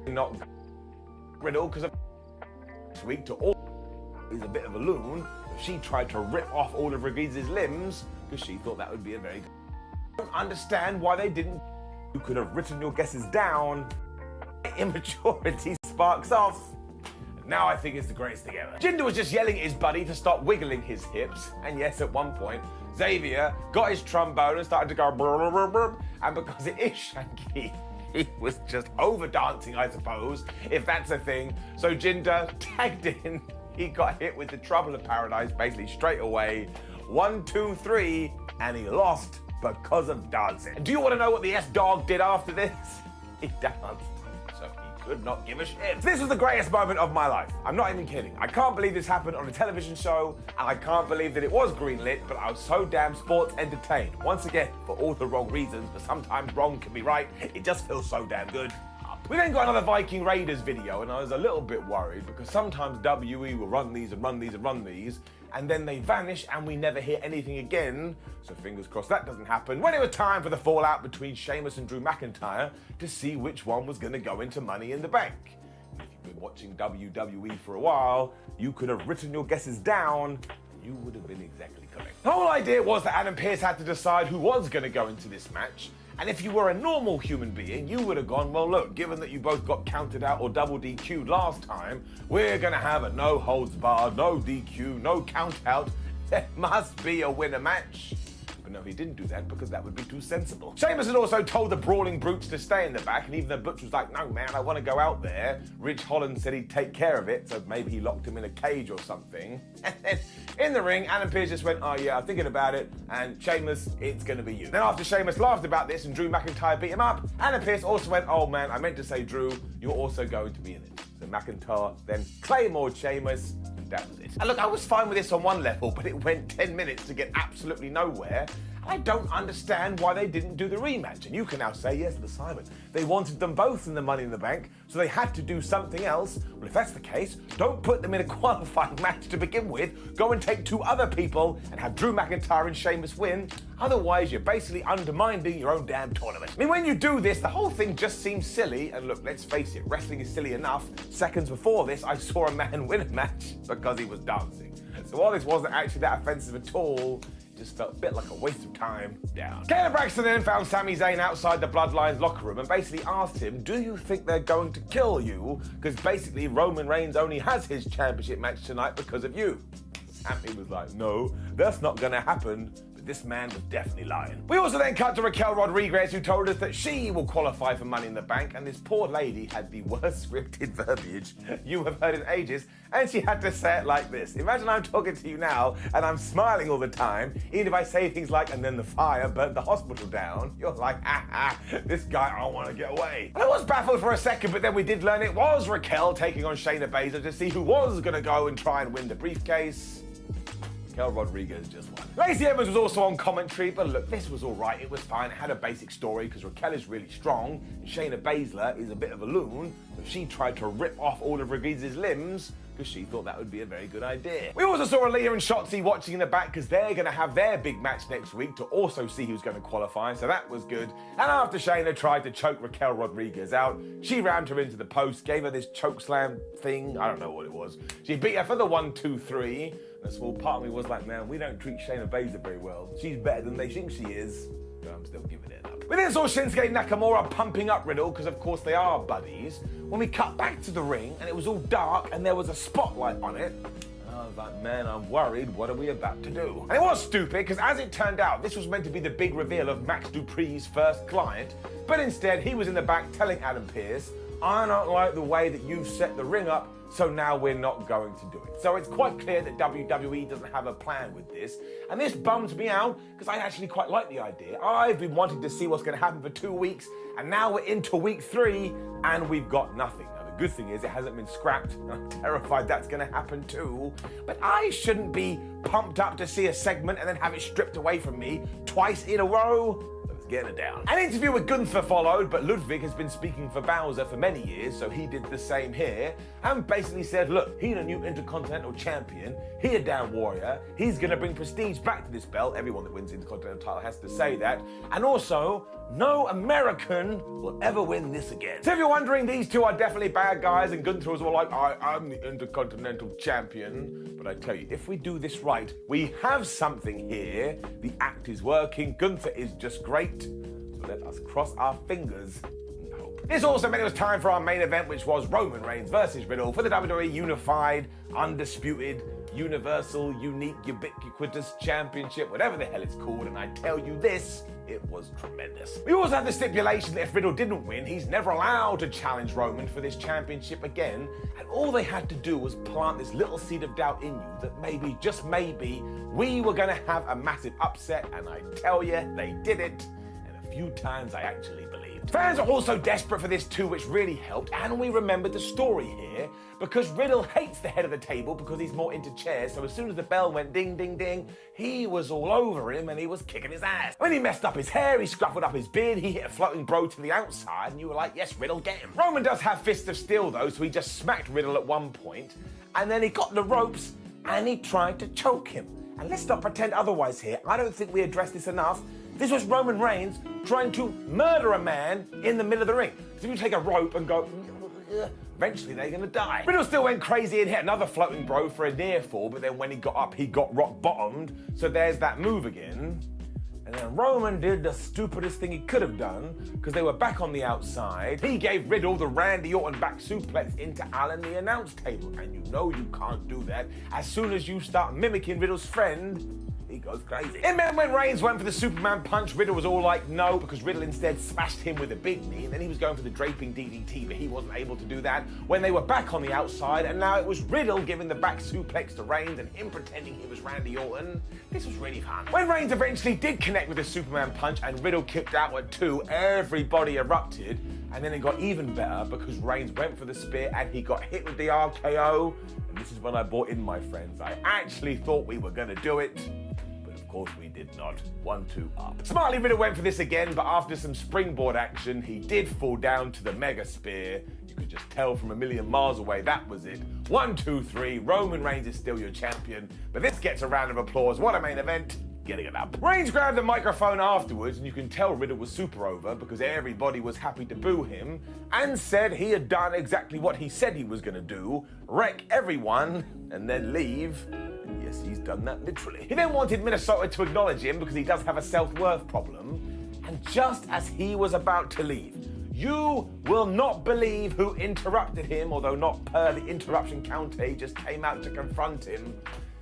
S13: not Riddle, because this week to all is a bit of a loon, she tried to rip off all of Rodriguez's limbs, because she thought that would be a very good. I don't understand why they didn't. You could have written your guesses down. Immaturity sparks off. And now I think it's the greatest thing ever. Jinder was just yelling at his buddy to stop wiggling his hips. And yes, at one point, Xavier got his trombone and started to go brr, brr, brr, and because it is Shanky, he was just over dancing, I suppose, if that's a thing. So Jinder tagged in. He got hit with the Trouble of Paradise basically straight away. 1, 2, 3, and he lost because of dancing. And do you want to know what the S-Dog did after this? He danced so he could not give a shit. This was the greatest moment of my life. I'm not even kidding. I can't believe this happened on a television show, and I can't believe that it was greenlit, but I was so damn sports entertained. Once again, for all the wrong reasons, but sometimes wrong can be right. It just feels so damn good. We then got another Viking Raiders video, and I was a little bit worried because sometimes WE will run these and run these and run these, and then they vanish and we never hear anything again. So fingers crossed that doesn't happen. When it was time for the fallout between Sheamus and Drew McIntyre to see which one was going to go into Money in the Bank. If you've been watching WWE for a while, you could have written your guesses down. You would have been exactly correct. The whole idea was that Adam Pearce had to decide who was going to go into this match. And if you were a normal human being, you would have gone, well, look, given that you both got counted out or double DQ'd last time, we're going to have a no holds barred, no DQ, no count out. There must be a winner match. But no, he didn't do that because that would be too sensible. Sheamus had also told the Brawling Brutes to stay in the back, and even though Butch was like, no, man, I want to go out there, Ridge Holland said he'd take care of it, so maybe he locked him in a cage or something. And then in the ring, Adam Pearce just went, oh yeah, I'm thinking about it, and Sheamus, it's going to be you. Then after Sheamus laughed about this and Drew McIntyre beat him up, Adam Pearce also went, oh man, I meant to say Drew, you're also going to be in it. So McIntyre then Claymore'd Sheamus. That was it. And look, I was fine with this on one level, but it went 10 minutes to get absolutely nowhere. I don't understand why they didn't do the rematch. And you can now say, yes, but Simon, they wanted them both in the Money in the Bank, so they had to do something else. Well, if that's the case, don't put them in a qualifying match to begin with. Go and take two other people and have Drew McIntyre and Sheamus win. Otherwise, you're basically undermining your own damn tournament. I mean, when you do this, the whole thing just seems silly. And look, let's face it, wrestling is silly enough. Seconds before this, I saw a man win a match because he was dancing. So while this wasn't actually that offensive at all, just felt a bit like a waste of time down. Kayla Braxton then found Sami Zayn outside the Bloodlines locker room and basically asked him, do you think they're going to kill you? Because basically Roman Reigns only has his championship match tonight because of you. Sami was like, no, that's not going to happen. This man was definitely lying. We also then cut to Raquel Rodriguez, who told us that she will qualify for Money in the Bank, and this poor lady had the worst scripted verbiage you have heard in ages, and she had to say it like this. Imagine I'm talking to you now, and I'm smiling all the time, even if I say things like, and then the fire burnt the hospital down. You're like, this guy, I want to get away. And I was baffled for a second, but then we did learn it was Raquel taking on Shayna Baszler to see who was going to go and try and win the briefcase. Raquel Rodriguez just won. Lacey Evans was also on commentary, but look, this was all right. It was fine. It had a basic story because Raquel is really strong and Shayna Baszler is a bit of a loon, so she tried to rip off all of Rodriguez's limbs because she thought that would be a very good idea. We also saw Aaliyah and Shotzi watching in the back because they're going to have their big match next week to also see who's going to qualify, so that was good. And after Shayna tried to choke Raquel Rodriguez out, she rammed her into the post, gave her this choke slam thing. I don't know what it was. She beat her for the 1, 2, 3. A small part of me was like, man, we don't treat Shayna Baszler very well. She's better than they think she is, but I'm still giving it up. We then saw Shinsuke Nakamura pumping up Riddle, because of course they are buddies, when we cut back to the ring and it was all dark and there was a spotlight on it. And I was like, man, I'm worried, what are we about to do? And it was stupid, because as it turned out, this was meant to be the big reveal of Max Dupree's first client, but instead he was in the back telling Adam Pearce, I don't like the way that you've set the ring up, so now we're not going to do it. So it's quite clear that WWE doesn't have a plan with this, and this bums me out because I actually quite like the idea. I've been wanting to see what's going to happen for 2 weeks, and now we're into week 3 and we've got nothing. Now the good thing is it hasn't been scrapped, and I'm terrified that's going to happen too, but I shouldn't be pumped up to see a segment and then have it stripped away from me twice in a row. Getting it down. An interview with Gunther followed, but Ludwig has been speaking for Bowser for many years, so he did the same here, and basically said, look, he's a new Intercontinental Champion, he a damn warrior, he's gonna bring prestige back to this belt, everyone that wins the Intercontinental title has to say that, and also, no American will ever win this again. So if you're wondering, these two are definitely bad guys, and Gunther was all like, I'm the Intercontinental Champion, but I tell you, if we do this right, we have something here, the act is working, Gunther is just great, so let us cross our fingers and hope. This also meant it was time for our main event, which was Roman Reigns versus Riddle for the WWE Unified, Undisputed, Universal, Unique, Ubiquitous Championship, whatever the hell it's called, and I tell you this, it was tremendous. We also had the stipulation that if Riddle didn't win, he's never allowed to challenge Roman for this championship again, and all they had to do was plant this little seed of doubt in you that maybe, just maybe, we were gonna have a massive upset, and I tell you, they did it, and a few times I actually believed. Fans are also desperate for this too, which really helped, and we remembered the story here, because Riddle hates the head of the table because he's more into chairs, so as soon as the bell went ding, ding, ding, he was all over him and he was kicking his ass. When he messed up his hair, he scruffled up his beard, he hit a floating bro to the outside, and you were like, yes, Riddle, get him. Roman does have fists of steel though, so he just smacked Riddle at one point, and then he got the ropes and he tried to choke him. And let's not pretend otherwise here. I don't think we addressed this enough. This was Roman Reigns trying to murder a man in the middle of the ring. So if you take a rope and go, eventually they're gonna die. Riddle still went crazy and hit another floating bro for a near fall, but then when he got up, he got rock bottomed. So there's that move again. And then Roman did the stupidest thing he could have done, because they were back on the outside. He gave Riddle the Randy Orton back suplex into Alan the announce table. And you know you can't do that. As soon as you start mimicking Riddle's friend, he goes crazy. And then when Reigns went for the Superman punch, Riddle was all like, no, because Riddle instead smashed him with a big knee, and then he was going for the draping DDT, but he wasn't able to do that when they were back on the outside, and now it was Riddle giving the back suplex to Reigns and him pretending he was Randy Orton. This was really fun. When Reigns eventually did connect with the Superman punch and Riddle kicked out at 2, everybody erupted, and then it got even better because Reigns went for the spear and he got hit with the RKO, and this is when I bought in, my friends. I actually thought we were gonna do it. Of course we did not. 1-2 up. Smartly Riddle went for this again, but after some springboard action, he did fall down to the mega spear. You could just tell from a million miles away that was it. 1, 2, 3. Roman Reigns is still your champion, but this gets a round of applause. What a main event. Getting it up. Reigns grabbed the microphone afterwards, and you can tell Riddle was super over because everybody was happy to boo him, and said he had done exactly what he said he was going to do, wreck everyone, and then leave. And yes, he's done that literally. He then wanted Minnesota to acknowledge him because he does have a self-worth problem, and just as he was about to leave, you will not believe who interrupted him, although not per the interruption counter, he just came out to confront him,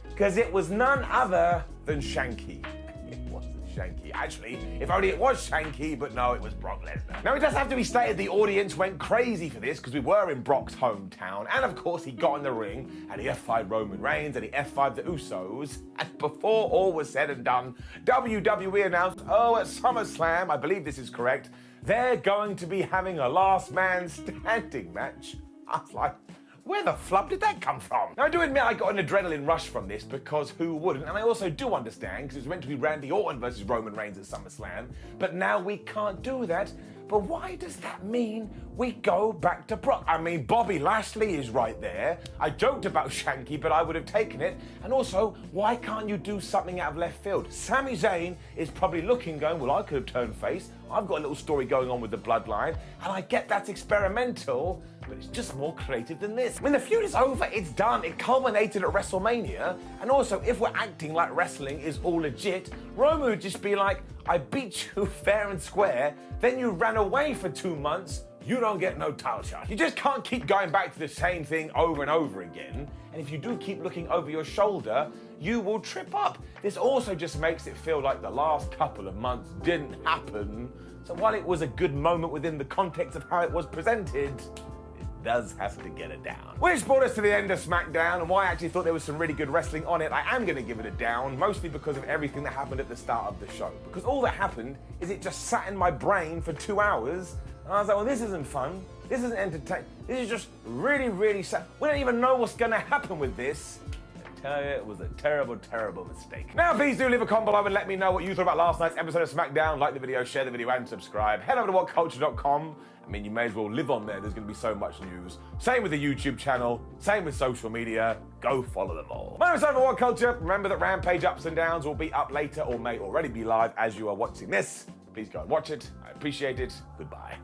S13: because it was none other than Shanky. It wasn't Shanky. Actually, if only it was Shanky, but no, it was Brock Lesnar. Now, it does have to be stated the audience went crazy for this because we were in Brock's hometown, and of course, he got in the ring and he F5'd Roman Reigns and he F5'd the Usos. And before all was said and done, WWE announced, oh, at SummerSlam, I believe this is correct, they're going to be having a last man standing match. I was like, where the flub did that come from? Now, I do admit I got an adrenaline rush from this because who wouldn't? And I also do understand because it was meant to be Randy Orton versus Roman Reigns at SummerSlam, but now we can't do that. But why does that mean we go back to Brock? I mean, Bobby Lashley is right there. I joked about Shanky, but I would have taken it. And also, why can't you do something out of left field? Sami Zayn is probably looking, going, well, I could have turned face. I've got a little story going on with the bloodline, and I get that's experimental, but it's just more creative than this. When the feud is over, it's done. It culminated at WrestleMania, and also, if we're acting like wrestling is all legit, Roman would just be like, I beat you fair and square, then you ran away for 2 months, you don't get no title shot. You just can't keep going back to the same thing over and over again, and if you do keep looking over your shoulder, you will trip up. This also just makes it feel like the last couple of months didn't happen, so while it was a good moment within the context of how it was presented, does have to get it down. Which brought us to the end of SmackDown, and why I actually thought there was some really good wrestling on it. I am going to give it a down, mostly because of everything that happened at the start of the show. Because all that happened is it just sat in my brain for 2 hours, and I was like, well, this isn't fun. This isn't entertaining. This is just really, really sad. We don't even know what's going to happen with this. I tell you, it was a terrible, terrible mistake. Now, please do leave a comment below and let me know what you thought about last night's episode of SmackDown. Like the video, share the video, and subscribe. Head over to whatculture.com. I mean, you may as well live on there. There's going to be so much news. Same with the YouTube channel. Same with social media. Go follow them all. My name is Simon What Culture. Remember that Rampage Ups and Downs will be up later or may already be live as you are watching this. Please go and watch it. I appreciate it. Goodbye.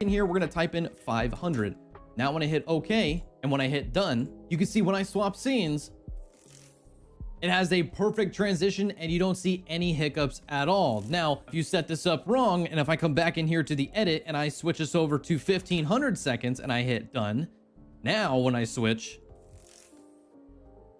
S7: In here, we're gonna type in 500. Now when I hit OK, and when I hit done, you can see when I swap scenes, it has a perfect transition and you don't see any hiccups at all. Now, if you set this up wrong, and if I come back in here to the edit and I switch this over to 1500 seconds and I hit done, now when I switch,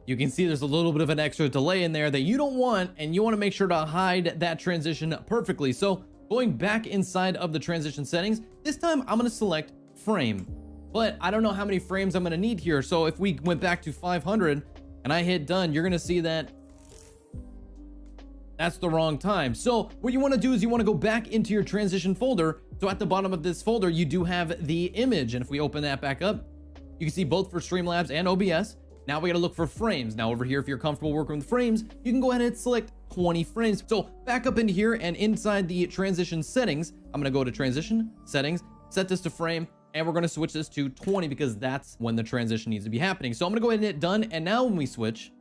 S7: you can see there's a little bit of an extra delay in there that you don't want, and you want to make sure to hide that transition perfectly. So going back inside of the transition settings, this time I'm going to select frame, but I don't know how many frames I'm going to need here. So if we went back to 500 and I hit done, you're going to see that that's the wrong time. So what you want to do is you want to go back into your transition folder. So at the bottom of this folder, you do have the image. And if we open that back up, you can see both for Streamlabs and OBS. Now we got to look for frames. Now over here, if you're comfortable working with frames, you can go ahead and select 20 frames. So back up into here and inside the transition settings, I'm going to go to transition settings, set this to frame, and we're going to switch this to 20 because that's when the transition needs to be happening. So I'm going to go ahead and hit done. And now when we switch,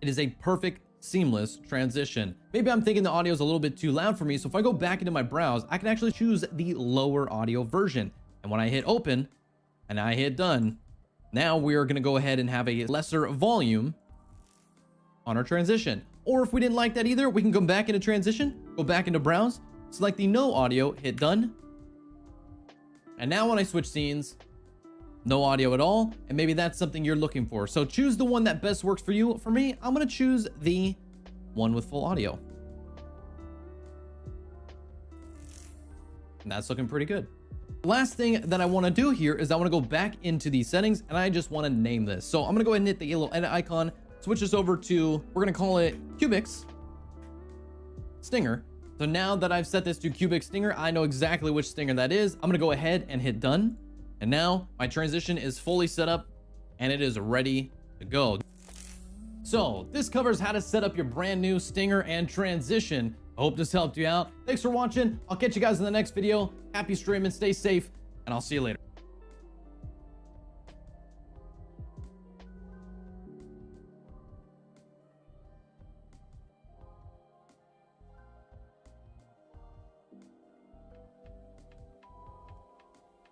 S7: it is a perfect seamless transition. Maybe I'm thinking the audio is a little bit too loud for me. So if I go back into my browse, I can actually choose the lower audio version. And when I hit open and I hit done, now we're going to go ahead and have a lesser volume on our transition. Or if we didn't like that either, we can come back into transition, go back into browse, select the no audio, hit done. And now when I switch scenes, no audio at all. And maybe that's something you're looking for. So choose the one that best works for you. For me, I'm going to choose the one with full audio. And that's looking pretty good. Last thing that I want to do here is I want to go back into these settings and I just want to name this. So I'm going to go ahead and hit the little edit icon, switch this over to, we're going to call it Cubics Stinger. So now that I've set this to Cubic Stinger, I know exactly which stinger that is. I'm going to go ahead and hit done. And now my transition is fully set up and it is ready to go. So this covers how to set up your brand new stinger and transition. I hope this helped you out. Thanks for watching. I'll catch you guys in the next video. Happy streaming, stay safe, and I'll see you later.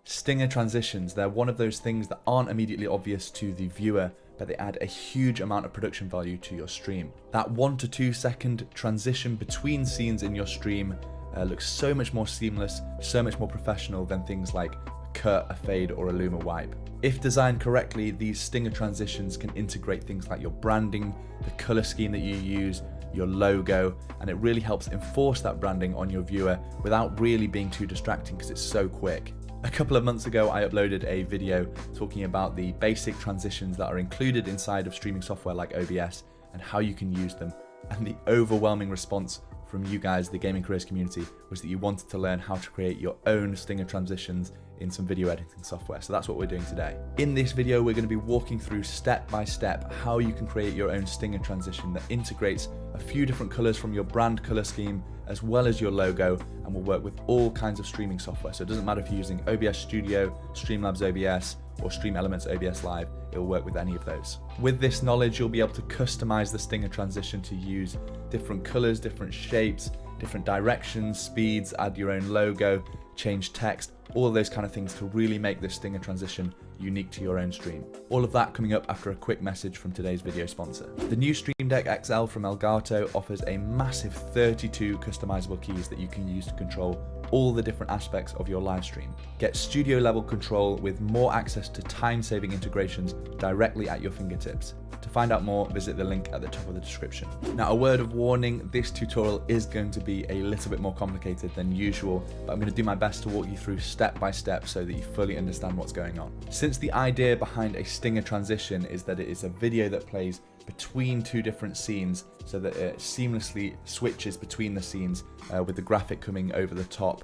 S14: Stinger transitions, they're one of those things that aren't immediately obvious to the viewer, but they add a huge amount of production value to your stream. That 1 to 2 second transition between scenes in your stream looks so much more seamless, so much more professional than things like a cut, a fade, or a luma wipe. If designed correctly, these stinger transitions can integrate things like your branding, the color scheme that you use, your logo, and it really helps enforce that branding on your viewer without really being too distracting because it's so quick. A couple of months ago, I uploaded a video talking about the basic transitions that are included inside of streaming software like OBS and how you can use them. And the overwhelming response from you guys, the gaming careers community, was that you wanted to learn how to create your own stinger transitions in some video editing software. So that's what we're doing today. In this video, we're going to be walking through step by step how you can create your own stinger transition that integrates a few different colors from your brand color scheme as well as your logo, and will work with all kinds of streaming software. So it doesn't matter if you're using OBS Studio, Streamlabs OBS, or Stream Elements OBS Live, it will work with any of those. With this knowledge, you'll be able to customize the stinger transition to use different colors, different shapes, different directions, speeds, add your own logo, change text, all of those kind of things to really make this stinger transition unique to your own stream. All of that coming up after a quick message from today's video sponsor. The new Stream Deck XL from Elgato offers a massive 32 customizable keys that you can use to control all the different aspects of your live stream. Get studio level control with more access to time-saving integrations directly at your fingertips. To find out more, visit the link at the top of the description. Now, a word of warning, this tutorial is going to be a little bit more complicated than usual, but I'm going to do my best to walk you through step by step so that you fully understand what's going on. Since the idea behind a stinger transition is that it is a video that plays between two different scenes so that it seamlessly switches between the scenes with the graphic coming over the top.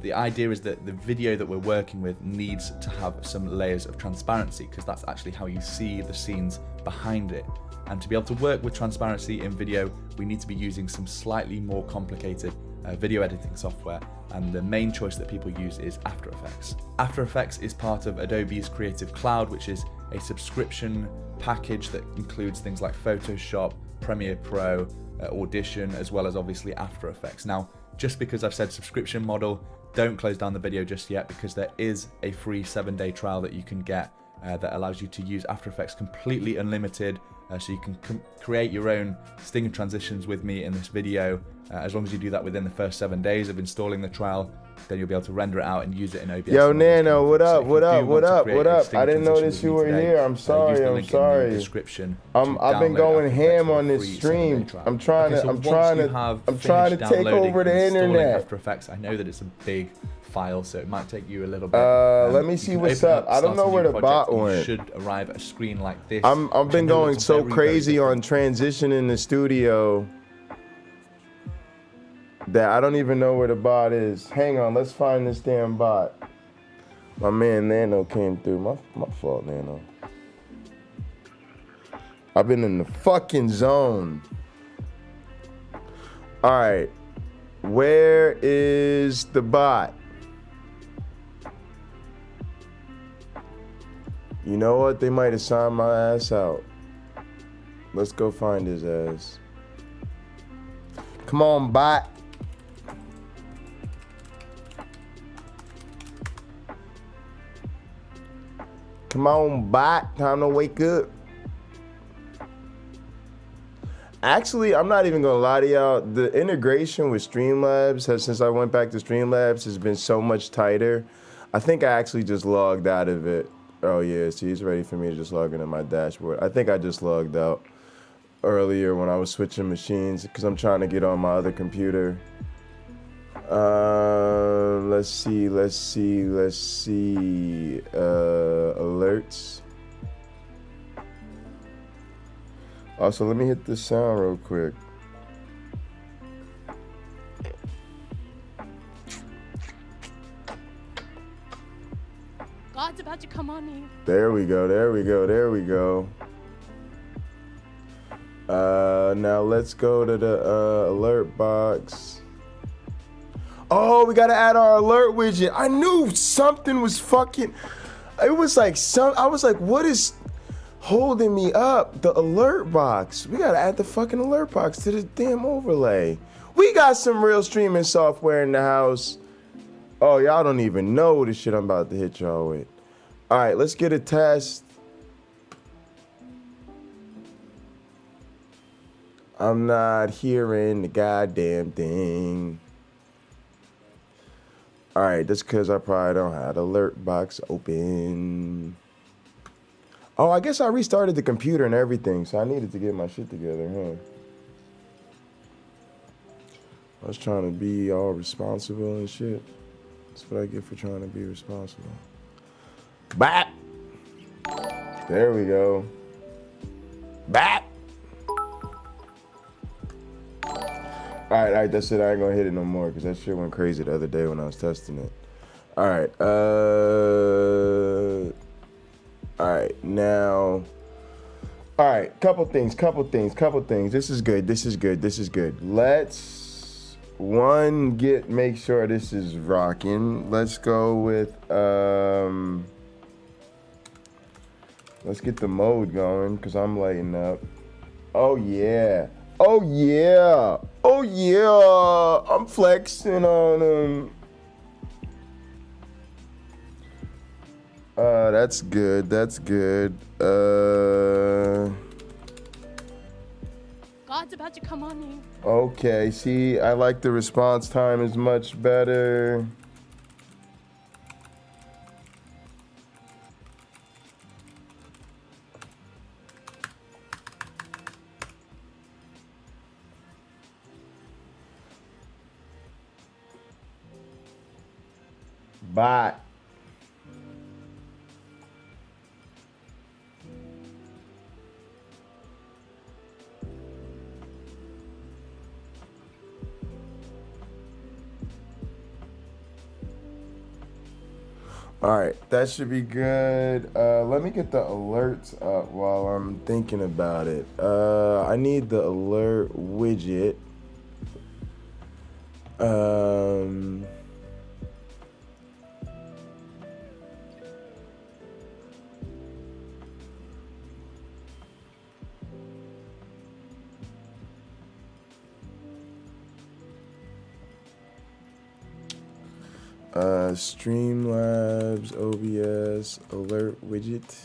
S14: The idea is that the video that we're working with needs to have some layers of transparency because that's actually how you see the scenes behind it. And to be able to work with transparency in video, we need to be using some slightly more complicated video editing software, and the main choice that people use is After Effects. After Effects is part of Adobe's Creative Cloud, which is a subscription package that includes things like Photoshop, Premiere Pro, Audition, as well as obviously After Effects. Now, just because I've said subscription model don't close down the video just yet, because there is a free 7-day trial that you can get that allows you to use After Effects completely unlimited, so you can create your own sting transitions with me in this video. As long as you do that within the first 7 days of installing the trial, then you'll be able to render it out and use it in OBS.
S15: Yo, Nano, what up? What up? What up? What up? I didn't notice you were here. I'm sorry. I'm sorry. I've been going ham on this stream. I'm trying to take over the internet.
S14: After Effects, I know that it's a big file, so it might take you a little bit.
S15: Let me see what's up. I don't know where the bot went.
S14: You should arrive at a screen like this.
S15: I've been going so crazy on transition in the studio that I don't even know where the bot is. Hang on, let's find this damn bot. My man Nano came through. My fault, Nano. I've been in the fucking zone. All right, where is the bot? You know what? They might have signed my ass out. Let's go find his ass. Come on, bot. Come on, bot. Time to wake up. Actually, I'm not even gonna lie to y'all. The integration with Streamlabs since I went back to Streamlabs, has been so much tighter. I think I actually just logged out of it. Oh yeah, see, he's ready for me to just log into my dashboard. I think I just logged out earlier when I was switching machines because I'm trying to get on my other computer. Let's see. Alerts. Also, let me hit this sound real quick.
S16: God's about to come on me.
S15: There we go. Now let's go to the alert box. Oh, we gotta add our alert widget. I knew something was fucking. It was like I was like, what is holding me up? The alert box. We gotta add the fucking alert box to the damn overlay. We got some real streaming software in the house. Oh, y'all don't even know the shit I'm about to hit y'all with. All right, let's get a test. I'm not hearing the goddamn thing. All right, that's because I probably don't have the alert box open. Oh, I guess I restarted the computer and everything, so I needed to get my shit together, huh? I was trying to be all responsible and shit. That's what I get for trying to be responsible. Bap! There we go. Bap! All right, that's it. I ain't gonna hit it no more because that shit went crazy the other day when I was testing it. All right, now. All right, couple things. This is good. Let's make sure this is rocking. Let's go with let's get the mode going because I'm lighting up. Oh yeah. I'm flexing on him. That's good.
S16: God's about to come on me.
S15: Okay, see, I like the response time is much better. Bye. All right, that should be good. Let me get the alerts up while I'm thinking about it. I need the alert widget. Streamlabs OBS alert widget.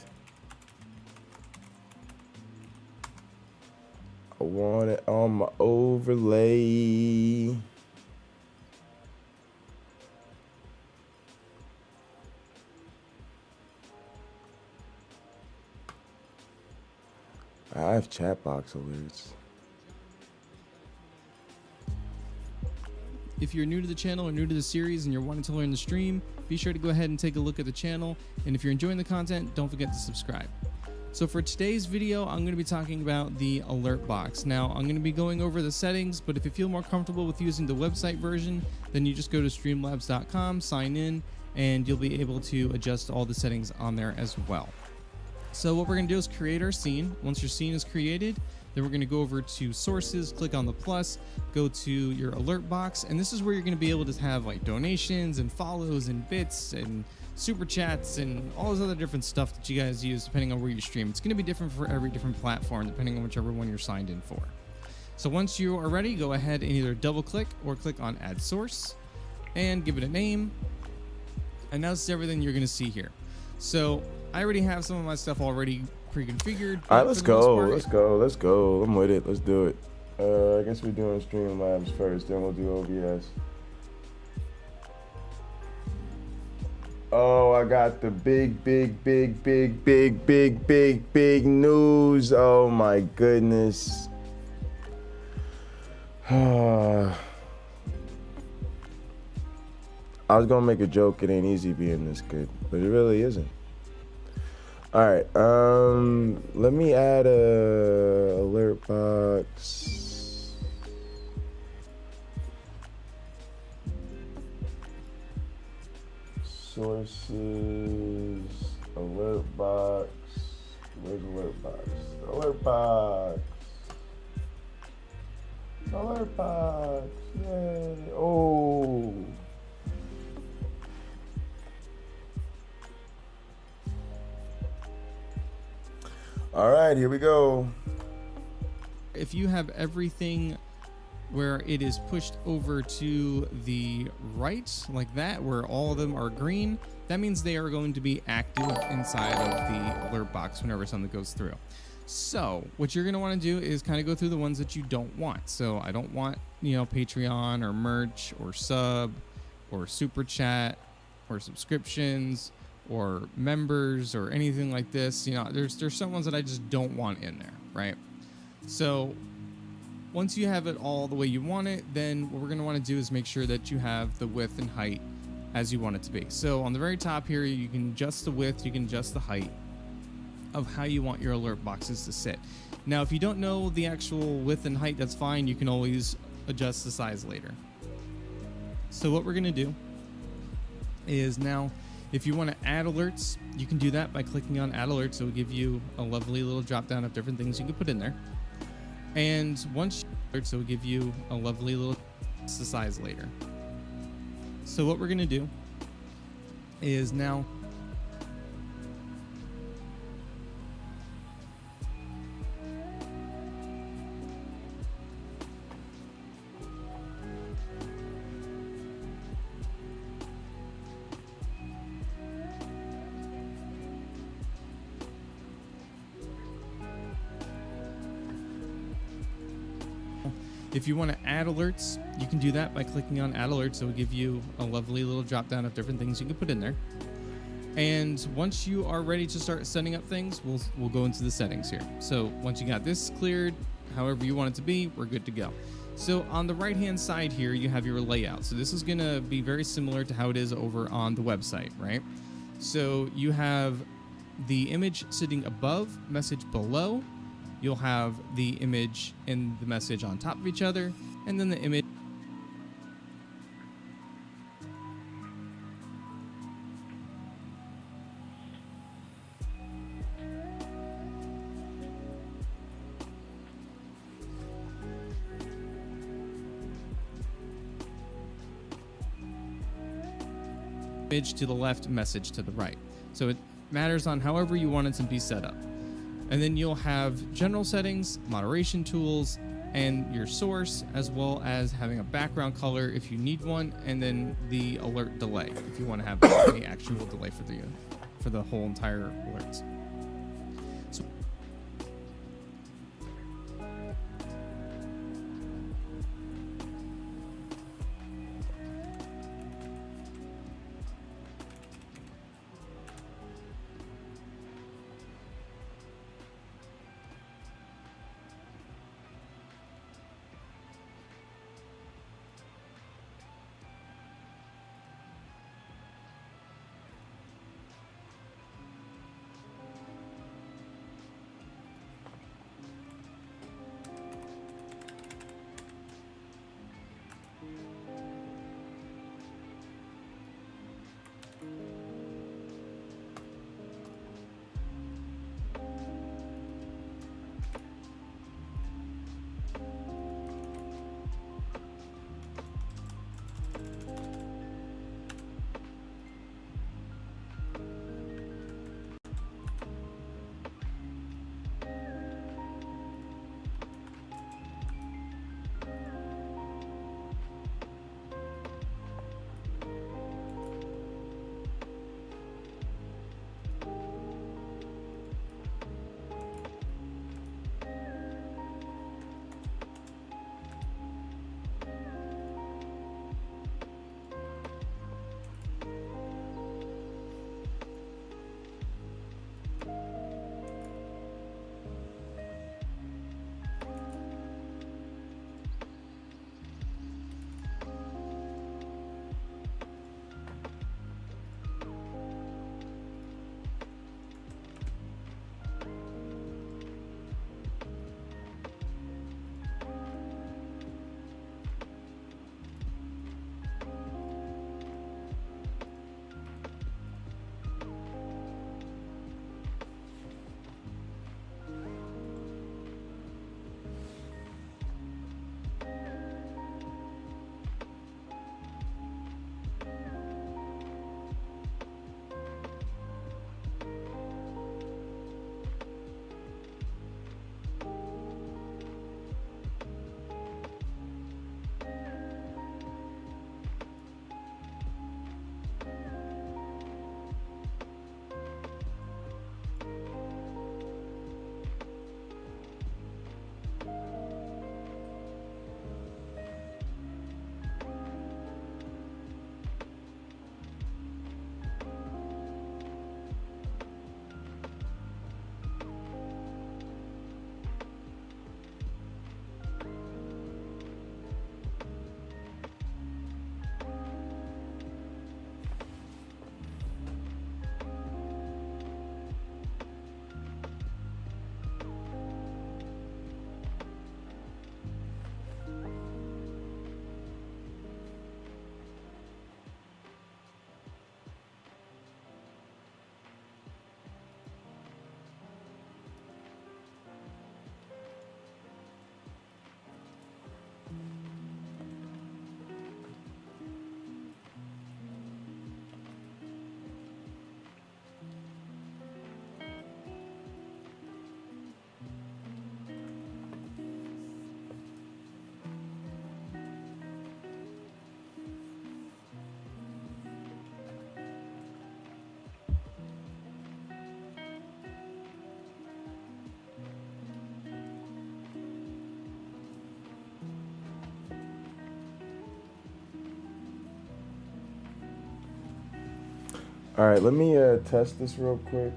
S15: I want it on my overlay. I have chat box alerts.
S1: If you're new to the channel or new to the series and you're wanting to learn the stream, be sure to go ahead and take a look at the channel. And if you're enjoying the content, don't forget to subscribe. So for today's video, I'm going to be talking about the alert box. Now, I'm going to be going over the settings, but if you feel more comfortable with using the website version, then you just go to streamlabs.com, sign in, and you'll be able to adjust all the settings on there as well. So what we're going to do is create our scene. Once your scene is created, then we're going to go over to sources, click on the plus, go to your alert box, and this is where you're going to be able to have like donations and follows and bits and super chats and all this other different stuff that you guys use depending on where you stream. It's going to be different for every different platform depending on whichever one you're signed in for. So once you are ready, go ahead and either double click or click on add source and give it a name. And that's everything you're going to see here. So I already have some of my stuff already pre-configured.
S15: All right, let's go. Let's go. I'm with it. Let's do it. I guess we're doing Streamlabs first, then we'll do OBS. Oh, I got the big news. Oh my goodness. I was gonna make a joke, it ain't easy being this good, but it really isn't. All right, let me add a alert box. Sources, alert box. Where's alert box? Alert box. Alert box. Yay. Oh. All right, here we go.
S1: If you have everything where it is pushed over to the right like that, where all of them are green, that means they are going to be active inside of the alert box whenever something goes through. So what you're going to want to do is kind of go through the ones that you don't want. So I don't want, you know, Patreon or merch or sub or super chat or subscriptions or members or anything like this. You know, there's some ones that I just don't want in there, right? So once you have it all the way you want it, then what we're going to want to do is make sure that you have the width and height as you want it to be. So on the very top here, you can adjust the width, you can adjust the height of how you want your alert boxes to sit. Now, if you don't know the actual width and height, that's fine. You can always adjust the size later. So what we're going to do is now, if you want to add alerts, you can do that by clicking on add alerts. It will give you a lovely little drop down of different things you can put in there. And once alerts, it will give you a lovely little size later. So what we're going to do is now if you want to add alerts, you can do that by clicking on add alerts. It will give you a lovely little drop down of different things you can put in there. And once you are ready to start setting up things, we'll go into the settings here. So once you got this cleared, however you want it to be, we're good to go. So on the right hand side here, you have your layout. So this is going to be very similar to how it is over on the website, right? So you have the image sitting above, message below. You'll have the image and the message on top of each other, and then the image to the left, message to the right. So it matters on however you want it to be set up. And then you'll have general settings, moderation tools, and your source, as well as having a background color if you need one, and then the alert delay if you want to have the actual delay for the whole entire alerts. So
S15: All right, let me test this real quick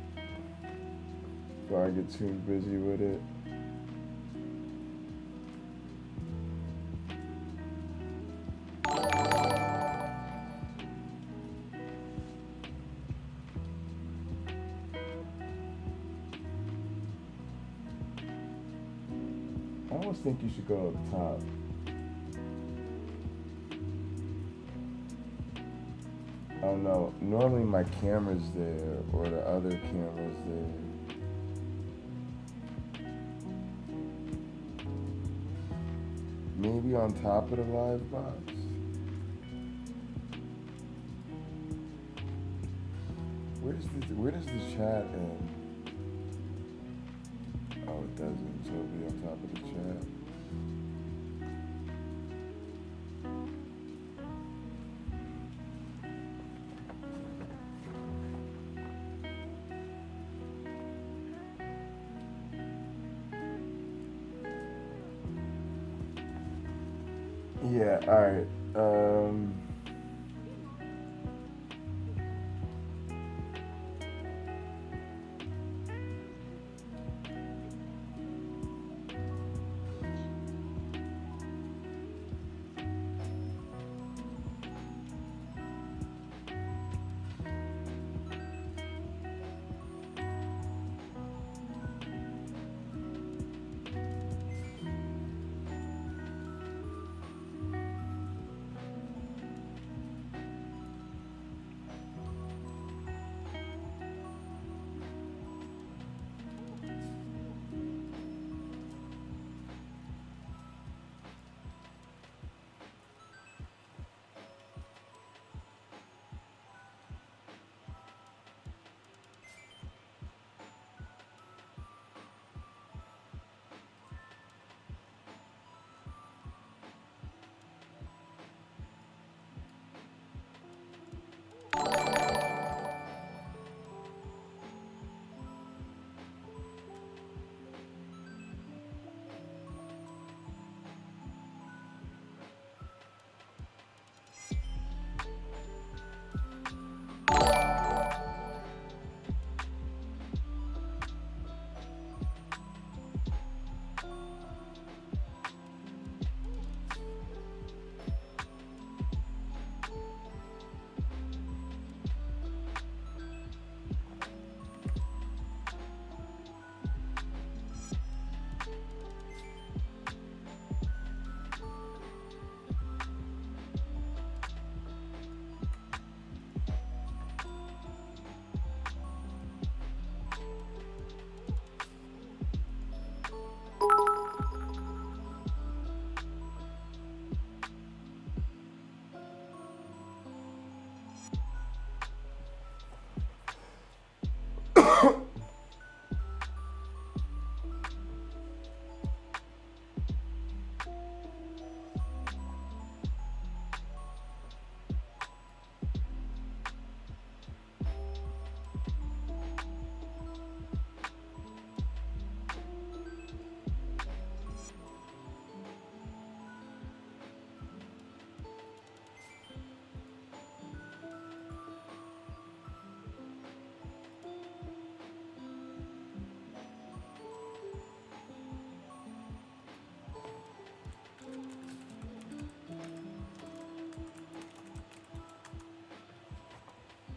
S15: before I get too busy with it. I almost think you should go up top. Oh no, normally my camera's there or the other camera's there. Maybe on top of the live box. Where does the chat end? Oh, it doesn't, so it'll be on top of the chat. Yeah, alright.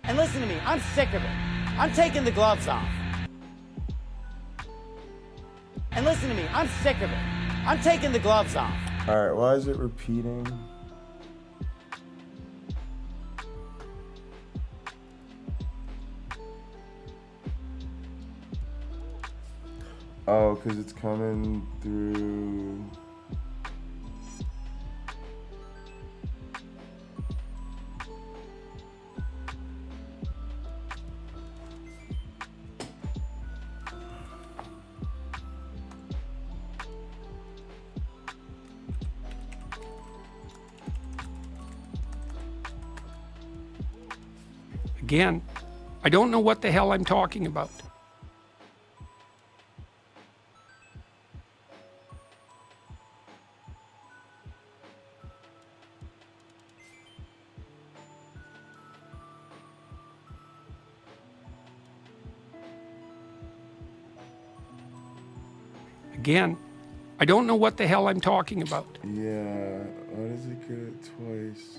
S10: And listen to me, I'm sick of it. I'm taking the gloves off. And listen to me, I'm sick of it. I'm taking the gloves off.
S15: Alright, why is it repeating? Oh, because it's coming through...
S17: Again, I don't know what the hell I'm talking about. Again, I don't know what the hell I'm talking about.
S15: Yeah, why does it get it twice?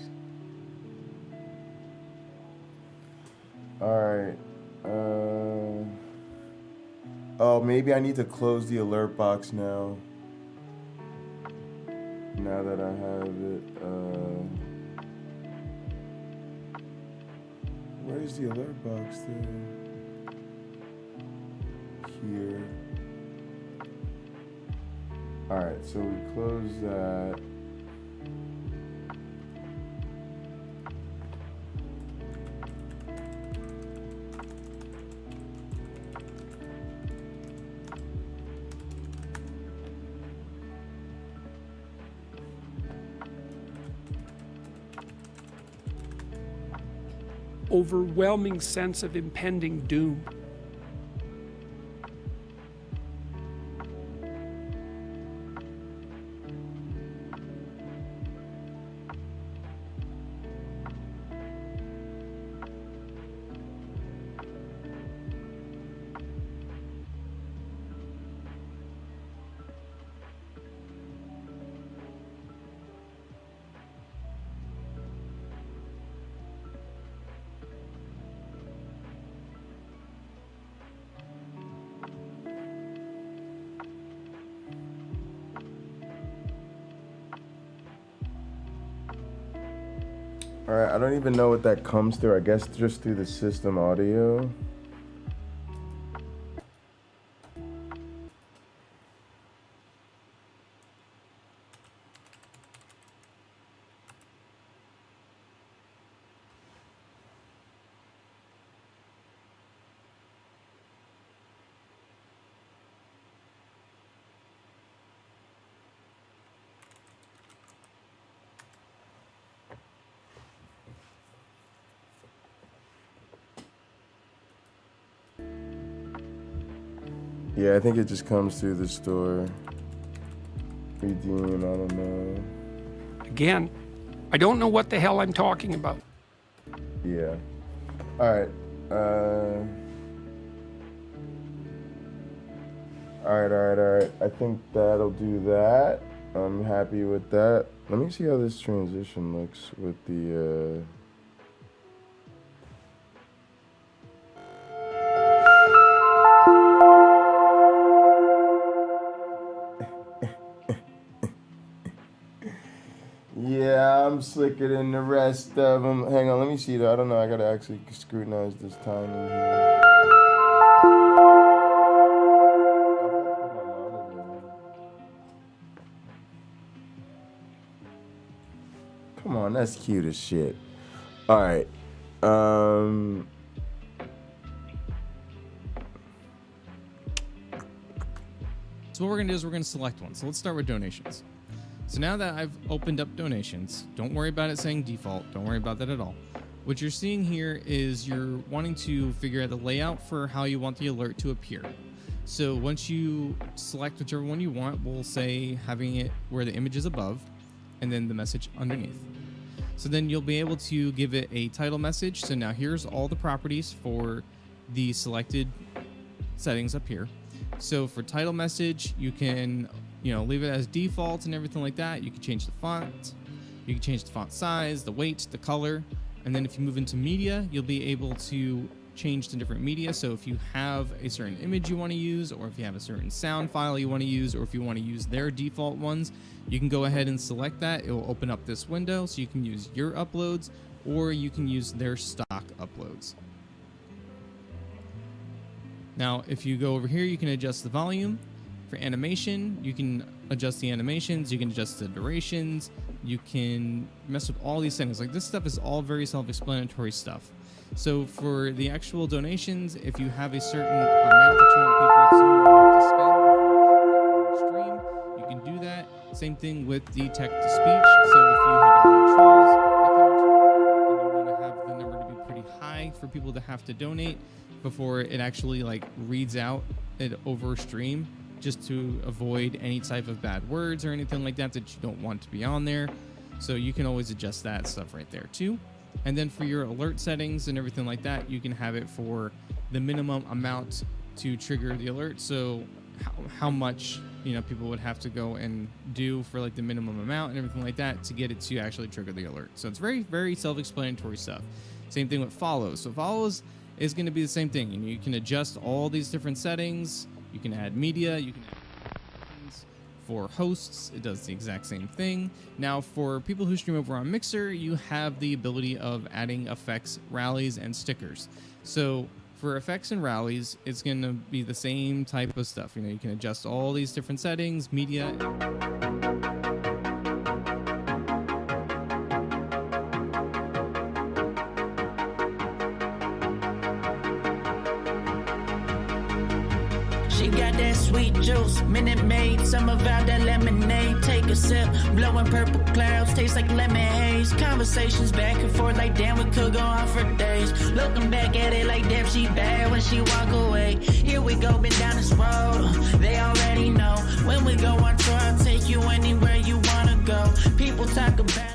S15: Alright, oh, maybe I need to close the alert box now. Now that I have it, where's the alert box there? Here. Alright, so we close that.
S17: Overwhelming sense of impending doom.
S15: All right, I don't even know what that comes through. I guess just through the system audio. Yeah, I think it just comes through the store. Redeem, I don't know.
S17: Again, I don't know what the hell I'm talking about.
S15: Yeah. All right. All right. I think that'll do that. I'm happy with that. Let me see how this transition looks with the, Yeah, I'm slicker than the rest of them. Hang on, let me see though. I don't know. I gotta actually scrutinize this timing here. Come on, that's cute as shit. All right. So
S1: what we're gonna do is we're gonna select one. So let's start with donations. So now that I've opened up donations, don't worry about it saying default. Don't worry about that at all. What you're seeing here is you're wanting to figure out the layout for how you want the alert to appear. So once you select whichever one you want, we'll say having it where the image is above and then the message underneath. So then you'll be able to give it a title message. So now here's all the properties for the selected settings up here. So for title message, you can leave it as default and everything like that. You can change the font, you can change the font size, the weight, the color, and then if you move into media, you'll be able to change to different media. So if you have a certain image you want to use, or if you have a certain sound file you want to use, or if you want to use their default ones, you can go ahead and select that. It will open up this window so you can use your uploads, or you can use their stock uploads. Now, if you go over here, you can adjust the volume. For animation, you can adjust the animations, you can adjust the durations, you can mess with all these settings. Like, this stuff is all very self-explanatory stuff. So for the actual donations, if you have a certain amount that you want people to spend before it shows up on the stream, you can do that. Same thing with the text-to-speech. So if you have a lot of trolls that come into your and you want to have the number to be pretty high for people to have to donate before it actually reads out it over stream, just to avoid any type of bad words or anything like that that you don't want to be on there. So you can always adjust that stuff right there too. And then for your alert settings and everything like that, you can have it for the minimum amount to trigger the alert. So how much people would have to go and do for the minimum amount and everything like that to get it to actually trigger the alert. So it's very, very self-explanatory stuff. Same thing with follows. So follows is going to be the same thing. You can adjust all these different settings. You can add media, you can add buttons. For hosts, it does the exact same thing. Now, for people who stream over on Mixer, you have the ability of adding effects, rallies, and stickers. So for effects and rallies, it's going to be the same type of stuff. You can adjust all these different settings, media.
S6: She got that sweet juice, Minute Maid, summer vibe, that lemonade. Take a sip, blowing purple clouds, taste like lemon haze. Conversations back and forth like damn, we could go on for days. Looking back at it like damn, she bad when she walk away. Here we go, been down this road, they already know. When we go on tour, I'll take you anywhere you wanna go. People talk about us.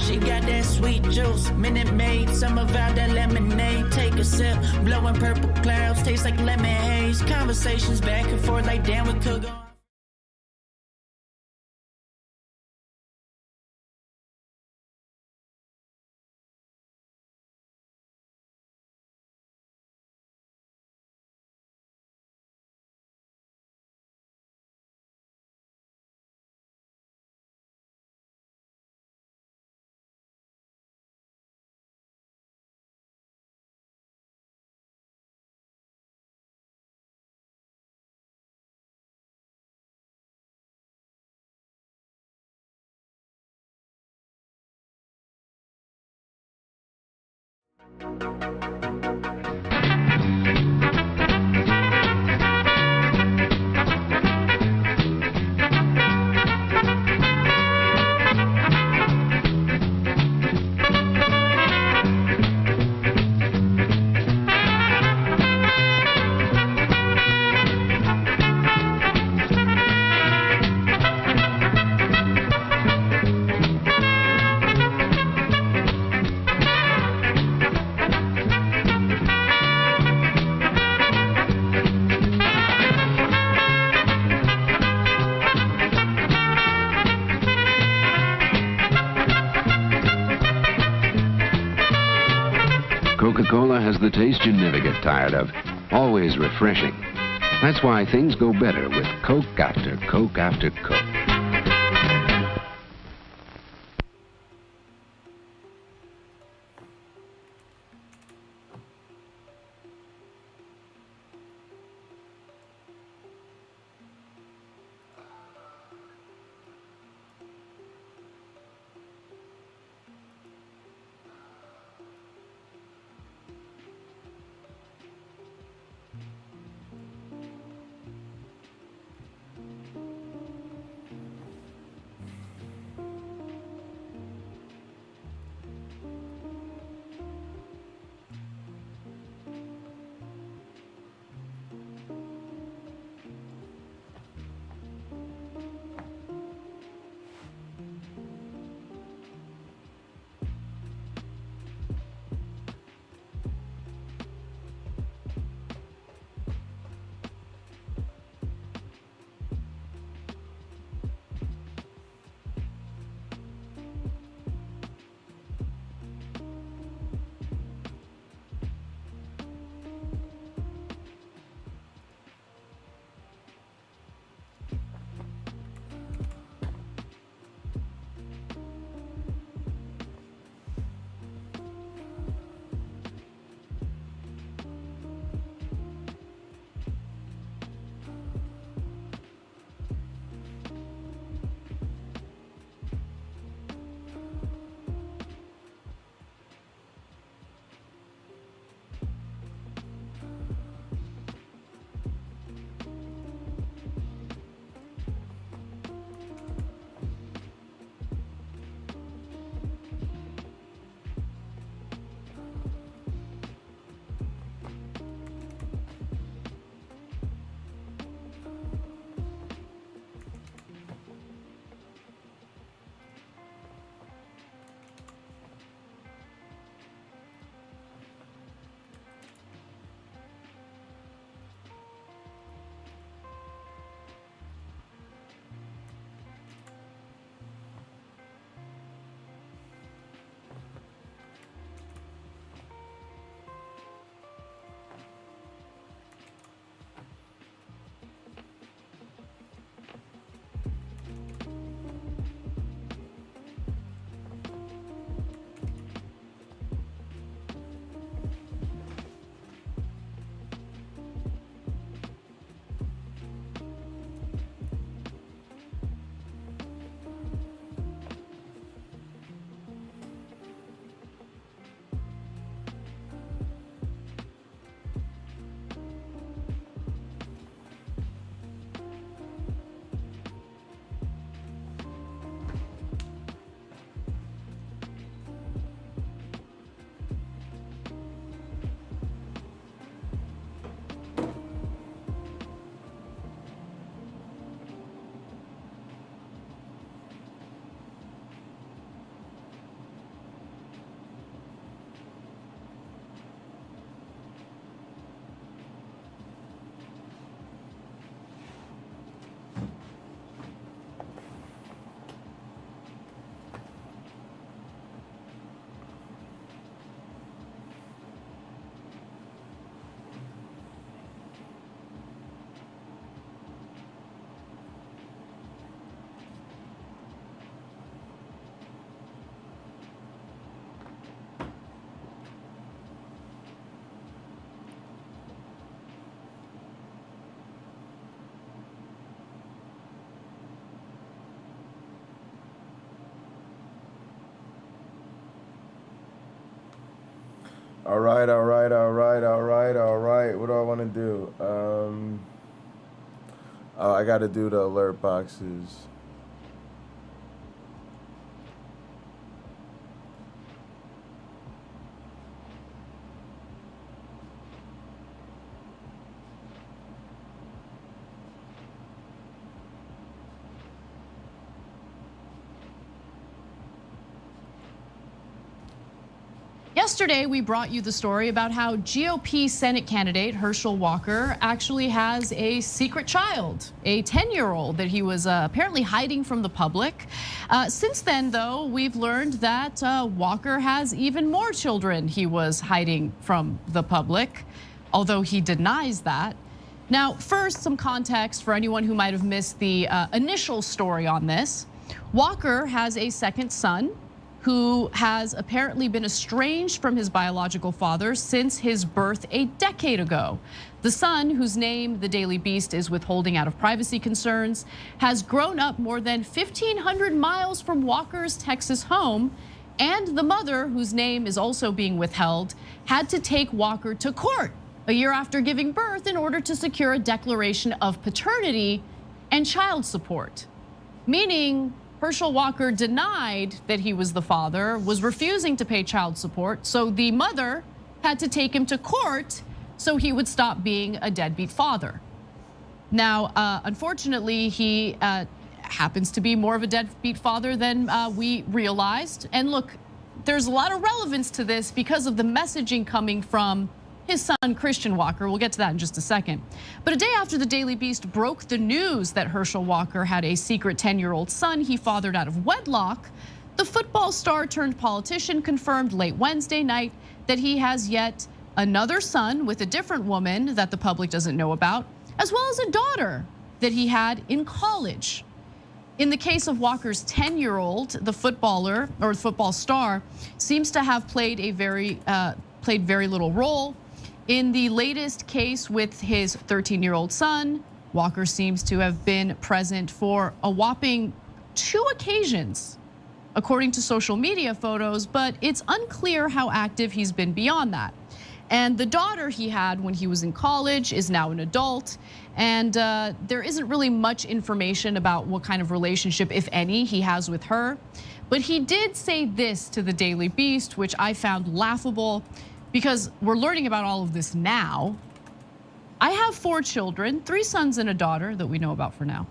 S6: She got that sweet juice, Minute Maid, some of out that lemonade. Take a sip, blowing purple clouds, taste like lemon haze. Conversations back and forth like damn, we could go.
S3: Coca-Cola has the taste you never get tired of. Always refreshing. That's why things go better with Coke after Coke after Coke.
S15: All right. What do I want to do? Oh, I got to do the alert boxes.
S16: Yesterday, we brought you the story about how GOP Senate candidate Herschel Walker actually has a secret child, a 10-year-old that he was apparently hiding from the public. Since then, though, we've learned that Walker has even more children he was hiding from the public, although he denies that. Now, first, some context for anyone who might have missed the initial story on this. Walker has a second son who has apparently been estranged from his biological father since his birth a decade ago. The son, whose name the Daily Beast is withholding out of privacy concerns, has grown up more than 1,500 miles from Walker's Texas home, and the mother, whose name is also being withheld, had to take Walker to court a year after giving birth in order to secure a declaration of paternity and child support, meaning Herschel Walker denied that he was the father, was refusing to pay child support, so the mother had to take him to court so he would stop being a deadbeat father. Now, unfortunately, he happens to be more of a deadbeat father than we realized. And look, there's a lot of relevance to this because of the messaging coming from his son, Christian Walker. We'll get to that in just a second. But a day after the Daily Beast broke the news that Herschel Walker had a secret 10-year-old son he fathered out of wedlock, the football star turned politician confirmed late Wednesday night that he has yet another son with a different woman that the public doesn't know about, as well as a daughter that he had in college. In the case of Walker's 10-year-old, the footballer or football star seems to have played very little role. In the latest case with his 13-year-old son, Walker seems to have been present for a whopping 2 occasions, according to social media photos, but it's unclear how active he's been beyond that. And the daughter he had when he was in college is now an adult, and there isn't really much information about what kind of relationship, if any, he has with her. But he did say this to the Daily Beast, which I found laughable, because we're learning about all of this now. I have 4 children, 3 sons and a daughter that we know about for now.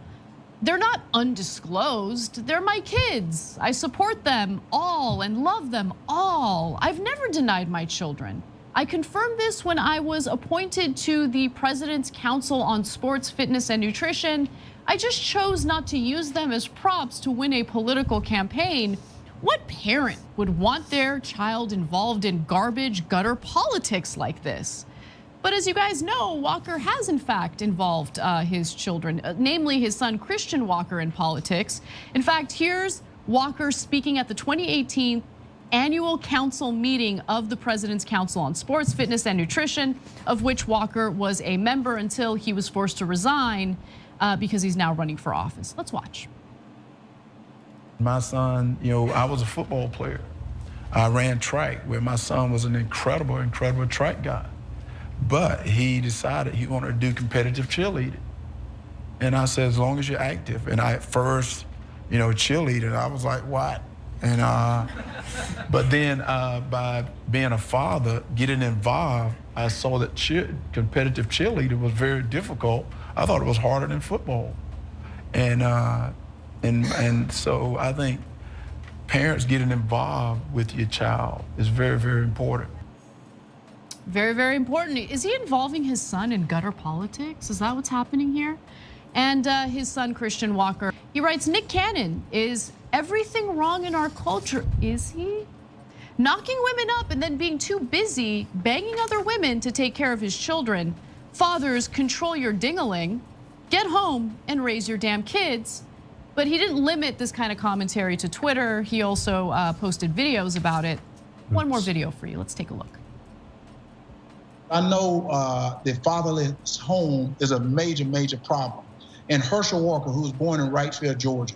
S16: They're not undisclosed, they're my kids. I support them all and love them all. I've never denied my children. I confirmed this when I was appointed to the President's Council on Sports, Fitness, and Nutrition. I just chose not to use them as props to win a political campaign. What parent would want their child involved in garbage, gutter politics like this? But as you guys know, Walker has in fact involved his children, namely his son Christian Walker, in politics. In fact, here's Walker speaking at the 2018 annual council meeting of the President's Council on Sports, Fitness, and Nutrition, of which Walker was a member until he was forced to resign because he's now running for office. Let's watch.
S18: My son, I was a football player. I ran track, where my son was an incredible track guy. But he decided he wanted to do competitive cheerleading. And I said, as long as you're active. And I at first, cheerleading, I was like, what? And but then by being a father, getting involved, I saw that competitive cheerleading was very difficult. I thought it was harder than football. And so I think parents getting involved with your child is very, very important.
S16: Very, very important. Is he involving his son in gutter politics? Is that what's happening here? And his son, Christian Walker, he writes, Nick Cannon, is everything wrong in our culture? Is he? Knocking women up and then being too busy banging other women to take care of his children. Fathers, control your ding-a-ling, get home and raise your damn kids. But he didn't limit this kind of commentary to Twitter. He also posted videos about it. One more video for you. Let's take a look.
S19: I know the fatherless home is a major, major problem. And Herschel Walker, who was born in Wrightfield, Georgia,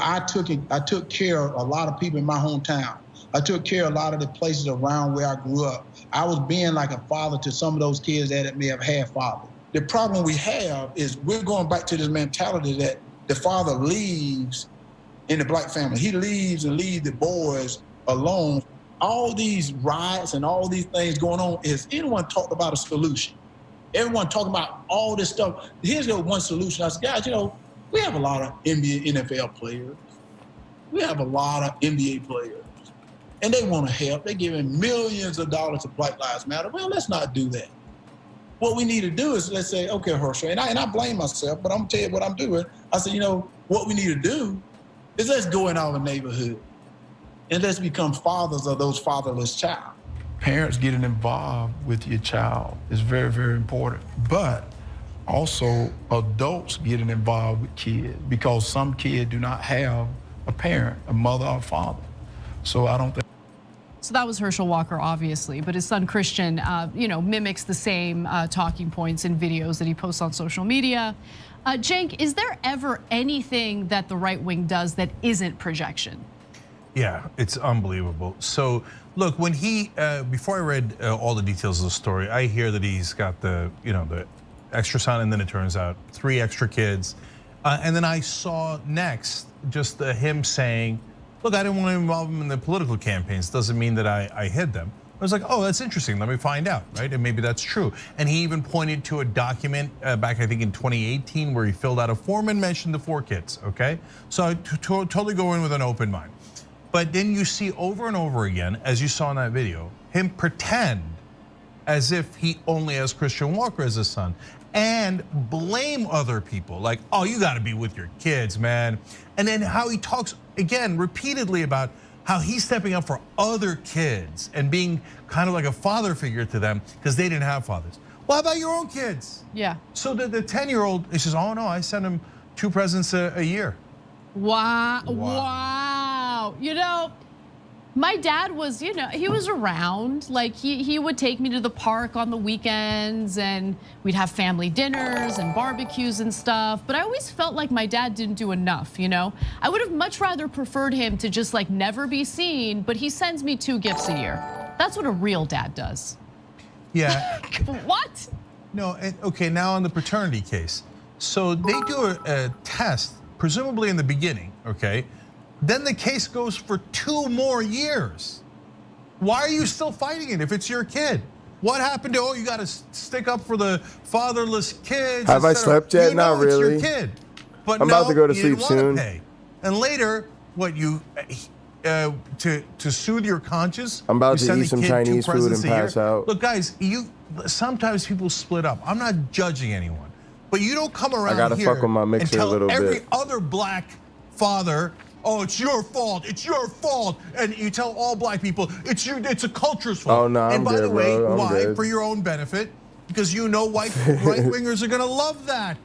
S19: I took care of a lot of people in my hometown. I took care of a lot of the places around where I grew up. I was being like a father to some of those kids that may have had fathers. The problem we have is we're going back to this mentality that the father leaves in the black family. He leaves and leaves the boys alone. All these riots and all these things going on, is anyone talked about a solution? Everyone talking about all this stuff. Here's the one solution. I said, guys, you know, we have a lot of NBA, NFL players. We have a lot of NBA players. And they want to help. They're giving millions of dollars to Black Lives Matter. Well, let's not do that. What we need to do is, let's say, okay, Herschel, and I blame myself, but I'm going to tell you what I'm doing. I said, you know, what we need to do is let's go in our neighborhood and let's become fathers of those fatherless child.
S18: Parents getting involved with your child is very, very important. But also adults getting involved with kids, because some kids do not have a parent, a mother or father. So I don't think.
S16: So that was Herschel Walker, obviously, but his son Christian, you know, mimics the same talking points in videos that he posts on social media. Cenk, is there ever anything that the right wing does that isn't projection?
S4: Yeah, it's unbelievable. So look, when he, before I read all the details of the story, I hear that he's got the, you know, the extra son, and then it turns out 3 extra kids. And then I saw next just him saying, look, I didn't want to involve him in the political campaigns. Doesn't mean that I hid them. I was like, oh, that's interesting. Let me find out, right? And maybe that's true. And he even pointed to a document back, I think in 2018, where he filled out a form and mentioned the 4 kids, okay? So I totally go in with an open mind. But then you see over and over again, as you saw in that video, him pretend as if he only has Christian Walker as a son and blame other people like, oh, you gotta be with your kids, man. And then how he talks again repeatedly about how he's stepping up for other kids and being kind of like a father figure to them because they didn't have fathers. Well, how about your own kids? Yeah. So the 10-year-old, he says, oh no, I send him 2 presents a year.
S16: Wow. You know, my dad was, you know, he was around. Like he would take me to the park on the weekends and we'd have family dinners and barbecues and stuff. But I always felt like my dad didn't do enough, you know? I would have much rather preferred him to just like never be seen, but he sends me 2 gifts a year. That's what a real dad does.
S4: Yeah.
S16: What?
S4: No, okay, now on the paternity case. So they do a test, presumably in the beginning, okay? Then the case goes for 2 more years. Why are you still fighting it if it's your kid? What happened to, oh, you gotta stick up for the fatherless kids?
S15: Have I slept yet? Not really.
S4: It's your kid. But
S15: I'm about to go to sleep soon.
S4: Pay. And later, what you, to soothe your conscience,
S15: I'm about
S4: you
S15: to eat some Chinese food and pass out.
S4: Look, guys, sometimes people split up. I'm not judging anyone, but you don't come around
S15: I gotta
S4: here
S15: fuck with my mixer
S4: and tell
S15: a little
S4: every
S15: bit.
S4: other black father, oh, it's your fault, and you tell all black people it's a culture's fault.
S15: Oh no,
S4: and by
S15: good,
S4: the way,
S15: bro.
S4: why?
S15: Good.
S4: For your own benefit, because you know right wingers are gonna love that.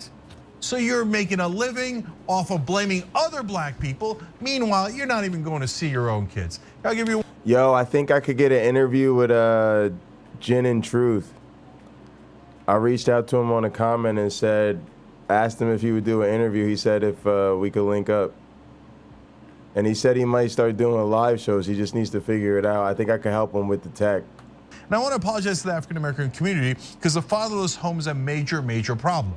S4: So you're making a living off of blaming other black people. Meanwhile, you're not even going to see your own kids. I'll give you.
S15: Yo, I think I could get an interview with Gin and Truth. I reached out to him on a comment and asked him if he would do an interview. He said if we could link up. And he said he might start doing live shows. He just needs to figure it out. I think I can help him with the tech.
S4: And I want to apologize to the African American community because the fatherless home is a major, major problem.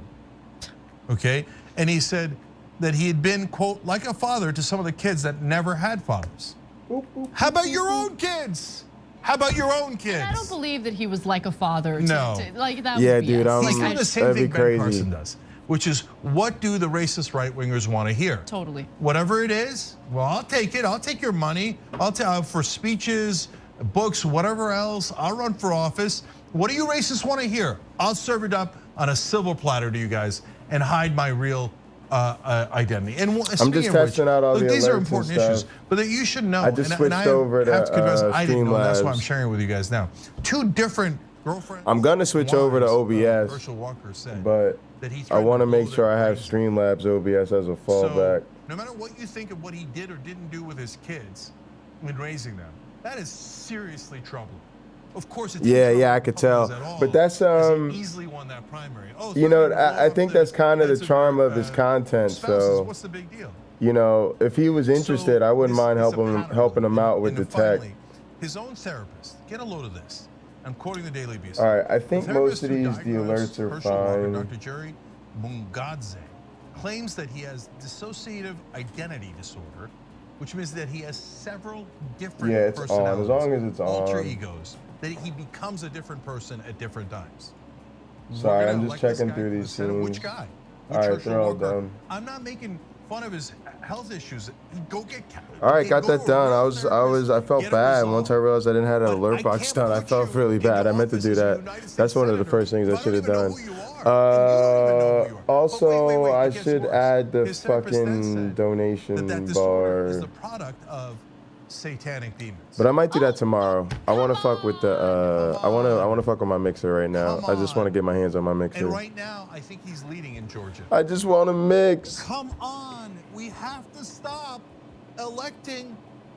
S4: Okay? And he said that he had been, quote, like a father to some of the kids that never had fathers. How about your own kids? How about your own kids?
S16: And I don't believe that he was like a father.
S4: No.
S16: Like that.
S15: Yeah,
S16: would be
S15: dude,
S4: He's doing the same thing Ben
S15: crazy.
S4: Carson does, which is what do the racist right-wingers want to hear?
S16: Totally.
S4: Whatever it is, well, I'll take it. I'll take your money. I'll take for speeches, books, whatever else. I'll run for office. What do you racists want to hear? I'll serve it up on a silver platter to you guys and hide my real identity. And
S15: I'm just testing out all the
S4: these
S15: alerts
S4: are important
S15: and
S4: issues,
S15: stuff.
S4: but that you should know.
S15: I just switched over to
S4: I didn't know. That's why I'm
S15: Streamlabs.
S4: sharing with you guys now. 2 different girlfriends.
S15: I'm gonna switch over to OBS,
S4: Herschel Walker said
S15: but
S4: that he
S15: I
S4: tried
S15: want to
S4: to
S15: make
S4: blow
S15: sure
S4: their
S15: I have
S4: brains.
S15: Streamlabs OBS as a fallback.
S4: So, no matter what you think of what he did or didn't do with his kids in raising them, that is seriously troubling. Of course, it's
S15: Yeah, I could tell. But that's
S4: easily won that primary. Oh,
S15: you know, I think that's kind of the charm of his content. So,
S4: what's the big deal?
S15: you know, if he was interested, I wouldn't mind helping him out with the tech.
S4: his own therapist. Get a load of this. I'm quoting the Daily Beast.
S15: All right, I think
S4: The
S15: most of
S4: therapist who
S15: these, the
S4: diagnosed
S15: alerts are
S4: Herschel Walker,
S15: fine.
S4: Dr. Jerry Mungadze, claims that he has dissociative identity disorder, which means that he has several different
S15: Yeah, it's on,
S4: personalities,
S15: as long as it's
S4: alter
S15: on.
S4: egos, that he becomes a different person at different times.
S15: Sorry,
S4: We're
S15: I'm
S4: gonna
S15: just
S4: elect this
S15: checking
S4: guy
S15: through
S4: for the
S15: these
S4: Senate. Which
S15: scenes.
S4: guy?
S15: All right,
S4: Herschel
S15: they're all
S4: Walker?
S15: done.
S4: I'm not making fun of his health issues. Go get.
S15: All right, got that done. I felt bad once I realized I didn't have an alert box done. I felt really bad. I meant to do that. That's one of the first things I should have done. Also, I should add the fucking donation bar.
S4: Product of satanic demons.
S15: But I might do that tomorrow. I want to fuck with the. I want to fuck with my mixer right now. I just want to get my hands on my mixer.
S4: And right now, I think he's leading in Georgia.
S15: I just want to mix.
S4: Come on, we have to stop electing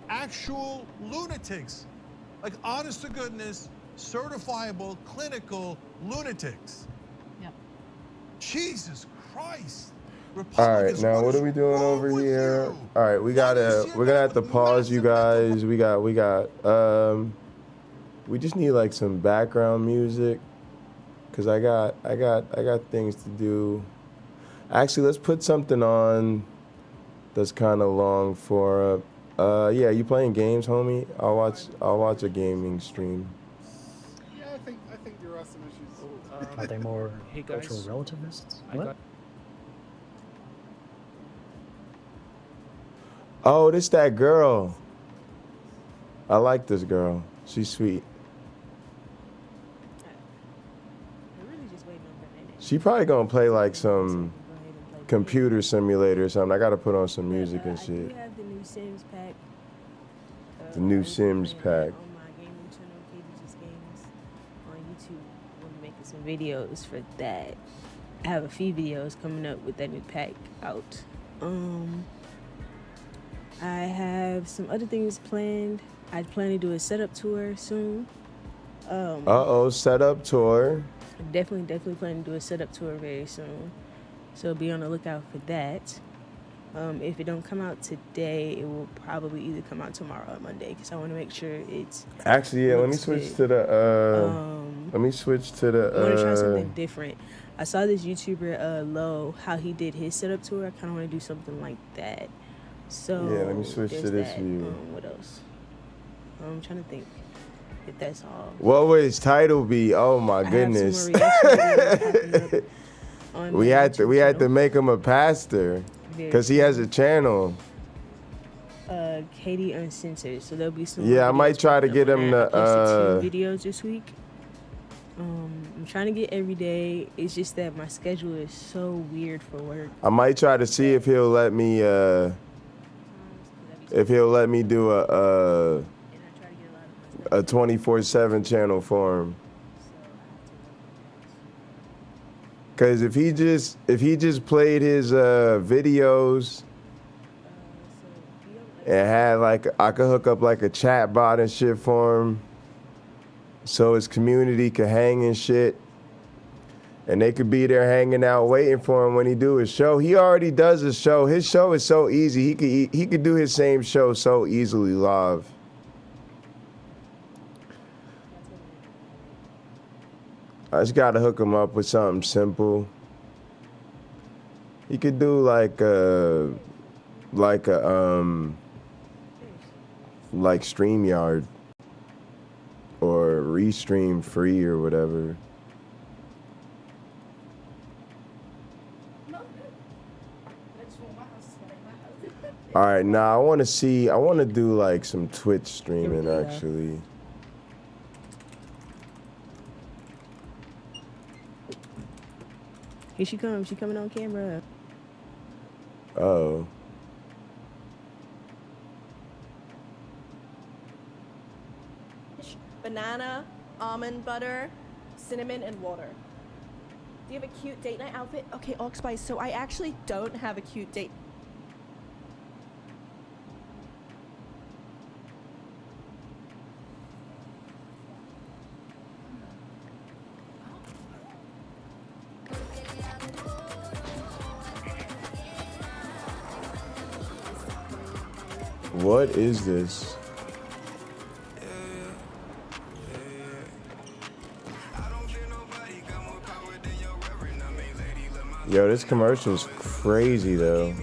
S4: actual lunatics, like honest to goodness, certifiable, clinical lunatics.
S16: Yep.
S4: Jesus Christ.
S15: All right, now what are we doing over here? All right, we're gonna have to pause, you guys. We just need like some background music, cause I got things to do. Actually, let's put something on that's kind of long for. Yeah, you playing games, homie? I'll watch a gaming stream.
S20: Yeah, I think there are some issues.
S21: Are they more
S20: Hey guys,
S21: cultural relativists?
S20: I got-
S15: Oh, this that girl. I like this girl. She's sweet. She probably gonna play like some computer simulator or something. I gotta put on some music and
S22: I
S15: shit.
S22: do have the new Sims pack.
S15: The new Sims pack.
S22: On my gaming channel, KDG's Games, on YouTube. I'm making some videos for that. I have a few videos coming up with that new pack out. I have some other things planned. I plan to do a setup tour soon.
S15: Setup tour.
S22: Definitely plan to do a setup tour very soon. So be on the lookout for that. If it don't come out today, it will probably either come out tomorrow or Monday, because I want to make sure it's.
S15: Actually, yeah. Let me switch to the. Let me switch to the.
S22: I want to try something different. I saw this YouTuber Low, how he did his setup tour. I kind of want to do something like that. So
S15: Yeah, let me switch to
S22: there's
S15: this
S22: that.
S15: view.
S22: What else? I'm trying to think if that's all.
S15: What would his title be? Oh my goodness. We had to make him a pastor, because he has a channel.
S22: Katie Uncensored. So there'll be some.
S15: Yeah, I might try to get him
S22: I posted
S15: to.
S22: 2 videos this week. I'm trying to get every day. It's just that my schedule is so weird for work.
S15: I might try to see if he'll let me. If he'll let me do a 24/7 channel for him. Cause if he just played his videos and had like, I could hook up like a chat bot and shit for him, so his community could hang and shit, and they could be there hanging out waiting for him when he do his show. He already does his show. His show is so easy. He could do his same show so easily live. I just gotta hook him up with something simple. He could do like StreamYard or Restream free or whatever. All right, now I want to do like some Twitch streaming actually.
S22: Here she comes. She coming on camera.
S15: Oh.
S23: Banana, almond butter, cinnamon, and water. Do you have a cute date night outfit? Okay, Allspice, so I actually don't have a cute date.
S15: What is this? Yo, this commercial is crazy though.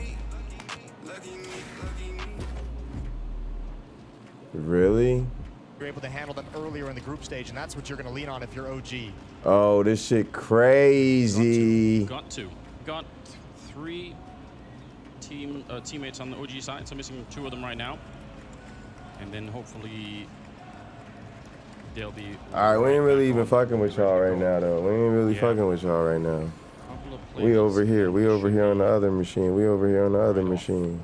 S15: Really?
S2: You're able to handle them earlier in the group stage, and that's what you're going to lean on if you're OG.
S15: Oh, this shit crazy.
S5: Got 3 teammates on the OG side, so missing 2 of them right now. And then hopefully they'll be...
S15: All right, we ain't really even fucking with y'all right now, though. We ain't really fucking with y'all right now. We over here. We over here on the other machine. We over here on the other machine.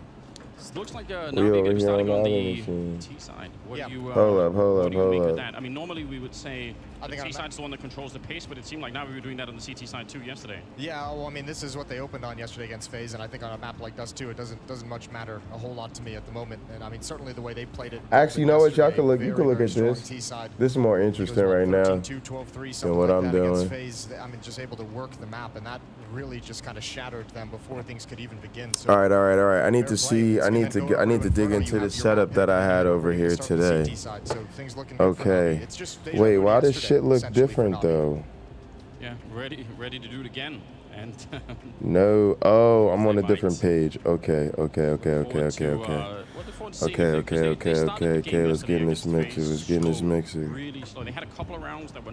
S5: Looks like
S15: we over here on the other machine.
S5: T side. What do you,
S15: hold up.
S5: make of that? I mean, normally we would say the T side's the one that controls the pace, but it seemed like now we were doing that on the CT side too yesterday.
S2: Yeah, well, I mean, this is what they opened on yesterday against FaZe, and I think on a map like Dust 2, it doesn't much matter a whole lot to me at the moment. And I mean, certainly the way they played it.
S15: Actually, you know what? Y'all could look. You could look at this. This is more interesting right now than what I'm doing.
S2: FaZe, I mean, just able to work the map, and that really just kind of shattered them before things could even begin. So
S15: all right. I need to see. I need to dig into the setup that I had over here today. Okay. Wait, why does shit look different though?
S5: Yeah, ready to do it again. And
S15: no. Oh, I'm on a different page. Okay. Let's get in this mixer.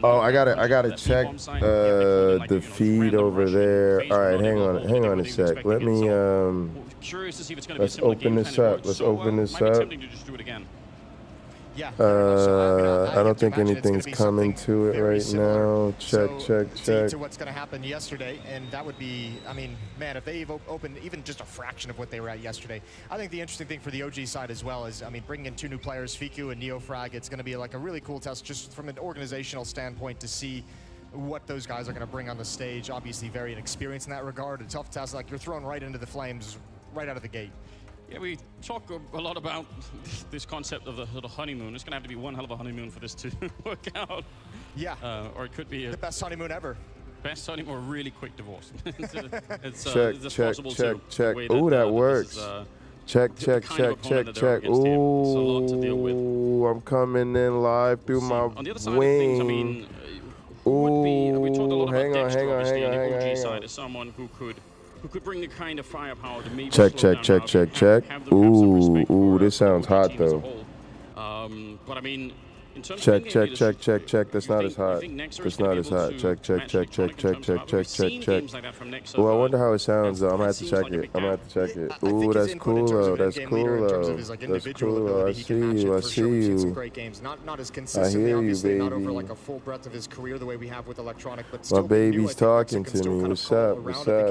S15: Oh, I gotta check the feed over there. All right, hang on a sec. Let me let's open this up. Let's open this up. I don't think anything's coming to it right now. Check.
S2: To what's going to happen yesterday, and that would be, I mean, man, if they've opened even just a fraction of what they were at yesterday. I think the interesting thing for the OG side as well is, I mean, bringing in 2 new players, Fiku and Neofrag, it's going to be like a really cool test just from an organizational standpoint to see what those guys are going to bring on the stage. Obviously very inexperienced in that regard. A tough test, like you're thrown right into the flames right out of the gate.
S5: Yeah, we talk a lot about this concept of the little honeymoon. It's going to have to be one hell of a honeymoon for this to work out.
S2: Yeah.
S5: Or it could be
S2: the best honeymoon ever.
S5: Best honeymoon or really quick divorce.
S15: Check. Ooh, that works. Check. Ooh, I'm coming in live through my
S5: on the other side of things, I mean, we talked a lot about Dexter, obviously, on the OG side, as someone who could bring the kind of firepower to maybe
S15: check. Ooh, this sounds hot though.
S5: But I mean, in terms
S15: check.
S5: of
S15: That's not as hot. That's not as hot. Check. Oh, I wonder how it sounds though. I'm gonna have to check it. Ooh, that's cool though. That's cool though. I see you. I hear you, baby. My baby's talking to me. What's up?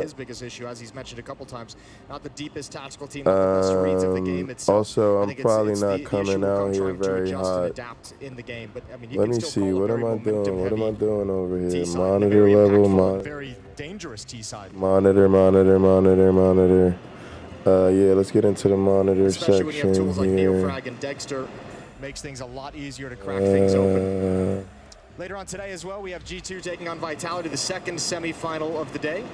S2: His biggest issue, as he's mentioned a couple times, not the deepest tactical team, not the best reads of the game itself.
S15: Also, I'm probably not coming out here very hot.
S2: In the game, but I mean,
S15: let me see. What am I doing? What am I doing over here? Monitor level.
S2: Very dangerous T side.
S15: Monitor. Yeah, let's get into the monitor
S2: section
S15: when you have tools
S2: like
S15: here.
S2: Neofrag and Dexter, makes things a lot easier to crack things open. Later on today as well, we have G2 taking on Vitality, the second semifinal of the day.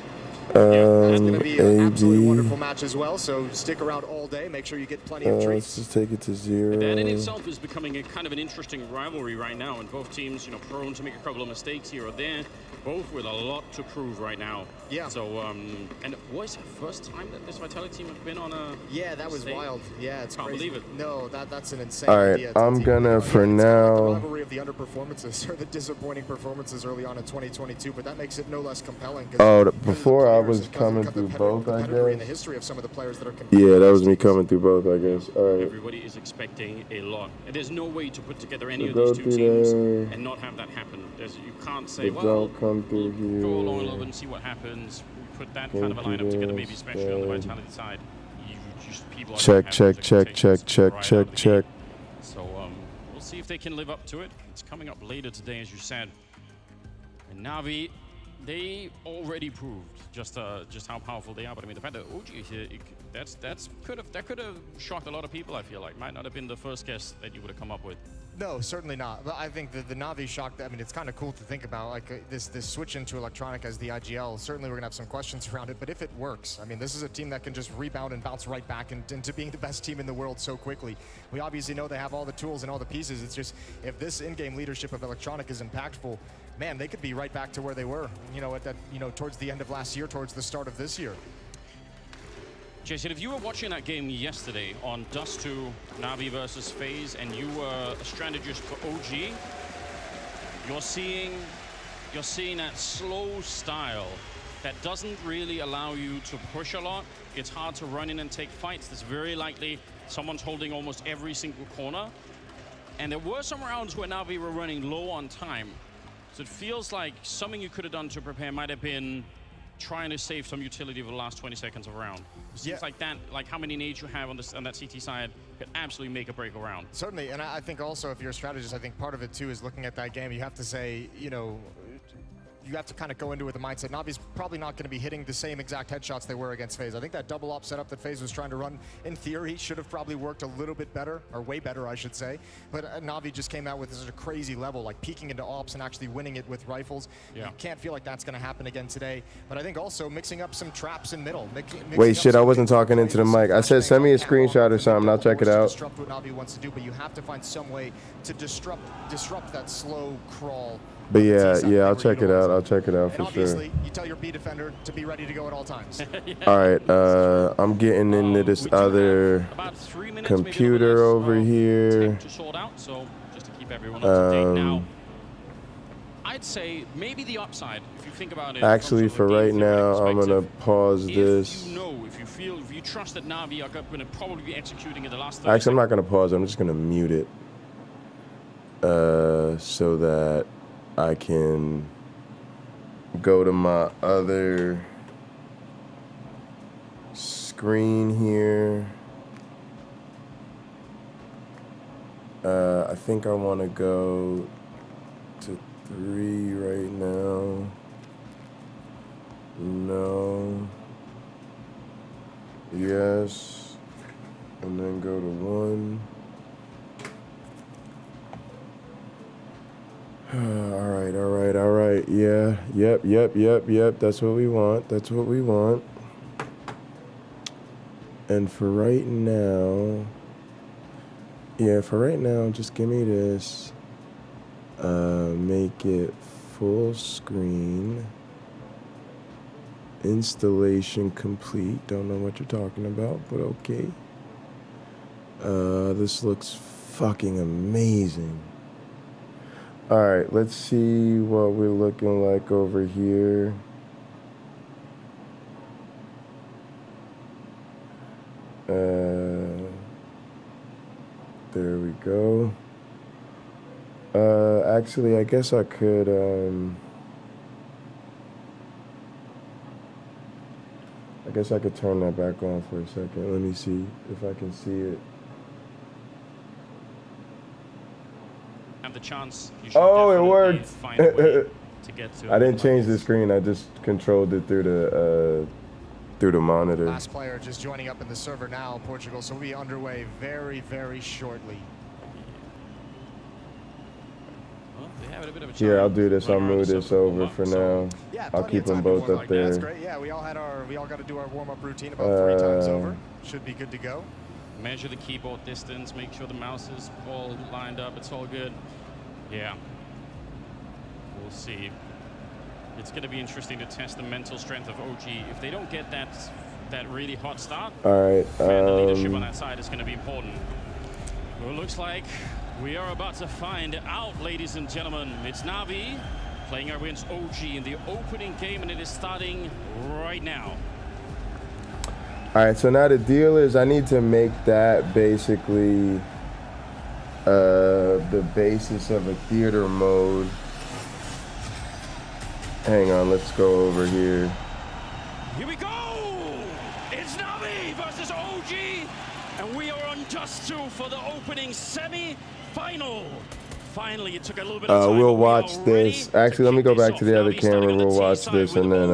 S2: It's going to be an absolutely wonderful match as well, so stick around all day. Make sure you get plenty of treats.
S15: Let's just take it to 0.
S5: That in itself is becoming a kind of an interesting rivalry right now, and both teams, prone to make a couple of mistakes here or there, both with a lot to prove right now.
S2: Yeah.
S5: So, and was it the first time that this Vitality team have been on a
S2: that was wild. Yeah, it's
S5: can't
S2: crazy.
S5: believe it.
S2: No, that's an insane
S15: All right,
S2: idea.
S15: I'm gonna for now.
S2: The rivalry of the underperformances or the disappointing performances early on in 2022, but that makes it no less compelling.
S15: Before I was coming through both, I
S2: in the
S15: guess.
S2: history of some of the players that are
S15: Yeah, that was me coming through both, I guess. All right.
S5: Everybody is expecting a lot, and there's no way to put together any of these 2 teams and not have that happen. You can't say, well,
S15: come through here.
S5: Go along a little bit and see what happens. We put that kind of a lineup together, maybe especially on the Vitality side. People
S15: check.
S5: So we'll see if they can live up to it. It's coming up later today, as you said. And Na'Vi, they already proved just how powerful they are. But I mean, the fact that OG here, that could have shocked a lot of people. I feel like might not have been the first guess that you would have come up with.
S2: No, certainly not. But I think the Na'Vi shock, I mean, it's kind of cool to think about, like this switch into Electronic as the IGL. Certainly we're going to have some questions around it, but if it works, I mean, this is a team that can just rebound and bounce right back into being the best team in the world so quickly. We obviously know they have all the tools and all the pieces. It's just, if this in-game leadership of Electronic is impactful, man, they could be right back to where they were, you know, at that, you know, towards the end of last year, towards the start of this year.
S5: Jason, if you were watching that game yesterday on Dust 2, Na'Vi versus FaZe, and you were a strategist for OG, you're seeing that slow style that doesn't really allow you to push a lot. It's hard to run in and take fights. It's very likely someone's holding almost every single corner. And there were some rounds where Na'Vi were running low on time. So it feels like something you could have done to prepare might have been trying to save some utility for the last 20 seconds of a round. It seems like that, like how many nades you have on that CT side could absolutely make or break a round.
S2: Certainly, and I think also if you're a strategist, I think part of it too is looking at that game. You have to say, you know, you have to kind of go into it with the mindset. Na'Vi's probably not going to be hitting the same exact headshots they were against FaZe. I think that double op setup that FaZe was trying to run, in theory, should have probably worked a little bit better, or way better, I should say. But Na'Vi just came out with such a crazy level, like peeking into ops and actually winning it with rifles. Yeah. You can't feel like that's going to happen again today. But I think also mixing up some traps in middle.
S15: Wait, shit, I wasn't talking into the mic. I said send me a screenshot or something. I'll check it out.
S2: Disrupt what Na'Vi wants to do, but you have to find some way to disrupt that slow crawl.
S15: But yeah, I'll check it out. I'll check it out for sure.
S2: Obviously, you tell your B defender to be ready to go at all times.
S15: All right, I'm getting into this other computer over here.
S5: So just to keep everyone up to date now, I'd say maybe the upside, if you think about it.
S15: Actually, for right now, I'm gonna pause this.
S5: If you trust that Na'Vi are going to probably be executing in the last 30
S15: Actually, I'm not gonna pause. I'm just gonna mute it, so that I can go to my other screen here. I think I want to go to 3 right now. No. Yes. And then go to 1. All right. Yeah. Yep. That's what we want. And for right now, just give me this. Make it full screen. Installation complete. Don't know what you're talking about, but okay. This looks fucking amazing. All right, let's see what we're looking like over here. There we go. Actually, I guess I could, turn that back on for a second. Let me see if I can see it.
S5: Have the chance.
S15: Oh, it worked.
S5: Find a way to get to
S15: I didn't change the screen. I just controlled it through the monitor.
S2: Last player just joining up in the server now, Portugal. So we'll be underway very, very shortly.
S5: Well, they have a bit of a
S15: Here, I'll do this. I'll move this over for now.
S2: Yeah,
S15: I'll keep them both up there.
S2: That's great. Yeah, we all got to do our warm-up routine about 3 times over. Should be good to go.
S5: Measure the keyboard distance, make sure the mouse is all lined up, it's all good. Yeah. We'll see. It's going to be interesting to test the mental strength of OG. If they don't get that really hot start,
S15: all right,
S5: the leadership on that side is going to be important. Well, it looks like we are about to find out, ladies and gentlemen. It's Na'Vi playing against OG in the opening game, and it is starting right now.
S15: All right, so now the deal is I need to make that basically the basis of a theater mode. Hang on, let's go over here.
S5: Here we go! It's Na'Vi versus OG, and we are on Dust 2 for the opening semi-final. Finally, it took a little bit of time.
S15: We'll watch this. Actually, let me go back to the other camera. We'll watch this and then.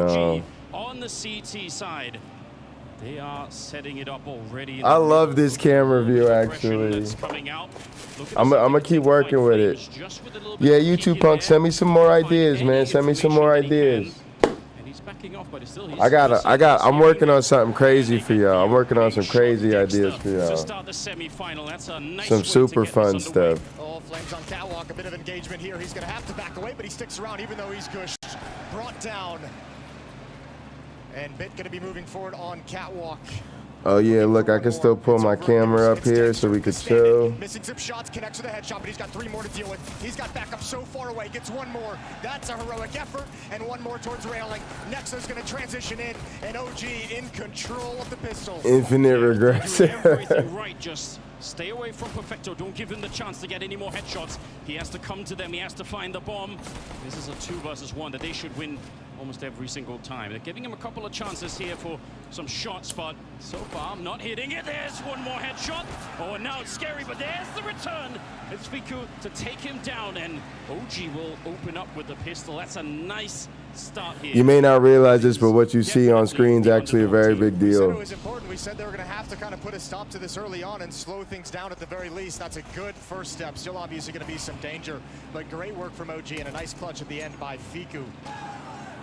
S5: On the CT side. They are setting it up already.
S15: I love this camera view, actually. I'm gonna keep working with it. Yeah, YouTube punk, send me some more ideas, man. Send me some more ideas.
S5: And he's back backing off, but still,
S15: I'm working on something crazy for y'all. I'm working on some crazy ideas for
S5: to
S15: y'all.
S5: start the semi-final. That's a nice
S15: Some
S5: way to
S15: super
S5: get
S15: fun
S5: this underway.
S15: stuff.
S2: Oh, Flames on catwalk, a bit of engagement here. He's going to have to back away, but he sticks around even though he's gushed. Brought down. And Bit going to be moving forward on catwalk.
S15: Oh yeah, look, I can still pull my camera up here so we could show.
S2: Missing some shots, connects with a headshot, but he's got 3 more to deal with. He's got backup so far away, gets 1 more. That's a heroic effort, and 1 more towards railing. Nexa's going to transition in, and OG in control of the pistol.
S15: Infinite regrets.
S5: Everything right, just stay away from Perfecto. Don't give him the chance to get any more headshots. He has to come to them. He has to find the bomb. This is a 2 versus 1 that they should win almost every single time. They're giving him a couple of chances here for some shots, but so far not hitting it. There's 1 more headshot. Oh, and now it's scary, but there's the return. It's Fiku to take him down, and OG will open up with the pistol. That's a nice start here.
S15: You may not realize this, but what you see on screen is actually a very big
S2: We said it
S15: deal.
S2: was important. We said they were going to have to kind of put a stop to this early on and slow things down at the very least. That's a good first step. Still obviously going to be some danger, but great work from OG and a nice clutch at the end by Fiku.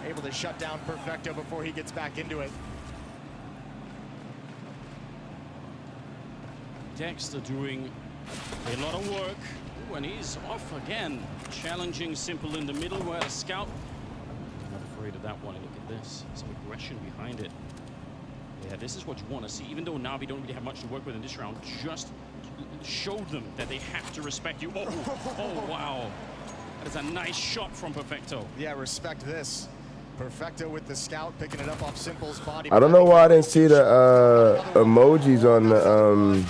S2: Able to shut down Perfecto before he gets back into it.
S5: Dexter doing a lot of work. Ooh, and he's off again. Challenging Simple in the middle where the scout. I'm not afraid of that one. Look at this. Some aggression behind it. Yeah, this is what you want to see. Even though Na'Vi don't really have much to work with in this round, just show them that they have to respect you. Oh, wow. That is a nice shot from Perfecto.
S2: Yeah, respect this. Perfecto with the scout, picking it up off Simple's body.
S15: I don't know why I didn't see the emojis on the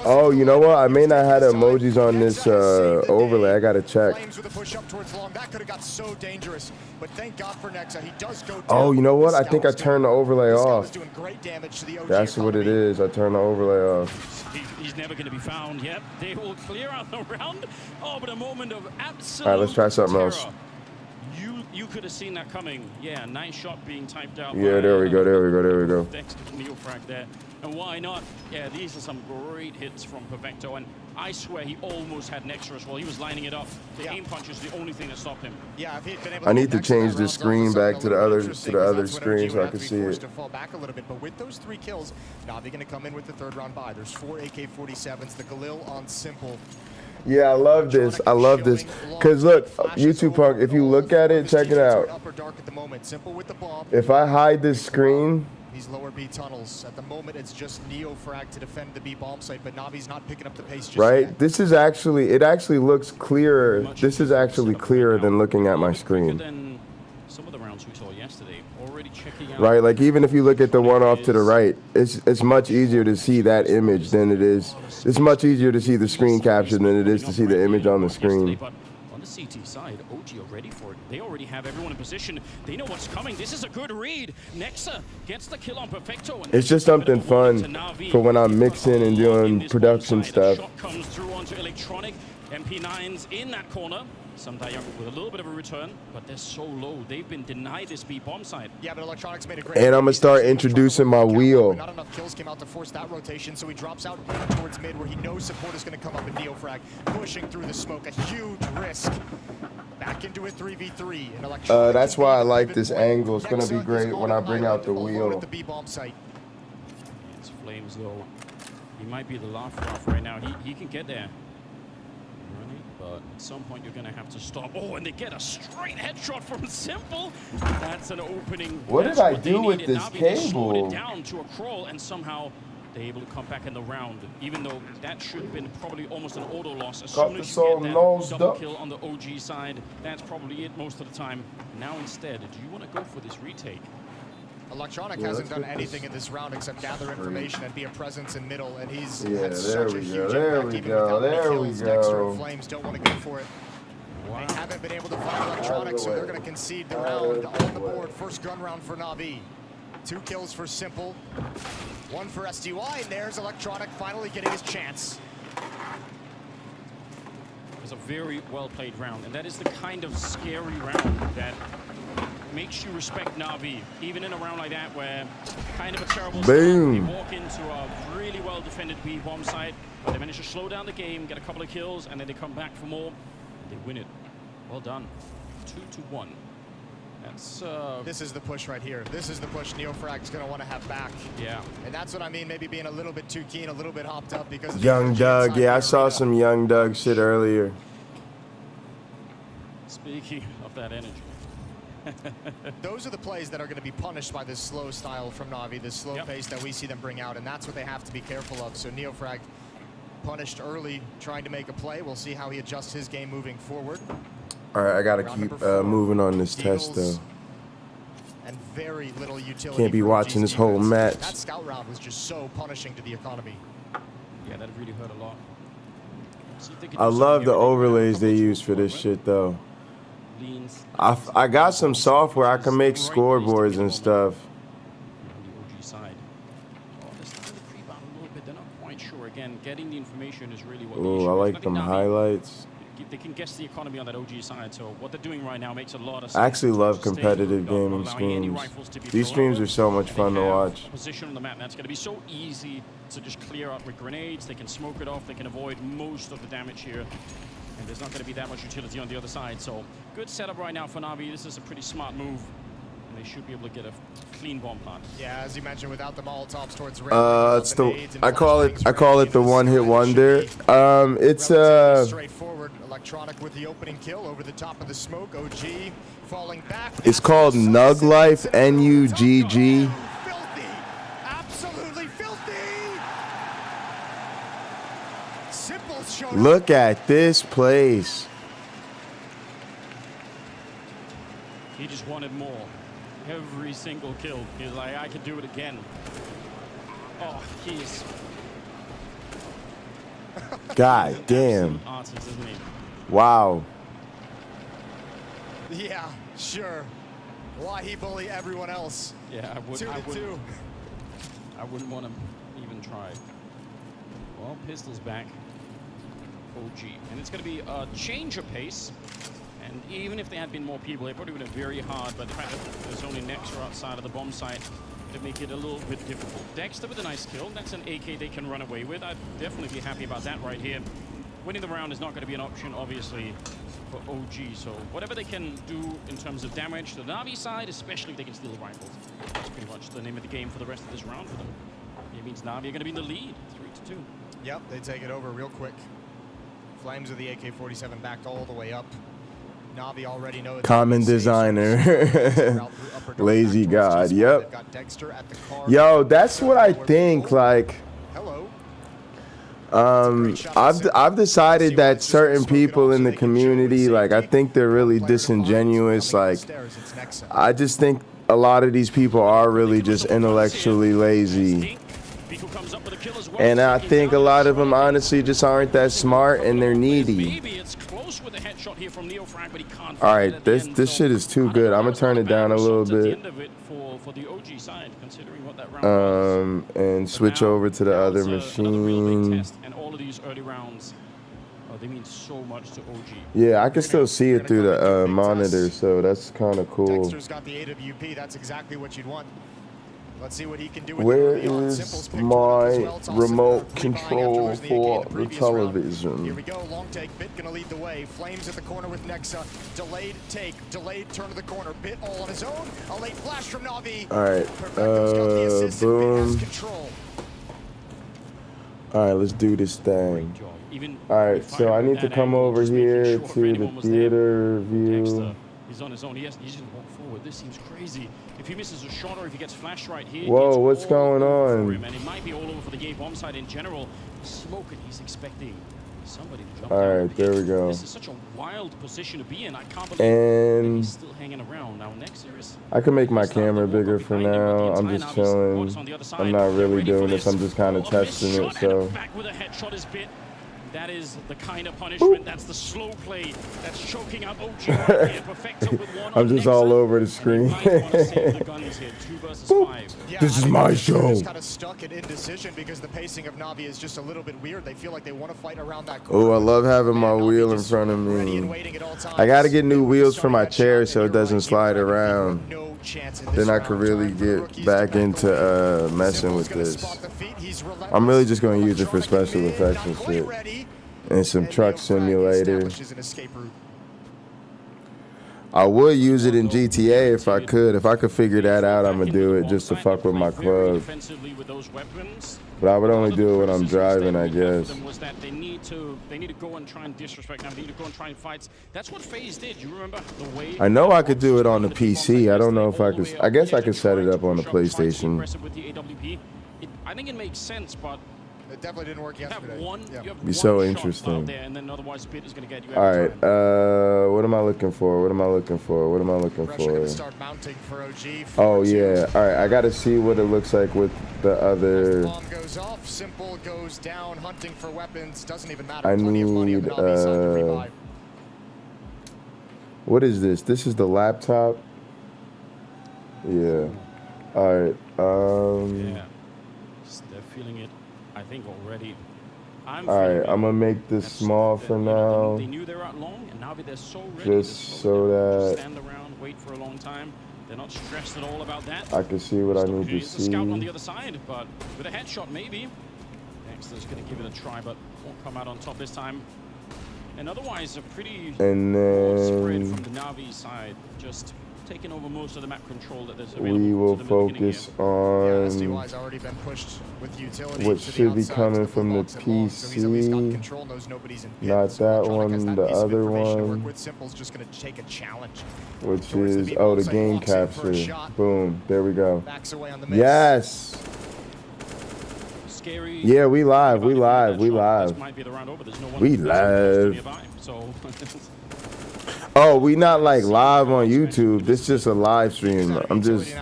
S15: Oh, you know what? I may not have the emojis on this overlay. I gotta check.
S2: Flames with a push up towards long. That could have got so dangerous, but thank God for Nexa. He does go down.
S15: Oh, you know what? I think I turned the overlay
S2: This guy
S15: off.
S2: was doing great damage to the OG
S15: That's what it is. I turned the overlay off.
S5: He's never going to be found. Yep, they will clear out the round. Oh, but a moment of absolute
S15: All right, let's try something
S5: terror.
S15: else.
S5: You could have seen that coming. Yeah, nice shot being typed out.
S15: Yeah, there we go. There we go. There we go.
S5: Dexter Neofrag there. And why not? Yeah, these are some great hits from Perfecto. And I swear he almost had Nexa as well. He was lining it up. The aim punch is the only thing that stopped him.
S2: Yeah, if he'd been able
S15: I need to change the screen back to the other screen so I can see it.
S2: To fall back a little bit, but with those 3 kills, Na'Vi going to come in with the 3rd round bye. There's 4 AK-47s, the Galil on Simple.
S15: Yeah, I love this. I love this. Because look, YouTube Punk, if you look at it, check it out.
S2: Upper dark at the moment. Simple with the bomb.
S15: If I hide this screen,
S2: These lower B tunnels. At the moment, it's just Neofrag to defend the B bomb site, but Navi's not picking up the pace just
S15: right?
S2: yet.
S15: This is actually, it actually looks clearer. This is actually clearer than looking at my screen.
S5: Than some of the rounds we saw yesterday. Already checking out.
S15: Right, like even if you look at the one off to the right, it's much easier to see that image than it is. It's much easier to see the screen capture than it is to see the image on the screen.
S5: But on the CT side, OG are ready for it. They already have everyone in position. They know what's coming. This is a good read. Nexa gets the kill on Perfecto. And
S15: It's just something fun for when I'm mixing and doing production stuff.
S5: Shot comes through onto Electronic. MP9's in that corner. Sundial with a little bit of a return, but they're so low. They've been denied this B bomb site.
S2: Yeah, but Electronics made a great.
S15: And I'm gonna start introducing my wheel.
S2: Not enough kills came out to force that rotation, so he drops out towards mid where he knows support is going to come up in Neofrag, pushing through the smoke. A huge risk. Back into a 3v3. And Electronics
S15: That's why I like this angle. It's gonna be great when I bring out the wheel.
S2: at the B bomb site.
S5: It's Flames though. He might be the laugh off right now. He can get there. But at some point you're going to have to stop. Oh, and they get a straight headshot from Simple. That's an opening.
S15: What
S5: That's
S15: did I
S5: what they
S15: do with
S5: needed.
S15: this
S5: Navi, they slowed
S15: cable?
S5: it down to a crawl, and somehow they're able to come back in the round. Even though that should have been probably almost an auto loss. As soon as you get that double kill on the OG side, that's probably it most of the time. Now instead, do you want to go for this retake?
S2: Electronic
S15: Yeah,
S2: hasn't
S15: let's
S2: done
S15: get
S2: anything
S15: this
S2: in this round except gather information and be a presence in middle, and he's
S15: Yeah,
S2: had
S15: there
S2: such a
S15: we
S2: huge
S15: go. There
S2: impact
S15: we
S2: even
S15: go.
S2: without any
S15: There we
S2: kills. Dexter
S15: go.
S2: and Flames don't want to go for it. They haven't been able to find Electronic, so they're going to concede the round on the board. First gun round for Na'Vi. 2 kills for Simple, 1 for SDY, and there's Electronic finally getting his chance.
S5: It was a very well-played round, and that is the kind of scary round that makes you respect Na'Vi, even in a round like that where kind of a terrible
S15: Boom.
S5: start, they walk into a really well-defended B-bomb site, but they manage to slow down the game, get a couple of kills, and then they come back for more, and they win it. Well done. 2-1. That's
S2: this is the push right here. This is the push Neofrag's going to want to have back.
S5: Yeah.
S2: And that's what I mean, maybe being a little bit too keen, a little bit hopped up because of
S15: Young Doug, yeah, I saw some Young Doug shit earlier.
S5: Speaking of that energy.
S2: Those are the plays that are going to be punished by this slow style from Na'Vi, this slow pace that we see them bring out, and that's what they have to be careful of. So Neofrag punished early, trying to make a play. We'll see how he adjusts his game moving forward.
S15: All right, I gotta keep moving on this test though.
S2: And very little utility.
S15: Can't be watching this whole match.
S2: That scout round was just so punishing to the economy.
S5: Yeah, that really hurt a lot.
S15: I love the overlays they use for this shit though. I got some software I can make scoreboards and stuff.
S5: On the OG side. Oh, they're starting to creep out a little bit. They're not quite sure. Again, getting the information is really what the issue
S15: Oh, I
S5: is.
S15: like them highlights.
S5: They can guess the economy on that OG side, so what they're doing right now makes a lot of sense.
S15: I actually love competitive gaming streams. These streams are so much fun to watch.
S5: Position on the map, that's going to be so easy to just clear out with grenades. They can smoke it off. They can avoid most of the damage here. And there's not going to be that much utility on the other side. So good setup right now for Na'Vi. This is a pretty smart move. And they should be able to get a clean bomb plant.
S2: Yeah, as you mentioned, without the Molotovs towards
S15: It's the I call it the one-hit wonder. It's
S2: straightforward. Electronic with the opening kill over the top of the smoke. OG falling back.
S15: It's called Nug Life, N-U-G-G.
S2: Absolutely filthy. Simple shot.
S15: Look at this place.
S5: He just wanted more. Every single kill. He's like, I could do it again. Oh, he's...
S15: God damn.
S5: Artist, isn't he?
S15: Wow.
S2: Yeah, sure. Why he bully everyone else?
S5: Yeah, I wouldn't want to even try. Well, pistol's back. OG. And it's going to be a change of pace. And even if there had been more people, it probably would have been very hard. But the fact that there's only Nexa outside of the bomb site to make it a little bit difficult. Dexter with a nice kill. That's an AK they can run away with. I'd definitely be happy about that right here. Winning the round is not going to be an option, obviously, for OG. So whatever they can do in terms of damage to the Na'Vi side, especially if they can steal the rifles, that's pretty much the name of the game for the rest of this round for them. It means Na'Vi are going to be in the lead, 3-2.
S2: Yep, they take it over real quick. Flames of the AK-47 backed all the way up. Na'Vi already know it's
S15: Common designer. Lazy God. Yep. Yo, that's what I think. Like, I've decided that certain people in the community, like, I think they're really disingenuous. Like, I just think a lot of these people are really just intellectually lazy. And I think a lot of them honestly just aren't that smart and they're needy. All right, this shit is too good. I'm gonna turn it down a little bit. And switch over to the other machine.
S5: And all of these early rounds, they mean so much to OG.
S15: Yeah, I can still see it through the monitor, so that's kind of cool.
S2: Dexter's got the AWP. That's exactly what you'd want. Let's see what he can do with
S15: Where is my remote control for the television?
S2: Here we go, long take, Bit gonna lead the way. Flames at the corner with Nexa. Delayed take, delayed turn of the corner. Bit all on his own. A late flash from Na'Vi.
S15: All right, boom. All right, let's do this thing. All right, so I need to come over here to the theater view.
S5: He's on his own. He's just walk forward. This seems crazy. If he misses a shot or if he gets flashed right here,
S15: whoa, what's going on?
S5: And it might be all over for the bomb side in general. Smoke and he's expecting somebody to jump.
S15: All right, there we go.
S5: This is such a wild position to be in. I can't believe he's still hanging around. Now next is
S15: I can make my camera bigger for now. I'm just chilling. I'm not really doing this. I'm just kind of testing it. So.
S5: Back with a headshot is Bit. That is the kind of punishment. That's the slow play that's choking out OG right here. Perfecto with one.
S15: I'm just all over the screen. This is my show.
S2: Just kind of stuck in indecision because the pacing of Na'Vi is just a little bit weird. They feel like they want to fight around that corner.
S15: Oh, I love having my wheel in front of me. I got to get new wheels for my chair so it doesn't slide around. Then I could really get back into messing with this. I'm really just going to use it for special effects and shit. And some truck simulator. I would use it in GTA if I could. If I could figure that out, I'm gonna do it just to fuck with my club. But I would only do it when I'm driving, I guess.
S5: Was that they need to go and try and disrespect now. They need to go and try and fight. That's what FaZe did. You remember the way?
S15: I know I could do it on the PC. I don't know if I could. I guess I could set it up on the PlayStation.
S5: I think it makes sense, but
S2: it definitely didn't work yesterday.
S15: Be so interesting.
S5: There, and then otherwise Bit is going to get you.
S15: All right. What am I looking for? What am I looking for? What am I looking for?
S2: Start mounting for OG.
S15: Oh yeah. All right. I got to see what it looks like with the other.
S2: Bomb goes off. Simple goes down. Hunting for weapons. Doesn't even matter.
S15: I need. What is this? This is the laptop. Yeah. All right.
S5: Yeah. They're feeling it. I think already.
S15: All right, I'm gonna make this small for now.
S5: They knew they were out long, and now they're so ready.
S15: Just so that
S5: stand around, wait for a long time. They're not stressed at all about that.
S15: I can see what I need to see.
S5: Scout on the other side, but with a headshot maybe. Dexter's gonna give it a try, but won't come out on top this time. And otherwise, a pretty
S15: and
S5: spread
S15: then
S5: from the Na'Vi side, just taking over most of the map control that there's
S15: we
S5: available.
S15: will focus on
S2: SDY's already been pushed with utility
S15: what
S2: to
S15: should
S2: the
S15: be
S2: outside,
S15: coming
S2: to
S15: from the
S2: box it long, so he's at least got control,
S15: PC.
S2: knows nobody's in pit.
S15: Not
S2: So
S15: that
S2: Electronic has
S15: one,
S2: that
S15: the
S2: piece of
S15: other
S2: information to work
S15: one,
S2: with. Simple's just going to take a challenge.
S15: which
S2: Towards the
S15: is
S2: B
S15: oh, the
S2: bombs,
S15: game
S2: walks in for a
S15: capture.
S2: shot.
S15: Boom, there we go.
S2: Backs away on the miss.
S15: Yes.
S5: Scary.
S15: Yeah, we live. We live. We live.
S5: Might be the round over. There's no one
S15: We live.
S5: nearby, so
S15: Oh, we not like live on YouTube. This is just a live stream. I'm just.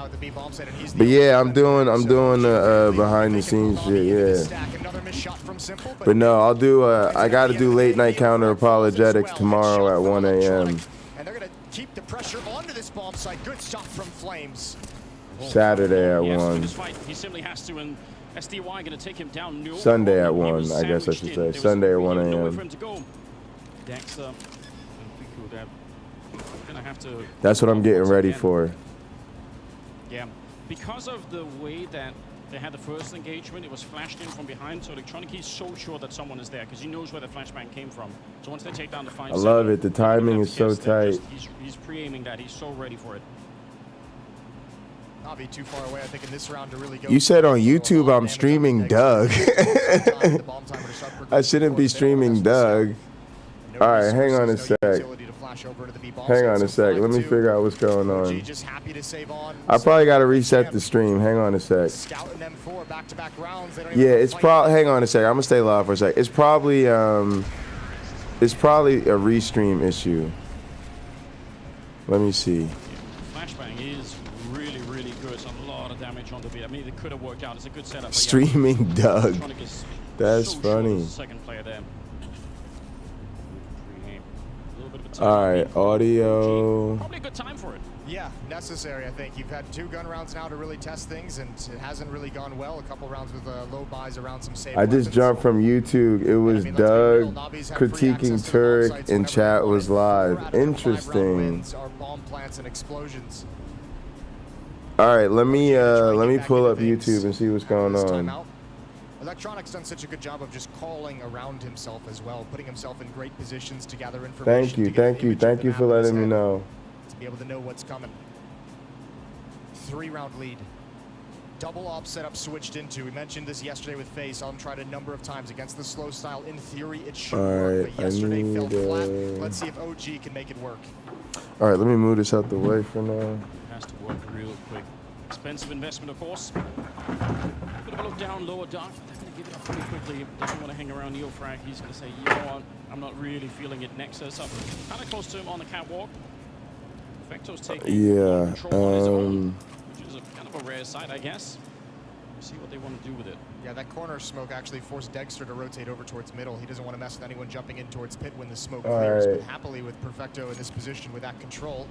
S15: But yeah, I'm doing the behind the scenes shit. Yeah. But no, I'll do. I got to do late night counter-apologetics tomorrow at 1 a.m.
S2: And they're going to keep the pressure onto this bomb site. Good stop from Flames.
S15: Saturday at 1.
S5: he simply has to, and SDY going to take him down. No
S15: Sunday at
S5: problem. He
S15: 1.
S5: was
S15: I guess I should
S5: sandwiched
S15: say
S5: in. There
S15: Sunday at
S5: was
S15: 1
S5: nowhere for
S15: a.m.
S5: him to go. Dexter and Fiku, they're gonna have to.
S15: That's what I'm getting ready for.
S5: Yeah, because of the way that they had the first engagement, it was flashed in from behind. So Electronic, he's so sure that someone is there because he knows where the flashbang came from. So once they take down the 5-7,
S15: I love it. The timing is so tight.
S5: He's pre-aiming that. He's so ready for it.
S2: Not be too far away, I think, in this round to really go.
S15: You said on YouTube I'm streaming Doug. I shouldn't be streaming Doug. All right, hang on a sec. Hang on a sec. Let me figure out what's going on. I probably got to reset the stream. Hang on a sec. Yeah, it's probably. Hang on a sec. I'm gonna stay live for a sec. It's probably a restream issue. Let me see.
S5: Flashbang is really, really good. It's a lot of damage on the beat. I mean, it could have worked out. It's a good setup.
S15: Streaming Doug. That's
S5: so
S15: funny.
S5: Second player there.
S15: All right, audio.
S5: Probably a good time for it.
S2: Yeah, necessary, I think. You've had 2 gun rounds now to really test things, and it hasn't really gone well. A couple rounds with low buys around some safe
S15: I just jumped from YouTube. It was Doug critiquing Turek, and chat was live. Interesting. All right, let me pull up YouTube and see what's going on.
S2: Electronic's done such a good job of just calling around himself as well, putting himself in great positions to gather information.
S15: Thank you for letting me know.
S2: To be able to know what's coming. 3-round lead. Double op setup switched into. We mentioned this yesterday with FaZe. Saw him tried a number of times against the slow style. In theory, it should work, but yesterday fell flat. Let's see if OG can make it work.
S15: All right, let me move this out the way for now.
S5: Has to work real quick. Expensive investment, of course. Bit of a look down, lower dark. They're going to give it up pretty quickly. Doesn't want to hang around Neofrag. He's going to say, you know what? I'm not really feeling it. Nexus up kind of close to him on the catwalk. Effecto's taking control on his own, which is kind of a rare sight, I guess. We'll see what they want to do with it.
S2: Yeah, that corner smoke actually forced Dexter to rotate over towards middle. He doesn't want to mess with anyone jumping in towards pit when the smoke clears, but happily with Perfecto in this position with that control.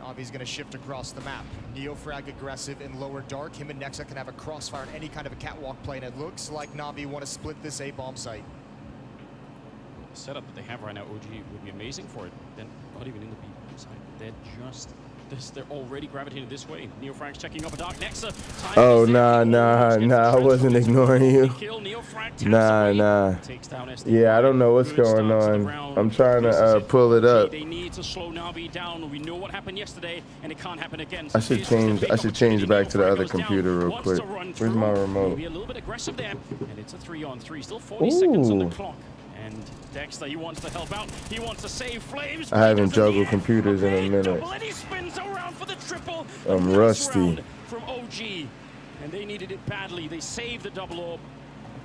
S2: Navi's going to shift across the map. Neofrag aggressive in lower dark. Him and Nexa can have a crossfire on any kind of a catwalk play, and it looks like Navi want to split this A-bomb site.
S5: The setup that they have right now, OG, would be amazing for it. They're not even in the B-bomb site. They're just... They're already gravitating this way. Neofrag's checking up a dark Nexa.
S15: Oh, nah, I wasn't ignoring you. Nah. Yeah, I don't know what's going on. I'm trying to pull it up.
S5: They need to slow Navi down. We know what happened yesterday, and it can't happen again.
S15: I should change back to the other computer real quick. Where's my remote?
S5: Be a little bit aggressive there, and it's a 3-on-3. Still 40 seconds on the clock. And Dexter, he wants to help out. He wants to save Flames.
S15: I haven't juggled computers in a minute. I'm rusty.
S5: From OG, and they needed it badly. They saved the double orb.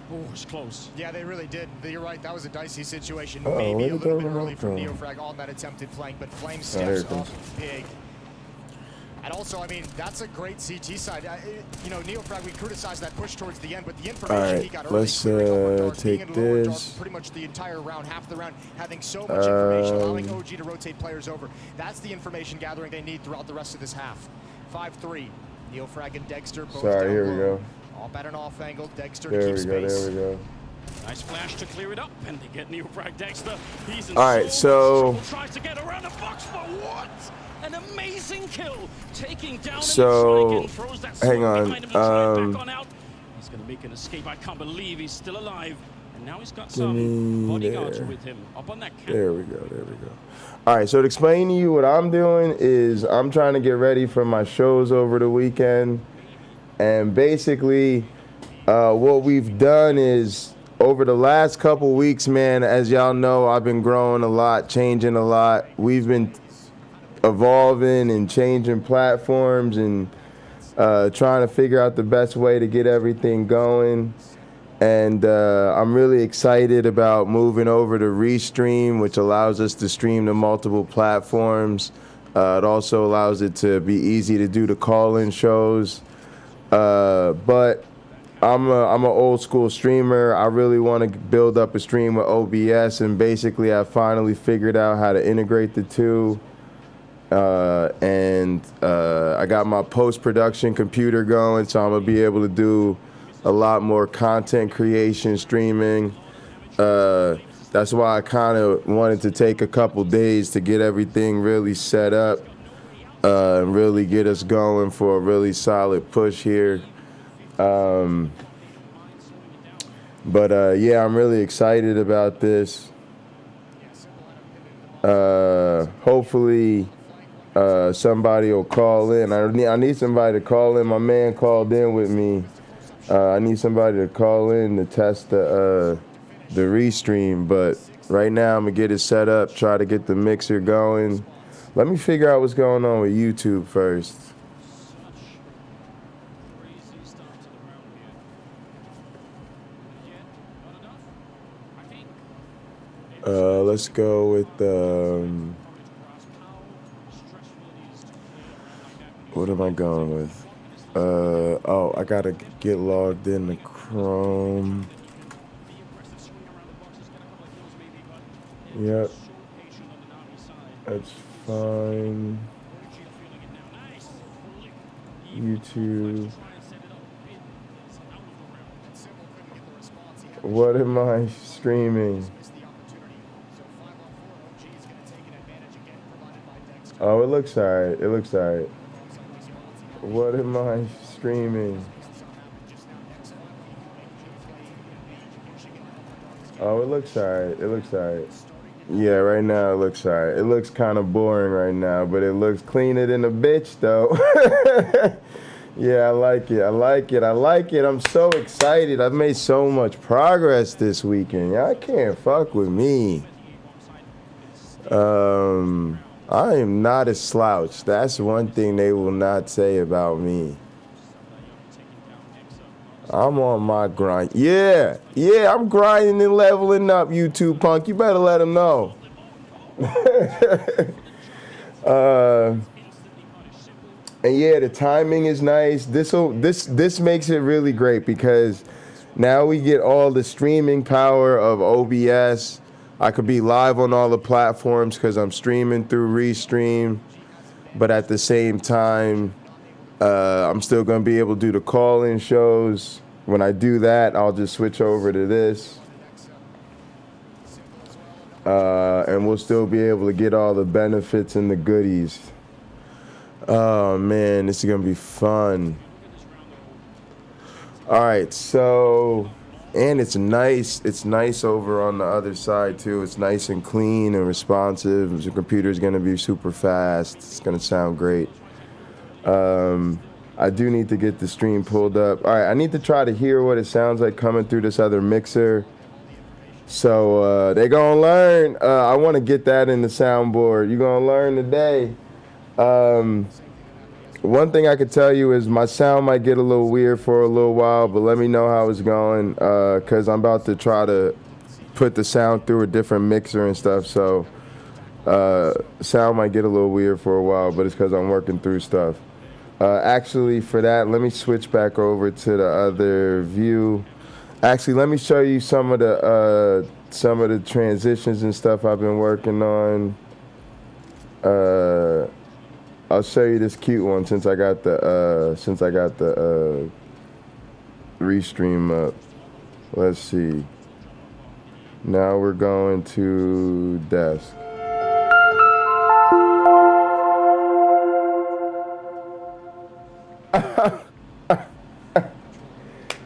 S5: Oh, it's close.
S2: Yeah, they really did. You're right. That was a dicey situation.
S15: Uh-oh,
S2: Maybe a
S15: where'd
S2: little
S15: the
S2: bit early
S15: remote
S2: from
S15: go?
S2: Neofrag on that attempted flank, but Flame
S15: here
S2: steps
S15: it comes.
S2: off big. And also, I mean, that's a great CT side. You know, Neofrag, we criticized that push towards the end, but the information he got early,
S15: let's take this.
S2: pretty much the entire round, half the round, having so much information, allowing OG to rotate players over. That's the information gathering they need throughout the rest of this half. 5-3. Neofrag and Dexter both down
S15: here
S2: low.
S15: we go.
S2: Off at an off angle, Dexter
S15: There
S2: to
S15: we
S2: keep
S15: go,
S2: space.
S15: there we go.
S5: Nice flash to clear it up, and they get Neofrag Dexter. He's in
S15: All right, so
S5: tries to get around the box for what? An amazing kill, taking down
S15: hang on.
S5: He's gonna make an escape. I can't believe he's still alive. And now he's got some bodyguards with him up on that camp.
S15: There we go. All right, so to explain to you what I'm doing is I'm trying to get ready for my shows over the weekend. And basically, what we've done is over the last couple weeks, man, as y'all know, I've been growing a lot, changing a lot. We've been evolving and changing platforms and trying to figure out the best way to get everything going. And I'm really excited about moving over to Restream, which allows us to stream to multiple platforms. It also allows it to be easy to do the call-in shows. But I'm an old school streamer. I really want to build up a stream with OBS, and basically I finally figured out how to integrate the two. I got my post-production computer going, so I'm gonna be able to do a lot more content creation, streaming. That's why I kind of wanted to take a couple days to get everything really set up and really get us going for a really solid push here. Yeah, I'm really excited about this. Hopefully somebody will call in. I need somebody to call in. My man called in with me. I need somebody to call in to test the restream, but right now I'm gonna get it set up, try to get the mixer going. Let me figure out what's going on with YouTube first. Let's go with what am I going with? Oh, I gotta get logged in to Chrome. Yep. That's fine. YouTube. What am I streaming? Oh, it looks alright. It looks alright. What am I streaming? Oh, it looks alright. It looks alright. Yeah, right now it looks alright. It looks kind of boring right now, but it looks cleaner than a bitch, though. Yeah, I like it. I like it. I like it. I'm so excited. I've made so much progress this weekend. Y'all can't fuck with me. I am not a slouch. That's one thing they will not say about me. I'm on my grind. Yeah, I'm grinding and leveling up, YouTube punk. You better let them know. And yeah, the timing is nice. This makes it really great because now we get all the streaming power of OBS. I could be live on all the platforms because I'm streaming through Restream, but at the same time, I'm still going to be able to do the call-in shows. When I do that, I'll just switch over to this. And we'll still be able to get all the benefits and the goodies. Oh, man, this is going to be fun. All right, so And it's nice. It's nice over on the other side too. It's nice and clean and responsive. The computer's gonna be super fast. It's gonna sound great. I do need to get the stream pulled up. All right, I need to try to hear what it sounds like coming through this other mixer. So they gonna learn. I want to get that in the soundboard. You gonna learn today. One thing I could tell you is my sound might get a little weird for a little while, but let me know how it's going, because I'm about to try to put the sound through a different mixer and stuff, so sound might get a little weird for a while, but it's because I'm working through stuff. Actually, for that, let me switch back over to the other view. Actually, let me show you some of the transitions and stuff I've been working on. I'll show you this cute one since I got the restream up. Let's see. Now we're going to desk.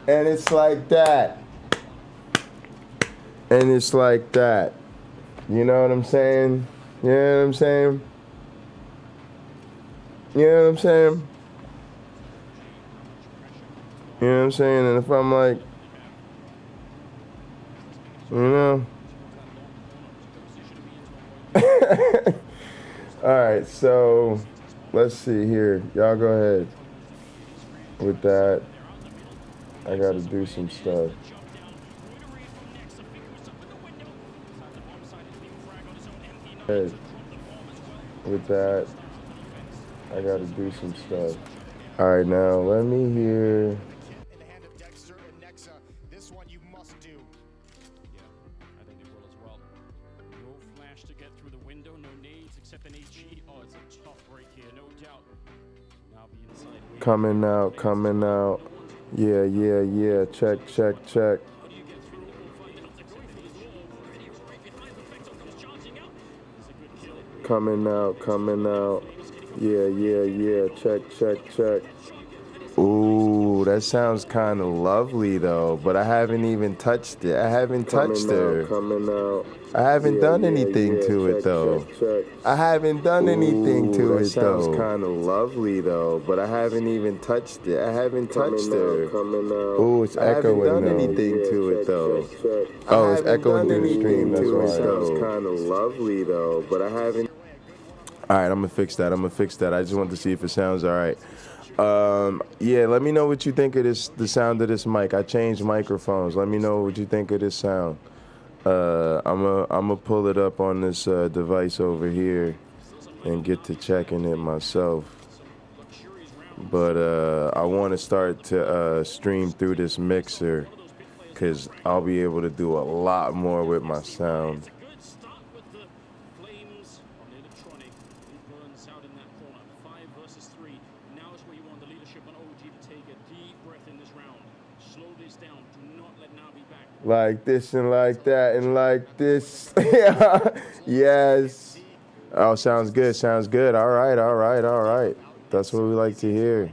S15: And it's like that. And it's like that. You know what I'm saying? You know what I'm saying? You know what I'm saying? You know what I'm saying? And if I'm like, you know. All right, so let's see here. Y'all go ahead with that. I gotta do some stuff. Hey, with that, I gotta do some stuff. All right, now let me hear.
S2: In the hand of Dexter and Nexa, this one you must do.
S5: Yeah, I think they will as well. No flash to get through the window, no nades except an HE. Oh, it's a tough break here, no doubt. Now be inside.
S15: Coming out, coming out. Yeah, yeah, yeah. Check, check, check. Coming out, coming out. Yeah, yeah, yeah. Check, check, check. Ooh, that sounds kind of lovely though, but I haven't even touched it. I haven't touched her. Coming out. I haven't done anything to it though. I haven't done anything to it though. That sounds kind of lovely though, but I haven't even touched it. I haven't touched her. Ooh, it's echoing. I haven't done anything to it though. Oh, it's echoing through the stream. That's why. It sounds kind of lovely though, but I haven't. All right, I'm gonna fix that. I just wanted to see if it sounds all right. Yeah, let me know what you think of this, the sound of this mic. I changed microphones. Let me know what you think of this sound. I'm gonna pull it up on this device over here and get to checking it myself. But I want to start to stream through this mixer because I'll be able to do a lot more with my sound. Like this and like that and like this. Yes. Oh, sounds good. Sounds good. All right. All right. All right. That's what we like to hear.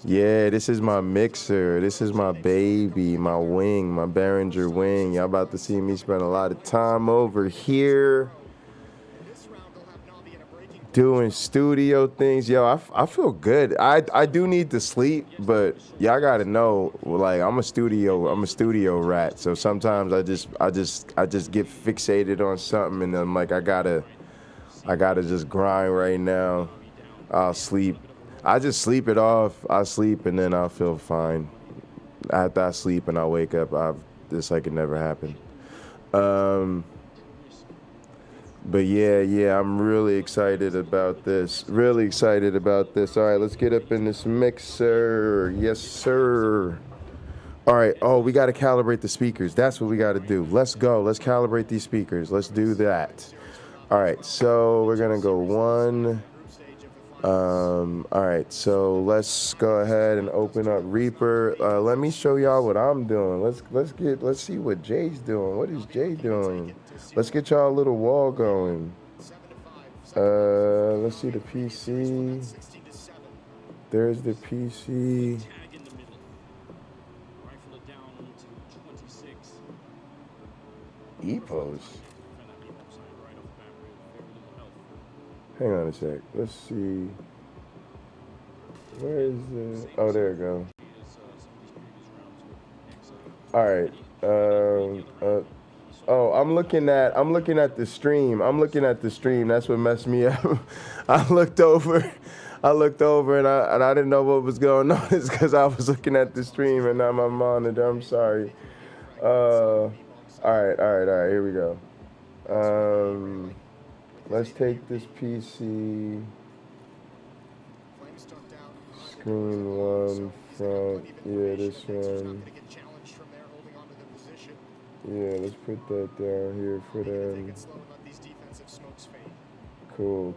S15: Yeah, this is my mixer. This is my baby, my wing, my Behringer wing. Y'all about to see me spend a lot of time over here doing studio things. Yo, I feel good. I do need to sleep, but y'all gotta know, like I'm a studio rat. So sometimes I just get fixated on something and I'm like I gotta just grind right now. I'll sleep. I just sleep it off. I sleep and then I'll feel fine. After I sleep and I wake up, it's like it never happened. But yeah, I'm really excited about this. Really excited about this. All right, let's get up in this mixer. Yes, sir. All right. Oh, we got to calibrate the speakers. That's what we got to do. Let's go. Let's calibrate these speakers. Let's do that. All right. So we're gonna go one. All right. So let's go ahead and open up Reaper. Let me show y'all what I'm doing. Let's see what Jay's doing. What is Jay doing? Let's get y'all a little wall going. Let's see the PC. There's the PC. Epos. Hang on a sec. Let's see. Where is it? Oh, there we go. All right. Oh, I'm looking at the stream. That's what messed me up. I looked over and I didn't know what was going on. It's because I was looking at the stream and not my monitor. I'm sorry. All right. Here we go. Let's take this PC. Screen one, front. Yeah, this one. Yeah, let's put that down here for them. Cool.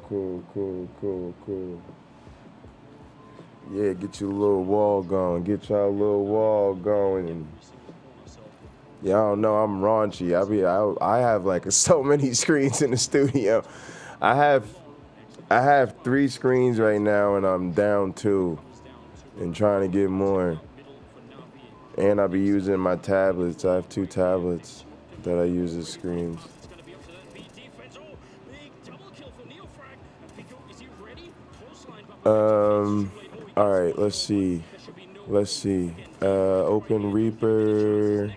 S15: Yeah, get your little wall going. Get y'all little wall going. And yeah, I don't know. I'm raunchy. I have like so many screens in the studio. I have 3 screens right now, and I'm down 2, and trying to get more. And I'll be using my tablets. I have 2 tablets that I use as screens. All right, let's see. Open Reaper.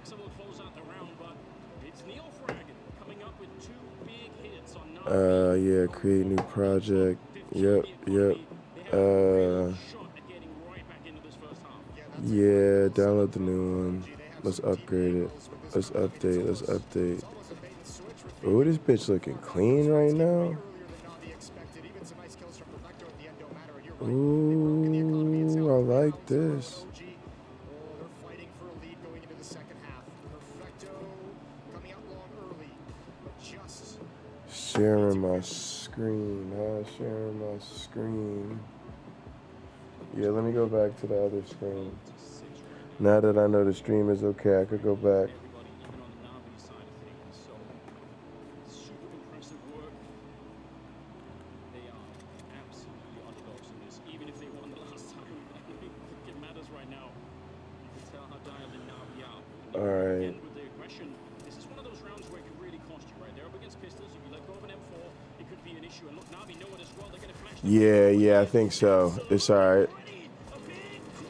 S15: Yeah, create new project. Yep. Yeah, download the new one. Let's upgrade it. Let's update. Oh, this bitch looking clean right now. Ooh, I like this. Sharing my screen. Yeah, let me go back to the other screen. Now that I know the stream is okay, I could go back. All right. Yeah, I think so. It's all right.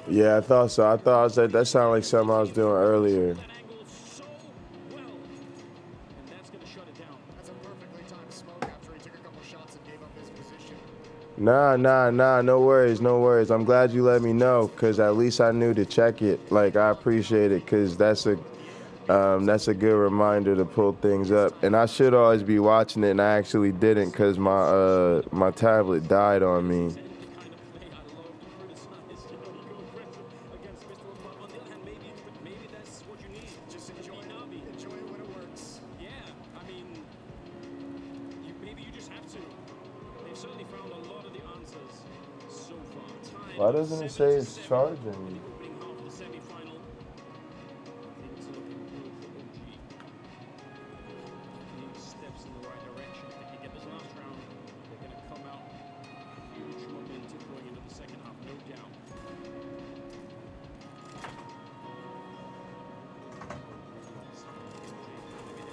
S15: Yeah, I thought so. That sounded like something I was doing earlier. Nah, no worries. I'm glad you let me know, because at least I knew to check it. Like, I appreciate it, because that's a good reminder to pull things up. And I should always be watching it, and I actually didn't, because my tablet died on me. Why doesn't it say it's charging?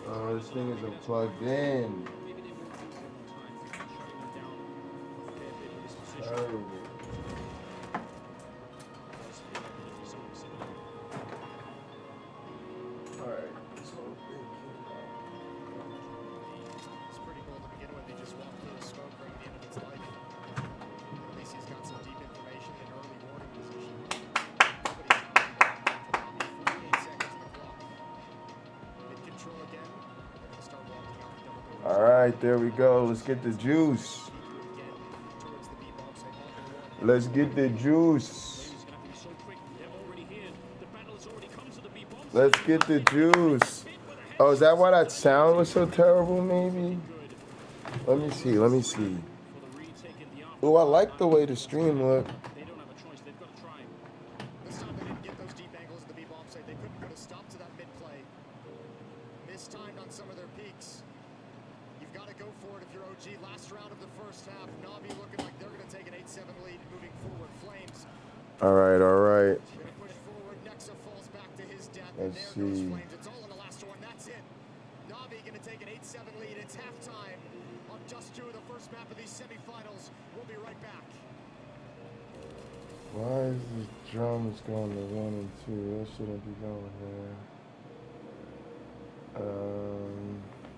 S15: Oh, this thing isn't plugged in. Terrible. All right, there we go. Let's get the juice. Let's get the juice. Let's get the juice. Oh, is that why that sound was so terrible, maybe? Let me see. Oh, I like the way the stream looked. All right. Let's see.
S2: take an 8-7 lead. It's halftime on just 2 of the first map of these semifinals. We'll be right back.
S15: Why is the drums going to 1 and 2? That shouldn't be going there.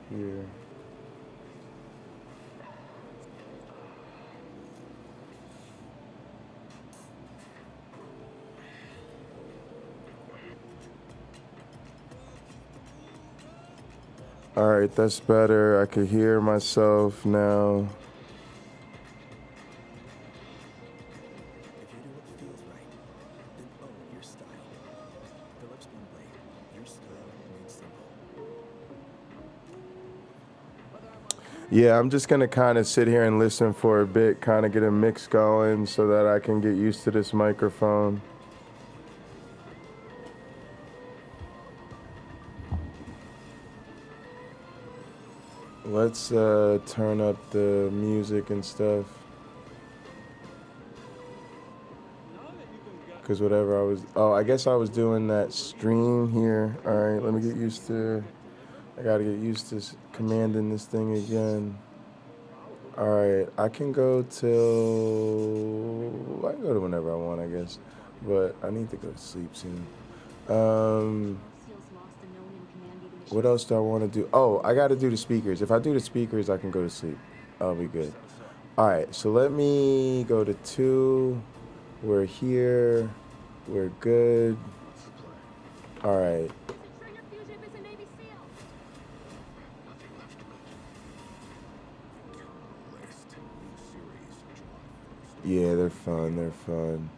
S15: Here. All right, that's better. I could hear myself now. Yeah, I'm just gonna kind of sit here and listen for a bit, kind of get a mix going so that I can get used to this microphone. Let's turn up the music and stuff. Because whatever I was, I guess I was doing that stream here. All right, let me get used to, I gotta get used to commanding this thing again. All right, I can go till, I can go to whenever I want, I guess. But I need to go to sleep soon. What else do I want to do? Oh, I got to do the speakers. If I do the speakers, I can go to sleep. I'll be good. All right, so let me go to 2. We're here. We're good. All right. Yeah, they're fun. They're fun.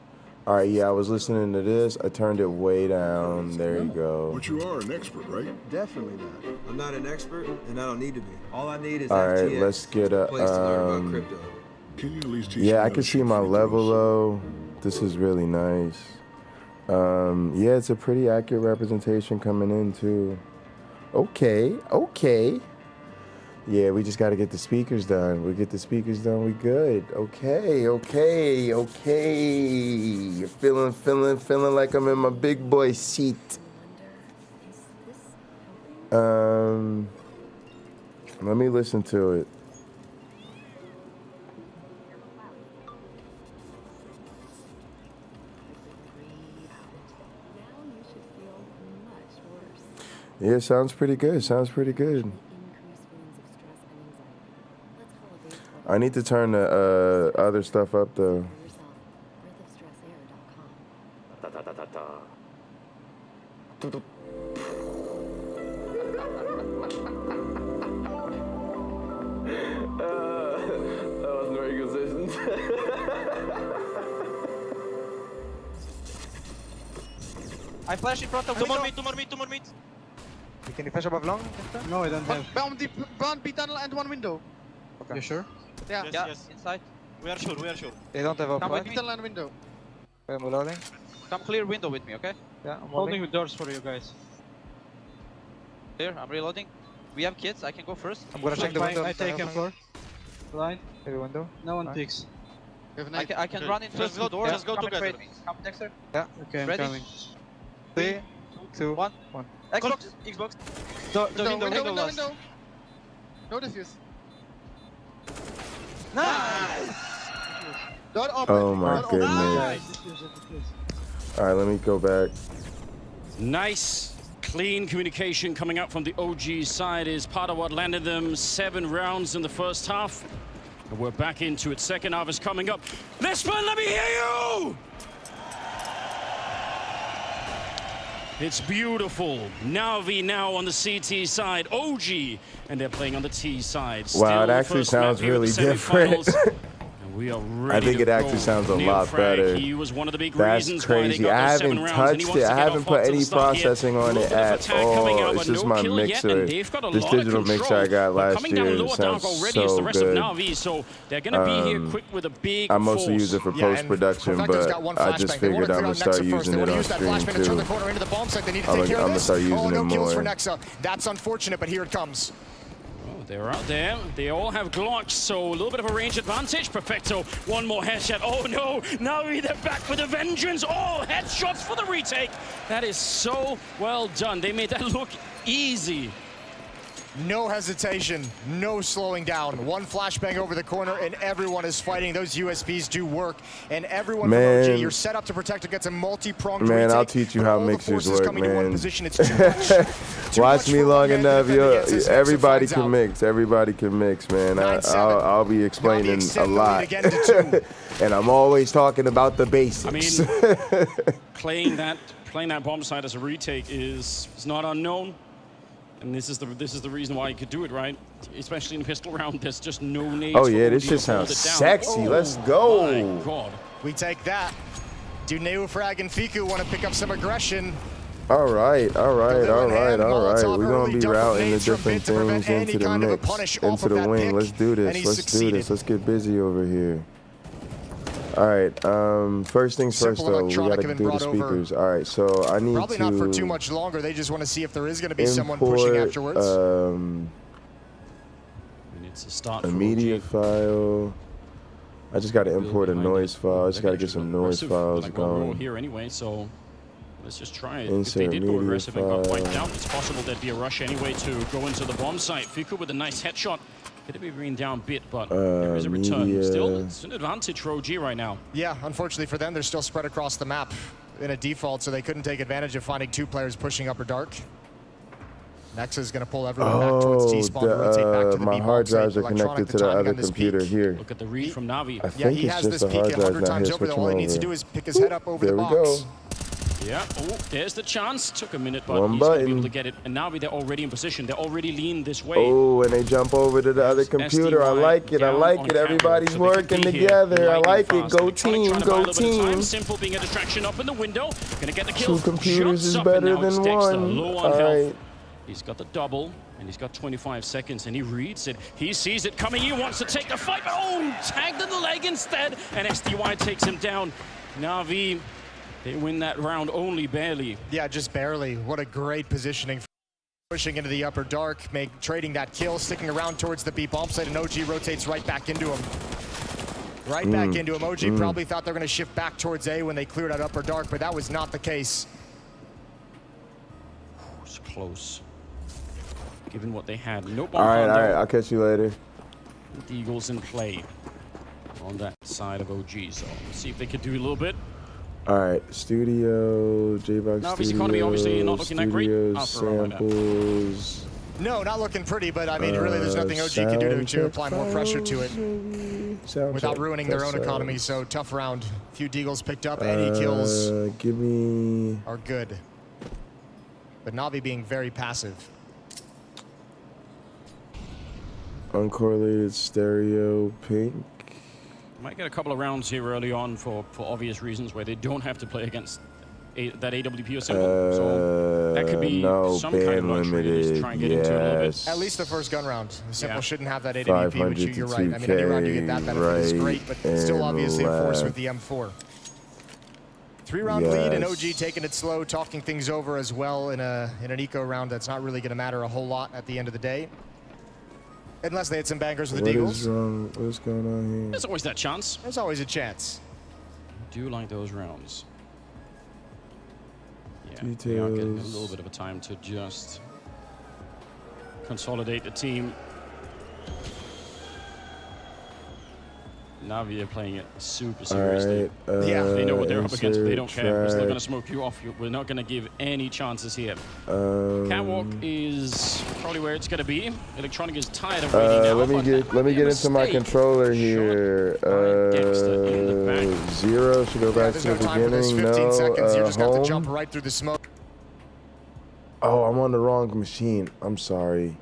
S15: All right, yeah, I was listening to this. I turned it way down. There you go.
S8: But you are an expert, right?
S9: Definitely not. I'm not an expert, and I don't need to be. All I need is
S15: all right,
S9: FTX,
S15: let's get a
S9: place to learn about crypto.
S8: Can you at least teach
S15: yeah,
S8: me
S15: I
S8: how
S15: can
S8: to
S15: see
S8: shoot
S15: my
S8: free
S15: level
S8: throws?
S15: though. This is really nice. Yeah, it's a pretty accurate representation coming in too. Okay. Yeah, we just got to get the speakers done. We get the speakers done, we good. Okay. Feeling like I'm in my big boy seat. Let me listen to it. Yeah, sounds pretty good. I need to turn the other stuff up though.
S21: That was very consistent.
S24: I flash in front of
S25: Two
S24: window.
S25: more mid.
S24: Can you flash above long?
S25: No, I don't have.
S24: Bound B tunnel and 1 window.
S25: Okay. You sure?
S24: Yeah.
S25: Yes.
S24: Inside.
S25: We are sure.
S24: They don't have a
S25: Come
S24: flash.
S25: with me.
S24: Tunnel and window. I'm reloading.
S25: Come clear window with me, okay?
S24: Yeah, I'm
S25: holding the doors for you guys.
S24: Clear, I'm reloading. We have kids, I can go first.
S25: I'm gonna check the window. I take him floor. Blind.
S24: Heavy window.
S25: No one picks.
S24: I can run into the door.
S25: Just go together.
S24: Come Dexter.
S25: Yeah. Okay, I'm
S24: ready?
S25: coming.
S24: 3, 2, 1.
S25: Xbox. The window last.
S24: No defuse.
S25: Nice!
S24: Door open.
S15: Oh my goodness. All right, let me go back.
S5: Nice, clean communication coming out from the OG side is part of what landed them 7 rounds in the first half. And we're back into it. Second half is coming up. Lisbon, let me hear you! It's beautiful. Navi now on the CT side. OG, and they're playing on the T side.
S15: Wow, it
S5: Still
S15: actually
S5: first map
S15: sounds
S5: here at the
S15: really different.
S5: semifinals. And we are ready
S15: I think
S5: to
S15: it actually
S5: go.
S15: sounds a
S5: Neil
S15: lot
S5: Frank,
S15: better.
S5: He was one of the big
S15: That's
S5: reasons why they
S15: crazy.
S5: got
S15: I
S5: those 7
S15: haven't
S5: rounds, and he
S15: touched
S5: wants
S15: it.
S5: to
S15: I
S5: get
S15: haven't
S5: off
S15: put
S5: to the
S15: any
S5: start here.
S15: processing on
S5: Little
S15: it
S5: bit of
S15: at
S5: attack coming
S15: all.
S5: out,
S15: It's
S5: but
S15: just
S5: no
S15: my
S5: kill yet,
S15: mixer.
S5: and they've got a
S15: This
S5: lot of
S15: digital mixer
S5: control.
S15: I got
S5: But
S15: last
S5: coming down
S15: year
S5: lower
S15: sounds
S5: dark already is the
S15: so
S5: rest
S15: good.
S5: of Navi, so they're going to be here quick with a big
S15: I mostly
S5: force.
S15: use it for post-production, but I just figured I'm going to start using it on stream too. I'm going to start using it
S2: kills for
S15: more.
S2: Nexa. That's unfortunate, but here it comes.
S5: They're out there. They all have Glocks, so a little bit of a range advantage. Perfecto. One more headshot. Oh no! Navi, they're back with a vengeance. All headshots for the retake. That is so well done. They made that look easy.
S2: No hesitation, no slowing down. One flashbang over the corner, and everyone is fighting. Those USBs do work, and everyone from OG, you're set up to protect against a multi-pronged retake.
S15: Man, I'll teach you how mixers work, man.
S2: Too
S15: Watch
S2: much
S15: me
S2: for
S15: long
S2: one man
S15: enough.
S2: to defend against this.
S15: Everybody
S2: Finds
S15: can
S2: out.
S15: mix. Everybody can mix, man. I'll be explaining a
S2: extend the lead
S15: lot.
S2: again to 2.
S15: And I'm always talking about the basics.
S5: I mean, playing that bomb site as a retake is not unknown. And this is the reason why you could do it, right? Especially in pistol round, there's just no need.
S15: Oh yeah, this shit sounds sexy. Let's go.
S5: My God.
S2: We take that. Do Neofrag and Fiku want to pick up some aggression?
S15: All right. We're
S2: Molotov
S15: gonna
S2: early,
S15: be
S2: double
S15: routing the
S2: nades from
S15: different
S2: Bit to prevent
S15: things into
S2: any
S15: the
S2: kind of a
S15: mix,
S2: punish off
S15: into
S2: of
S15: the
S2: that
S15: wing.
S2: pick,
S15: Let's do
S2: and
S15: this.
S2: he
S15: Let's do
S2: succeeded.
S15: this. Let's get busy over here. All right. First things first,
S2: Simple
S15: though. We
S2: electronic
S15: gotta
S2: have
S15: do
S2: been
S15: the
S2: brought over.
S15: speakers. All right. So I need
S2: Probably
S15: to
S2: not for too much longer. They just want to see if there is going to be someone pushing afterwards.
S5: It's a start
S15: A
S5: for
S15: media
S5: OG.
S15: file. I just got to import a noise file. I just got to get some noise files
S5: Like we're
S15: going.
S5: here anyway, so let's just try it.
S15: Insert
S5: If they did go
S15: media
S5: aggressive and got wiped
S15: file.
S5: out, it's possible there'd be a rush anyway to go into the bomb site. Fiku with a nice headshot. Could be bringing down Bit, but there is a return.
S15: media.
S5: Still, it's an advantage for OG right now.
S2: Yeah, unfortunately for them, they're still spread across the map in a default, so they couldn't take advantage of finding 2 players pushing upper dark. Nexa is going to pull everyone back towards T-spawn to rotate back to the
S15: my
S2: B
S15: hard
S2: bomb site.
S15: drives are
S2: Electronic,
S15: connected to the
S2: timing
S15: other
S2: on this
S15: computer
S2: peak.
S15: here.
S5: Look at the read from Navi.
S15: I
S2: Yeah,
S15: think
S2: he
S15: it's
S2: has
S15: just
S2: this
S15: the
S2: peak
S15: hard drive's
S2: 100
S15: not
S2: times
S15: here.
S2: over.
S15: Switch
S2: All he
S15: them
S2: needs to
S15: over.
S2: do is pick his head up over
S15: There
S2: the
S15: we
S2: box.
S15: go.
S5: Yeah, there's the chance. Took a minute, but
S15: One
S5: he's going to be
S15: button.
S5: able to get it. And Navi, they're already in position. They're already leaned this way.
S15: Oh, and they jump over to the other computer. I like it. I like it. Everybody's working together. I like it. Go team. Go team.
S5: Simple being a distraction up in the window. Gonna get the kill.
S15: 2 computers
S5: Shots
S15: is
S5: up, and
S15: better
S5: now it's
S15: than
S5: Dexter,
S15: 1.
S5: low on
S15: All
S5: health.
S15: right.
S5: He's got the double, and he's got 25 seconds, and he reads it. He sees it coming. He wants to take the fight, but tagged in the leg instead, and SDY takes him down. Navi, they win that round only barely.
S2: Yeah, just barely. What a great positioning. Pushing into the upper dark, trading that kill, sticking around towards the B bomb site, and OG rotates right back into him. Right back into him. OG probably thought they were going to shift back towards A when they cleared out upper dark, but that was not the case.
S5: It's close. Given what they had. No bomb.
S15: All right. I'll catch you later.
S5: The Eagles in play on that side of OG, so let's see if they could do a little bit.
S15: All right, studio, J-Box
S5: Navi's
S15: Studio,
S5: economy obviously not looking that great
S15: studios,
S5: after a run like that.
S15: samples.
S2: No, not looking pretty, but I mean, really, there's nothing OG can do to apply more pressure to it without ruining their own economy. So tough round. Few deagles picked up. Any kills
S15: Give me
S2: are good. But Navi being very passive.
S15: uncorrelated stereo pink.
S5: Might get a couple of rounds here early on for obvious reasons where they don't have to play against that AWP or symbol. So that could be some kind of luxury to just try and get into it a little bit.
S2: At least the first gun round. The simple shouldn't have that AWP, which you're right. I mean, any round you get that benefit is great, but still obviously a force with the M4. 3-round lead, and OG taking it slow, talking things over as well in an eco round that's not really going to matter a whole lot at the end of the day. Unless they had some bangers with the Deagles.
S15: What is wrong? What's going on here?
S5: There's always that chance.
S2: There's always a chance.
S5: I do like those rounds. Yeah,
S15: Details.
S5: we are getting a little bit of a time to just consolidate the team. Navi are playing it super seriously.
S2: Yeah,
S5: they know what they're up against. They don't care. We're still going to smoke you off. We're not going to give any chances here. Catwalk is probably where it's going to be. Electronic is tired of waiting now.
S15: Let me get into my controller here. 0 should go back to the beginning.
S2: 15 seconds. You just got to
S15: home.
S2: jump right through the smoke.
S15: Oh, I'm on the wrong machine. I'm sorry.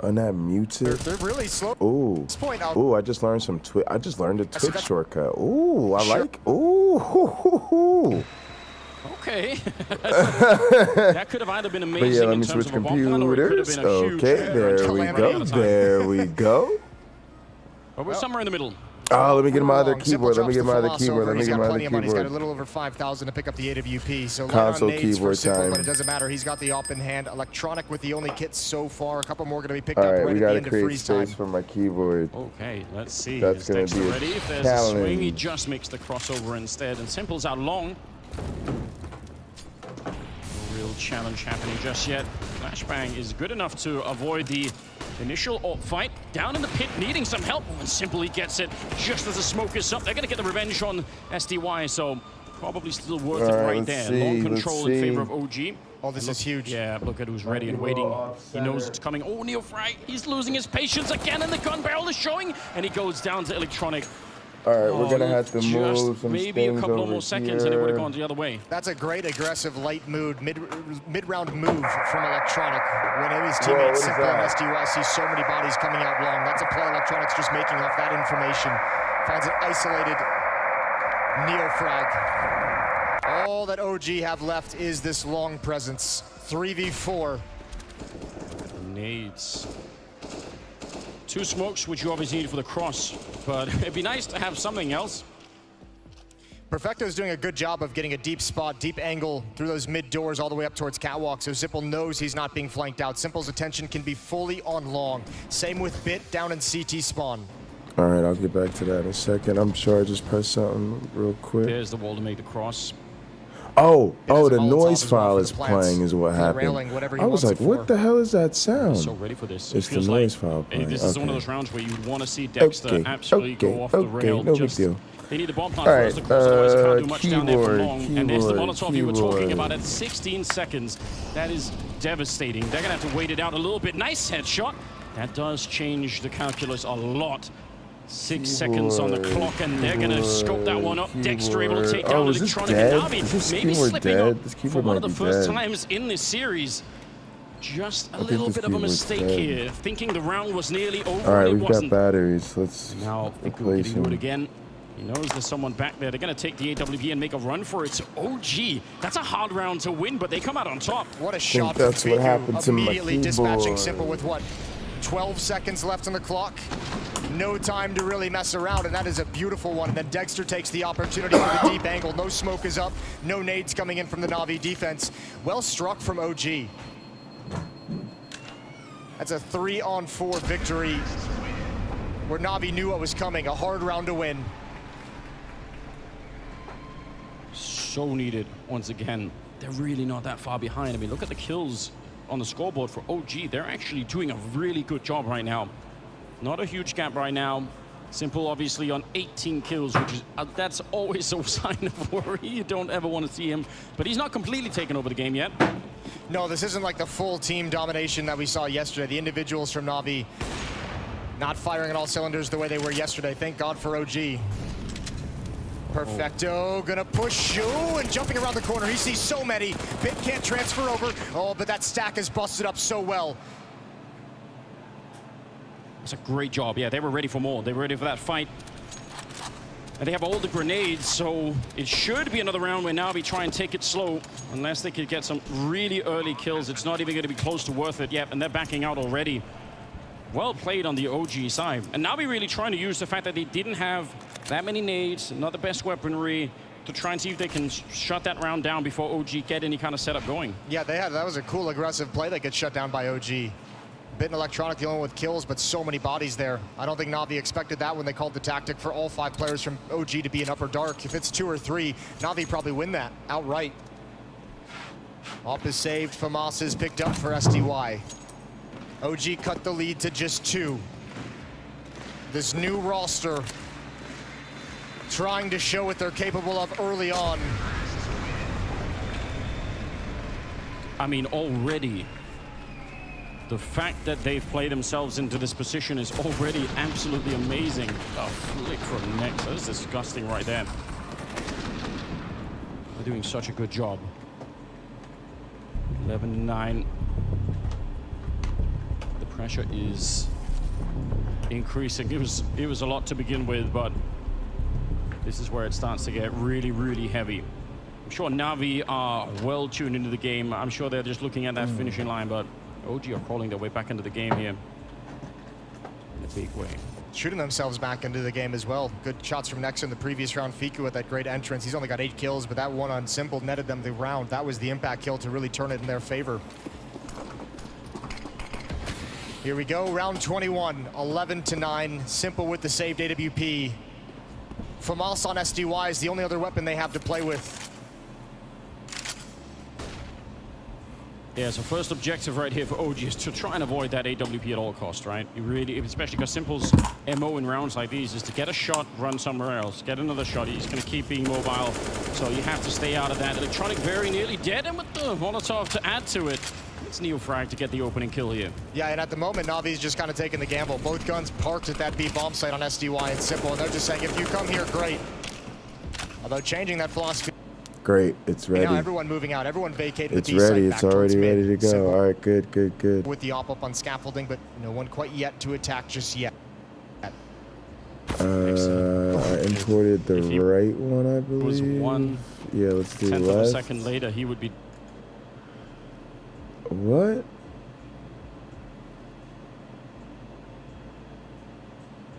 S15: On that muted.
S2: They're really slow.
S15: Ooh. Ooh, I just learned some I just learned a Twitch shortcut. Ooh, I like. Ooh.
S5: Okay. That could have either been amazing.
S15: But yeah, let
S5: in
S15: me
S5: terms
S15: switch
S5: of a bomb plan, or it could have
S15: computers.
S5: been a huge
S15: Okay, there we go. There we go.
S5: But we're somewhere in the middle.
S15: Oh, let me get my other
S2: Simple
S15: keyboard. Let me
S2: drops
S15: get my
S2: the
S15: other keyboard. Let me
S2: He's
S15: get
S2: got
S15: my other
S2: plenty of money. He's got a
S15: keyboard.
S2: little over 5,000 to pick up the AWP. So
S15: Console
S2: light on nades for
S15: keyboard
S2: Simple,
S15: time.
S2: but it doesn't matter. He's got the op in hand. Electronic with the only kits so far. A couple more going to be picked
S15: All
S2: up
S15: right,
S2: right
S15: we
S2: at the
S15: gotta
S2: end of
S15: create
S2: freeze time.
S15: space for my keyboard.
S5: Okay, let's see.
S15: That's
S5: Is
S15: gonna
S5: Dexter
S15: be a
S5: ready? If there's a swing, he
S15: challenge.
S5: just makes the crossover instead. And Simple's out long. real challenge happening just yet. Flashbang is good enough to avoid the initial alt fight. Down in the pit, needing some help, and simply gets it just as the smoke is up. They're going to get the revenge on SDY, so probably still worth it right there. Long control in favor of OG.
S2: Oh, this is huge.
S5: Yeah, look at who's ready and waiting. He knows it's coming. Oh, NeoFrag, he's losing his patience again, and the gun barrel is showing, and he goes down to Electronic.
S15: All right, we're gonna have to move some
S5: maybe a
S15: things
S5: couple
S15: over
S5: more seconds,
S15: here.
S5: and it would have gone the other way.
S2: That's a great aggressive light mid-round move from Electronic. When his teammates Simple and SDY see so many bodies coming out long, that's a play Electronic's just making off that information. Finds an isolated NeoFrag. All that OG have left is this long presence. 3v4.
S5: Nades. 2 smokes, which you obviously need for the cross, but it'd be nice to have something else.
S2: Perfecto's doing a good job of getting a deep spot, deep angle through those mid doors all the way up towards Catwalk, so Simple knows he's not being flanked out. Simple's attention can be fully on long. Same with Bit down in CT spawn.
S15: All right, I'll get back to that in a second. I'm sure I just pressed something real quick.
S5: There's the wall to make the cross.
S15: Oh, the noise file is playing is what happened. I was like, what the hell is that sound?
S5: So ready for this.
S15: It's the noise file playing.
S5: This is one of those rounds where you want to see Dexter absolutely go off the rail.
S15: No big deal.
S5: They need the bomb plant first, of course, otherwise they can't do much down there for long. And there's the Molotov you were talking about at 16 seconds. That is devastating. They're going to have to wait it out a little bit. Nice headshot. That does change the calculus a lot. 6 seconds on the clock, and they're going to scope that one up. Dexter able to take down Electronic, and Navi maybe slipping up for one of the first times in this series. Just a little bit of a mistake here, thinking the round was nearly over.
S15: All right,
S5: and
S15: we've got batteries. Let's
S5: now
S15: replace
S5: do it
S15: them.
S5: again. He knows there's someone back there. They're going to take the AWP and make a run for it. OG, that's a hard round to win, but they come out on top.
S2: What a shot
S15: that's
S2: from
S15: what
S2: Fiku,
S15: happened to my
S2: immediately dispatching
S15: keyboard.
S2: Simple with what? 12 seconds left on the clock. No time to really mess around, and that is a beautiful one. And then Dexter takes the opportunity for the deep angle. No smoke is up, no nades coming in from the Na'Vi defense. Well struck from OG. That's a 3-on-4 victory where Na'Vi knew what was coming. A hard round to win.
S5: So needed once again. They're really not that far behind. I mean, look at the kills on the scoreboard for OG. They're actually doing a really good job right now. Not a huge gap right now. Simple, obviously, on 18 kills, which is that's always a sign of worry. You don't ever want to see him, but he's not completely taken over the game yet.
S2: No, this isn't like the full team domination that we saw yesterday. The individuals from Na'Vi not firing on all cylinders the way they were yesterday. Thank God for OG. Perfecto, gonna push, and jumping around the corner. He sees so many. Bit can't transfer over. Oh, but that stack is busted up so well.
S5: That's a great job. Yeah, they were ready for more. They were ready for that fight. And they have all the grenades, so it should be another round where Na'Vi try and take it slow. Unless they could get some really early kills, it's not even going to be close to worth it yet, and they're backing out already. Well played on the OG side. And Na'Vi really trying to use the fact that they didn't have that many nades, not the best weaponry, to try and see if they can shut that round down before OG get any kind of setup going.
S2: Yeah, that was a cool, aggressive play that gets shut down by OG. Bit and Electronic the only one with kills, but so many bodies there. I don't think Na'Vi expected that when they called the tactic for all 5 players from OG to be in upper dark. If it's 2 or 3, Na'Vi probably win that outright. Op is saved. FAMAS is picked up for SDY. OG cut the lead to just 2. This new roster trying to show what they're capable of early on.
S5: I mean, already, the fact that they've played themselves into this position is already absolutely amazing. A flick from Nex, that's disgusting right there. They're doing such a good job. 11-9. The pressure is increasing. It was a lot to begin with, but this is where it starts to get really, really heavy. I'm sure Na'Vi are well tuned into the game. I'm sure they're just looking at that finishing line, but OG are crawling their way back into the game here in a big way.
S2: Shooting themselves back into the game as well. Good shots from Nex in the previous round. Fiku with that great entrance. He's only got 8 kills, but that one on Simple netted them the round. That was the impact kill to really turn it in their favor. Here we go, round 21, 11-9. Simple with the saved AWP. FAMAS on SDY is the only other weapon they have to play with.
S5: Yeah, so first objective right here for OG is to try and avoid that AWP at all cost, right? You really, especially because Simple's MO in rounds like these is to get a shot, run somewhere else, get another shot. He's going to keep being mobile, so you have to stay out of that. Electronic very nearly dead, and with the Molotov to add to it, it's Neofrag to get the opening kill here.
S2: Yeah, and at the moment, Navi's just kind of taking the gamble. Both guns parked at that B bomb site on SDY and Simple, and they're just saying, if you come here, great. Although changing that philosophy.
S15: Great, it's ready.
S2: Now everyone moving out, everyone vacated
S15: It's
S2: the B site.
S15: ready,
S2: Back
S15: it's already
S2: towards
S15: ready
S2: mid.
S15: to go.
S2: Simple
S15: All right, good, good, good.
S2: with the op up on scaffolding, but no one quite yet to attack just yet.
S15: I imported the right one, I believe.
S5: Was one
S15: yeah, let's do
S5: tenth
S15: left.
S5: of a second later, he would be
S15: What?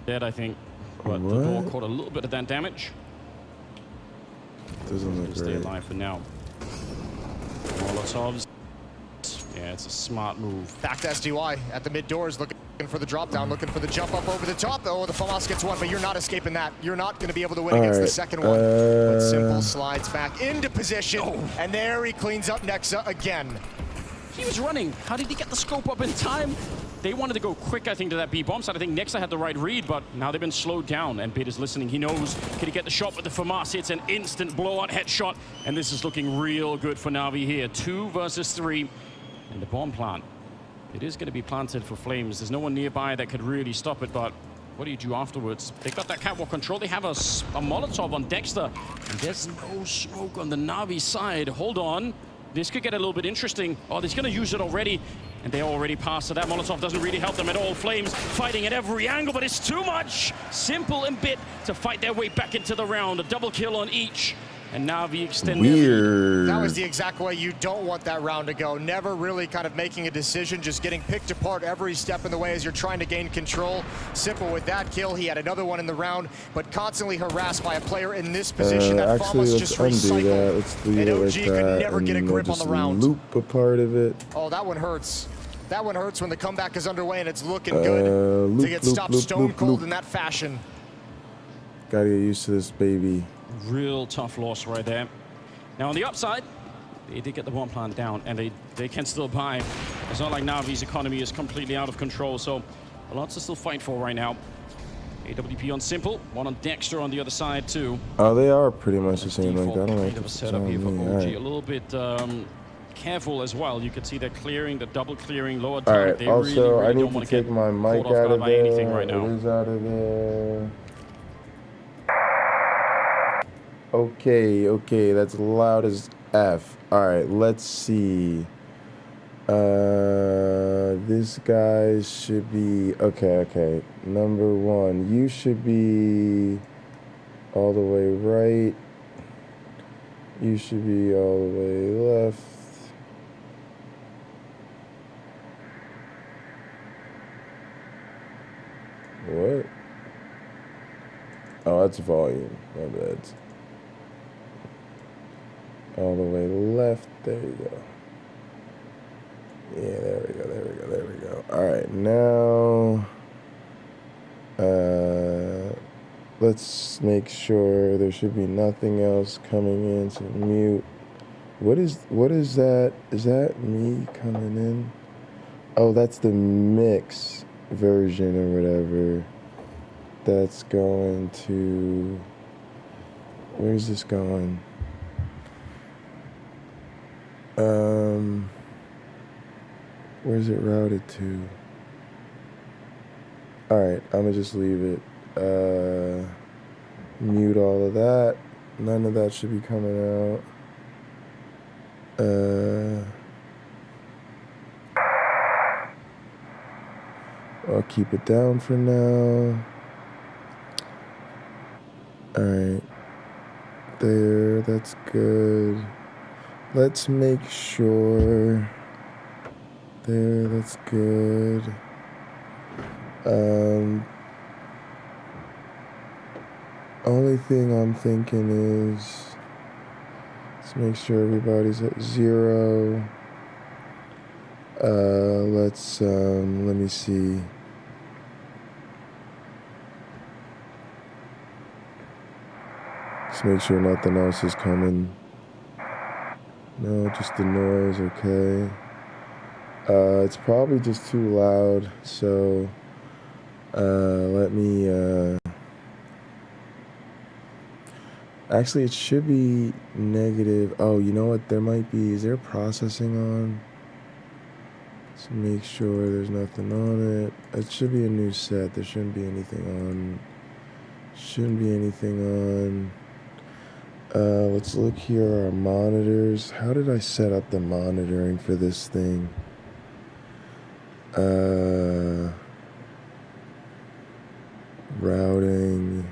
S5: dead, I think. But the door caught a little bit of that damage.
S15: Doesn't look
S5: Stay
S15: right.
S5: alive for now. Molotovs. Yeah, it's a smart move.
S2: Back to SDY at the mid doors, looking for the drop down, looking for the jump up over the top. Oh, the FAMAS gets one, but you're not escaping that. You're not going to be able to win against the second one. But Simple slides back into position, and there he cleans up Nexa again.
S5: He was running. How did he get the scope up in time? They wanted to go quick, I think, to that B bomb side. I think Nexa had the right read, but now they've been slowed down, and Bid is listening. He knows, can he get the shot with the FAMAS? It's an instant blowout headshot, and this is looking real good for Na'Vi here. 2 versus 3, and the bomb plant. It is going to be planted for Flames. There's no one nearby that could really stop it, but what do you do afterwards? They got that catwalk control. They have a Molotov on Dexter, and there's no smoke on the Na'Vi side. Hold on. This could get a little bit interesting. Oh, they're going to use it already, and they already passed, so that Molotov doesn't really help them at all. Flames fighting at every angle, but it's too much. Simple and Bit to fight their way back into the round. A double kill on each, and Na'Vi extend their lead.
S2: That was the exact way you don't want that round to go. Never really kind of making a decision, just getting picked apart every step in the way as you're trying to gain control. Simple with that kill. He had another one in the round, but constantly harassed by a player in this position. That
S15: Actually,
S2: FAMAS
S15: let's
S2: just
S15: undo
S2: recycled.
S15: that. Let's leave
S2: And
S15: it
S2: OG
S15: like
S2: could
S15: that,
S2: never get a
S15: and
S2: grip
S15: we'll
S2: on the
S15: just
S2: round.
S15: loop a part of it.
S2: Oh, that one hurts. That one hurts when the comeback is underway and it's looking good to get stopped stone cold in that fashion.
S15: Gotta get used to this, baby.
S5: Real tough loss right there. Now on the upside, they did get the bomb plant down, and they can still buy. It's not like Na'Vi's economy is completely out of control, so a lot to still fight for right now. AWP on Simple, one on Dexter on the other side too.
S15: Oh, they are pretty much the same. Like, I don't like
S5: Bit of a
S15: this
S5: setup here for
S15: on me.
S5: OG.
S15: All right.
S5: A little bit careful as well. You can see they're clearing, the double clearing, lower
S15: All
S5: target.
S15: right.
S5: They
S15: Also,
S5: really
S15: I need
S5: don't
S15: to
S5: want to
S15: take my mic
S5: caught off
S15: out
S5: guard
S15: of
S5: by anything
S15: there.
S5: right now.
S15: It is out of there. Okay, that's loud as F. All right, let's see. This guy should be, okay. Number 1, you should be all the way right. You should be all the way left. What? Oh, that's volume. My bad. All the way left. There you go. Yeah, there we go. All right, now let's make sure there should be nothing else coming in to mute. What is that? Is that me coming in? Oh, that's the mix version or whatever. That's going to, where's this going? Where's it routed to? Alright, I'm gonna just leave it. Mute all of that. None of that should be coming out. I'll keep it down for now. Alright. There, that's good. Let's make sure. There, that's good. Only thing I'm thinking is let's make sure everybody's at 0. Let me see. Just make sure nothing else is coming. No, just the noise, okay. It's probably just too loud, so let me actually it should be negative. Oh, you know what, there might be, is there processing on? Let's make sure there's nothing on it. It should be a new set. There shouldn't be anything on. Shouldn't be anything on. Let's look here, our monitors. How did I set up the monitoring for this thing? Routing,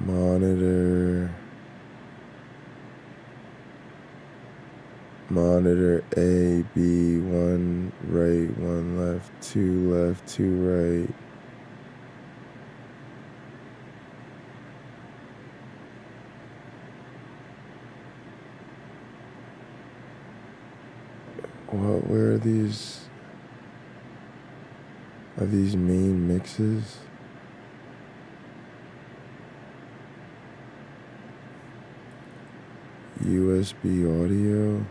S15: monitor A, B, 1 right, 1 left, 2 right. Where are these? Are these main mixes? USB audio.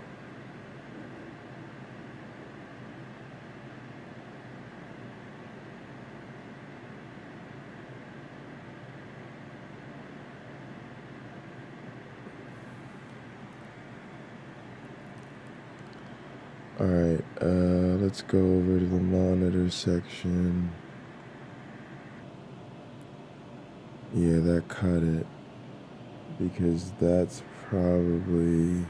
S15: Alright, let's go over to the monitor section. Yeah, that cut it. Because that's probably...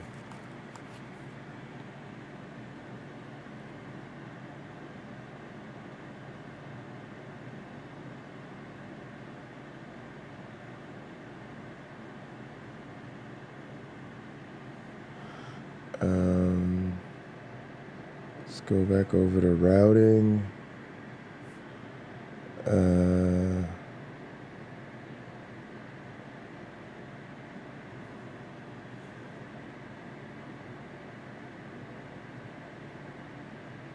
S15: Let's go back over to routing.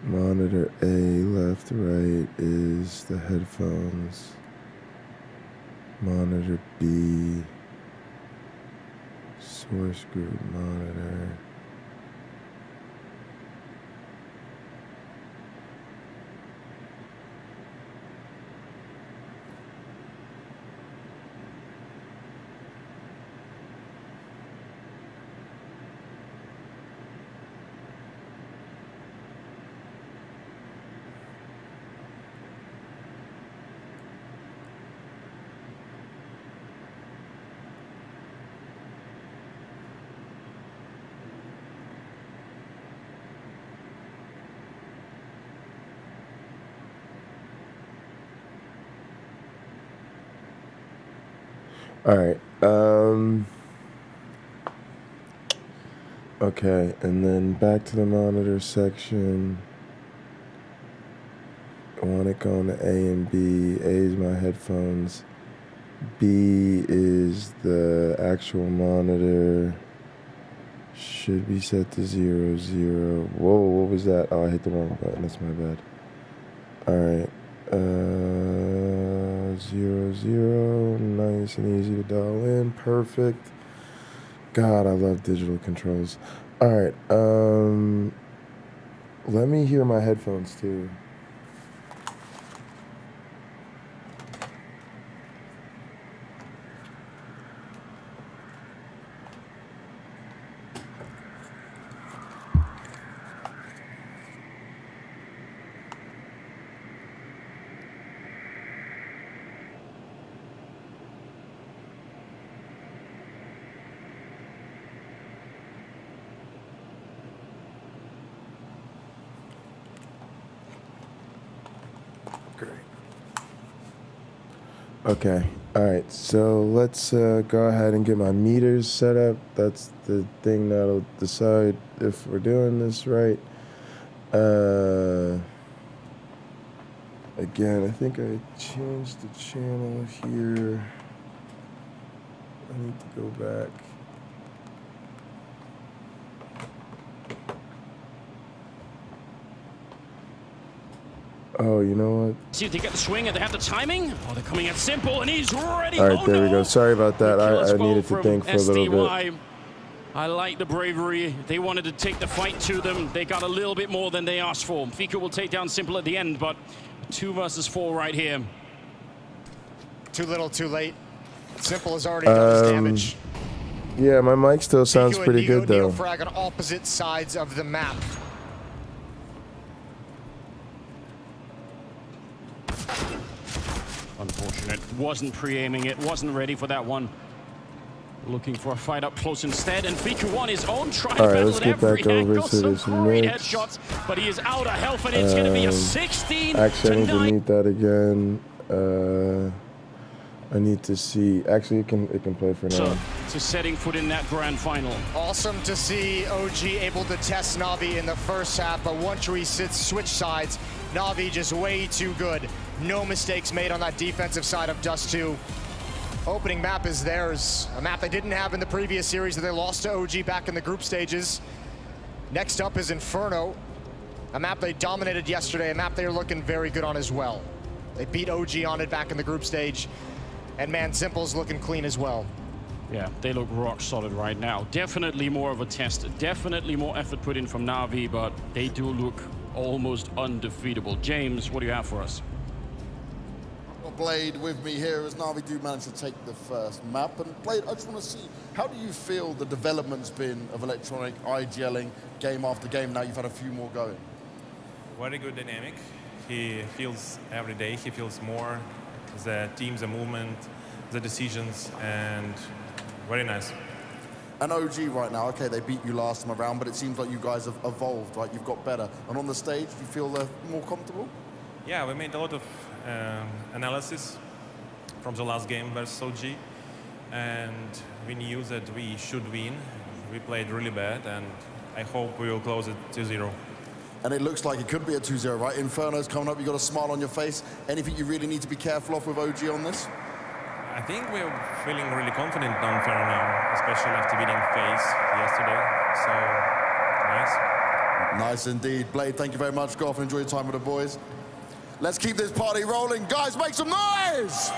S15: Monitor A, left, right is the headphones. Monitor B, source group monitor. All right. Okay, and then back to the monitor section. I want it going to A and B. A is my headphones. B is the actual monitor. Should be set to 0, 0. Whoa, what was that? Oh, I hit the wrong button. That's my bad. All right. 0, 0. Nice and easy to dial in. Perfect. God, I love digital controls. All right. Let me hear my headphones too. Okay, all right, so let's go ahead and get my meters set up. That's the thing that'll decide if we're doing this right. Again, I think I changed the channel here. I need to go back. Oh, you know what?
S5: See if they get the swing and they have the timing. Oh, they're coming at simple and he's ready.
S15: All right, there we go. Sorry about that. I needed to think for a little bit.
S5: I like the bravery. They wanted to take the fight to them. They got a little bit more than they asked for. Fiku will take down Simple at the end, but 2 versus 4 right here.
S2: Too little, too late. Simple has already done his damage.
S15: Yeah, my mic still sounds
S2: Fiku
S15: pretty
S2: and
S15: good though.
S2: Neofrag on opposite sides of the map.
S5: Unfortunate. Wasn't pre-aiming it. Wasn't ready for that one. Looking for a fight up close instead, and Fiku won his own try to battle at every angle. Some great headshots, but he is out of health, and it's going to be a 16
S15: Actually, I need to
S5: 9.
S15: meet that again. I need to see. Actually, it can play for now.
S5: To setting foot in that grand final.
S2: Awesome to see OG able to test Na'Vi in the first half, but once we switch sides, Na'Vi just way too good. No mistakes made on that defensive side of Dust 2. Opening map is theirs, a map they didn't have in the previous series that they lost to OG back in the group stages. Next up is Inferno, a map they dominated yesterday, a map they're looking very good on as well. They beat OG on it back in the group stage, and man, Simple's looking clean as well.
S5: Yeah, they look rock solid right now. Definitely more of a test, definitely more effort put in from Na'Vi, but they do look almost undefeatable. James, what do you have for us?
S7: Blade with me here as Na'Vi do manage to take the first map. And Blade, I just want to see, how do you feel the development's been of Electronic IGLing game after game? Now you've had a few more going.
S11: Very good dynamic. He feels every day, he feels more the teams, the movement, the decisions, and very nice.
S7: And OG right now, okay, they beat you last time around, but it seems like you guys have evolved, right? You've got better. And on the stage, do you feel they're more comfortable?
S11: Yeah, we made a lot of analysis from the last game versus OG, and we knew that we should win. We played really bad, and I hope we will close it 2-0.
S7: And it looks like it could be a 2-0, right? Inferno's coming up, you got a smile on your face. Anything you really need to be careful of with OG on this?
S11: I think we're feeling really confident on Inferno now, especially after beating FaZe yesterday. So, nice.
S7: Nice indeed. Blade, thank you very much. Go off and enjoy your time with the boys. Let's keep this party rolling. Guys, make some noise!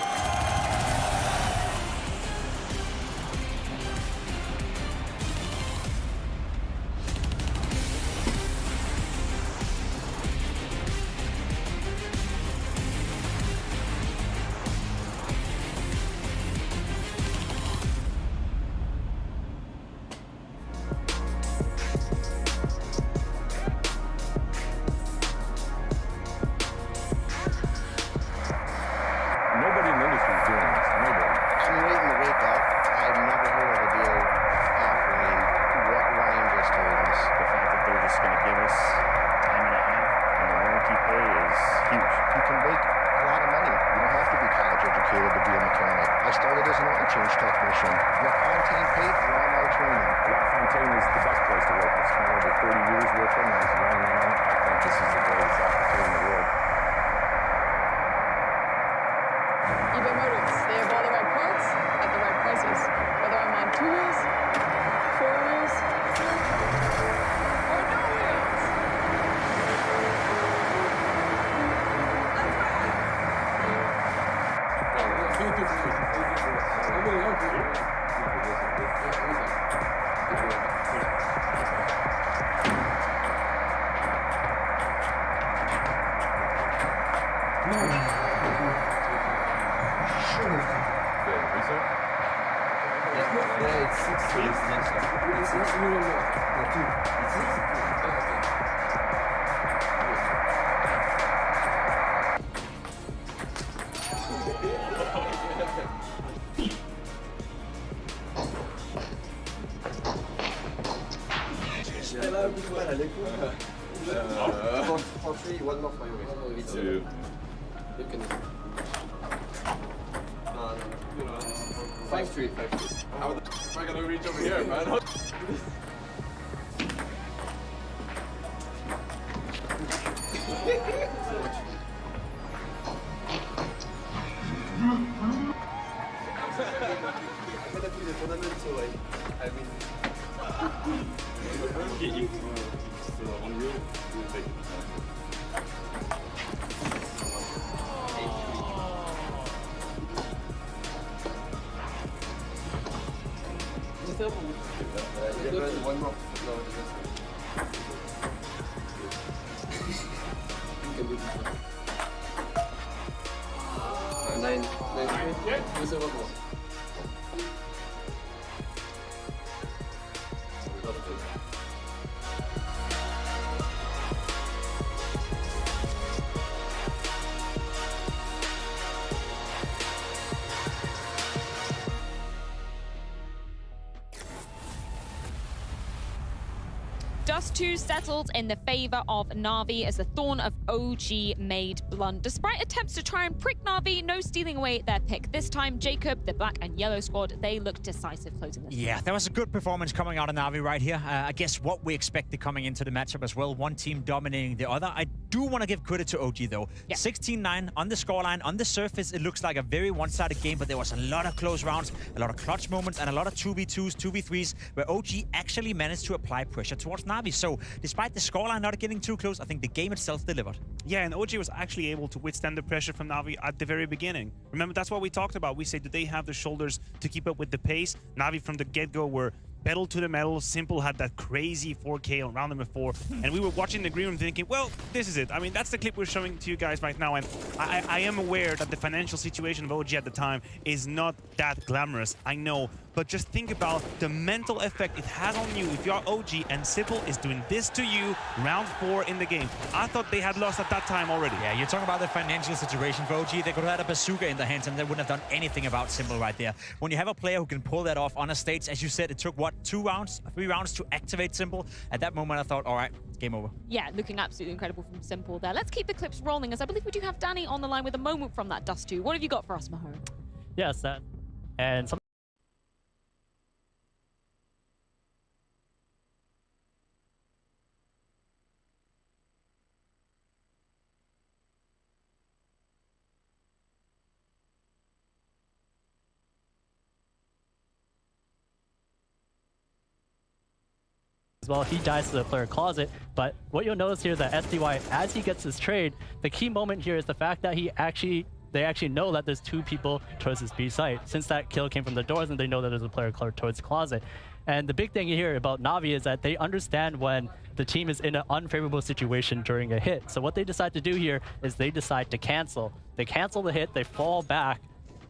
S10: Dust 2 settled in the favor of Na'Vi as the Thorn of OG made blunt. Despite attempts to try and prick Na'Vi, no stealing away their pick. This time, Jacob, the black and yellow squad, they looked decisive closing this.
S12: Yeah, there was a good performance coming out of Na'Vi right here. I guess what we expected coming into the matchup as well. One team dominating the other. I do want to give credit to OG though. 16-9 on the scoreline. On the surface, it looks like a very one-sided game, but there was a lot of close rounds, a lot of clutch moments, and a lot of 2v2s, 2v3s, where OG actually managed to apply pressure towards Na'Vi. So despite the scoreline not getting too close, I think the game itself delivered.
S13: Yeah, and OG was actually able to withstand the pressure from Na'Vi at the very beginning. Remember, that's what we talked about. We said, do they have the shoulders to keep up with the pace? Na'Vi from the get-go were pedal to the metal. Simple had that crazy 4K around them before, and we were watching the green room thinking, well, this is it. I mean, that's the clip we're showing to you guys right now, and I am aware that the financial situation of OG at the time is not that glamorous, I know, but just think about the mental effect it has on you if you are OG and Simple is doing this to you round 4 in the game. I thought they had lost at that time already.
S12: Yeah, you're talking about the financial situation for OG. They could have had a bazooka in their hands and they wouldn't have done anything about Simple right there. When you have a player who can pull that off on a stage, as you said, it took, what, 3 rounds to activate Simple. At that moment, I thought, all right, game over.
S10: Yeah, looking absolutely incredible from Simple there. Let's keep the clips rolling, as I believe we do have Danny on the line with a moment from that Dust 2. What have you got for us, Mahone?
S14: Yes, that. And some. Well, he dies to the player closet, but what you'll notice here is that SDY, as he gets his trade, the key moment here is the fact that they actually know that there's 2 people towards this B site. Since that kill came from the doors, and they know that there's a player towards the closet. And the big thing here about Na'Vi is that they understand when the team is in an unfavorable situation during a hit. So what they decide to do here is they decide to cancel. They cancel the hit, they fall back,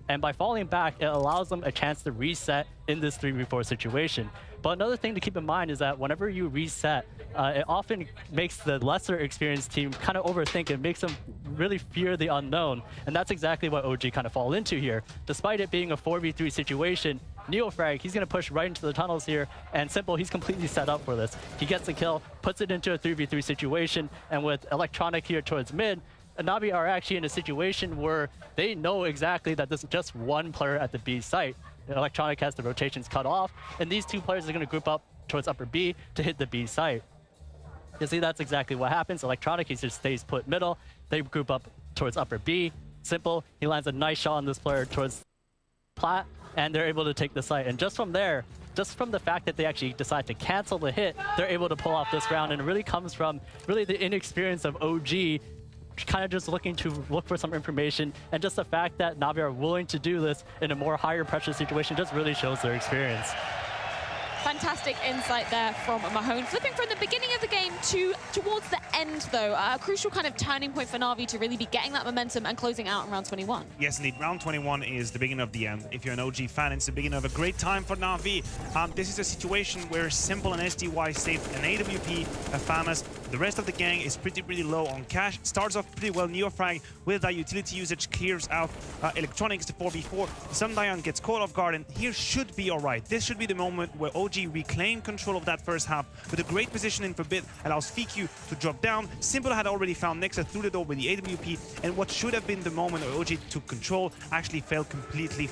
S14: and by falling back, it allows them a chance to reset in this 3v4 situation. But another thing to keep in mind is that whenever you reset, it often makes the lesser experienced team kind of overthink. It makes them really fear the unknown. And that's exactly what OG kind of fall into here. Despite it being a 4v3 situation, Neofrag, he's going to push right into the tunnels here. And Simple, he's completely set up for this. He gets the kill, puts it into a 3v3 situation. And with Electronic here towards mid, Na'Vi are actually in a situation where they know exactly that there's just one player at the B site. Electronic has the rotations cut off, and these 2 players are going to group up towards upper B to hit the B site. You see, that's exactly what happens. Electronic, he just stays put middle. They group up towards upper B. Simple, he lands a nice shot on this player towards Plat, and they're able to take the site. And just from there, just from the fact that they actually decide to cancel the hit, they're able to pull off this round, and it really comes from really the inexperience of OG, kind of just looking to look for some information, and just the fact that Na'Vi are willing to do this in a more higher pressure situation just really shows their experience.
S10: Fantastic insight there from Mahone. Flipping from the beginning of the game towards the end, though, a crucial kind of turning point for Na'Vi to really be getting that momentum and closing out in round 21.
S13: Yes, indeed. Round 21 is the beginning of the end. If you're an OG fan, it's the beginning of a great time for Na'Vi. This is a situation where Simple and SDY saved an AWP, a FAMAS. The rest of the gang is pretty low on cash. Starts off pretty well. Neofrag with that utility usage clears out Electronics to 4v4. Sundion gets caught off guard, and here should be all right. This should be the moment where OG reclaim control of that first half with a great positioning for Bit, allows FQ to drop down. Simple had already found Nexa through the door with the AWP, and what should have been the moment where OG took control actually fell completely